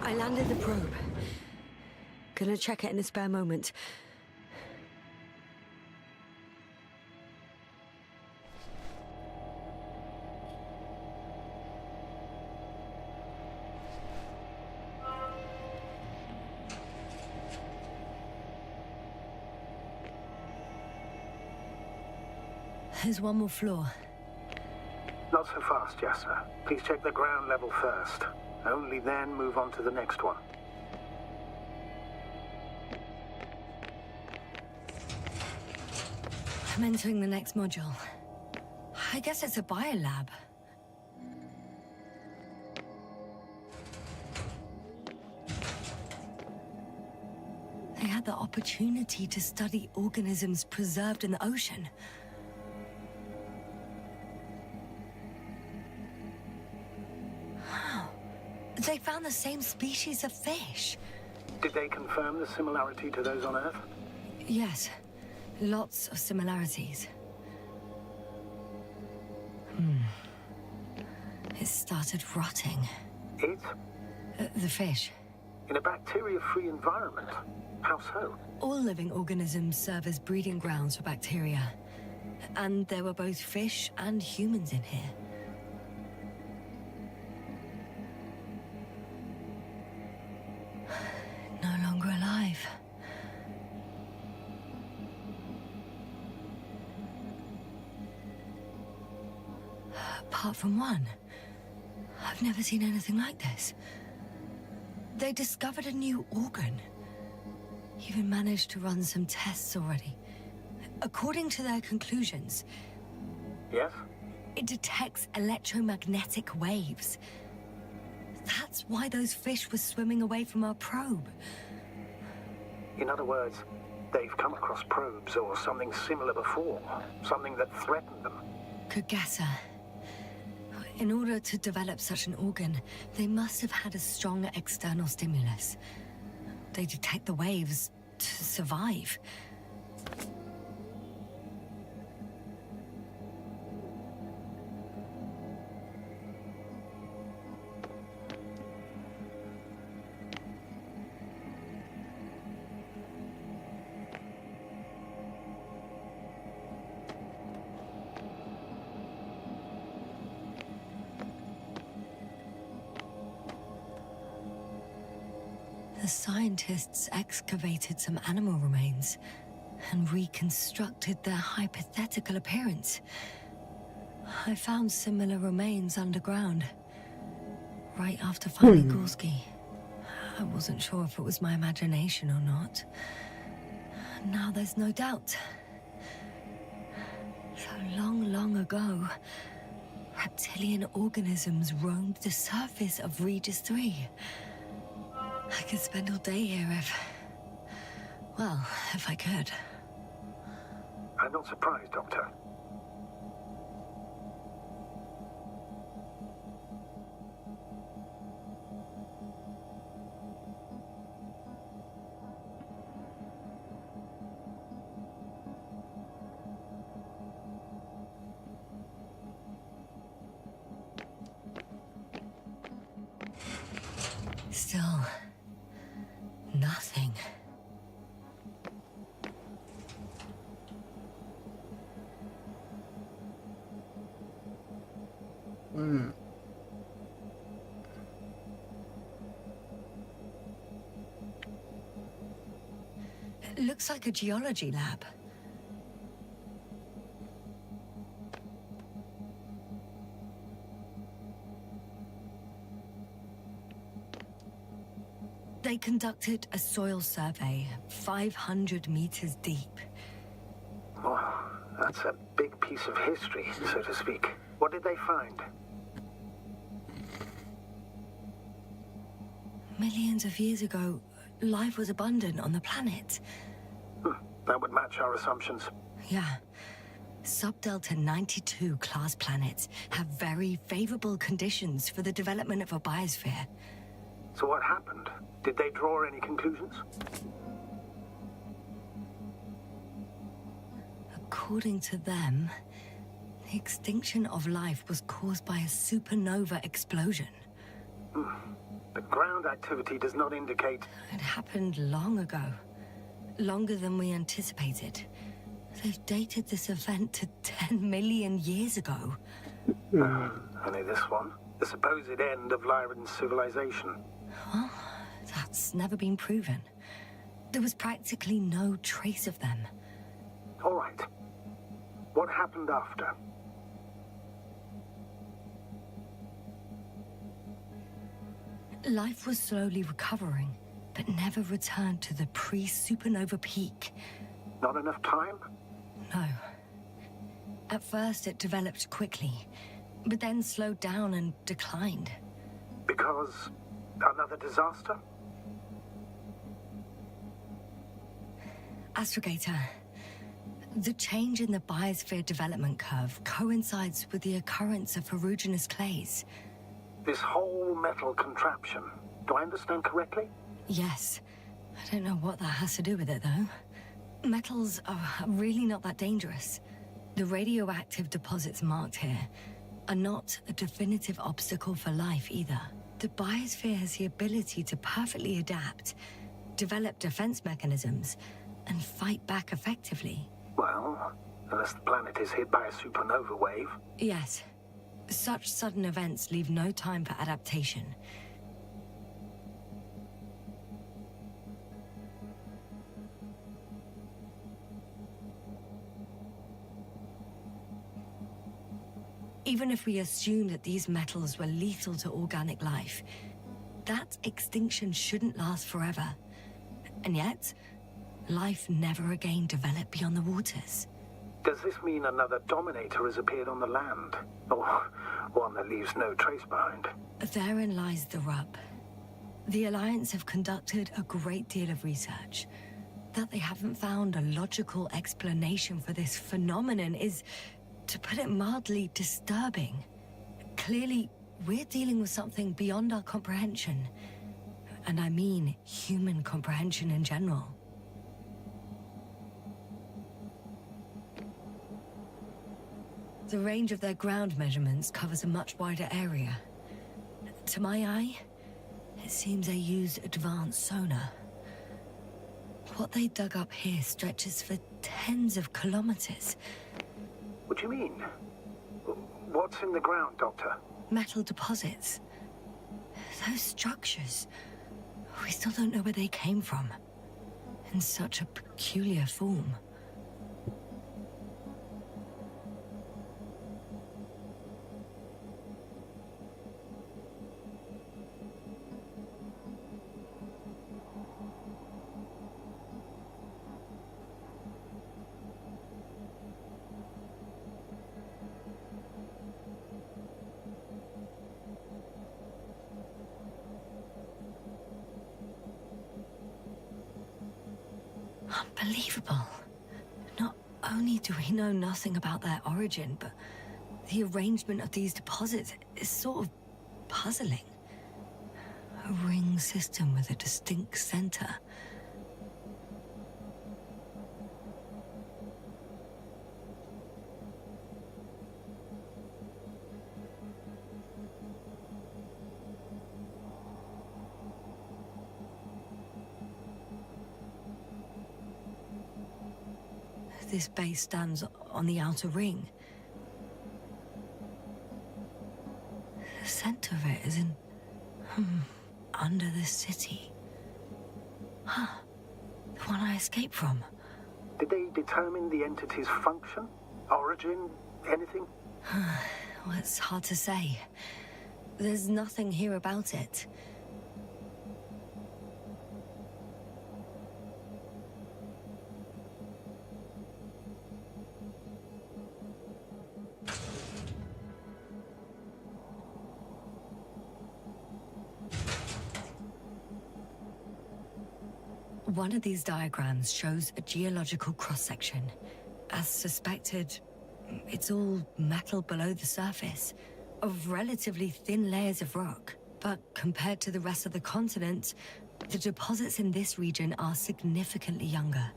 I landed the probe. Gonna check it in a spare moment. There's one more floor. Not so fast, Jasper. Please check the ground level first. Only then move on to the next one. I'm entering the next module. I guess it's a biolab. They had the opportunity to study organisms preserved in the ocean. They found the same species of fish. Did they confirm the similarity to those on Earth? Yes. Lots of similarities. It started rotting. It? The fish. In a bacteria-free environment? How so? All living organisms serve as breeding grounds for bacteria. And there were both fish and humans in here. No longer alive. Apart from one. I've never seen anything like this. They discovered a new organ. Even managed to run some tests already. According to their conclusions, Yes? it detects electromagnetic waves. That's why those fish were swimming away from our probe. In other words, they've come across probes or something similar before. Something that threatened them. Could guess her. In order to develop such an organ, they must have had a strong external stimulus. They detect the waves to survive. The scientists excavated some animal remains and reconstructed their hypothetical appearance. I found similar remains underground, right after finding Gorski. I wasn't sure if it was my imagination or not. Now there's no doubt. So long, long ago, reptilian organisms roamed the surface of Regis 3. I could spend all day here if I could. I'm not surprised, Doctor. Still, nothing. It looks like a geology lab. They conducted a soil survey 500 meters deep. Oh, that's a big piece of history, so to speak. What did they find? Millions of years ago, life was abundant on the planet. That would match our assumptions. Yeah. Subdelta 92 class planets have very favorable conditions for the development of a biosphere. So what happened? Did they draw any conclusions? According to them, the extinction of life was caused by a supernova explosion. The ground activity does not indicate... It happened long ago. Longer than we anticipated. They've dated this event to 10 million years ago. Only this one? The supposed end of Lyran's civilization. Well, that's never been proven. There was practically no trace of them. All right. What happened after? Life was slowly recovering, but never returned to the pre-supernova peak. Not enough time? No. At first, it developed quickly, but then slowed down and declined. Because another disaster? Astrogator, the change in the biosphere development curve coincides with the occurrence of ferruginous clays. This whole metal contraption, do I understand correctly? Yes. I don't know what that has to do with it, though. Metals are really not that dangerous. The radioactive deposits marked here are not a definitive obstacle for life either. The biosphere has the ability to perfectly adapt, develop defense mechanisms, and fight back effectively. Well, unless the planet is hit by a supernova wave. Yes. Such sudden events leave no time for adaptation. Even if we assume that these metals were lethal to organic life, that extinction shouldn't last forever. And yet, life never again developed beyond the waters. Does this mean another Dominator has appeared on the land? Or one that leaves no trace behind? Therein lies the rub. The Alliance have conducted a great deal of research. That they haven't found a logical explanation for this phenomenon is, to put it mildly, disturbing. Clearly, we're dealing with something beyond our comprehension. And I mean human comprehension in general. The range of their ground measurements covers a much wider area. To my eye, it seems they use advanced sonar. What they dug up here stretches for tens of kilometers. What do you mean? What's in the ground, Doctor? Metal deposits. Those structures. We still don't know where they came from. In such a peculiar form. Unbelievable. Not only do we know nothing about their origin, but the arrangement of these deposits is sort of puzzling. A ring system with a distinct center. This base stands on the outer ring. The center of it is in... under the city. Huh. The one I escaped from. Did they determine the entity's function? Origin? Anything? Well, it's hard to say. There's nothing here about it. One of these diagrams shows a geological cross-section. As suspected, it's all metal below the surface, of relatively thin layers of rock. But compared to the rest of the continent, the deposits in this region are significantly younger.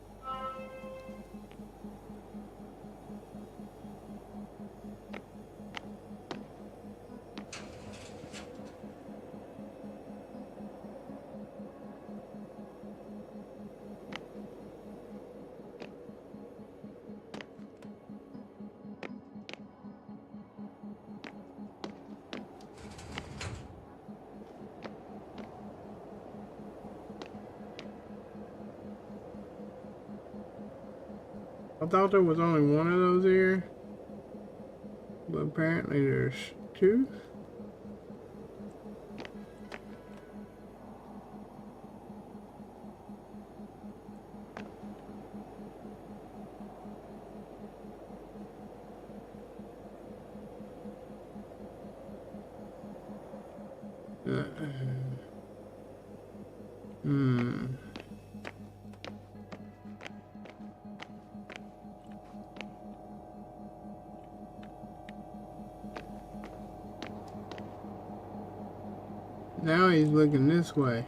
I thought there was only one of those here, but apparently there's two. Now he's looking this way.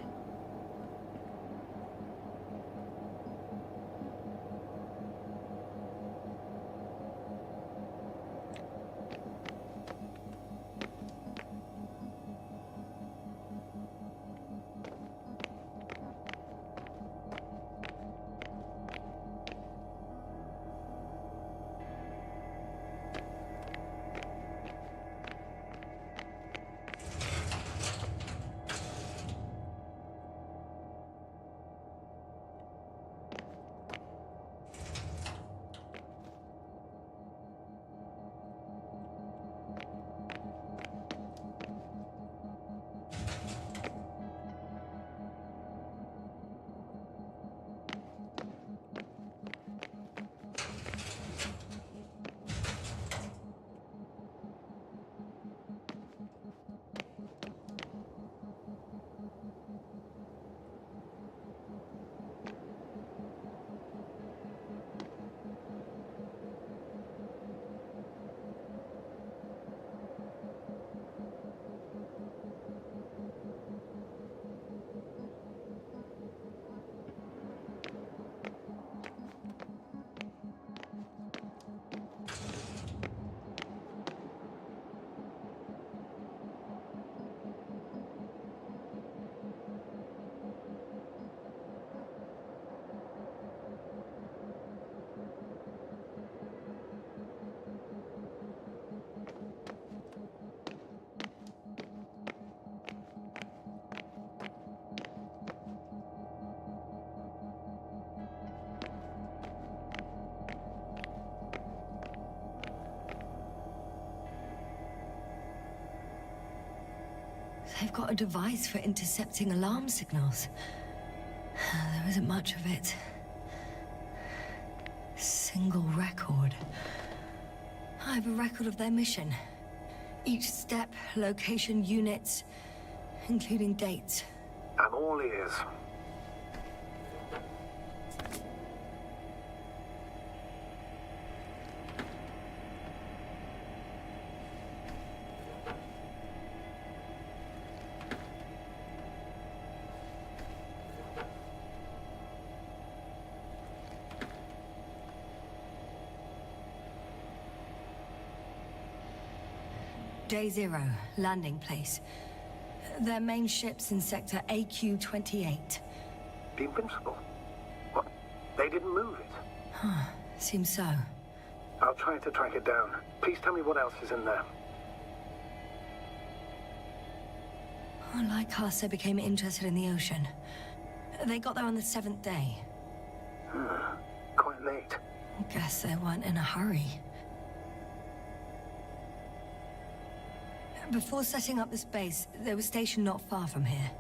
They've got a device for intercepting alarm signals. There isn't much of it. Single record. I have a record of their mission. Each step, location, units, including dates. I'm all ears. Day 0, landing place. Their main ship's in sector AQ-28. The Invincible? What? They didn't move it? Seems so. I'll try to track it down. Please tell me what else is in there. Like us, they became interested in the ocean. They got there on the 7th day. Quite late. Guess they weren't in a hurry. Before setting up this base, they were stationed not far from here,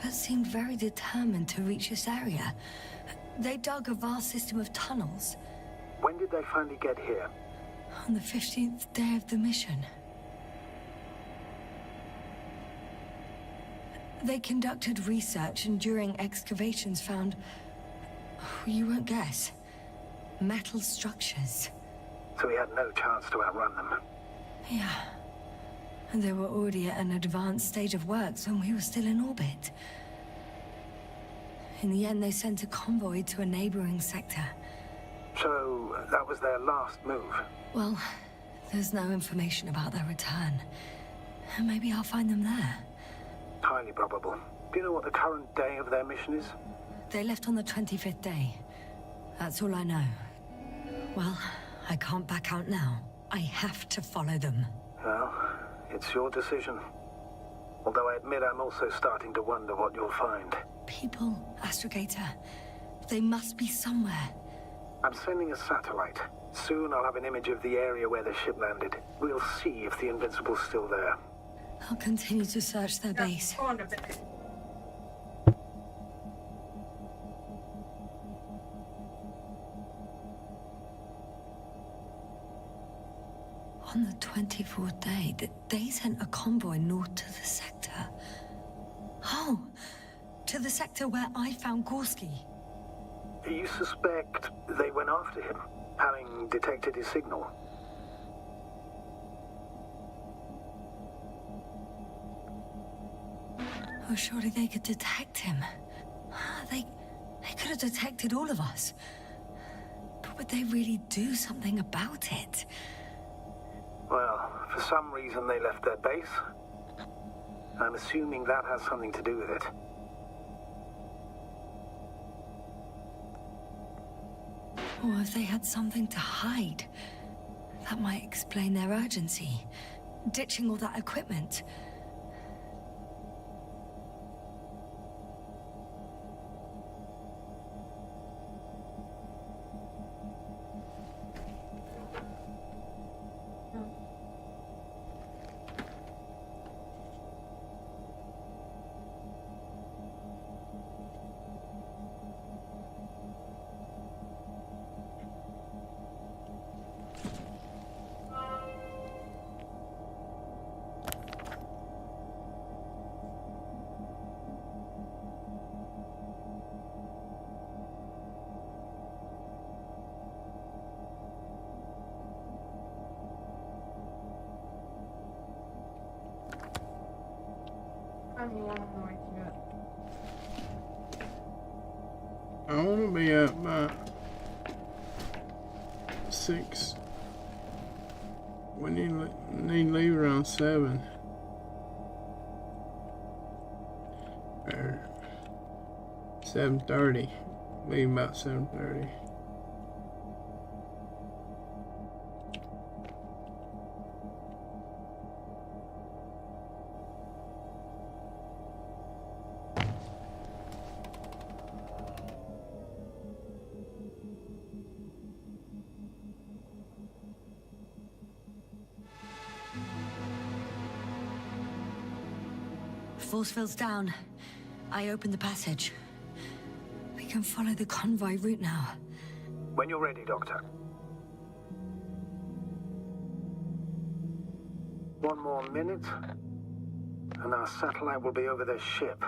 but seemed very determined to reach this area. They dug a vast system of tunnels. When did they finally get here? On the 15th day of the mission. They conducted research and during excavations found, you won't guess, metal structures. So we had no chance to outrun them. Yeah. And they were already at an advanced stage of works when we were still in orbit. In the end, they sent a convoy to a neighboring sector. So, that was their last move? Well, there's no information about their return. Maybe I'll find them there. Highly probable. Do you know what the current day of their mission is? They left on the 25th day. That's all I know. Well, I can't back out now. I have to follow them. Well, it's your decision. Although I admit I'm also starting to wonder what you'll find. People, Astrogator. They must be somewhere. I'm sending a satellite. Soon I'll have an image of the area where the ship landed. We'll see if the Invincible's still there. I'll continue to search their base. On the 24th day, they sent a convoy north to the sector. Oh, to the sector where I found Gorski. You suspect they went after him, having detected his signal? Oh, surely they could detect him. They could have detected all of us. But would they really do something about it? Well, for some reason they left their base. I'm assuming that has something to do with it. Or if they had something to hide. That might explain their urgency. Ditching all that equipment. I want to be up by 6. We need to leave around 7. Or 7:30. Leave about 7:30. Force field's down. I opened the passage. We can follow the convoy route now. When you're ready, Doctor. One more minute, and our satellite will be over their ship.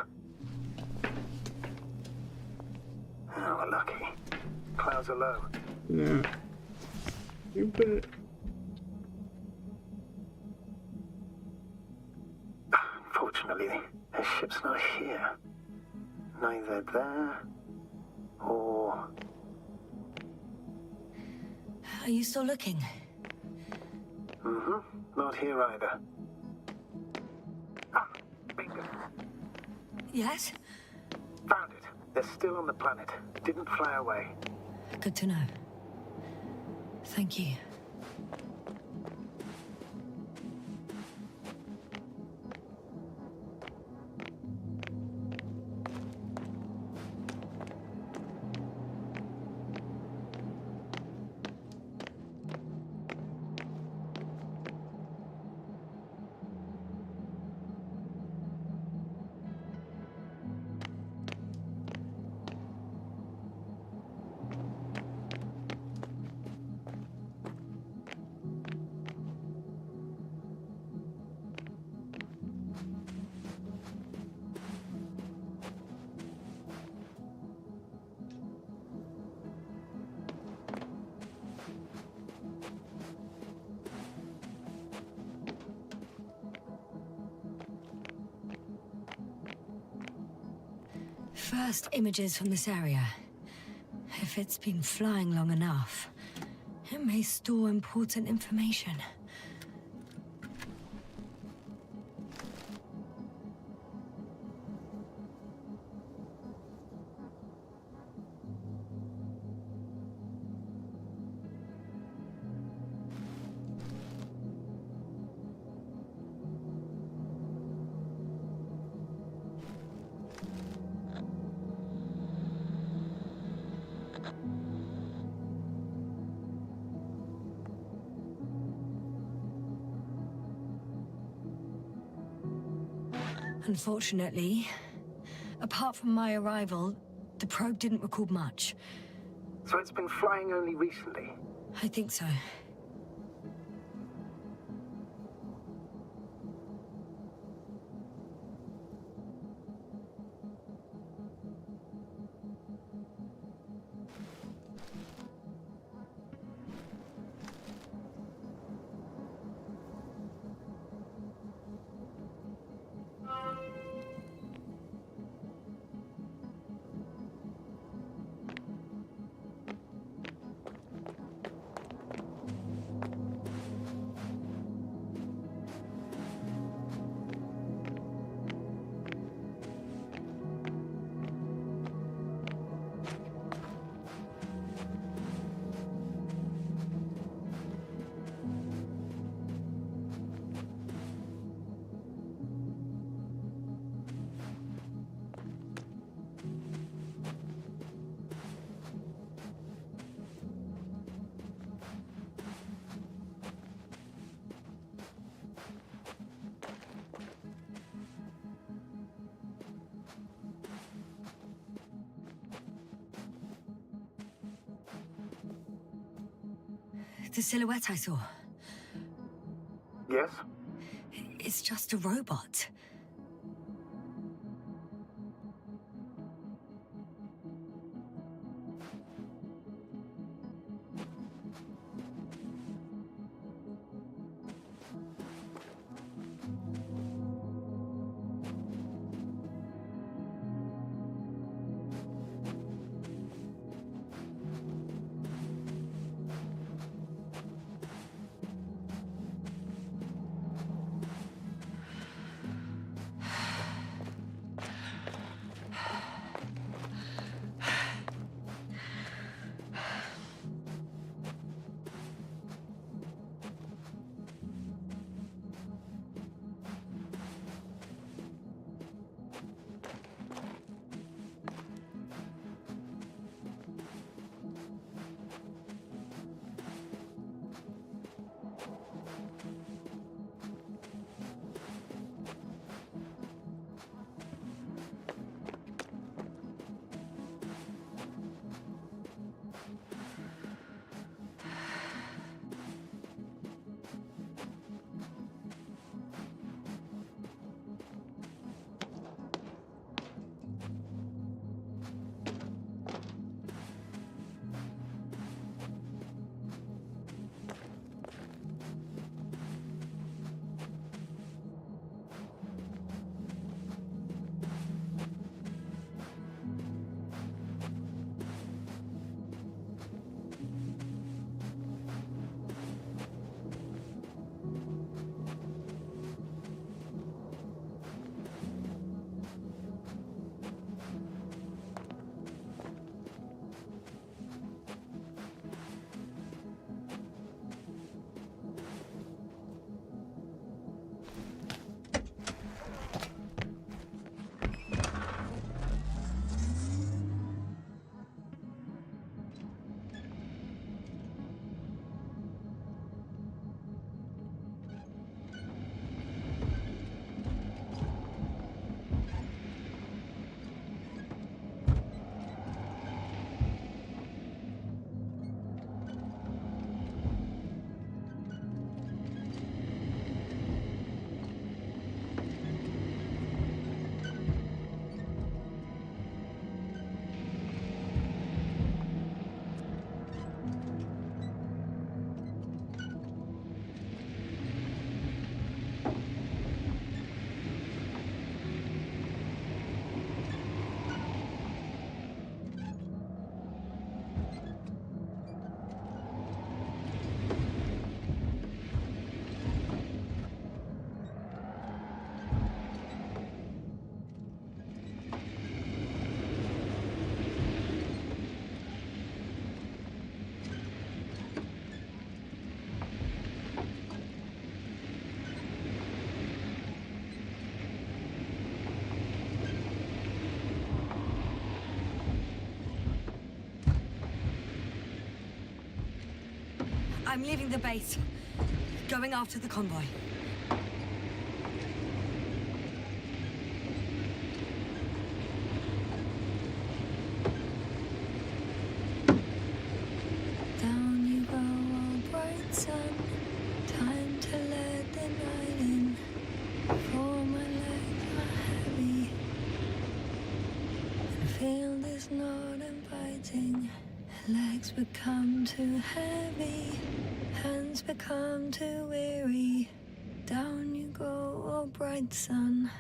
Oh, we're lucky. Clouds are low. No. You put it. Unfortunately, their ship's not here. Neither there or... Are you still looking? Mm-hmm. Not here either. Ah, bingo. Yes? Found it. They're still on the planet. Didn't fly away. Good to know. Thank you. First images from this area. If it's been flying long enough, it may store important information. Unfortunately, apart from my arrival, the probe didn't record much. So it's been flying only recently? I think so. The silhouette I saw. Yes? It's just a robot. I'm leaving the base. Going after the convoy. Down you go, oh bright sun. Time to let the night in. For my legs are heavy. The field is not inviting. Legs become too heavy. Hands become too weary. Down you go, oh bright sun.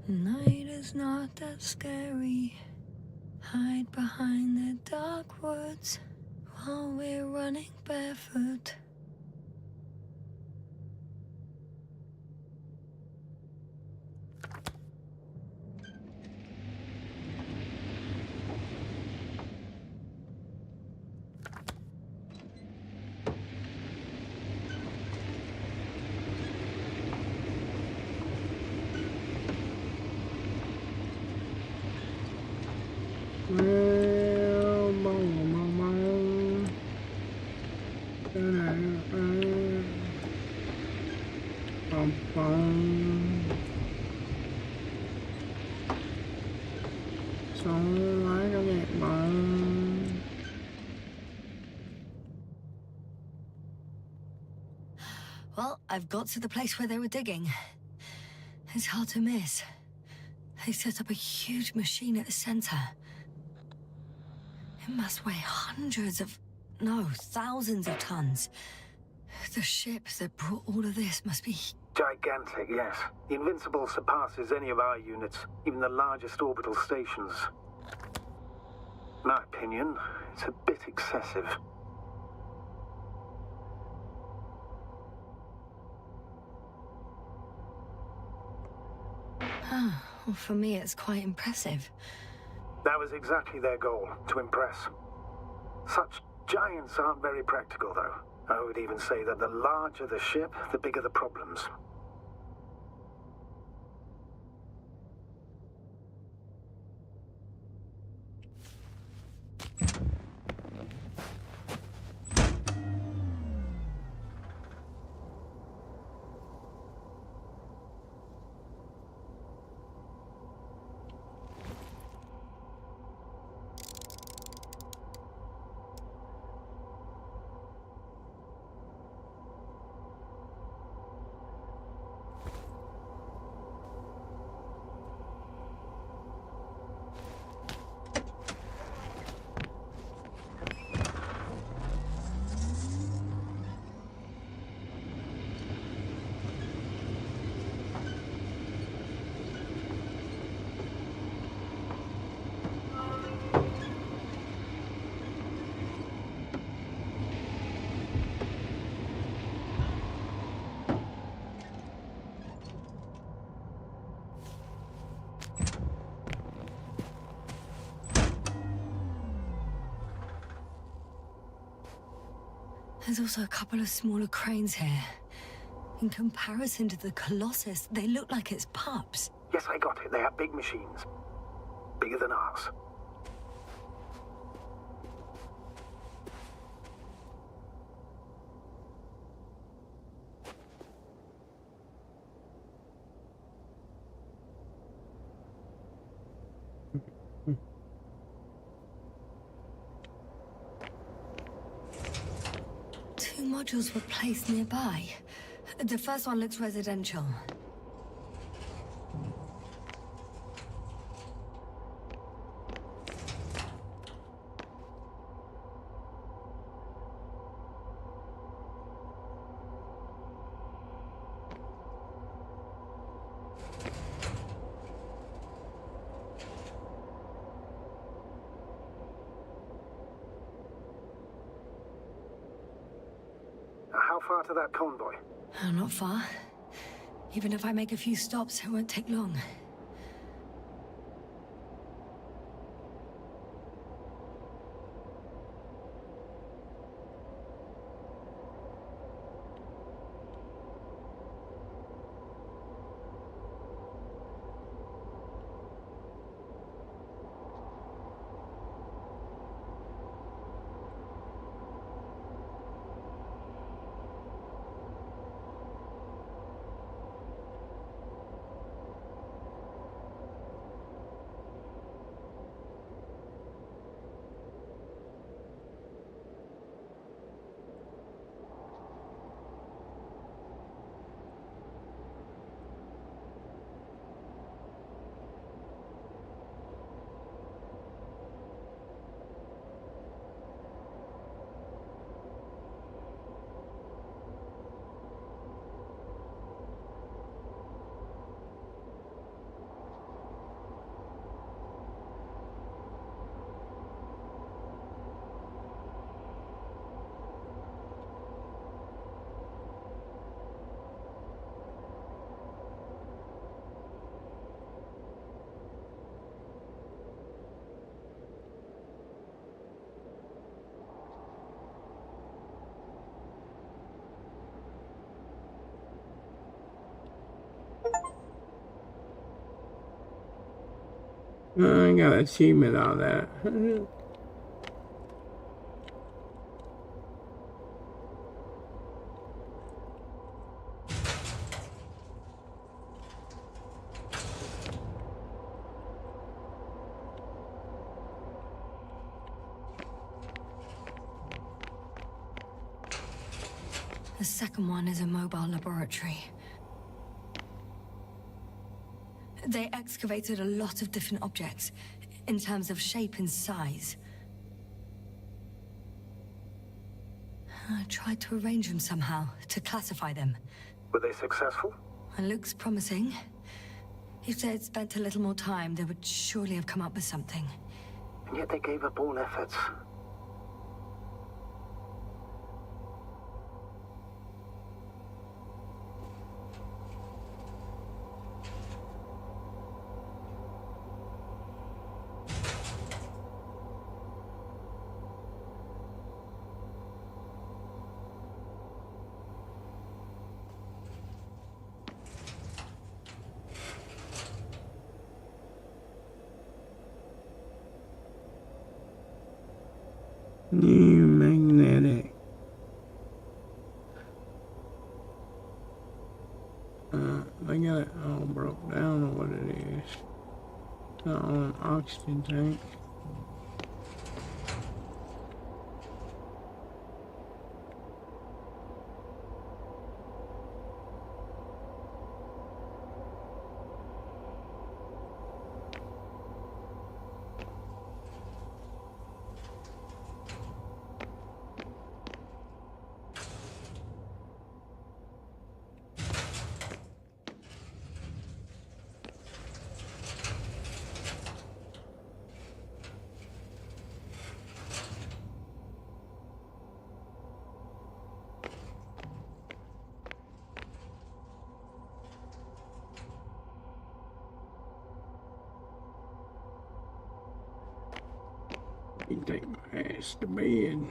Night is not that scary. Hide behind the dark woods while we're running barefoot. Well, so I don't get mine. Well, I've got to the place where they were digging. It's hard to miss. They set up a huge machine at the center. It must weigh hundreds of, no, thousands of tons. The ship that brought all of this must be... Gigantic, yes. The Invincible surpasses any of our units, even the largest orbital stations. In my opinion, it's a bit excessive. Oh, well, for me it's quite impressive. That was exactly their goal, to impress. Such giants aren't very practical, though. I would even say that the larger the ship, the bigger the problems. There's also a couple of smaller cranes here. In comparison to the Colossus, they look like it's pups. Yes, I got it. They have big machines. Bigger than ours. Two modules were placed nearby. The first one looks residential. How far to that convoy? Oh, not far. Even if I make a few stops, it won't take long. I got an achievement out of that. The second one is a mobile laboratory. They excavated a lot of different objects, in terms of shape and size. I tried to arrange them somehow, to classify them. Were they successful? It looks promising. If they had spent a little more time, they would surely have come up with something. And yet they gave up all efforts. New magnetic. I got it all broke down on what it is. Not on an oxygen tank. You take my ass to bed.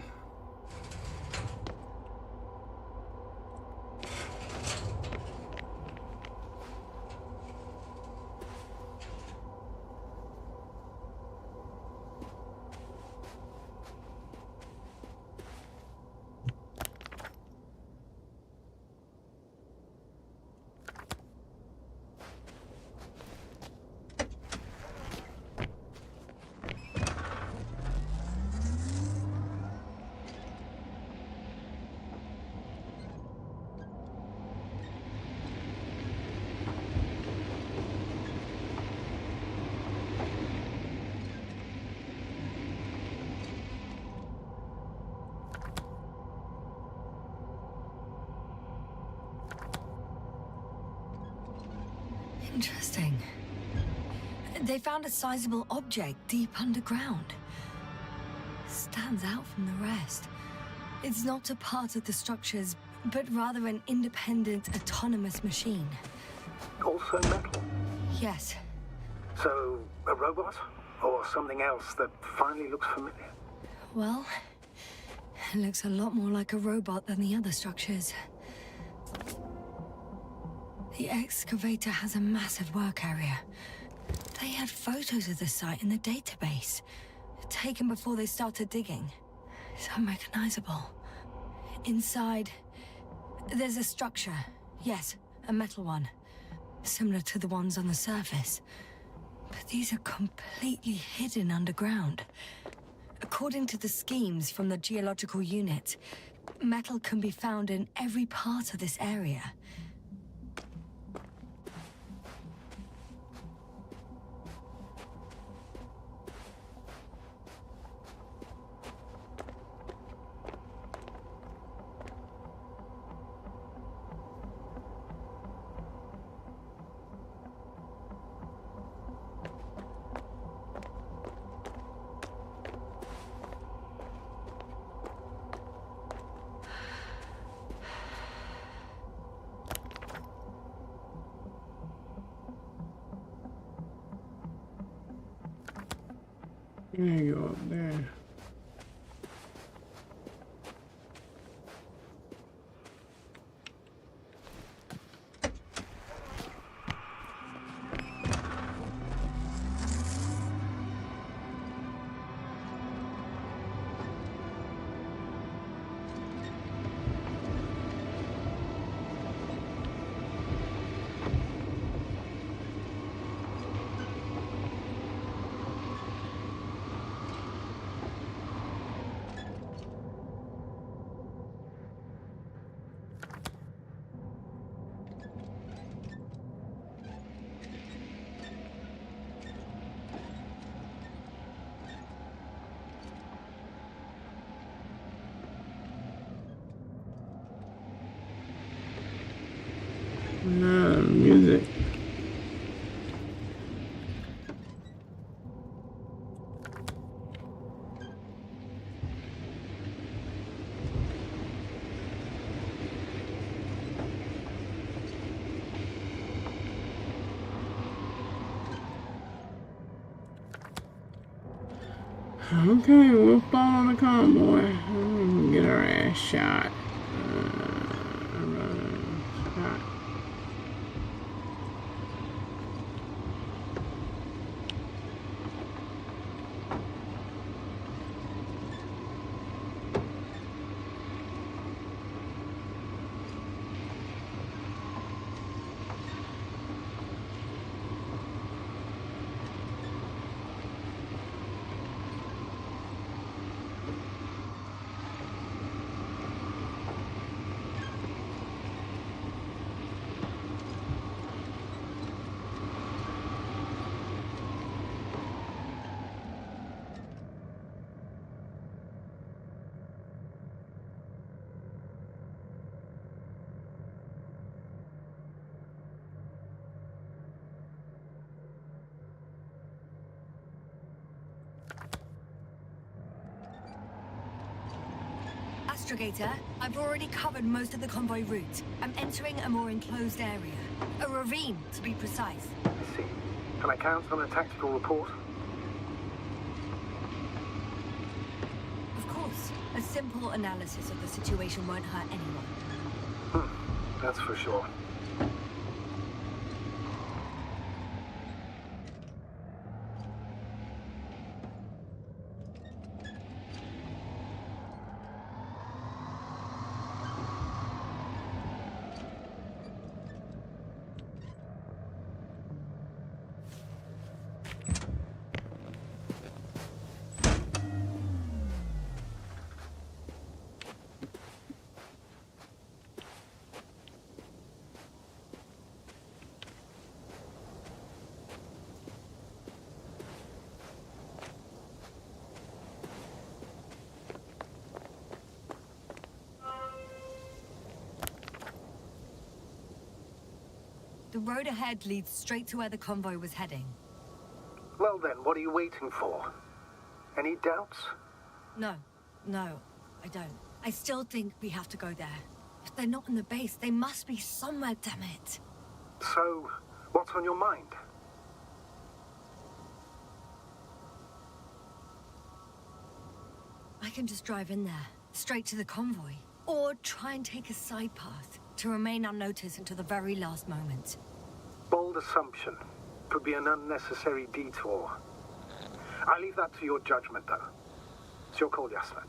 Interesting. They found a sizable object deep underground. Stands out from the rest. It's not a part of the structures, but rather an independent, autonomous machine. Also metal? Yes. So, a robot? Or something else that finally looks familiar? Well, it looks a lot more like a robot than the other structures. The excavator has a massive work area. They had photos of the site in the database, taken before they started digging. It's unrecognizable. Inside, there's a structure. Yes, a metal one. Similar to the ones on the surface. But these are completely hidden underground. According to the schemes from the geological unit, metal can be found in every part of this area. You go up there. music. Okay, we'll follow the convoy. Get our ass shot. Shot. Astrogator, I've already covered most of the convoy route. I'm entering a more enclosed area. A ravine, to be precise. I see. Can I count on a tactical report? Of course. A simple analysis of the situation won't hurt anyone. That's for sure. The road ahead leads straight to where the convoy was heading. Well then, what are you waiting for? Any doubts? No, I don't. I still think we have to go there. If they're not in the base, they must be somewhere, damn it. So, what's on your mind? I can just drive in there, straight to the convoy. Or try and take a side path to remain unnoticed until the very last moment. Bold assumption. Could be an unnecessary detour. I leave that to your judgment, though. It's your call, Yasna.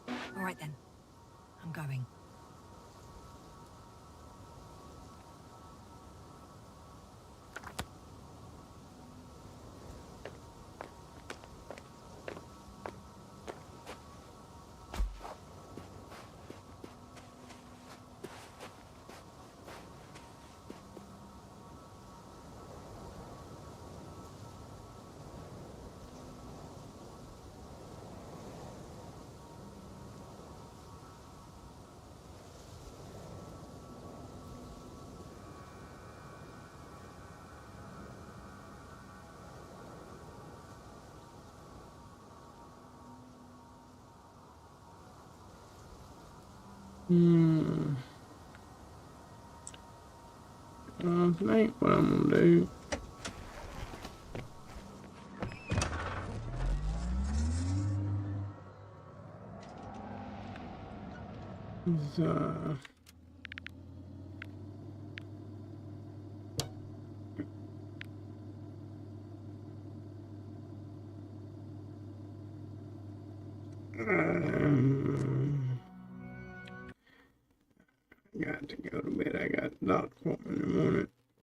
All right then. I'm going. I think what I'm gonna do is got to go to bed. I got a doctor appointment in the morning.